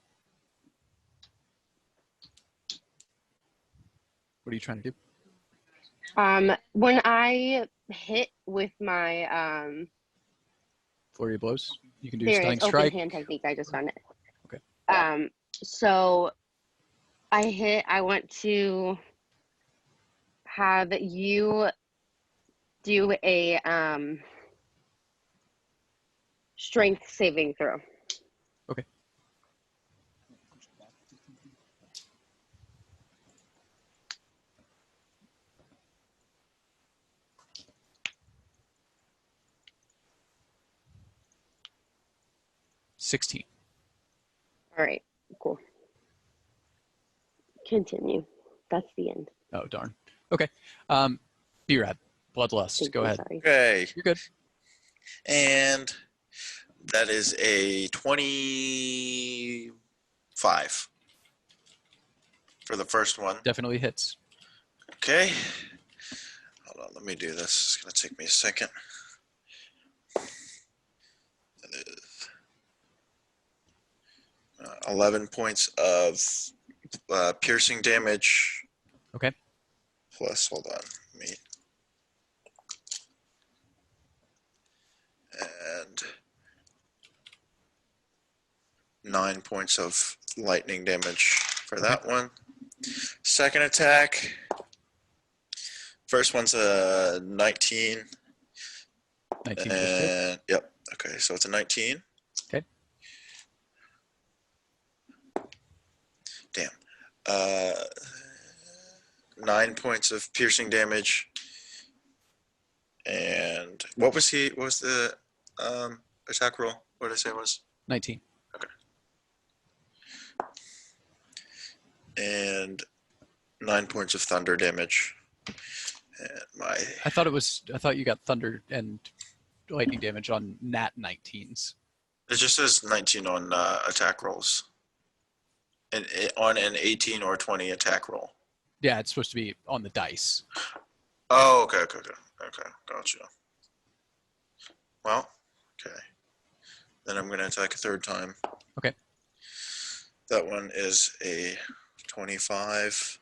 Speaker 1: What are you trying to do?
Speaker 10: When I hit with my
Speaker 1: Flurry of blows? You can do
Speaker 10: there it
Speaker 1: stunning
Speaker 10: is, open
Speaker 1: strike.
Speaker 10: hand technique, I just found it.
Speaker 1: Okay.
Speaker 10: So I want to have you do a strength saving throw.
Speaker 1: Okay. $16.
Speaker 10: All right, cool. Continue. That's the end.
Speaker 1: Oh, darn. Okay. B-Rad, Bloodlust.
Speaker 10: Thank
Speaker 1: Go
Speaker 10: you,
Speaker 1: ahead.
Speaker 10: sorry.
Speaker 12: Okay,
Speaker 1: You're good.
Speaker 12: and that is a 25 for the first one.
Speaker 1: Definitely hits.
Speaker 12: Okay. Hold on, let me do this. It's going to take me a second. That is 11 points of piercing damage.
Speaker 1: Okay.
Speaker 12: Plus, hold on. Let me. And 9 points of lightning damage for that one. Second attack. First one's a 19.
Speaker 1: 19 just hit.
Speaker 12: And yep. Okay, so it's a 19.
Speaker 1: Okay.
Speaker 12: Damn. 9 points of piercing damage. And what was the attack roll? What did I say it was?
Speaker 1: 19.
Speaker 12: And 9 points of thunder damage. And
Speaker 1: I thought you got thunder and lightning damage on nat 19s.
Speaker 12: it just says 19 on attack rolls. And on an 18 or 20 attack roll.
Speaker 1: Yeah, it's supposed to be on the dice.
Speaker 12: Oh, okay. Gotcha. Well, okay. Then I'm gonna attack a third time.
Speaker 1: Okay.
Speaker 12: That one is a 25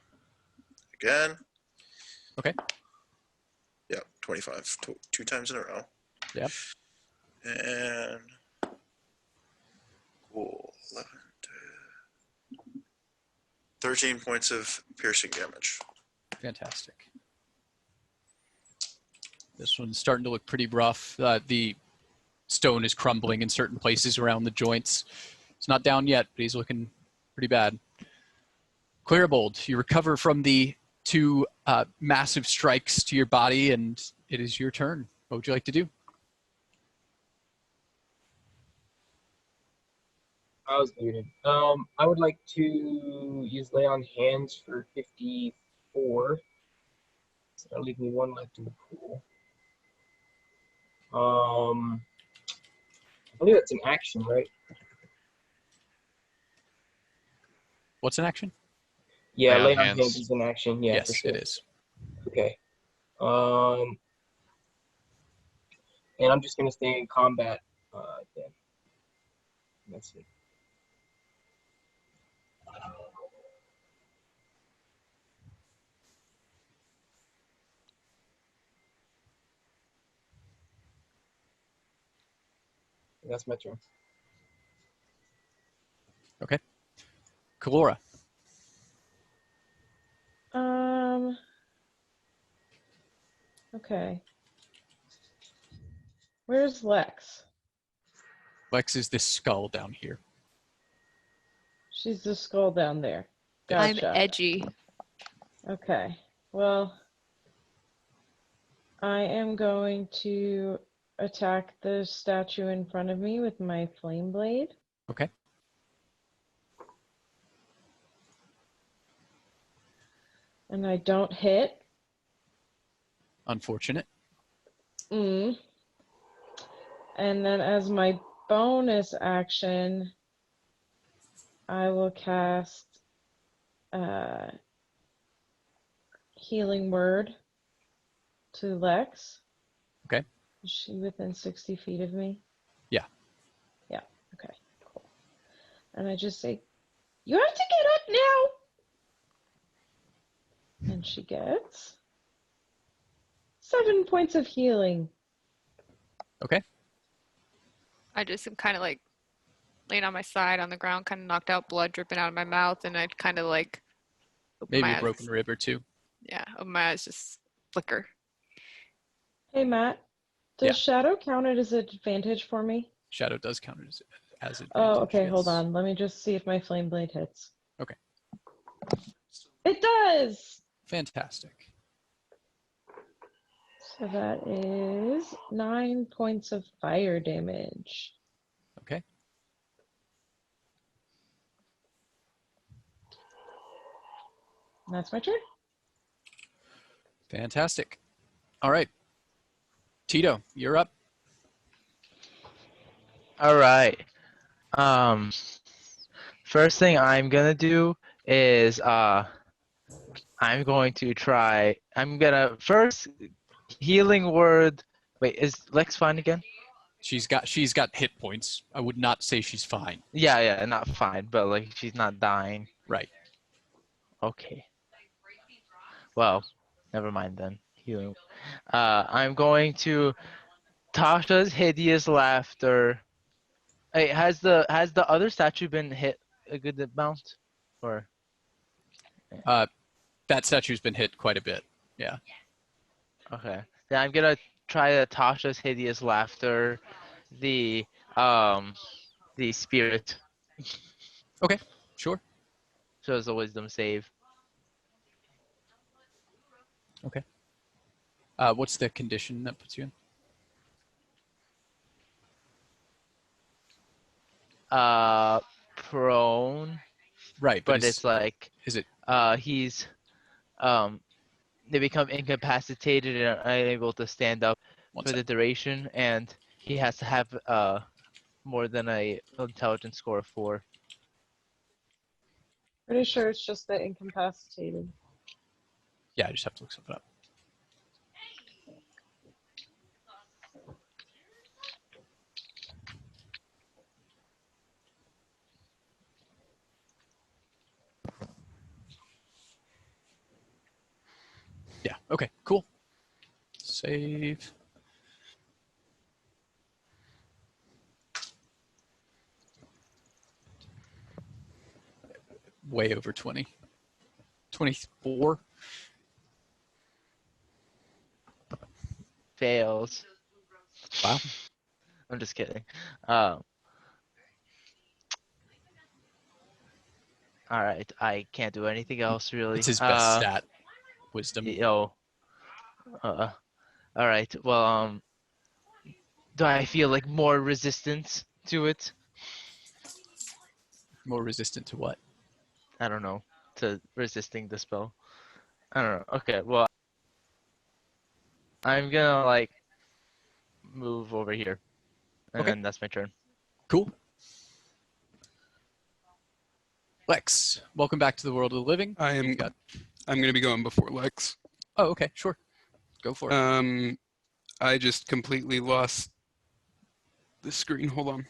Speaker 12: again.
Speaker 1: Okay.
Speaker 12: Yep, 25. Two times in a row.
Speaker 1: Yep.
Speaker 12: And cool. 11, 13 points of piercing damage.
Speaker 1: Fantastic. This one's starting to look pretty rough. The stone is crumbling in certain places around the joints. It's not down yet, but he's looking pretty bad. Claribold, you recover from the two massive strikes to your body, and it is your turn. What would you like to do?
Speaker 7: I was muted. I would like to use lay on hands for 54. So that'll leave me one left in the pool. I believe that's an action, right?
Speaker 1: What's an action?
Speaker 7: Yeah,
Speaker 11: Lay on
Speaker 7: lay on
Speaker 11: hands.
Speaker 7: hands is an action. Yeah, for
Speaker 1: Yes,
Speaker 7: sure.
Speaker 1: it is.
Speaker 7: Okay. And I'm just gonna stay in combat. Then. That's it. That's my turn.
Speaker 1: Okay. Kalora.
Speaker 5: Okay. Where's Lex?
Speaker 1: Lex is this skull down here.
Speaker 5: She's the skull down there.
Speaker 2: I'm
Speaker 5: Gotcha.
Speaker 2: edgy.
Speaker 5: Okay. Well, I am going to attack the statue in front of me with my flame blade.
Speaker 1: Okay.
Speaker 5: And I don't hit.
Speaker 1: Unfortunate.
Speaker 5: And then as my bonus action, I will cast Healing Word to Lex.
Speaker 1: Okay.
Speaker 5: Is she within 60 feet of me?
Speaker 1: Yeah.
Speaker 5: Yeah. Okay. Cool. And I just say, "You have to get up now." And she gets 7 points of healing.
Speaker 1: Okay.
Speaker 2: I just am kind of like laying on my side on the ground, kind of knocked out, blood dripping out of my mouth, and I'd kind of like open
Speaker 1: Maybe
Speaker 2: my
Speaker 1: a
Speaker 2: eyes.
Speaker 1: broken rib or two.
Speaker 2: Yeah, open my eyes, just flicker.
Speaker 5: Hey, Matt, does
Speaker 1: Yeah.
Speaker 5: Shadow count it as an advantage for me?
Speaker 1: Shadow does count as advantage.
Speaker 5: Oh, okay, hold
Speaker 1: yes.
Speaker 5: on. Let me just see if my flame blade hits.
Speaker 1: Okay.
Speaker 5: It does!
Speaker 1: Fantastic.
Speaker 5: So that is 9 points of fire damage.
Speaker 1: Okay.
Speaker 5: And that's my turn.
Speaker 1: Fantastic. All right. Tito, you're up.
Speaker 6: All right. First thing I'm gonna do is I'm gonna first healing word. Wait, is Lex fine again?
Speaker 1: She's got hit points. I would not say she's fine.
Speaker 6: Yeah, not fine, but like she's not dying.
Speaker 1: Right.
Speaker 6: Okay. Well, never mind then. Healing. I'm going to Tasha's hideous laughter. Hey, has the other statue been hit a good amount, or?
Speaker 1: That statue's been hit quite a bit. Yeah.
Speaker 6: Okay. Then I'm gonna try Tasha's hideous laughter, the spirit.
Speaker 1: Okay. Sure.
Speaker 6: So it's a wisdom save.
Speaker 1: Okay. What's the condition that puts you in?
Speaker 6: Prone.
Speaker 1: Right,
Speaker 6: but it's like
Speaker 1: is it?
Speaker 6: He's they become incapacitated and unable to stand up for the duration, and he has to have more than a intelligence score of 4.
Speaker 5: Pretty sure it's just the incapacitated.
Speaker 1: Yeah, I just have to look something up. Yeah, okay, cool. Save. Way over 20. 24.
Speaker 6: Fails.
Speaker 1: Wow.
Speaker 6: I'm just kidding. All right, I can't do anything else really.
Speaker 1: It's his best stat. Wisdom.
Speaker 6: Yo. All right. Well, do I feel like more resistance to it?
Speaker 1: More resistant to what?
Speaker 6: I don't know. To resisting the spell. I don't know. Okay. Well, I'm gonna like move over here, and
Speaker 1: Okay.
Speaker 6: then that's my turn.
Speaker 1: Cool. Lex, welcome back to the world of the living.
Speaker 3: I'm going to be going before Lex.
Speaker 1: Oh, okay, sure. Go for it.
Speaker 3: I just completely lost the screen. Hold on.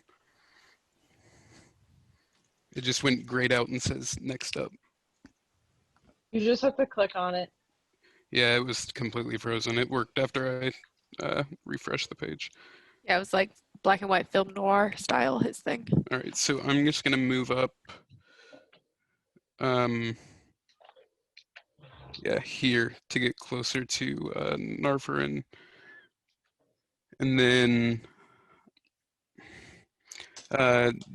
Speaker 3: It just went grayed out and says next up.
Speaker 5: You just have to click on it.
Speaker 3: Yeah, it was completely frozen. It worked after I refreshed the page.
Speaker 13: Yeah, it was like black and white film noir style, his thing.
Speaker 3: All right, so I'm just going to move up. Yeah, here to get closer to Narferin. And then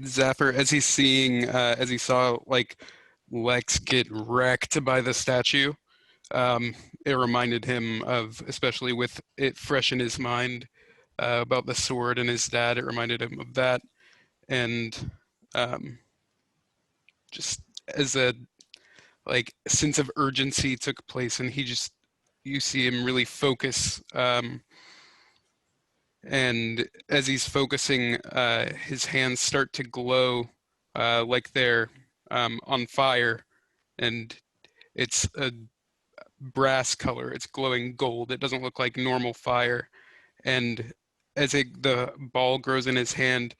Speaker 3: Zafir, as he saw like Lex get wrecked by the statue, it reminded him of, especially with it fresh in his mind, about the sword and his dad. It reminded him of that, and just as a like sense of urgency took place, and you see him really focus. And as he's focusing, his hands start to glow like they're on fire, and it's a brass color. It's glowing gold. It doesn't look like normal fire. And as the ball grows in his hand,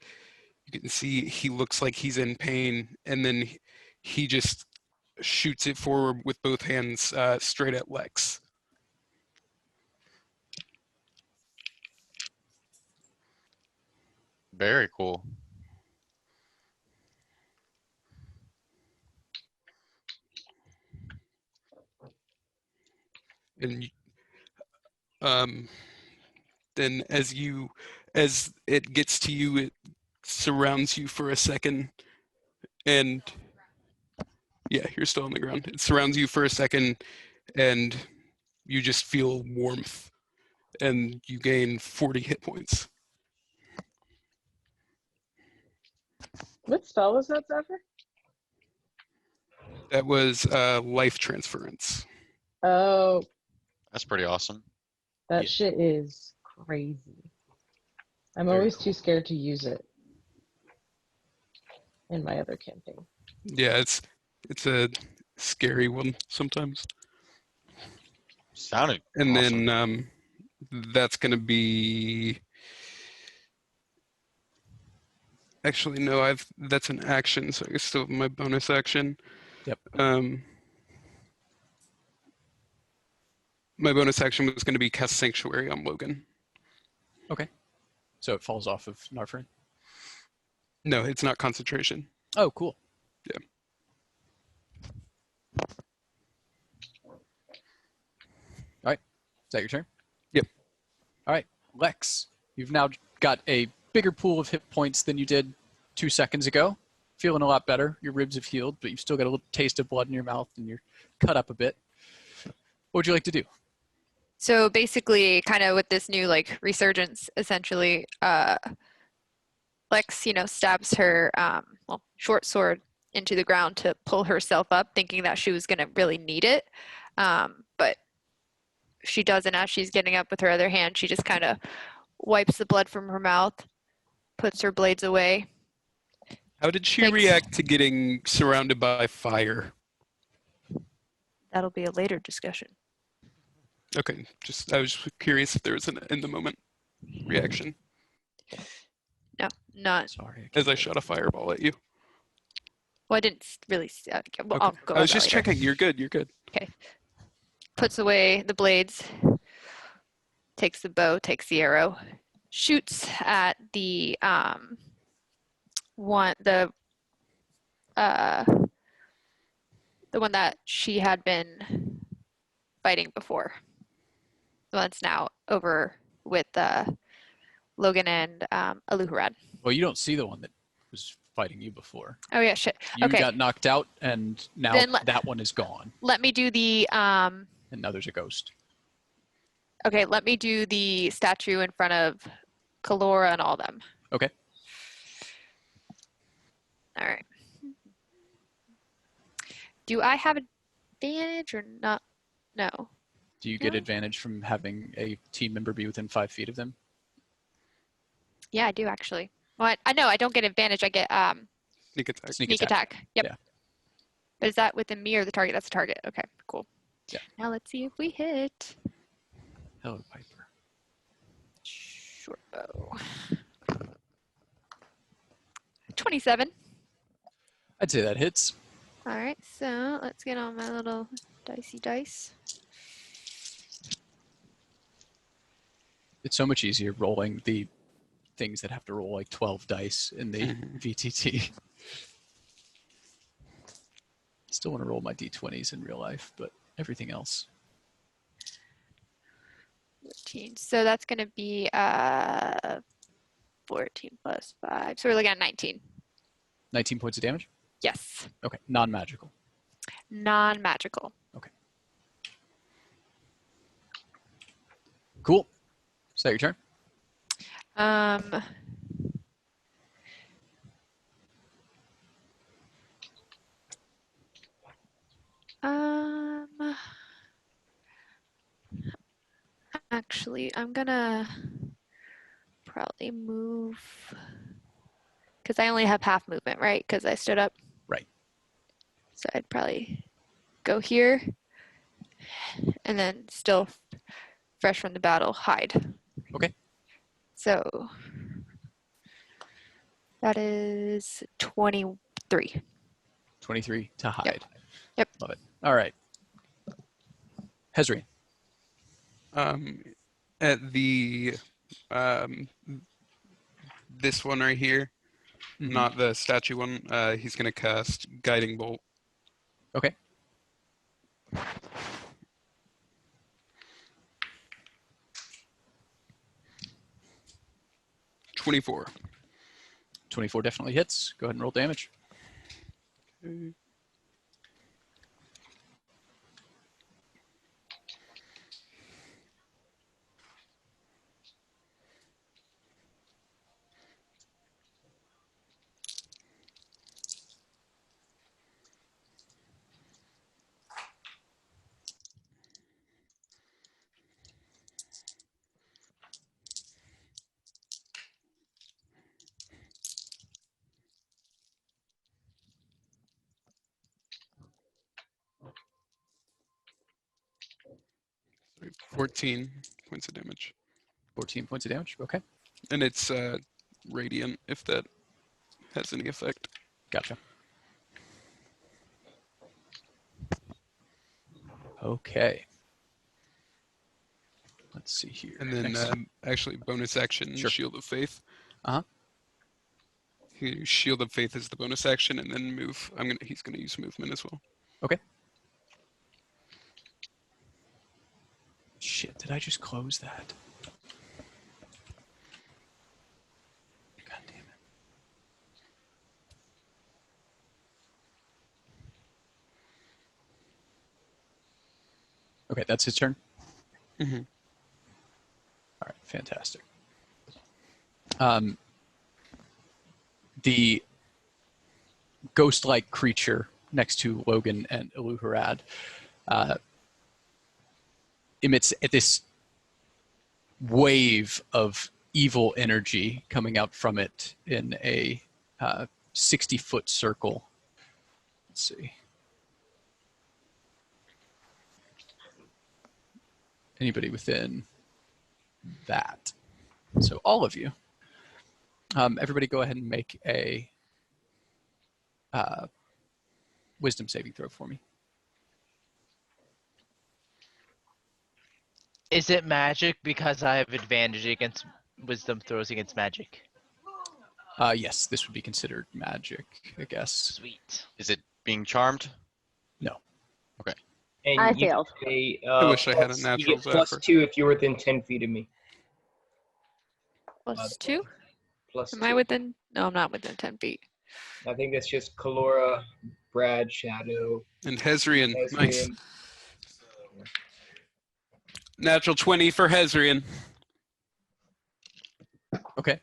Speaker 3: you can see he looks like he's in pain, and then he just shoots it forward with both hands straight at Lex.
Speaker 11: Very cool.
Speaker 3: And then as it gets to you, it surrounds you for a second, and yeah, you're still on the ground. It surrounds you for a second, and you just feel warmth, and you gain 40 hit points.
Speaker 5: What spell was that, Zephyr?
Speaker 3: That was life transference.
Speaker 5: Oh,
Speaker 11: That's pretty awesome.
Speaker 5: that
Speaker 3: Yeah.
Speaker 5: shit is crazy. I'm
Speaker 1: Very
Speaker 5: always
Speaker 1: cool.
Speaker 5: too scared to use it in my other campaign.
Speaker 3: Yeah, it's a scary one sometimes.
Speaker 11: Sounded
Speaker 3: And
Speaker 11: awesome.
Speaker 3: then that's gonna be. Actually, no, that's an action, so I still have my bonus action.
Speaker 1: Yep.
Speaker 3: My bonus action was going to be cast Sanctuary on Logan.
Speaker 1: Okay. So it falls off of Narferin.
Speaker 3: No, it's not concentration.
Speaker 1: Oh, cool.
Speaker 3: Yeah.
Speaker 1: All right. Is that your turn?
Speaker 3: Yep.
Speaker 1: All right. Lex, you've now got a bigger pool of hit points than you did 2 seconds ago. Feeling a lot better. Your ribs have healed, but you've still got a little taste of blood in your mouth and you're cut up a bit. What would you like to do?
Speaker 2: So basically, kind of with this new like resurgence, essentially, Lex, stabs her short sword into the ground to pull herself up, thinking that she was gonna really need it, but she doesn't. As she's getting up with her other hand, she just kind of wipes the blood from her mouth, puts her blades away.
Speaker 3: How did she
Speaker 2: Thanks.
Speaker 3: react to getting surrounded by fire?
Speaker 2: That'll be a later discussion.
Speaker 3: Okay, just I was just curious if there was an in the moment reaction
Speaker 2: No, not.
Speaker 1: Sorry.
Speaker 3: as I shot a fireball at you.
Speaker 2: Well, I didn't really. Okay, well,
Speaker 3: Okay.
Speaker 2: I'll go
Speaker 3: I was
Speaker 2: over that
Speaker 3: just
Speaker 2: later.
Speaker 3: checking. You're good. You're good.
Speaker 2: Okay. Puts away the blades. Takes the bow. Takes the arrow. Shoots at the one the one that she had been fighting before. The one that's now over with Logan and Aluharad.
Speaker 1: Well, you don't see the one that was fighting you before.
Speaker 2: Oh yeah, shit.
Speaker 1: You
Speaker 2: Okay.
Speaker 1: got knocked out, and now
Speaker 2: Then
Speaker 1: that one is gone,
Speaker 2: Let me do the
Speaker 1: and now there's a ghost.
Speaker 2: okay, let me do the statue in front of Kalora and all them.
Speaker 1: Okay.
Speaker 2: All right. Do I have advantage or not? No.
Speaker 1: Do you get
Speaker 2: No.
Speaker 1: advantage from having a team member be within 5 feet of them?
Speaker 2: Yeah, I do actually. Well, I know I don't get advantage. I get
Speaker 3: Sneak attack.
Speaker 2: sneak attack. Yep.
Speaker 1: Yeah.
Speaker 2: But is that within me or the target? That's the target. Okay, cool.
Speaker 1: Yeah.
Speaker 2: Now let's see if we hit.
Speaker 1: Hello, Piper.
Speaker 2: Short bow. 27.
Speaker 1: I'd say that hits.
Speaker 2: All right, so let's get on my little dicey dice.
Speaker 1: It's so much easier rolling the things that have to roll like 12 dice in the VTT. Still want to roll my d20s in real life, but everything else.
Speaker 2: 14. So that's going to be 14 plus 5. So we're looking at 19.
Speaker 1: 19 points of damage?
Speaker 2: Yes.
Speaker 1: Okay, non-magical.
Speaker 2: Non-magical.
Speaker 1: Okay. Cool. Is that your turn?
Speaker 2: Um, actually, I'm gonna probably move because I only have half movement, right? Because I stood up.
Speaker 1: Right.
Speaker 2: So I'd probably go here and then still fresh from the battle, hide.
Speaker 1: Okay.
Speaker 2: So that is 23.
Speaker 1: 23 to hide.
Speaker 2: Yep.
Speaker 1: Love it. All right. Hezri.
Speaker 3: At the this one right here,
Speaker 1: Mhm.
Speaker 3: not the statue one. He's gonna cast Guiding Bolt.
Speaker 1: Okay.
Speaker 3: $24.
Speaker 1: 24 definitely hits. Go ahead and roll damage.
Speaker 3: Okay. Sorry, 14 points of damage.
Speaker 1: 14 points of damage. Okay.
Speaker 3: And it's radiant if that has any effect.
Speaker 1: Gotcha. Okay. Let's see here.
Speaker 3: And then
Speaker 1: Next.
Speaker 3: actually bonus action,
Speaker 1: Sure.
Speaker 3: Shield of Faith.
Speaker 1: Uh-huh.
Speaker 3: Shield of Faith is the bonus action, and then move. He's gonna use movement as well.
Speaker 1: Okay. Shit, did I just close that? God damn it. Okay, that's his turn?
Speaker 3: Mm-hmm.
Speaker 1: All right, fantastic. The ghost-like creature next to Logan and Aluharad emits this wave of evil energy coming out from it in a 60-foot circle. Let's see. anybody within that. So all of you, everybody go ahead and make a wisdom saving throw for me.
Speaker 6: Is it magic because I have advantage against wisdom throws against magic?
Speaker 1: Yes, this would be considered magic, I guess.
Speaker 6: Sweet.
Speaker 11: Is it being charmed?
Speaker 1: No.
Speaker 11: Okay.
Speaker 7: And
Speaker 10: I
Speaker 7: you
Speaker 10: failed.
Speaker 7: get a,
Speaker 3: I wish I had a
Speaker 7: plus-
Speaker 3: natural
Speaker 7: You get plus
Speaker 3: Zephyr.
Speaker 7: 2 if you're within 10 feet of me.
Speaker 13: Plus 2?
Speaker 7: Plus
Speaker 13: Am
Speaker 7: 2.
Speaker 13: I within? No, I'm not within 10 feet.
Speaker 7: I think that's just Kalora, Brad, Shadow,
Speaker 3: And Hezrian. Nice.
Speaker 7: Hezrian.
Speaker 3: Natural 20 for Hezrian.
Speaker 1: Okay.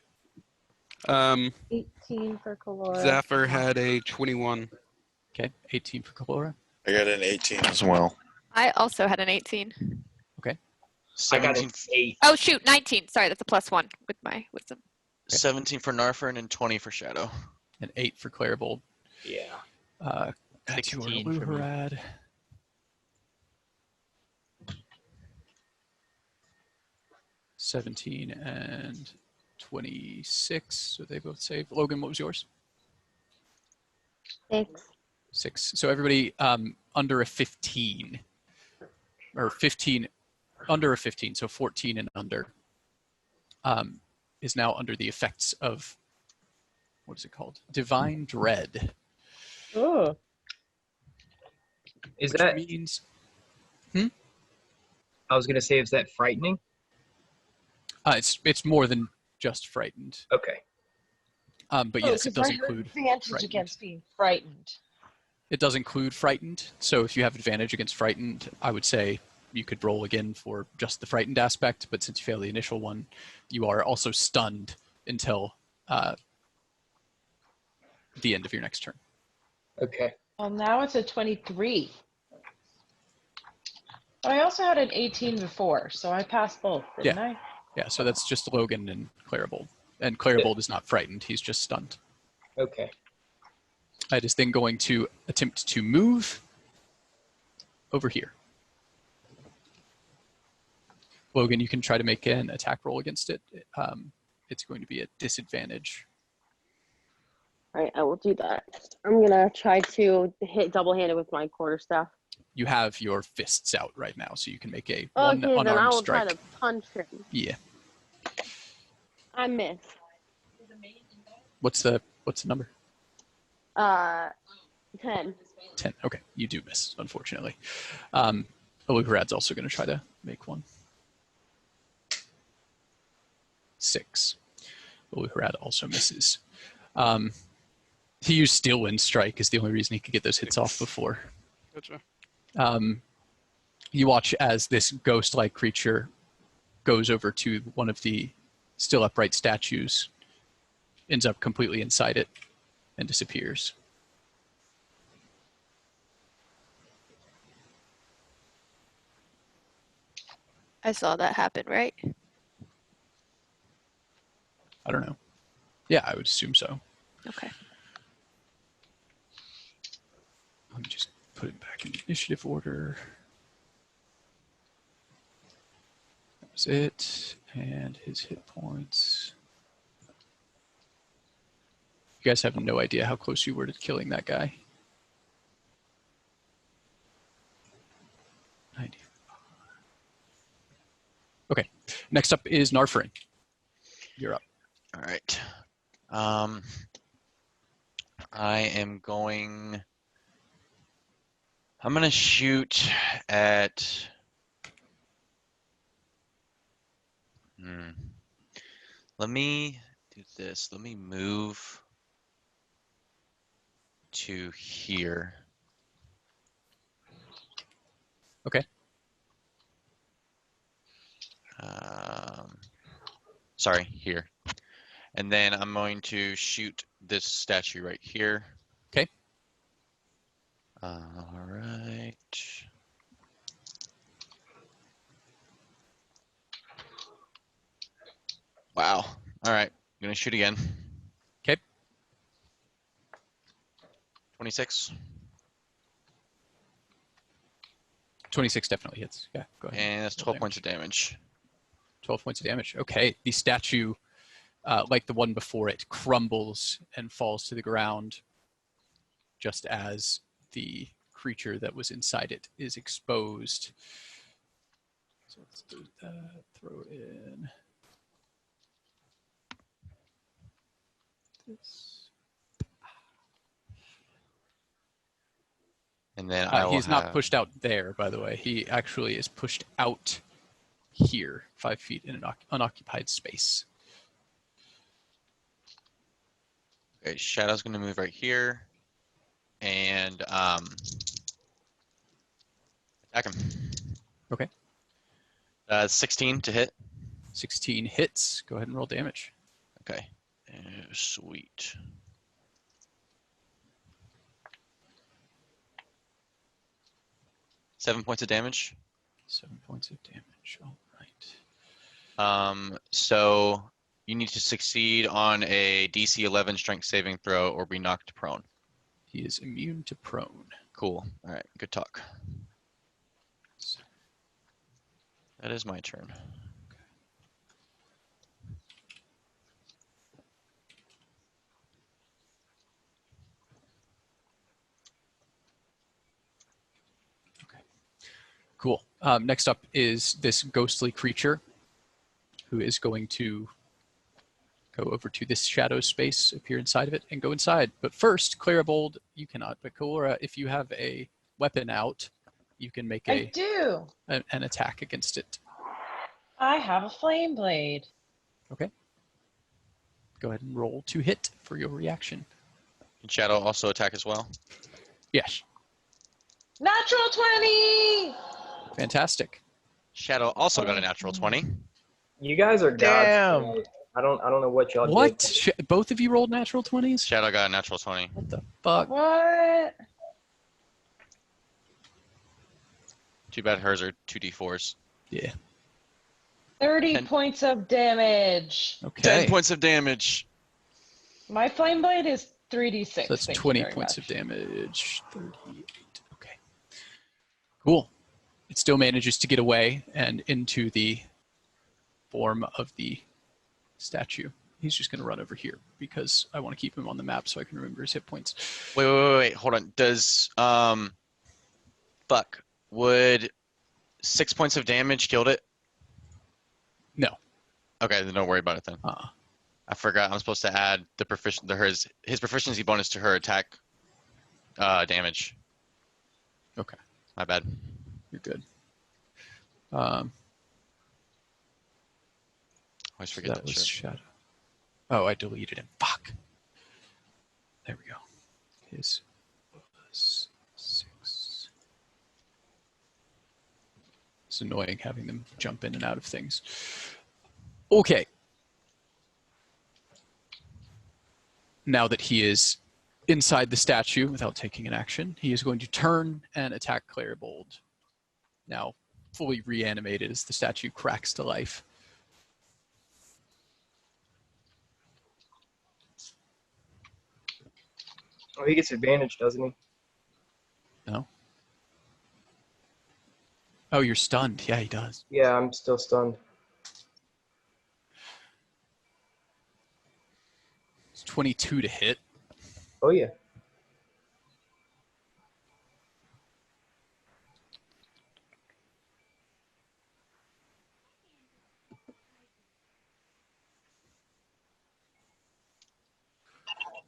Speaker 5: 18 for Kalora.
Speaker 3: Zephyr had a 21.
Speaker 1: Okay. 18 for Kalora.
Speaker 12: I got an 18 as well.
Speaker 13: I also had an 18.
Speaker 7: I got
Speaker 11: 17,
Speaker 7: an 8.
Speaker 13: Oh, shoot, 19. Sorry, that's a +1 with my wisdom.
Speaker 11: 17 for Narfern and 20 for Shadow.
Speaker 1: And 8 for Clarebold.
Speaker 7: Yeah.
Speaker 1: That's your
Speaker 6: 16 for me.
Speaker 1: Luharad. 17 and 26, so they both save. Logan, what was yours?
Speaker 10: 6.
Speaker 1: 6. So everybody under a 15, or 15, under a 15, so 14 and under, is now under the effects of, what is it called? Divine Dread.
Speaker 5: Oh.
Speaker 7: Is
Speaker 1: which
Speaker 7: that,
Speaker 1: means
Speaker 7: I was going to say, is that frightening?
Speaker 1: it's more than just frightened.
Speaker 7: Okay.
Speaker 1: But yes, it does include
Speaker 5: advantage
Speaker 1: frightened.
Speaker 5: against being frightened.
Speaker 1: It does include frightened. So if you have advantage against frightened, I would say you could roll again for just the frightened aspect. But since you failed the initial one, you are also stunned until the end of your next turn.
Speaker 7: Okay.
Speaker 5: Well, now it's a 23. But I also had an 18 before, so I passed both, didn't I?
Speaker 1: Yeah, so that's just Logan and Clarebold. And Clarebold is not frightened, he's just stunned.
Speaker 7: Okay.
Speaker 1: It is then going to attempt to move over here. Logan, you can try to make an attack roll against it. It's going to be a disadvantage.
Speaker 10: All right, I will do that. I'm gonna try to hit double-handed with my quarterstaff.
Speaker 1: You have your fists out right now, so you can make a
Speaker 10: Okay,
Speaker 1: one
Speaker 10: then I
Speaker 1: unarmed
Speaker 10: will
Speaker 1: strike.
Speaker 10: try to punch him.
Speaker 1: Yeah.
Speaker 10: I miss.
Speaker 1: What's the number?
Speaker 10: 10.
Speaker 1: 10. Okay, you do miss, unfortunately. Olugarad's also going to try to make one. 6. Olugarad also misses. He used Steel Wind Strike is the only reason he could get those hits off before.
Speaker 3: Gotcha.
Speaker 1: You watch as this ghost-like creature goes over to one of the still upright statues, ends up completely inside it, and disappears.
Speaker 13: I saw that happen, right?
Speaker 1: I don't know. Yeah, I would assume so.
Speaker 13: Okay.
Speaker 1: Let me just put it back in initiative order. That was it. And his hit points. You guys have no idea how close you were to killing that guy. 90. Okay. Next up is Narfrin. You're up.
Speaker 11: All right. I'm gonna shoot at. Let me do this. Let me move to here.
Speaker 1: Okay.
Speaker 11: Sorry, here. And then I'm going to shoot this statue right here.
Speaker 1: Okay.
Speaker 11: All right. Wow. All right. I'm going to shoot again.
Speaker 1: Okay.
Speaker 11: 26.
Speaker 1: 26 definitely hits. Yeah, go ahead.
Speaker 11: And that's 12 points of damage.
Speaker 1: 12 points of damage. Okay, the statue, like the one before it, crumbles and falls to the ground just as the creature that was inside it is exposed. So let's do that. Throw in this.
Speaker 11: And then I will
Speaker 1: He's not
Speaker 11: have-
Speaker 1: pushed out there, by the way. He actually is pushed out here, 5 feet in an unoccupied space.
Speaker 11: Okay, Shadow's going to move right here. And attack him.
Speaker 1: Okay.
Speaker 11: 16 to hit.
Speaker 1: 16 hits. Go ahead and roll damage.
Speaker 11: Okay. Sweet. Seven points of damage.
Speaker 1: 7 points of damage. All right.
Speaker 11: So you need to succeed on a DC 11 strength saving throw or be knocked prone.
Speaker 1: He is immune to prone.
Speaker 11: Cool. All right. Good talk. That is my turn.
Speaker 1: Cool. Next up is this ghostly creature who is going to go over to this shadow space, appear inside of it, and go inside. But first, Clarabold, you cannot. But Kalora, if you have a weapon out, you can make
Speaker 5: I do.
Speaker 1: an attack against it.
Speaker 5: I have a flame blade.
Speaker 1: Okay. Go ahead and roll to hit for your reaction.
Speaker 11: Can Shadow also attack as well?
Speaker 1: Yes.
Speaker 5: Natural 20!
Speaker 1: Fantastic.
Speaker 11: Shadow also got a natural 20.
Speaker 7: You guys are gods.
Speaker 6: Damn.
Speaker 7: tonight. I don't know what y'all
Speaker 1: What?
Speaker 7: did.
Speaker 1: Both of you rolled natural 20s?
Speaker 11: Shadow got a natural 20.
Speaker 1: What the fuck?
Speaker 5: What?
Speaker 11: Too bad hers are 2d4s.
Speaker 1: Yeah.
Speaker 5: 30
Speaker 11: 10.
Speaker 5: points of damage.
Speaker 1: Okay.
Speaker 11: 10 points of damage.
Speaker 5: My flame blade is 3d6.
Speaker 1: So that's
Speaker 5: Thank you
Speaker 1: 20
Speaker 5: very
Speaker 1: points
Speaker 5: much.
Speaker 1: of damage. 38. Okay. Cool. It still manages to get away and into the form of the statue. He's just going to run over here because I want to keep him on the map so I can remember his hit points.
Speaker 11: Wait. Hold on. Does, fuck. Would 6 points of damage killed it?
Speaker 1: No.
Speaker 11: Okay, then don't worry about it then. I forgot I'm supposed to add the his proficiency bonus to her attack damage.
Speaker 1: Okay.
Speaker 11: My bad.
Speaker 1: You're good.
Speaker 11: Always
Speaker 1: So
Speaker 11: forget
Speaker 1: that
Speaker 11: that
Speaker 1: was
Speaker 11: shit.
Speaker 1: Shadow. Oh, I deleted him. Fuck. There we go. His was 6. It's annoying having them jump in and out of things. Okay. Now that he is inside the statue without taking an action, he is going to turn and attack Clarabold. Now, fully reanimated as the statue cracks to life.
Speaker 7: Oh, he gets advantage, doesn't he?
Speaker 1: No? Oh, you're stunned. Yeah, he does.
Speaker 7: Yeah, I'm still stunned.
Speaker 1: It's 22 to hit.
Speaker 7: Oh yeah.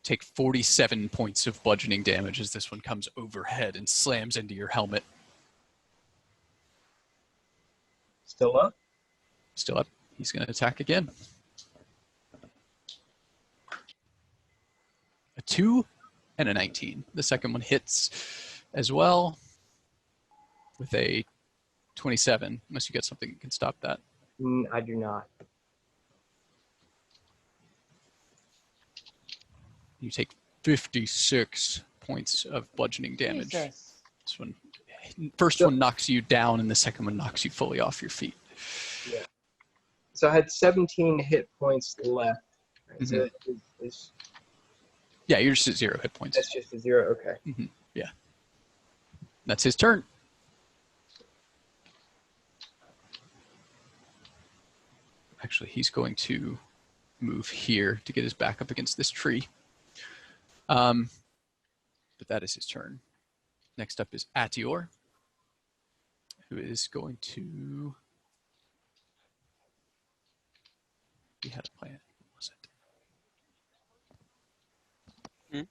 Speaker 1: Take 47 points of bludgeoning damage as this one comes overhead and slams into your helmet.
Speaker 7: Still up?
Speaker 1: Still up. He's going to attack again. A 2 and a 19. The second one hits as well with a 27, unless you get something that can stop that.
Speaker 7: I do not.
Speaker 1: You take 56 points of bludgeoning damage.
Speaker 5: Jesus.
Speaker 1: This one, first one knocks you down, and the second one knocks you fully off your feet.
Speaker 7: Yeah. So I had 17 hit points left. Right? So
Speaker 1: Yeah, you're just at 0 hit points.
Speaker 7: that's just a 0. Okay.
Speaker 1: Yeah. That's his turn. Actually, he's going to move here to get his back up against this tree. But that is his turn. Next up is Atior, who is going to... He had a plan. What was it?
Speaker 3: Hmm?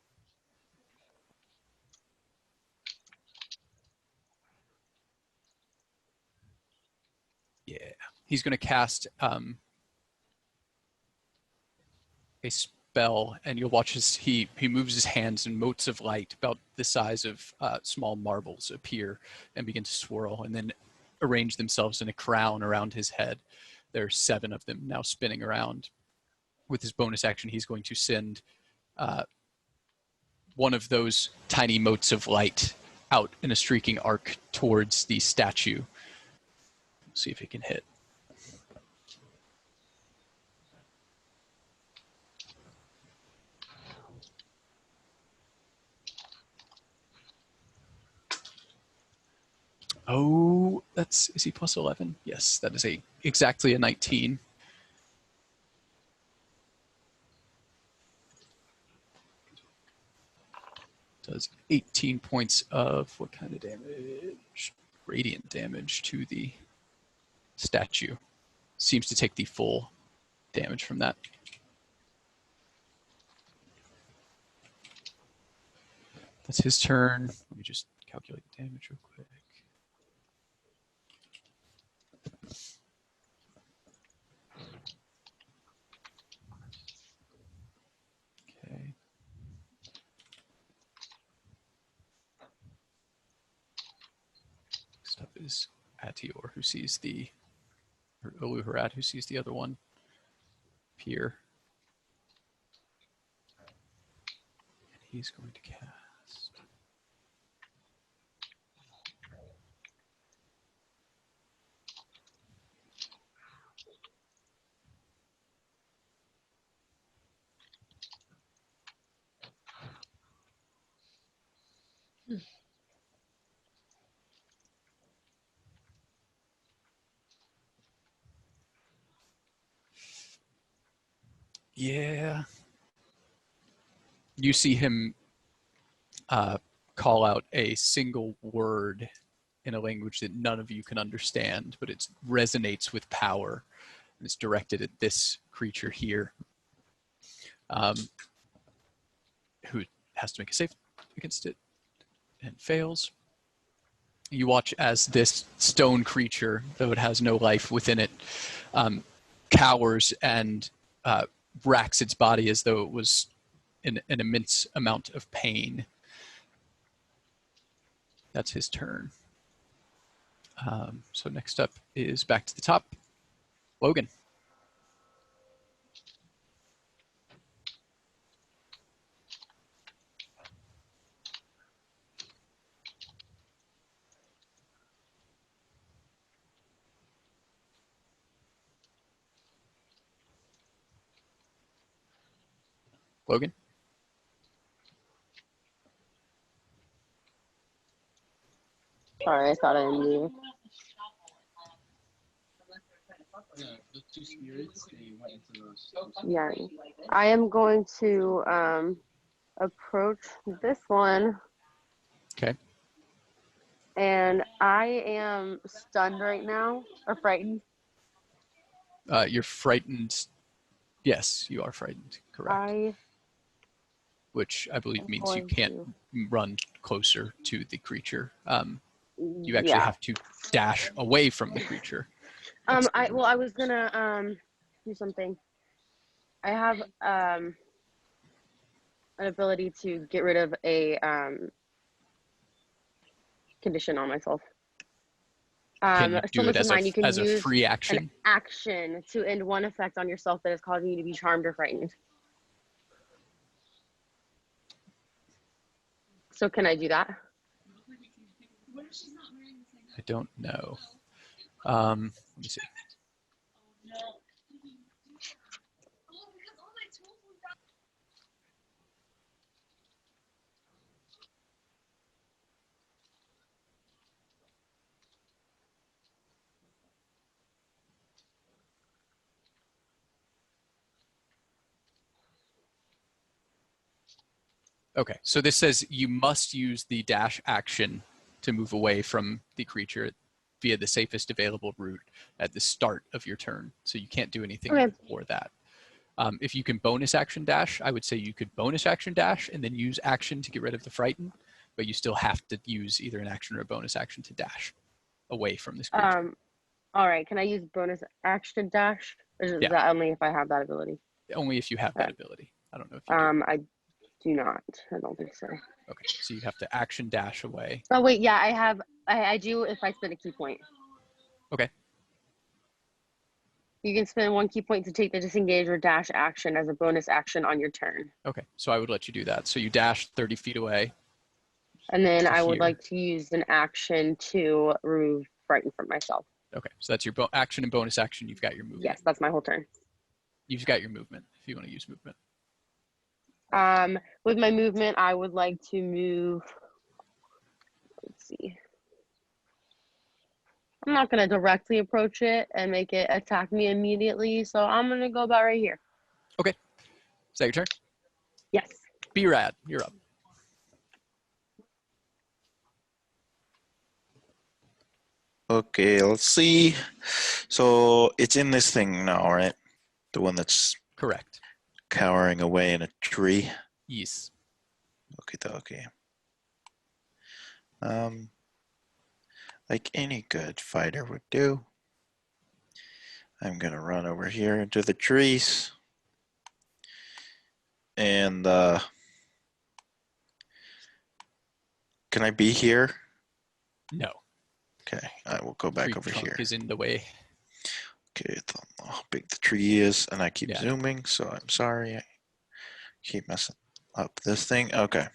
Speaker 1: Yeah. He's going to cast a spell, and you'll watch as he moves his hands, and motes of light about the size of small marbles appear and begin to swirl and then arrange themselves in a crown around his head. There are 7 of them now spinning around. With his bonus action, he's going to send one of those tiny motes of light out in a streaking arc towards the statue. See if he can hit. Oh, is he plus 11? Yes, that is exactly a 19. Does 18 points of what kind of damage? Radiant damage to the statue. Seems to take the full damage from that. That's his turn. Let me just calculate the damage real quick. Okay. Next up is Atior, who sees or Oluharat, who sees the other one appear. And he's going to cast. Yeah. You see him call out a single word in a language that none of you can understand, but it resonates with power. And it's directed at this creature here, who has to make a save against it and fails. You watch as this stone creature, though it has no life within it, cowers and racks its body as though it was in an immense amount of pain. That's his turn. So next up is back to the top. Logan. Logan.
Speaker 10: Sorry, I thought I knew. Yeah, I am going to approach this one.
Speaker 1: Okay.
Speaker 10: And I am stunned right now, or frightened.
Speaker 1: You're frightened. Yes, you are frightened. Correct. Which I believe means you can't run closer to the creature. You actually have to dash away from the creature.
Speaker 10: I was gonna do something. I have an ability to get rid of a condition on myself.
Speaker 1: Can you do it as
Speaker 10: mine, you can
Speaker 1: a
Speaker 10: use
Speaker 1: free action?
Speaker 10: an action to end one effect on yourself that is causing you to be charmed or frightened. So can I do that?
Speaker 1: I don't know. Let me see. Okay, so this says you must use the dash action to move away from the creature via the safest available route at the start of your turn. So you can't do anything
Speaker 10: Okay.
Speaker 1: before that. If you can bonus action dash, I would say you could bonus action dash and then use action to get rid of the frighten, but you still have to use either an action or a bonus action to dash away from this creature.
Speaker 10: All right. Can I use bonus action dash? Or is
Speaker 1: Yeah.
Speaker 10: that only if I have that ability?
Speaker 1: Only if you have that ability. I don't know if you do.
Speaker 10: I do not. I don't think so.
Speaker 1: Okay, so you have to action dash away.
Speaker 10: Oh wait, yeah, I have. I do if I spend a key point.
Speaker 1: Okay.
Speaker 10: You can spend 1 key point to take the disengage or dash action as a bonus action on your turn.
Speaker 1: Okay, so I would let you do that. So you dash 30 feet away.
Speaker 10: And then
Speaker 1: To
Speaker 10: I would
Speaker 1: here.
Speaker 10: like to use an action to remove frighten from myself.
Speaker 1: Okay, so that's your action and bonus action. You've got your movement.
Speaker 10: Yes, that's my whole turn.
Speaker 1: You've got your movement if you want to use movement.
Speaker 10: With my movement, I would like to move. Let's see. I'm not gonna directly approach it and make it attack me immediately, so I'm gonna go about right here.
Speaker 1: Okay, is that your turn?
Speaker 10: Yes.
Speaker 1: B-Rad, you're up.
Speaker 12: Okay, let's see. So it's in this thing now, right? The one that's
Speaker 1: Correct.
Speaker 12: cowering away in a tree.
Speaker 1: Yes.
Speaker 12: Okay. Like any good fighter would do, I'm gonna run over here into the trees. And can I be here?
Speaker 1: No.
Speaker 12: Okay, I will go back
Speaker 1: Tree
Speaker 12: over
Speaker 1: trunk
Speaker 12: here.
Speaker 1: is in the way.
Speaker 12: Okay, I don't know how big the tree is, and I keep
Speaker 1: Yeah.
Speaker 12: zooming, so I'm sorry. I keep messing up this thing. Okay.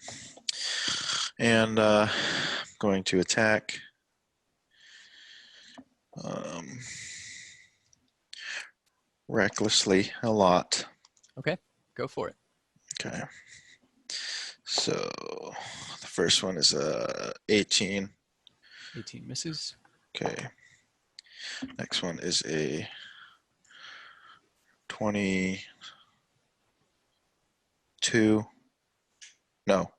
Speaker 12: And I'm going to attack. Recklessly a lot.
Speaker 1: Okay, go for it.
Speaker 12: Okay. So the first one is 18.
Speaker 1: 18 misses.
Speaker 12: Okay. Next one is a 22. No,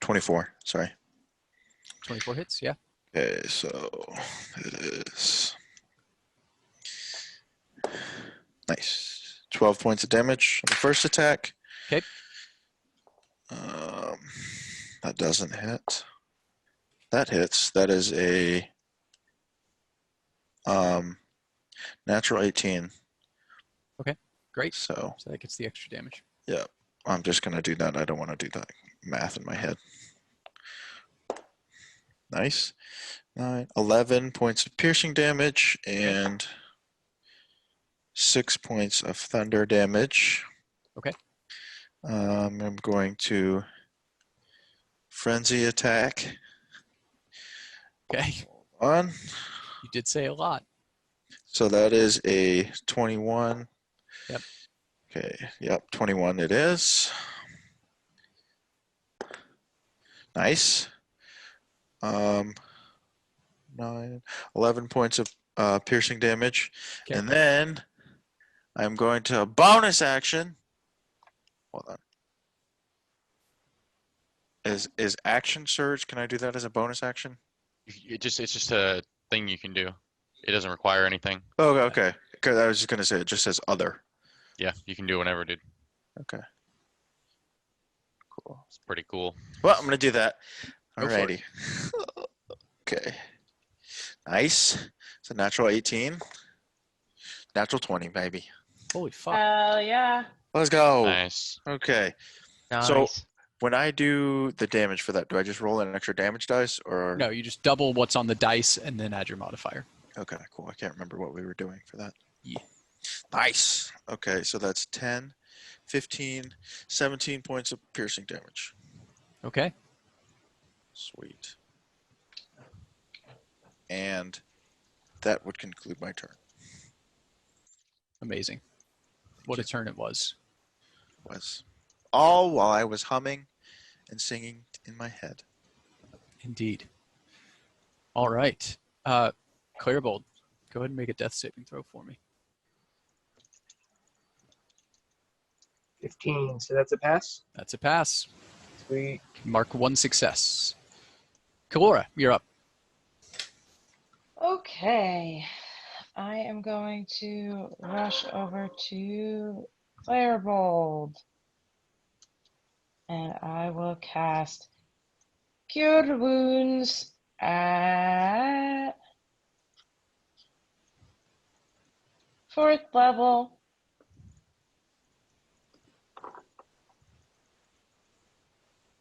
Speaker 12: 24. Sorry.
Speaker 1: 24 hits, yeah.
Speaker 12: Okay, so it is nice. 12 points of damage on the first attack.
Speaker 1: Okay.
Speaker 12: That doesn't hit. That hits. That is a natural 18.
Speaker 1: Okay, great.
Speaker 12: So
Speaker 1: that gets the extra damage.
Speaker 12: yeah, I'm just gonna do that. I don't want to do that math in my head. Nice. 11 points of piercing damage and 6 points of thunder damage.
Speaker 1: Okay.
Speaker 12: I'm going to frenzy attack.
Speaker 1: Okay.
Speaker 12: On.
Speaker 1: You did say a lot.
Speaker 12: So that is a 21.
Speaker 1: Yep.
Speaker 12: Okay. Yep. 21 it is. Nice. 11 points of piercing damage.
Speaker 1: Okay.
Speaker 12: And then I'm going to bonus action. Hold on. Is action surge? Can I do that as a bonus action?
Speaker 11: It's just a thing you can do. It doesn't require anything.
Speaker 12: Oh, okay. Because I was just gonna say it just says other.
Speaker 11: Yeah, you can do whenever, dude.
Speaker 12: Okay. Cool.
Speaker 11: It's pretty cool.
Speaker 12: Well, I'm gonna do that.
Speaker 1: Go for it.
Speaker 12: Alrighty. Okay. Nice. It's a natural 18. Natural 20, baby.
Speaker 1: Holy fuck.
Speaker 5: Yeah.
Speaker 12: Let's go.
Speaker 11: Nice.
Speaker 12: Okay.
Speaker 6: Nice.
Speaker 12: So when I do the damage for that, do I just roll an extra damage dice or?
Speaker 1: No, you just double what's on the dice and then add your modifier.
Speaker 12: Okay, cool. I can't remember what we were doing for that.
Speaker 1: Yeah.
Speaker 12: Nice. Okay, so that's 10, 15, 17 points of piercing damage.
Speaker 1: Okay.
Speaker 12: Sweet. And that would conclude my turn.
Speaker 1: Amazing. What a turn it was.
Speaker 12: Was all while I was humming and singing in my head.
Speaker 1: Indeed. All right. Clairbold, go ahead and make a death saving throw for me.
Speaker 7: 15, so that's a pass?
Speaker 1: That's a pass.
Speaker 7: Sweet.
Speaker 1: Mark 1 success. Kalora, you're up.
Speaker 5: Okay. I am going to rush over to Firebolt. And I will cast Cure Wounds at 4th level.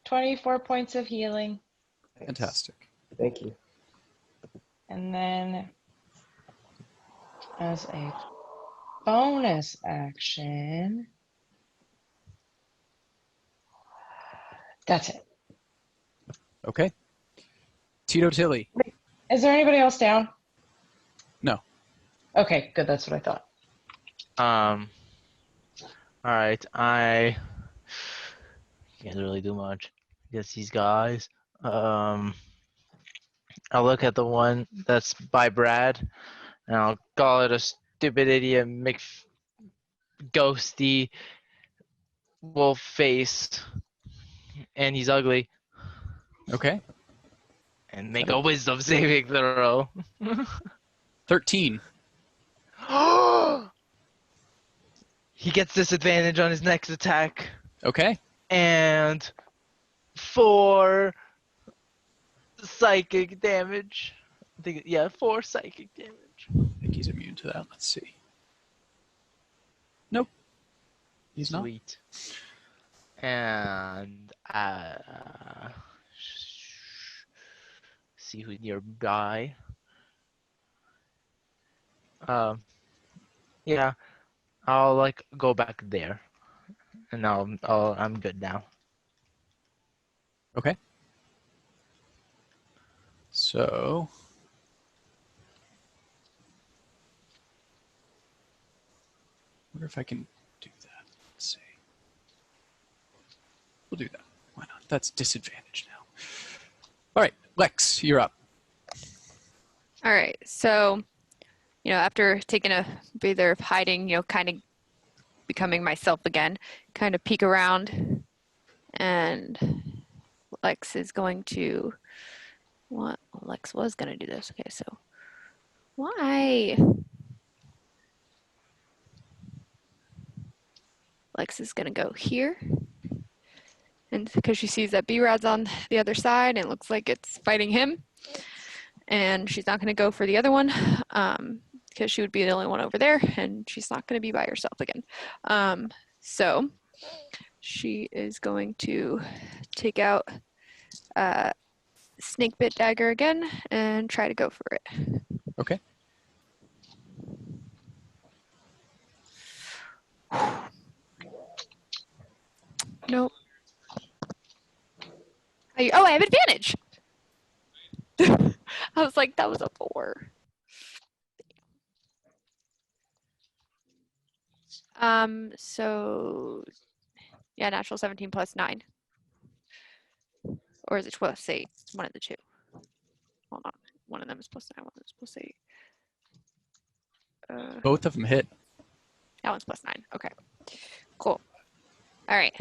Speaker 5: $24 of healing.
Speaker 1: Fantastic.
Speaker 7: Thank you.
Speaker 5: And then as a bonus action, that's it.
Speaker 1: Okay. Tito Tilly.
Speaker 5: Is there anybody else down?
Speaker 1: No.
Speaker 5: Okay, good. That's what I thought.
Speaker 6: All right. I can't really do much against these guys. I'll look at the one that's by Brad, and I'll call it a stupid idiot, ghosty wolf face, and he's ugly.
Speaker 1: Okay.
Speaker 6: And make a wisdom saving throw.
Speaker 1: 13.
Speaker 6: He gets disadvantage on his next attack.
Speaker 1: Okay.
Speaker 6: And 4 psychic damage. I think, yeah, 4 psychic damage.
Speaker 1: I think he's immune to that. Let's see. Nope. He's not.
Speaker 6: Sweet. And see who's nearby. Yeah, I'll like go back there, and I'm good now.
Speaker 1: Okay. So I wonder if I can do that. Let's see. We'll do that. Why not? That's disadvantage now. All right, Lex, you're up.
Speaker 2: All right. So, after taking a breather of hiding, kind of becoming myself again, kind of peek around, and Lex is going to. What? Lex was going to do this. Okay, so why? Lex is going to go here. And because she sees that B-Rad's on the other side, and it looks like it's fighting him. And she's not going to go for the other one because she would be the only one over there, and she's not going to be by herself again. So she is going to take out Snake Bit Dagger again and try to go for it.
Speaker 1: Okay.
Speaker 2: Nope. I have advantage. I was like, that was a 4. So yeah, natural 17 plus 9. Or is it plus 8? One of the two. Hold on. One of them is plus 9, one of them is plus 8.
Speaker 1: Both of them hit.
Speaker 2: That one's plus 9. Okay. Cool. All right.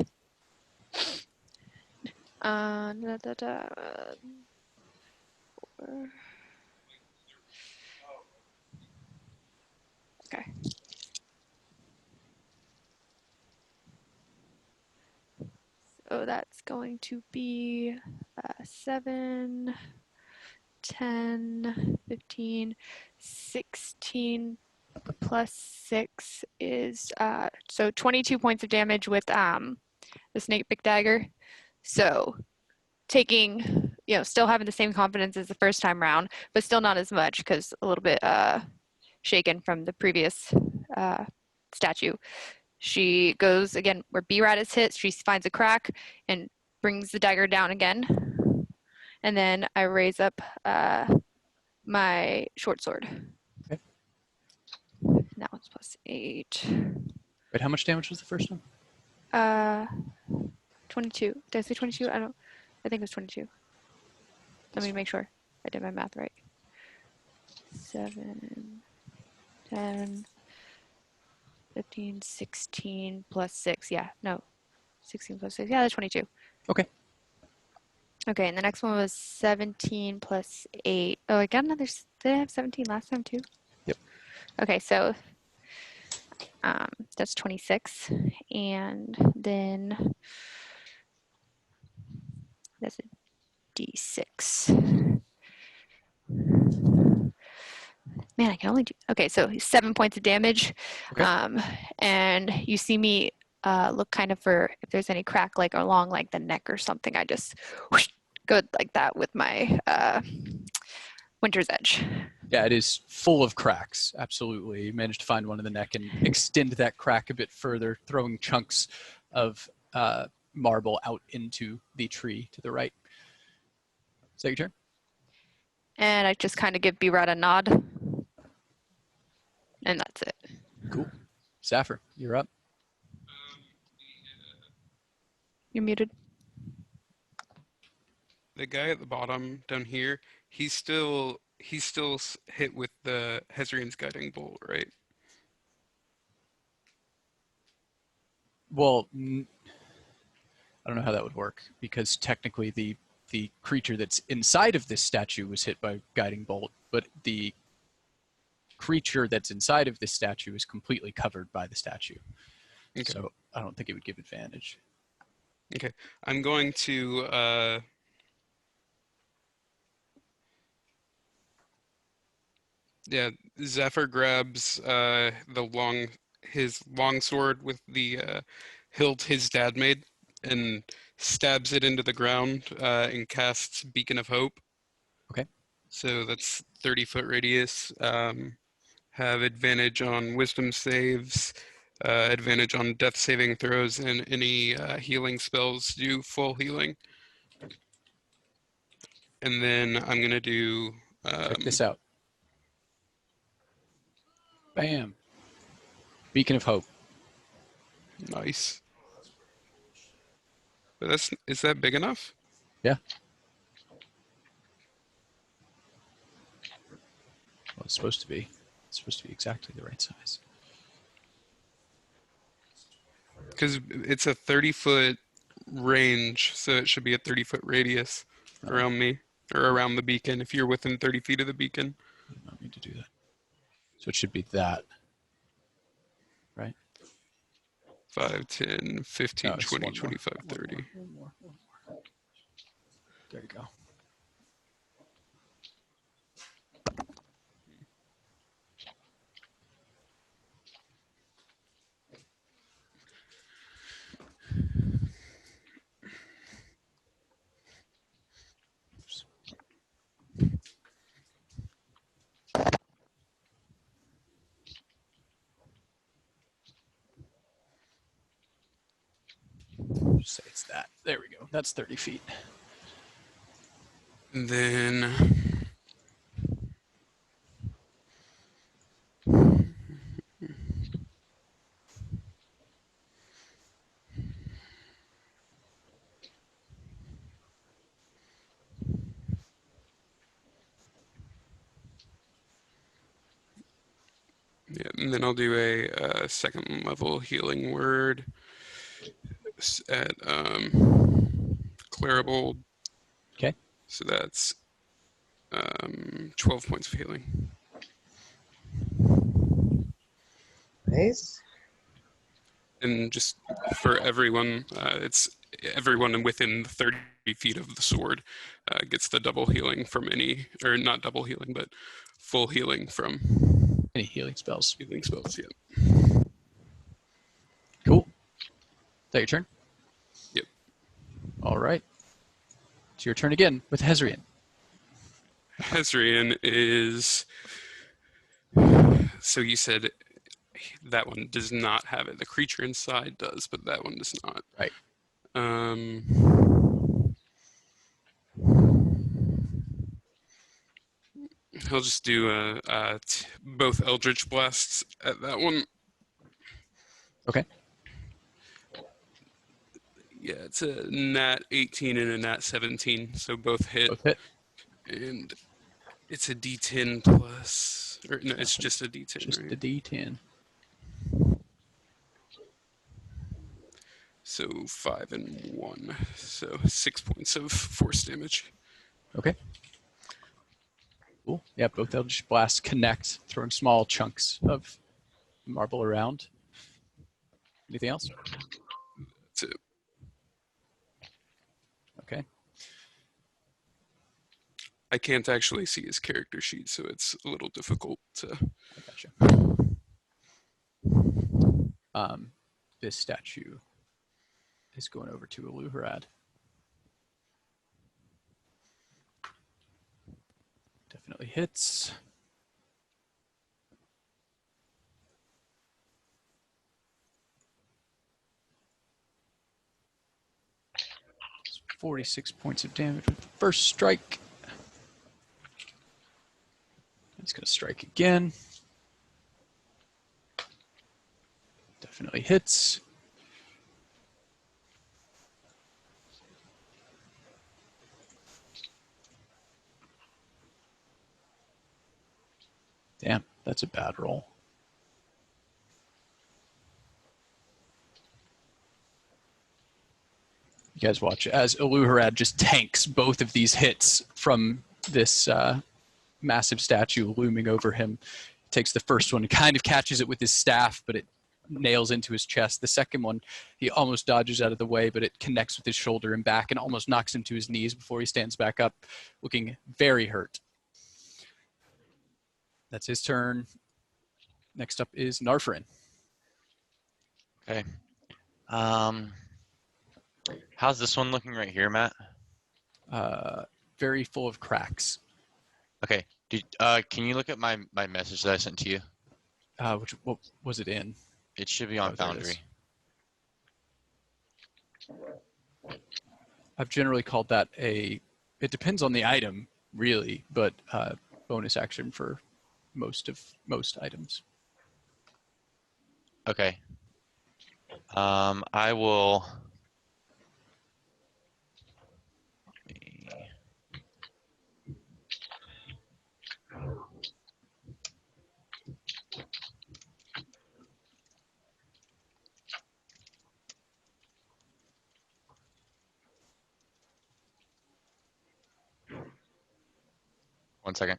Speaker 2: Okay. So that's going to be 7, 10, 15, 16 plus 6 is so 22 points of damage with the Snake Bit Dagger. So taking, still having the same confidence as the first time round, but still not as much because a little bit shaken from the previous statue. She goes again where B-Rat is hit. She finds a crack and brings the dagger down again. And then I raise up my short sword.
Speaker 1: Okay.
Speaker 2: Now it's plus 8.
Speaker 1: Wait, how much damage was the first one?
Speaker 2: 22. Did I say 22? I think it was 22. Let me make sure I did my math right. 7, 10, 15, 16 plus 6. Yeah, no. 16 plus 6. Yeah, that's 22.
Speaker 1: Okay.
Speaker 2: Okay, and the next one was 17 plus 8. Oh, I got another. Did I have 17 last time too?
Speaker 1: Yep.
Speaker 2: Okay, so that's 26. And then that's a d6. Man, I can only do. Okay, so 7 points of damage.
Speaker 1: Okay.
Speaker 2: And you see me look kind of for if there's any crack like along like the neck or something. I just whoosh, go like that with my Winter's Edge.
Speaker 1: Yeah, it is full of cracks. Absolutely. You managed to find one in the neck and extend that crack a bit further, throwing chunks of marble out into the tree to the right. Is that your turn?
Speaker 2: And I just kind of give B-Rod a nod. And that's it.
Speaker 1: Cool. Saffir, you're up.
Speaker 2: You're muted.
Speaker 3: The guy at the bottom down here, he's still hit with the Hezrian's guiding bolt, right?
Speaker 1: Well, I don't know how that would work because technically the creature that's inside of this statue was hit by guiding bolt, but the creature that's inside of this statue is completely covered by the statue. Okay. So I don't think it would give advantage.
Speaker 3: Okay, I'm going to yeah, Zephyr grabs his long sword with the hilt his dad made and stabs it into the ground and casts Beacon of Hope.
Speaker 1: Okay.
Speaker 3: So that's 30-foot radius. Have advantage on wisdom saves, advantage on death saving throws, and any healing spells do full healing. And then I'm going to do...
Speaker 1: check this out. Bam. Beacon of Hope.
Speaker 3: Nice. But is that big enough?
Speaker 1: Yeah. Well, it's supposed to be. It's supposed to be exactly the right size.
Speaker 3: Because it's a 30-foot range, so it should be a 30-foot radius around me, or around the beacon, if you're within 30 feet of the beacon.
Speaker 1: I don't need to do that. So it should be that, right?
Speaker 3: 5, 10, 15, 20, 25, 30.
Speaker 1: One more. There you go. Say it's that. There we go. That's 30 feet.
Speaker 3: And then... yeah, and then I'll do a second level healing word at Claribold.
Speaker 1: Okay.
Speaker 3: So that's 12 points of healing.
Speaker 7: Nice.
Speaker 3: And just for everyone, it's everyone within 30 feet of the sword gets the double healing from any, or not double healing, but full healing from
Speaker 1: any healing spells.
Speaker 3: Healing spells, yeah.
Speaker 1: Cool. Is that your turn?
Speaker 3: Yep.
Speaker 1: All right. It's your turn again with Hezrian.
Speaker 3: Hezrian is... So you said that one does not have it. The creature inside does, but that one does not.
Speaker 1: Right.
Speaker 3: He'll just do both Eldritch Blasts at that one.
Speaker 1: Okay.
Speaker 3: Yeah, it's a nat 18 and a nat 17, so both hit.
Speaker 1: Both hit.
Speaker 3: And it's a D10 plus, or no, it's just a D10.
Speaker 1: Just
Speaker 3: right?
Speaker 1: the D10.
Speaker 3: So 5 and 1. So 6 points of force damage.
Speaker 1: Okay. Cool. Yeah, both Eldritch Blasts connect, throwing small chunks of marble around. Anything else?
Speaker 3: That's it.
Speaker 1: Okay.
Speaker 3: I can't actually see his character sheet, so it's a little difficult to.
Speaker 1: I gotcha. This statue is going over to Aluharad. Definitely hits. It's 46 points of damage with the first strike. He's going to strike again. Definitely hits. Damn, that's a bad roll. You guys watch as Aluharad just tanks both of these hits from this massive statue looming over him. Takes the first one, kind of catches it with his staff, but it nails into his chest. The second one, he almost dodges out of the way, but it connects with his shoulder and back and almost knocks him to his knees before he stands back up, looking very hurt. That's his turn. Next up is Narfarin.
Speaker 11: Okay. How's this one looking right here, Matt?
Speaker 1: Very full of cracks.
Speaker 11: Okay. Can you look at my message that I sent to you?
Speaker 1: What was it in?
Speaker 11: It should be on
Speaker 1: there it
Speaker 11: Foundry.
Speaker 1: I've generally called that it depends on the item, really, but bonus action for most items.
Speaker 11: Okay. I will. One second.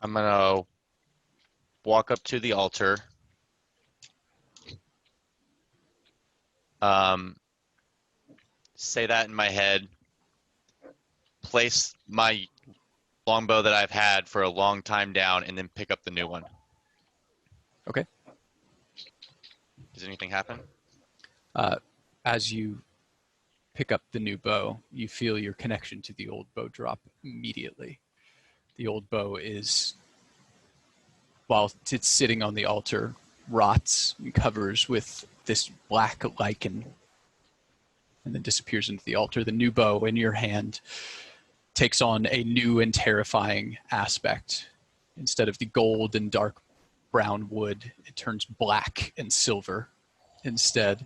Speaker 11: I'm gonna walk up to the altar. Say that in my head. Place my longbow that I've had for a long time down, and then pick up the new one.
Speaker 1: Okay.
Speaker 11: Does anything happen?
Speaker 1: As you pick up the new bow, you feel your connection to the old bow drop immediately. The old bow is, while it's sitting on the altar, rots and covers with this black lichen and then disappears into the altar. The new bow in your hand takes on a new and terrifying aspect. Instead of the gold and dark brown wood, it turns black and silver instead.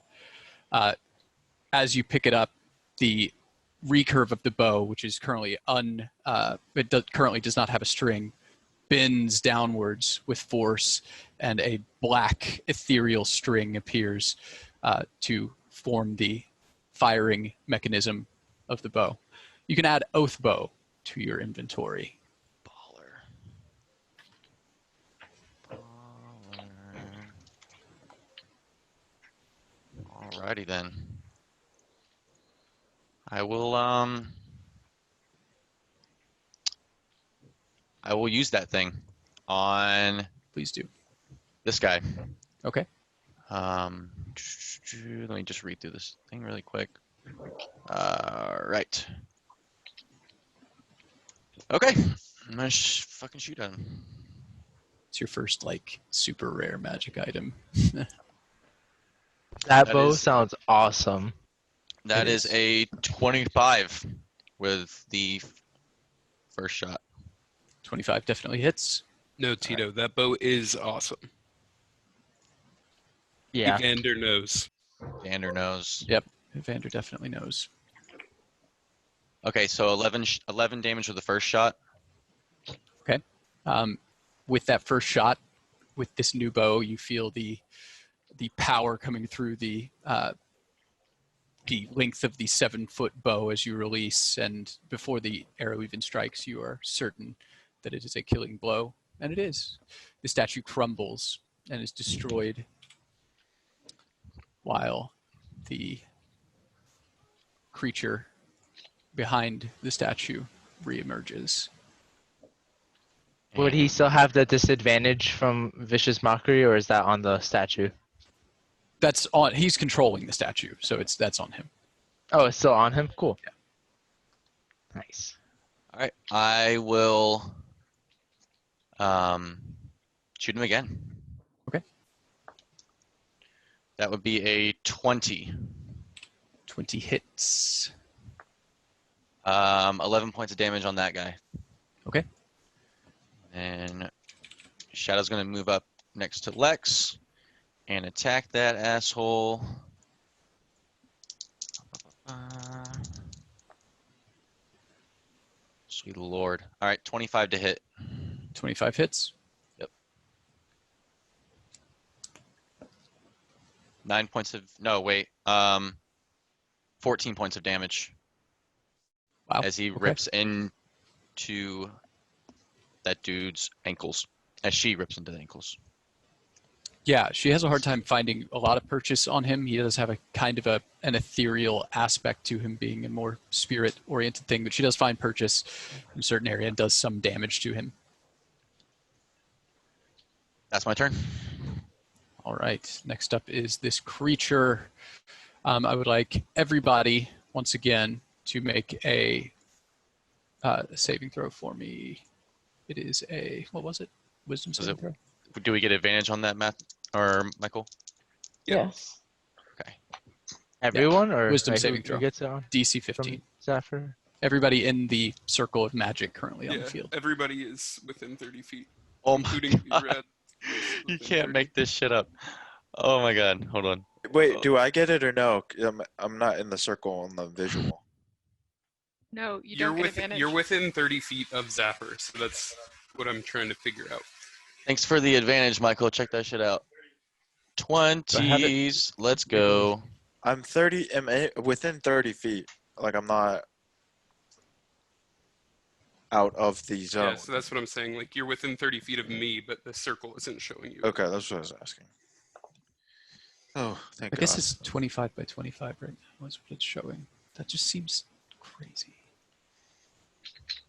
Speaker 1: As you pick it up, the recurve of the bow, which is currently currently does not have a string, bends downwards with force, and a black ethereal string appears to form the firing mechanism of the bow. You can add Oath Bow to your inventory.
Speaker 11: Alrighty then. I will use that thing on.
Speaker 1: Please do.
Speaker 11: This guy.
Speaker 1: Okay.
Speaker 11: Let me just read through this thing really quick. Right. Okay. I'm gonna fucking shoot at him.
Speaker 1: It's your first super rare magic item.
Speaker 6: That bow sounds awesome.
Speaker 11: That is a 25 with the first shot.
Speaker 1: 25 definitely hits.
Speaker 3: No, Tito, that bow is awesome.
Speaker 6: Yeah.
Speaker 3: Evander knows.
Speaker 11: Vander knows.
Speaker 1: Yep, Vander definitely knows.
Speaker 11: Okay, so 11 damage with the first shot.
Speaker 1: With that first shot, with this new bow, you feel the power coming through the length of the 7-foot bow as you release, and before the arrow even strikes, you are certain that it is a killing blow, and it is. The statue crumbles and is destroyed, while the creature behind the statue reemerges.
Speaker 6: Would he still have the disadvantage from Vicious Mockery, or is that on the statue?
Speaker 1: That's on. He's controlling the statue, so that's on him.
Speaker 6: Oh, it's still on him? Cool.
Speaker 1: Yeah.
Speaker 6: Nice.
Speaker 11: All right, I will shoot him again.
Speaker 1: Okay.
Speaker 11: That would be a 20.
Speaker 1: 20 hits.
Speaker 11: 11 points of damage on that guy.
Speaker 1: Okay.
Speaker 11: And Shadow's going to move up next to Lex and attack that asshole. Sweet Lord. All right, 25 to hit.
Speaker 1: 25 hits.
Speaker 11: Yep. 9 points of, no, wait. 14 points of damage.
Speaker 1: Wow.
Speaker 11: As he rips into that dude's ankles. As she rips into the ankles.
Speaker 1: Yeah, she has a hard time finding a lot of purchase on him. He does have a kind of an ethereal aspect to him, being a more spirit-oriented thing, but she does find purchase in a certain area and does some damage to him.
Speaker 11: That's my turn.
Speaker 1: All right, next up is this creature. I would like everybody, once again, to make a saving throw for me. It is a, what was it? Wisdom saving throw?
Speaker 11: Do we get advantage on that, Matt or Michael?
Speaker 5: Yes.
Speaker 11: Okay.
Speaker 6: Everyone, or
Speaker 1: Wisdom
Speaker 6: like,
Speaker 1: saving
Speaker 6: who
Speaker 1: throw.
Speaker 6: gets it on?
Speaker 1: DC 15.
Speaker 6: Zephyr.
Speaker 1: Everybody in the circle of magic currently on the field.
Speaker 3: Everybody is within 30 feet,
Speaker 11: Oh
Speaker 3: including
Speaker 11: my
Speaker 3: the
Speaker 11: God.
Speaker 3: red.
Speaker 11: You can't make this shit up. Oh my God, hold on.
Speaker 12: Wait, do I get it or no? I'm not in the circle on the visual.
Speaker 13: No, you don't get advantage.
Speaker 3: You're within 30 feet of Zapper, so that's what I'm trying to figure out.
Speaker 11: Thanks for the advantage, Michael. Check that shit out. 20s. Let's go.
Speaker 12: I'm within 30 feet. Like, I'm not out of the zone.
Speaker 3: Yeah, so that's what I'm saying. Like, you're within 30 feet of me, but the circle isn't showing you.
Speaker 12: Okay, that's what I was asking. Oh, thank
Speaker 1: I
Speaker 12: God.
Speaker 1: guess it's 25 by 25 right now. That's what it's showing. That just seems crazy.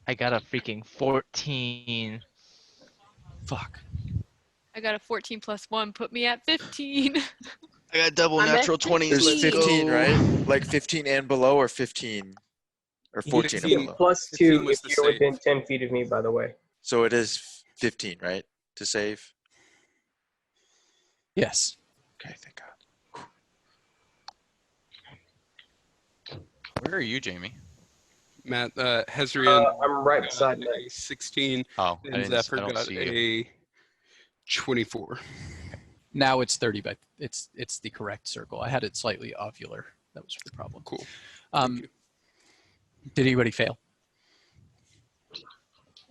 Speaker 6: I got a freaking 14.
Speaker 1: Fuck.
Speaker 13: I got a 14 plus 1, put me at 15.
Speaker 9: I got double
Speaker 10: I'm at
Speaker 9: natural 20s.
Speaker 12: There's
Speaker 9: Let's
Speaker 12: 15,
Speaker 9: go.
Speaker 12: right? Like 15 and below, or 15? Or 14 and
Speaker 3: 15
Speaker 12: below?
Speaker 7: Plus
Speaker 3: 15
Speaker 7: 2
Speaker 3: was
Speaker 7: if
Speaker 3: the
Speaker 7: you're
Speaker 3: save.
Speaker 7: within 10 feet of me, by the way.
Speaker 12: So it is 15, right? To save?
Speaker 1: Yes.
Speaker 12: Okay, thank God.
Speaker 11: Where are you, Jamie?
Speaker 3: Matt, Hezrian
Speaker 7: I'm right
Speaker 3: got
Speaker 7: beside Matt.
Speaker 3: a 16,
Speaker 11: Oh,
Speaker 3: and Zephyr got a 24.
Speaker 1: Now it's 30 by, it's the correct circle. I had it slightly ovular. That was the problem.
Speaker 3: Cool.
Speaker 1: Did anybody fail?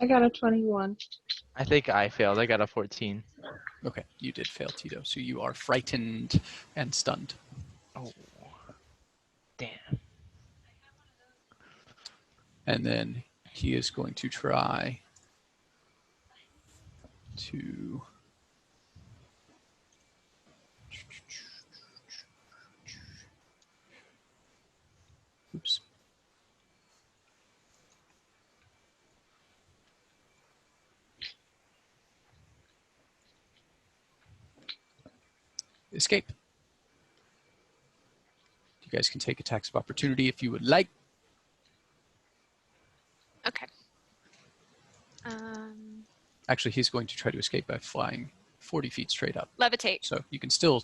Speaker 5: I got a 21.
Speaker 6: I think I failed. I got a 14.
Speaker 1: Okay, you did fail, Tito. So you are frightened and stunned.
Speaker 6: Oh, damn.
Speaker 1: And then he is going to try to oops. Escape. You guys can take attacks of opportunity if you would like.
Speaker 13: Okay.
Speaker 1: Actually, he's going to try to escape by flying 40 feet straight up.
Speaker 13: Levitate.
Speaker 1: So you can still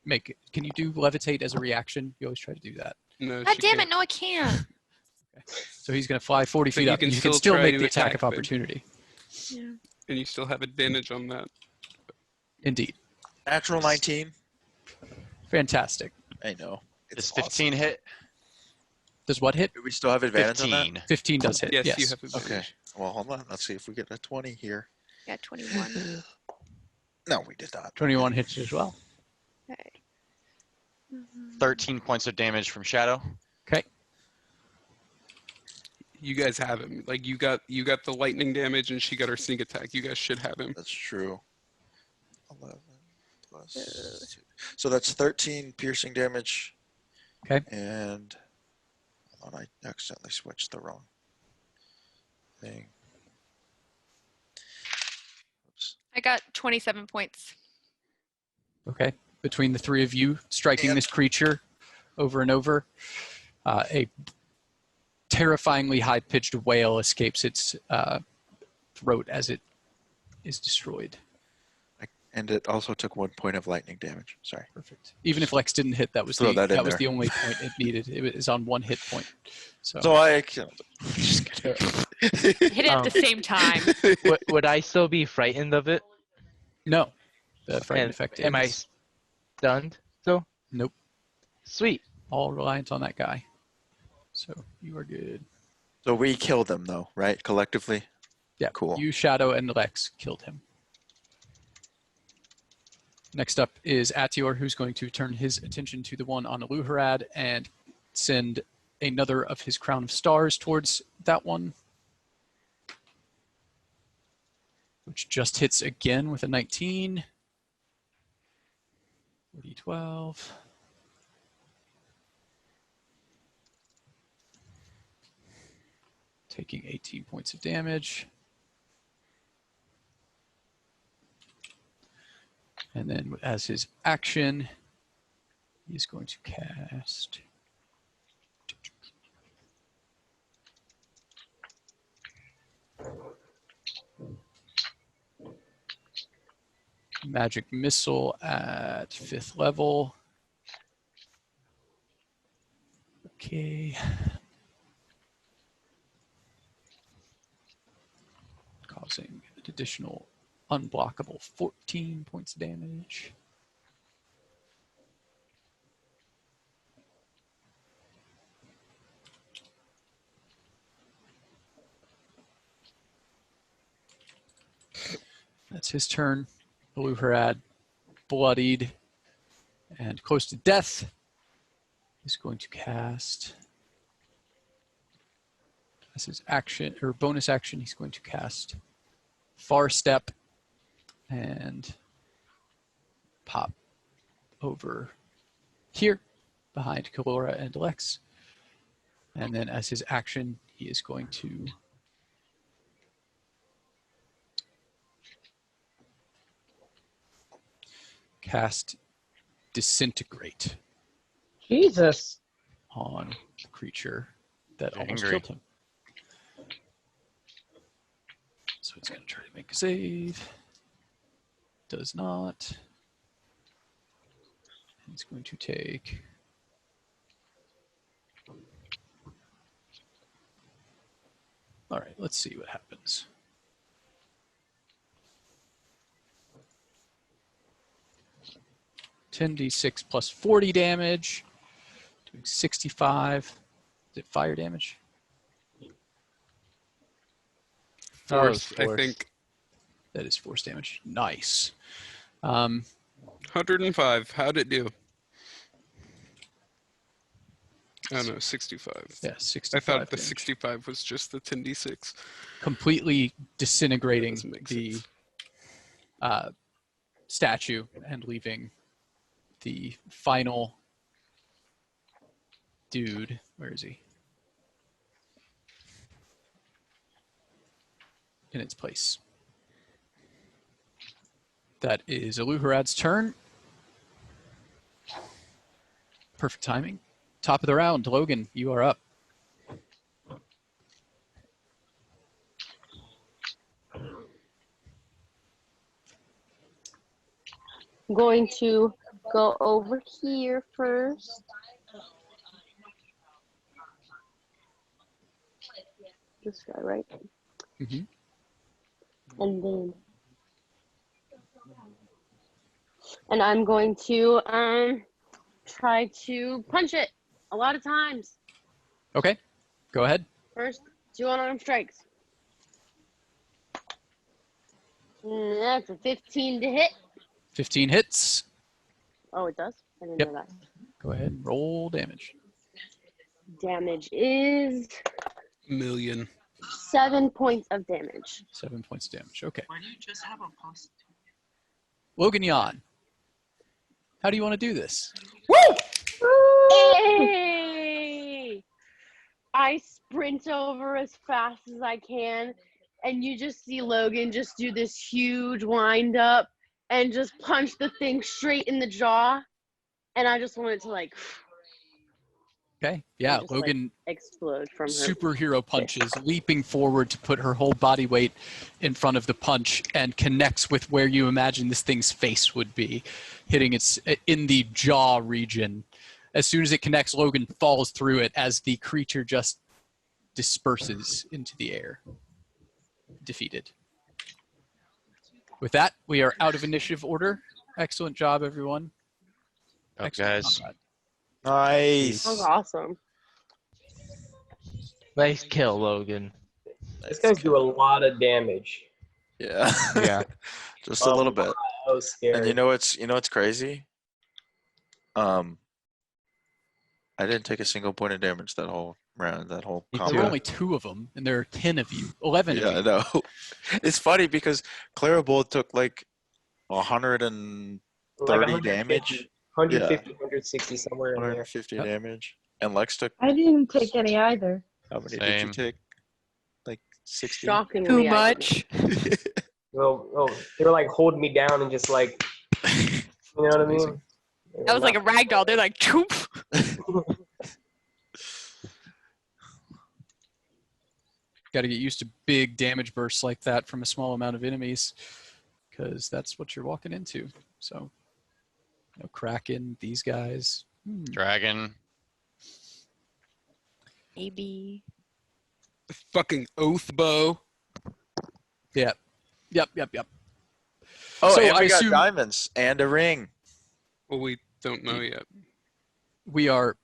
Speaker 1: make it. Can you do levitate as a reaction? You always try to do that.
Speaker 3: No,
Speaker 13: God
Speaker 3: she
Speaker 13: damn
Speaker 3: can't.
Speaker 13: it, no I can't.
Speaker 1: Okay. So he's going to fly 40
Speaker 3: But
Speaker 1: feet
Speaker 3: you
Speaker 1: up.
Speaker 3: can
Speaker 1: You can
Speaker 3: still
Speaker 1: still
Speaker 3: try
Speaker 1: make
Speaker 3: to
Speaker 1: the attack
Speaker 3: attack,
Speaker 1: of
Speaker 3: babe.
Speaker 1: opportunity.
Speaker 13: Yeah.
Speaker 3: And you still have advantage on that.
Speaker 1: Indeed.
Speaker 12: Natural 19.
Speaker 1: Fantastic.
Speaker 12: I know.
Speaker 11: Does
Speaker 12: It's
Speaker 11: 15 hit?
Speaker 1: Does what hit?
Speaker 12: Do we still have advantage on that?
Speaker 11: 15.
Speaker 1: 15 does hit.
Speaker 3: Yes,
Speaker 1: Yes.
Speaker 3: you have
Speaker 12: Okay.
Speaker 3: advantage.
Speaker 12: Well, hold on. Let's see if we get a 20 here.
Speaker 2: Yeah, 21.
Speaker 12: No, we did not.
Speaker 1: 21 hits as well.
Speaker 2: Okay.
Speaker 11: 13 points of damage from Shadow.
Speaker 1: Okay.
Speaker 3: You guys have him. Like you got the lightning damage, and she got her sneak attack. You guys should have him.
Speaker 12: That's true. 11 plus 2. So that's 13 piercing damage.
Speaker 1: Okay.
Speaker 12: And hold on, I accidentally switched the wrong thing. Oops.
Speaker 2: I got 27 points.
Speaker 1: Okay. Between the three of you striking
Speaker 12: And-
Speaker 1: this creature over and over, a terrifyingly high-pitched wail escapes its throat as it is destroyed.
Speaker 12: And it also took 1 point of lightning damage. Sorry.
Speaker 1: Perfect. Even if Lex didn't hit, that was
Speaker 12: Throw that in
Speaker 1: was
Speaker 12: there.
Speaker 1: the only point it needed. It was on 1 hit point.
Speaker 12: So I killed it.
Speaker 1: Just kidding.
Speaker 2: Hit it at the same time.
Speaker 6: Would I still be frightened of it?
Speaker 1: No. The frightened
Speaker 6: And
Speaker 1: effect
Speaker 6: am I
Speaker 1: ends.
Speaker 6: stunned? So
Speaker 1: Nope.
Speaker 6: sweet.
Speaker 1: All reliant on that guy. So you are good.
Speaker 12: So we killed them, though, right? Collectively?
Speaker 1: Yeah.
Speaker 12: Cool.
Speaker 1: You, Shadow, and Lex killed him. Next up is Atior, who's going to turn his attention to the one on Aluharad and send another of his crown of stars towards that one, which just hits again with a 19. 12. Taking 18 points of damage. And then as his action, he's going to cast Magic Missile at 5th level. Okay. Causing an additional unblockable 14 points of damage. That's his turn. Aluharad, bloodied and close to death, is going to cast, as his action or bonus action, he's going to cast Far Step and pop over here behind Kalora and Lex. And then as his action, he is going to cast Disintegrate
Speaker 5: Jesus.
Speaker 1: on the creature that almost
Speaker 11: Angry.
Speaker 1: killed him. So it's going to try to make a save. Does not. And it's going to take all right, let's see what happens. $10d6 plus 40 damage, doing 65. Is it fire damage?
Speaker 3: Force, I
Speaker 6: force.
Speaker 3: think.
Speaker 1: That is force damage. Nice.
Speaker 3: 105. How'd it do? Oh no, 65.
Speaker 1: Yeah,
Speaker 3: I
Speaker 1: 65.
Speaker 3: thought the
Speaker 1: damage.
Speaker 3: 65 was just the 10d6.
Speaker 1: Completely disintegrating
Speaker 3: Doesn't make
Speaker 1: the
Speaker 3: sense.
Speaker 1: statue and leaving the final dude. Where is he? In its place. That is Aluharad's turn. Perfect timing. Top of the round, Logan, you are up.
Speaker 10: I'm going to go over here first. This guy, right?
Speaker 1: Mm-hmm.
Speaker 10: And I'm going to try to punch it a lot of times.
Speaker 1: Okay, go ahead.
Speaker 10: First, 2 unarmed strikes. That's a 15 to hit.
Speaker 1: 15 hits.
Speaker 10: Oh, it does? I didn't
Speaker 1: Yep.
Speaker 10: know that.
Speaker 1: Go ahead and roll damage.
Speaker 10: Damage is
Speaker 3: Million.
Speaker 10: 7 points of damage.
Speaker 1: 7 points of damage. Okay.
Speaker 6: Why do you just have a plus?
Speaker 1: Logan Yan, how do you want to do this?
Speaker 10: Hey! I sprint over as fast as I can, and you just see Logan just do this huge wind up and just punch the thing straight in the jaw. And I just want it to like
Speaker 1: Okay. Yeah,
Speaker 10: just,
Speaker 1: Logan
Speaker 10: explode from her.
Speaker 1: superhero punches, leaping forward to put her whole body weight in front of the punch and connects with where you imagine this thing's face would be, hitting its in the jaw region. As soon as it connects, Logan falls through it as the creature just disperses into the air, defeated. With that, we are out of initiative order. Excellent job, everyone.
Speaker 11: Oh,
Speaker 1: Excellent
Speaker 11: guys.
Speaker 1: combat.
Speaker 9: Nice.
Speaker 10: That was awesome.
Speaker 6: Nice kill, Logan.
Speaker 7: These guys do a lot of damage.
Speaker 12: Yeah.
Speaker 6: Yeah.
Speaker 12: Just a little bit.
Speaker 7: That was scary.
Speaker 12: And you know what's crazy? I didn't take a single point of damage that whole round, that whole
Speaker 6: Me
Speaker 1: There
Speaker 12: combat.
Speaker 1: were only 2 of them, and there are 10 of you, 11
Speaker 12: Yeah, I
Speaker 1: of you.
Speaker 12: know. It's funny because Clarabelle took like 130
Speaker 7: Like 150,
Speaker 12: damage,
Speaker 7: 150, 160, somewhere in there.
Speaker 12: 150
Speaker 1: Yep.
Speaker 12: damage, and Lex took
Speaker 5: I didn't take any either.
Speaker 12: how many did
Speaker 11: Same.
Speaker 12: you take? Like 60.
Speaker 10: Shockingly,
Speaker 13: Too
Speaker 10: I didn't.
Speaker 13: much.
Speaker 7: Well, they were like holding me down and just like, you know what I mean?
Speaker 1: Amazing.
Speaker 13: That was like a rag doll. They're like, choop.
Speaker 1: Got to get used to big damage bursts like that from a small amount of enemies, because that's what you're walking into. So, Kraken, these guys.
Speaker 11: Dragon.
Speaker 13: Maybe.
Speaker 3: Fucking oath bow.
Speaker 1: Yep.
Speaker 12: Oh,
Speaker 1: So
Speaker 12: and
Speaker 1: I
Speaker 12: we got
Speaker 1: assume-
Speaker 12: diamonds and a ring.
Speaker 3: Well, we don't know yet.
Speaker 1: We are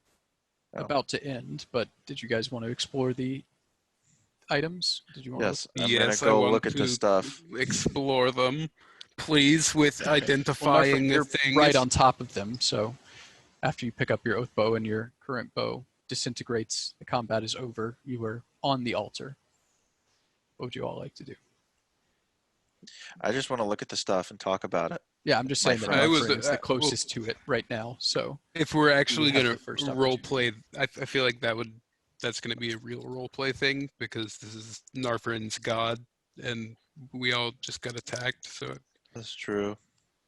Speaker 12: Oh.
Speaker 1: about to end, but did you guys want to explore the items? Did you want
Speaker 12: Yes, I'm
Speaker 3: Yes, I
Speaker 12: gonna go
Speaker 3: want
Speaker 12: look at the
Speaker 3: to
Speaker 12: stuff.
Speaker 3: Explore them, please, with
Speaker 1: to? Well,
Speaker 3: identifying
Speaker 1: you're
Speaker 3: the things.
Speaker 1: right on top of them, so after you pick up your oath bow and your current bow disintegrates, the combat is over. You are on the altar. What would you all like to do?
Speaker 12: I just want to look at the stuff and talk about it.
Speaker 1: Yeah, I'm just
Speaker 12: My
Speaker 1: saying that
Speaker 12: friend.
Speaker 3: I was,
Speaker 1: Narfrin is the
Speaker 3: well-
Speaker 1: closest to it right now. So
Speaker 3: If we're actually
Speaker 1: have
Speaker 3: gonna
Speaker 1: the first
Speaker 3: role play, I feel like that's gonna be a real role play thing because this is Narfrin's god, and we all just got attacked. So
Speaker 12: That's true.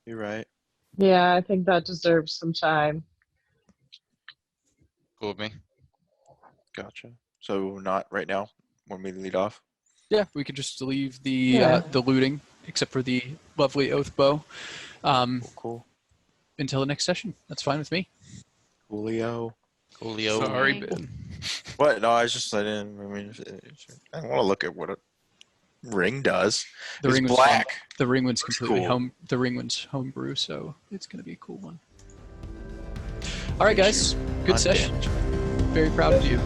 Speaker 12: You're right.
Speaker 5: Yeah, I think that deserves some time.
Speaker 11: Cool with me.
Speaker 12: Gotcha. So not right now when we lead off.
Speaker 1: yeah, we could just leave the
Speaker 5: Yeah.
Speaker 1: the looting, except for the lovely oath bow,
Speaker 12: Cool.
Speaker 1: until the next session. That's fine with me.
Speaker 12: Coolio.
Speaker 11: Coolio.
Speaker 3: sorry,
Speaker 2: Okay.
Speaker 3: Ben.
Speaker 12: What? No, I didn't. I mean, I want to look at what a ring does.
Speaker 1: The
Speaker 12: It's
Speaker 1: ring was
Speaker 12: black.
Speaker 1: The ring one's
Speaker 12: Looks
Speaker 1: completely
Speaker 12: cool.
Speaker 1: The ring one's homebrew, so it's gonna be a cool one. All right, guys. Good
Speaker 12: I'm
Speaker 1: session.
Speaker 12: damaged.
Speaker 1: Very proud of you.